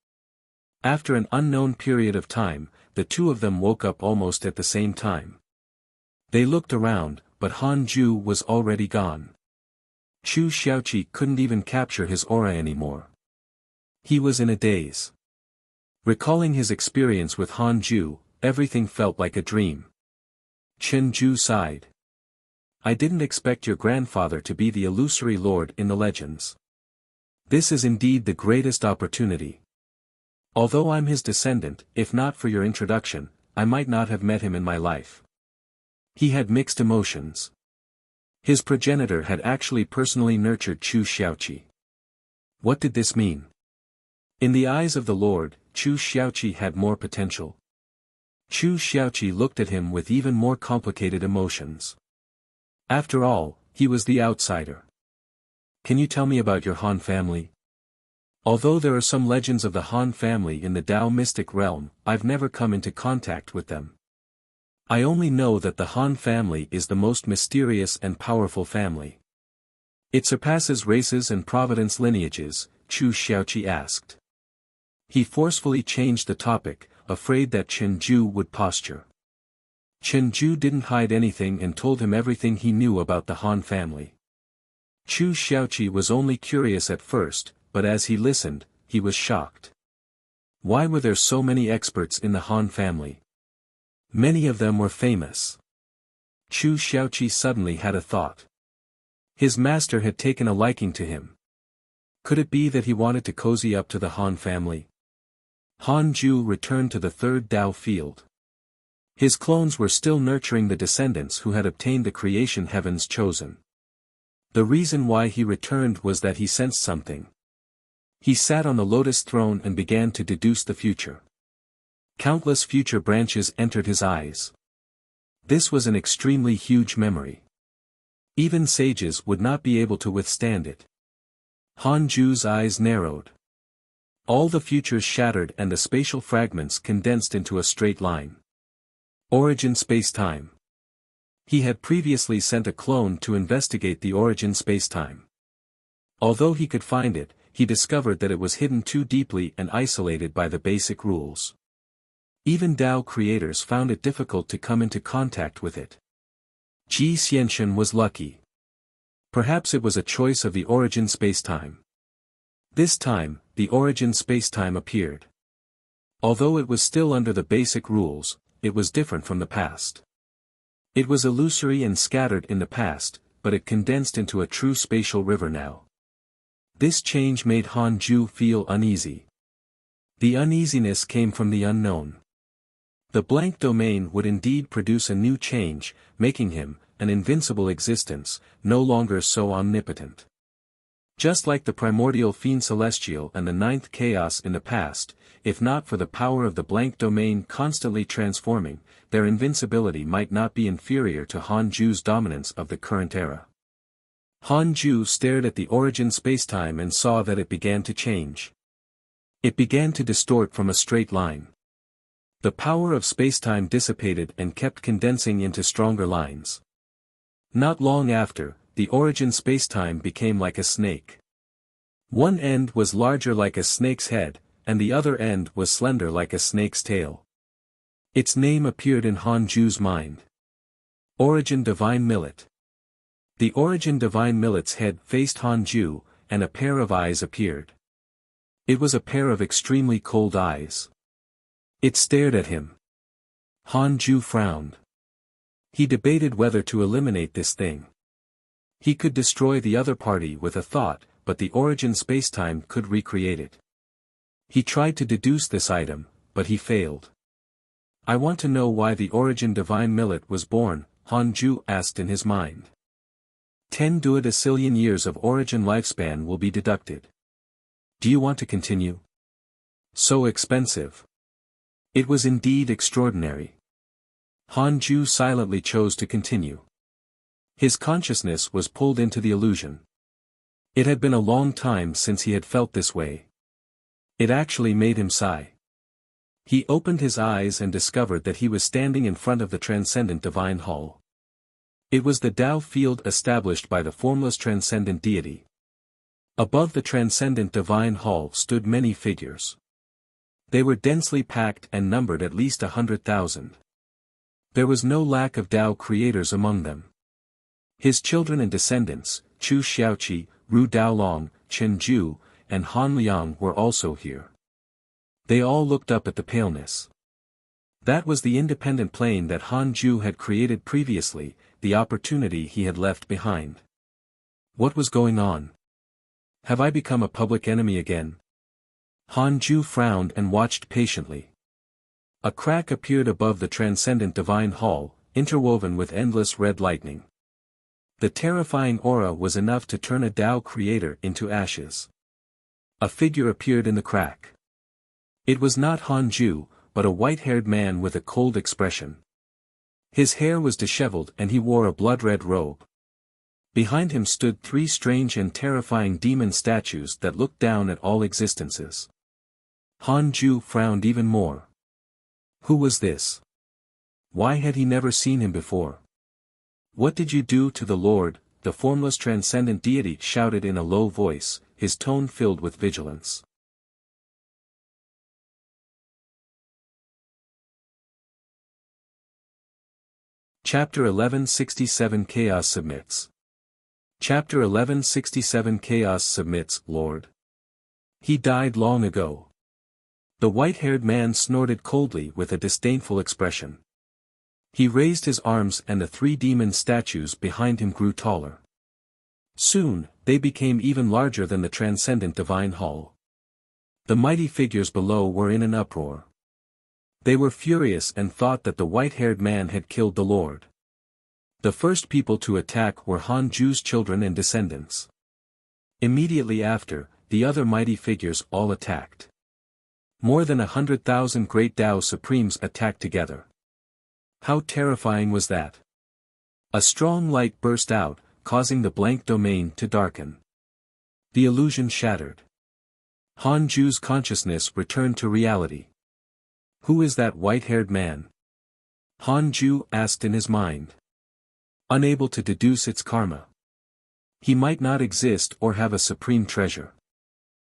After an unknown period of time, the two of them woke up almost at the same time. They looked around, but Han Ju was already gone. Chu Xiaoqi couldn't even capture his aura anymore. He was in a daze. Recalling his experience with Han Ju, everything felt like a dream. Chen Ju sighed. I didn't expect your grandfather to be the illusory lord in the legends. This is indeed the greatest opportunity. Although I'm his descendant, if not for your introduction, I might not have met him in my life. He had mixed emotions. His progenitor had actually personally nurtured Chu Xiaoqi. What did this mean? In the eyes of the Lord, Chu Xiaoqi had more potential. Chu Xiaoqi looked at him with even more complicated emotions. After all, he was the outsider. Can you tell me about your Han family? Although there are some legends of the Han family in the Tao mystic realm, I've never come into contact with them. I only know that the Han family is the most mysterious and powerful family. It surpasses races and providence lineages, Chu Xiaoqi asked. He forcefully changed the topic, afraid that Chen Ju would posture. Chen Ju didn't hide anything and told him everything he knew about the Han family. Chu Xiaoqi was only curious at first, but as he listened, he was shocked. Why were there so many experts in the Han family? Many of them were famous. Chu Xiaoqi suddenly had a thought. His master had taken a liking to him. Could it be that he wanted to cozy up to the Han family? Han Ju returned to the third Tao field. His clones were still nurturing the descendants who had obtained the creation heavens chosen. The reason why he returned was that he sensed something. He sat on the lotus throne and began to deduce the future. Countless future branches entered his eyes. This was an extremely huge memory. Even sages would not be able to withstand it. Han Ju's eyes narrowed. All the futures shattered and the spatial fragments condensed into a straight line. Origin space-time. He had previously sent a clone to investigate the origin spacetime. Although he could find it, he discovered that it was hidden too deeply and isolated by the basic rules. Even Tao creators found it difficult to come into contact with it. Ji Xianxian was lucky. Perhaps it was a choice of the origin spacetime. This time, the origin spacetime appeared. Although it was still under the basic rules, it was different from the past. It was illusory and scattered in the past, but it condensed into a true spatial river now. This change made Han Ju feel uneasy. The uneasiness came from the unknown. The blank domain would indeed produce a new change, making him, an invincible existence, no longer so omnipotent. Just like the primordial fiend celestial and the ninth chaos in the past, if not for the power of the blank domain constantly transforming, their invincibility might not be inferior to Han Ju's dominance of the current era. Han Ju stared at the origin spacetime and saw that it began to change. It began to distort from a straight line. The power of spacetime dissipated and kept condensing into stronger lines. Not long after, the origin spacetime became like a snake. One end was larger like a snake's head, and the other end was slender like a snake's tail. Its name appeared in Han Ju's mind. Origin Divine Millet. The Origin Divine Millet's head faced Han Ju, and a pair of eyes appeared. It was a pair of extremely cold eyes. It stared at him. Han Ju frowned. He debated whether to eliminate this thing. He could destroy the other party with a thought, but the origin spacetime could recreate it. He tried to deduce this item, but he failed. I want to know why the Origin Divine Millet was born, Han Ju asked in his mind. 10 duodecillion years of origin lifespan will be deducted. Do you want to continue? So expensive. It was indeed extraordinary. Han Ju silently chose to continue. His consciousness was pulled into the illusion. It had been a long time since he had felt this way. It actually made him sigh. He opened his eyes and discovered that he was standing in front of the transcendent divine hall. It was the Tao field established by the formless transcendent deity. Above the transcendent divine hall stood many figures. They were densely packed and numbered at least 100,000. There was no lack of Tao creators among them. His children and descendants, Chu Xiaoqi, Ru Daolong, Chen Ju, and Han Liang were also here. They all looked up at the paleness. That was the independent plane that Han Ju had created previously, the opportunity he had left behind. What was going on? Have I become a public enemy again? Han Ju frowned and watched patiently. A crack appeared above the transcendent divine hall, interwoven with endless red lightning. The terrifying aura was enough to turn a Tao creator into ashes. A figure appeared in the crack. It was not Han Ju, but a white-haired man with a cold expression. His hair was disheveled and he wore a blood-red robe. Behind him stood 3 strange and terrifying demon statues that looked down at all existences. Han Ju frowned even more. Who was this? Why had he never seen him before? What did you do to the Lord? The formless transcendent deity shouted in a low voice, his tone filled with vigilance. Chapter 1167 Chaos Submits. Chapter 1167 Chaos Submits, Lord. He died long ago. The white-haired man snorted coldly with a disdainful expression. He raised his arms and the 3 demon statues behind him grew taller. Soon, they became even larger than the transcendent divine hall. The mighty figures below were in an uproar. They were furious and thought that the white-haired man had killed the Lord. The first people to attack were Han Ju's children and descendants. Immediately after, the other mighty figures all attacked. More than 100,000 great Tao Supremes attacked together. How terrifying was that? A strong light burst out, causing the blank domain to darken. The illusion shattered. Han Ju's consciousness returned to reality. Who is that white-haired man? Han Ju asked in his mind. unable to deduce its karma. He might not exist or have a supreme treasure.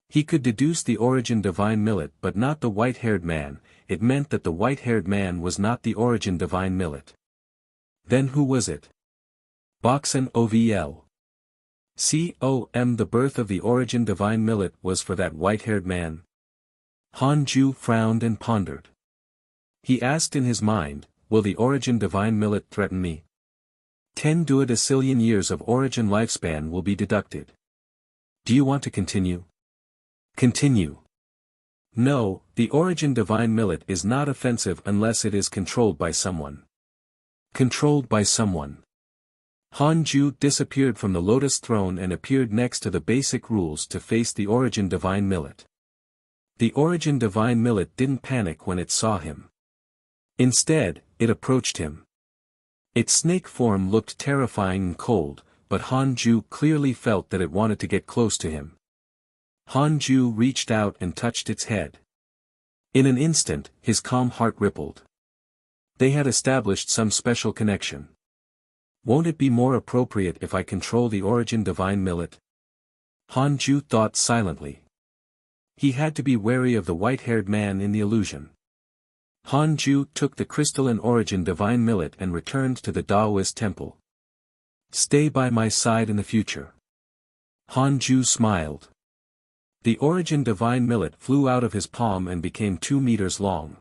He could deduce the origin divine millet but not the white-haired man. It meant that the white-haired man was not the origin divine millet. Then who was it? Boxen OVL. The birth of the origin divine millet was for that white-haired man. Han Ju frowned and pondered. He asked in his mind, will the origin divine millet threaten me? 10 duodecillion years of origin lifespan will be deducted. Do you want to continue? Continue. No, the origin divine millet is not offensive unless it is controlled by someone. Controlled by someone. Han Ju disappeared from the lotus throne and appeared next to the basic rules to face the origin divine millet. The origin divine millet didn't panic when it saw him. Instead, it approached him. Its snake form looked terrifying and cold, but Han Ju clearly felt that it wanted to get close to him. Han Ju reached out and touched its head. In an instant, his calm heart rippled. They had established some special connection. Won't it be more appropriate if I control the origin divine millet? Han Ju thought silently. He had to be wary of the white-haired man in the illusion. Han Ju took the crystalline origin divine millet and returned to the Taoist temple. Stay by my side in the future. Han Ju smiled. The origin divine millet flew out of his palm and became 2 meters long.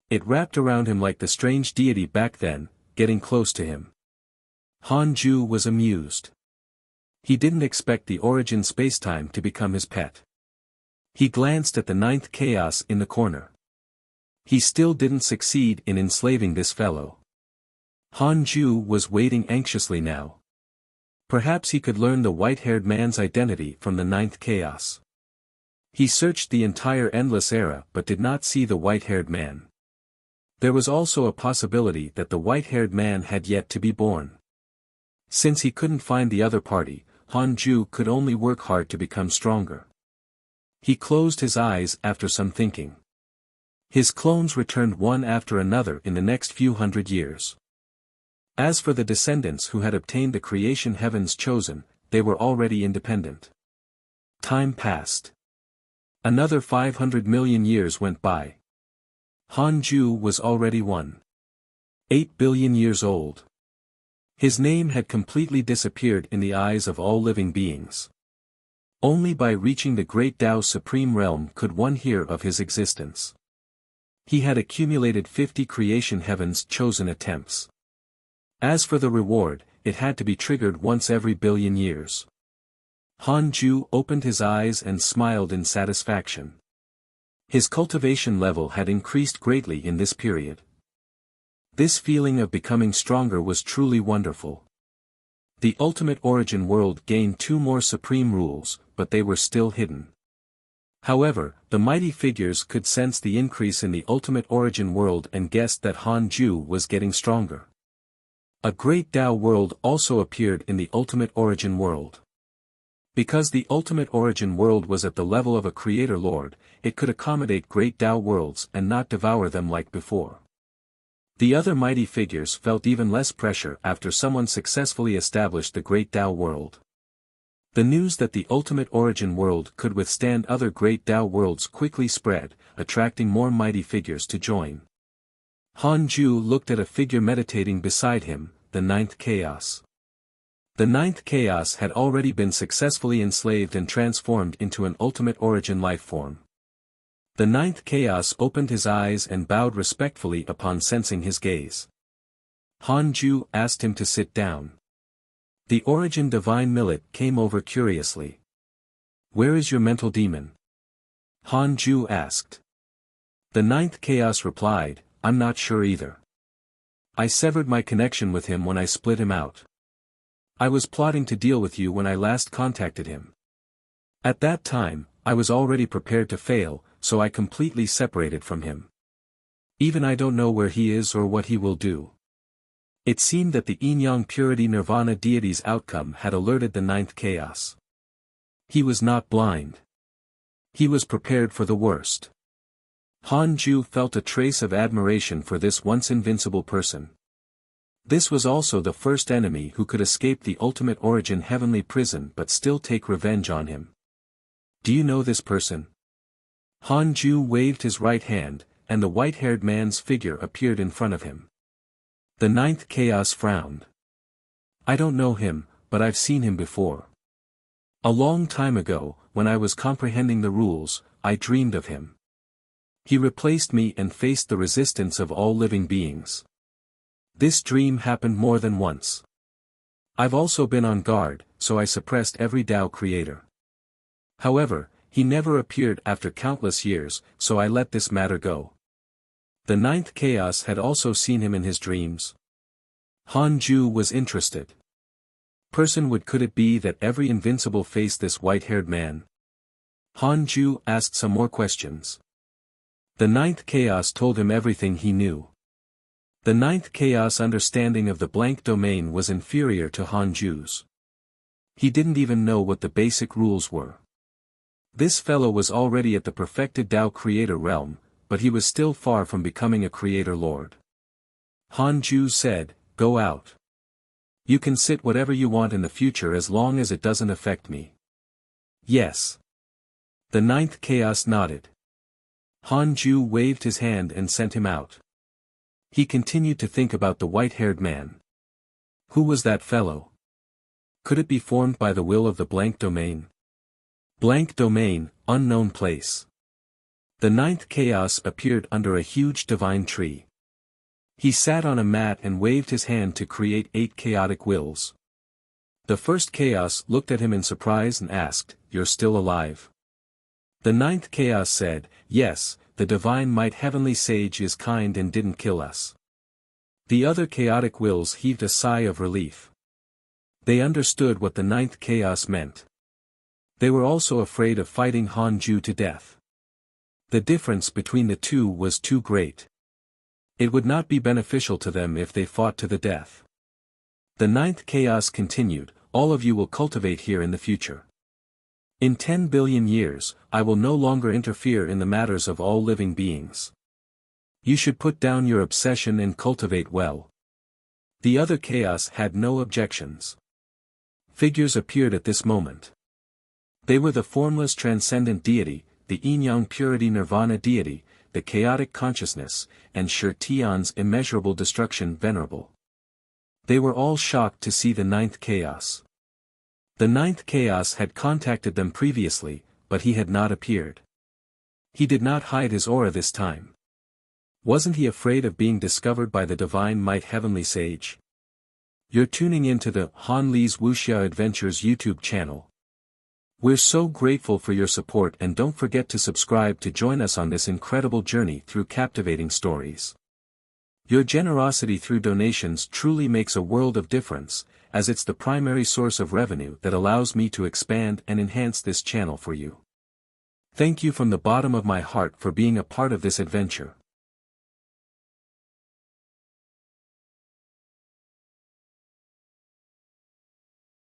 It wrapped around him like the strange deity back then, getting close to him. Han Ju was amused. He didn't expect the origin spacetime to become his pet. He glanced at the 9th chaos in the corner. He still didn't succeed in enslaving this fellow. Han Ju was waiting anxiously now. Perhaps he could learn the white-haired man's identity from the 9th chaos. He searched the entire endless era but did not see the white-haired man. There was also a possibility that the white-haired man had yet to be born. Since he couldn't find the other party, Han Ju could only work hard to become stronger. He closed his eyes after some thinking. His clones returned one after another in the next few hundred years. As for the descendants who had obtained the creation heavens chosen, they were already independent. Time passed. Another 500 million years went by. Han Ju was already 1.8 billion years old. His name had completely disappeared in the eyes of all living beings. Only by reaching the Great Tao Supreme Realm could one hear of his existence. He had accumulated 50 creation heavens chosen attempts. As for the reward, it had to be triggered once every billion years. Han Ju opened his eyes and smiled in satisfaction. His cultivation level had increased greatly in this period. This feeling of becoming stronger was truly wonderful. The ultimate origin world gained 2 more supreme rules, but they were still hidden. However, the mighty figures could sense the increase in the ultimate origin world and guessed that Han Ju was getting stronger. A great Tao world also appeared in the ultimate origin world. Because the ultimate origin world was at the level of a creator lord, it could accommodate great Tao worlds and not devour them like before. The other mighty figures felt even less pressure after someone successfully established the great Tao world. The news that the ultimate origin world could withstand other great Tao worlds quickly spread, attracting more mighty figures to join. Han Ju looked at a figure meditating beside him, the 9th chaos. The 9th chaos had already been successfully enslaved and transformed into an ultimate origin life form. The 9th chaos opened his eyes and bowed respectfully upon sensing his gaze. Han Ju asked him to sit down. The origin divine millet came over curiously. Where is your mental demon? Han Ju asked. The 9th chaos replied, I'm not sure either. I severed my connection with him when I split him out. I was plotting to deal with you when I last contacted him. At that time, I was already prepared to fail, so I completely separated from him. Even I don't know where he is or what he will do. It seemed that the yin-yang purity nirvana deity's outcome had alerted the 9th chaos. He was not blind. He was prepared for the worst. Han Ju felt a trace of admiration for this once invincible person. This was also the first enemy who could escape the ultimate origin heavenly prison but still take revenge on him. Do you know this person? Han Ju waved his right hand, and the white-haired man's figure appeared in front of him. The ninth chaos frowned. I don't know him, but I've seen him before. A long time ago, when I was comprehending the rules, I dreamed of him. He replaced me and faced the resistance of all living beings. This dream happened more than once. I've also been on guard, so I suppressed every Tao creator. However, he never appeared after countless years, so I let this matter go. The ninth chaos had also seen him in his dreams. Han Ju was interested. Could it be that every invincible faced this white-haired man? Han Ju asked some more questions. The ninth chaos told him everything he knew. The ninth chaos understanding of the blank domain was inferior to Han Ju's. He didn't even know what the basic rules were. This fellow was already at the perfected Tao creator realm, but he was still far from becoming a creator lord. Han Ju said, "Go out. You can sit whatever you want in the future as long as it doesn't affect me." Yes. The ninth chaos nodded. Han Ju waved his hand and sent him out. He continued to think about the white-haired man. Who was that fellow? Could it be formed by the will of the blank domain? Blank domain, unknown place. The ninth chaos appeared under a huge divine tree. He sat on a mat and waved his hand to create 8 chaotic wills. The first chaos looked at him in surprise and asked, "You're still alive?" The ninth chaos said, "Yes, the divine might heavenly sage is kind and didn't kill us." The other chaotic wills heaved a sigh of relief. They understood what the ninth chaos meant. They were also afraid of fighting Han Ju to death. The difference between the two was too great. It would not be beneficial to them if they fought to the death. The ninth chaos continued, "All of you will cultivate here in the future. In 10 billion years, I will no longer interfere in the matters of all living beings. You should put down your obsession and cultivate well." The other chaos had no objections. Figures appeared at this moment. They were the formless transcendent deity, the yin-yang purity nirvana deity, the chaotic consciousness, and Shi Tian's immeasurable destruction venerable. They were all shocked to see the ninth chaos. The ninth chaos had contacted them previously, but he had not appeared. He did not hide his aura this time. Wasn't he afraid of being discovered by the divine might heavenly sage? You're tuning into the Han Li's Wuxia Adventures YouTube channel. We're so grateful for your support, and don't forget to subscribe to join us on this incredible journey through captivating stories. Your generosity through donations truly makes a world of difference, as it's the primary source of revenue that allows me to expand and enhance this channel for you. Thank you from the bottom of my heart for being a part of this adventure.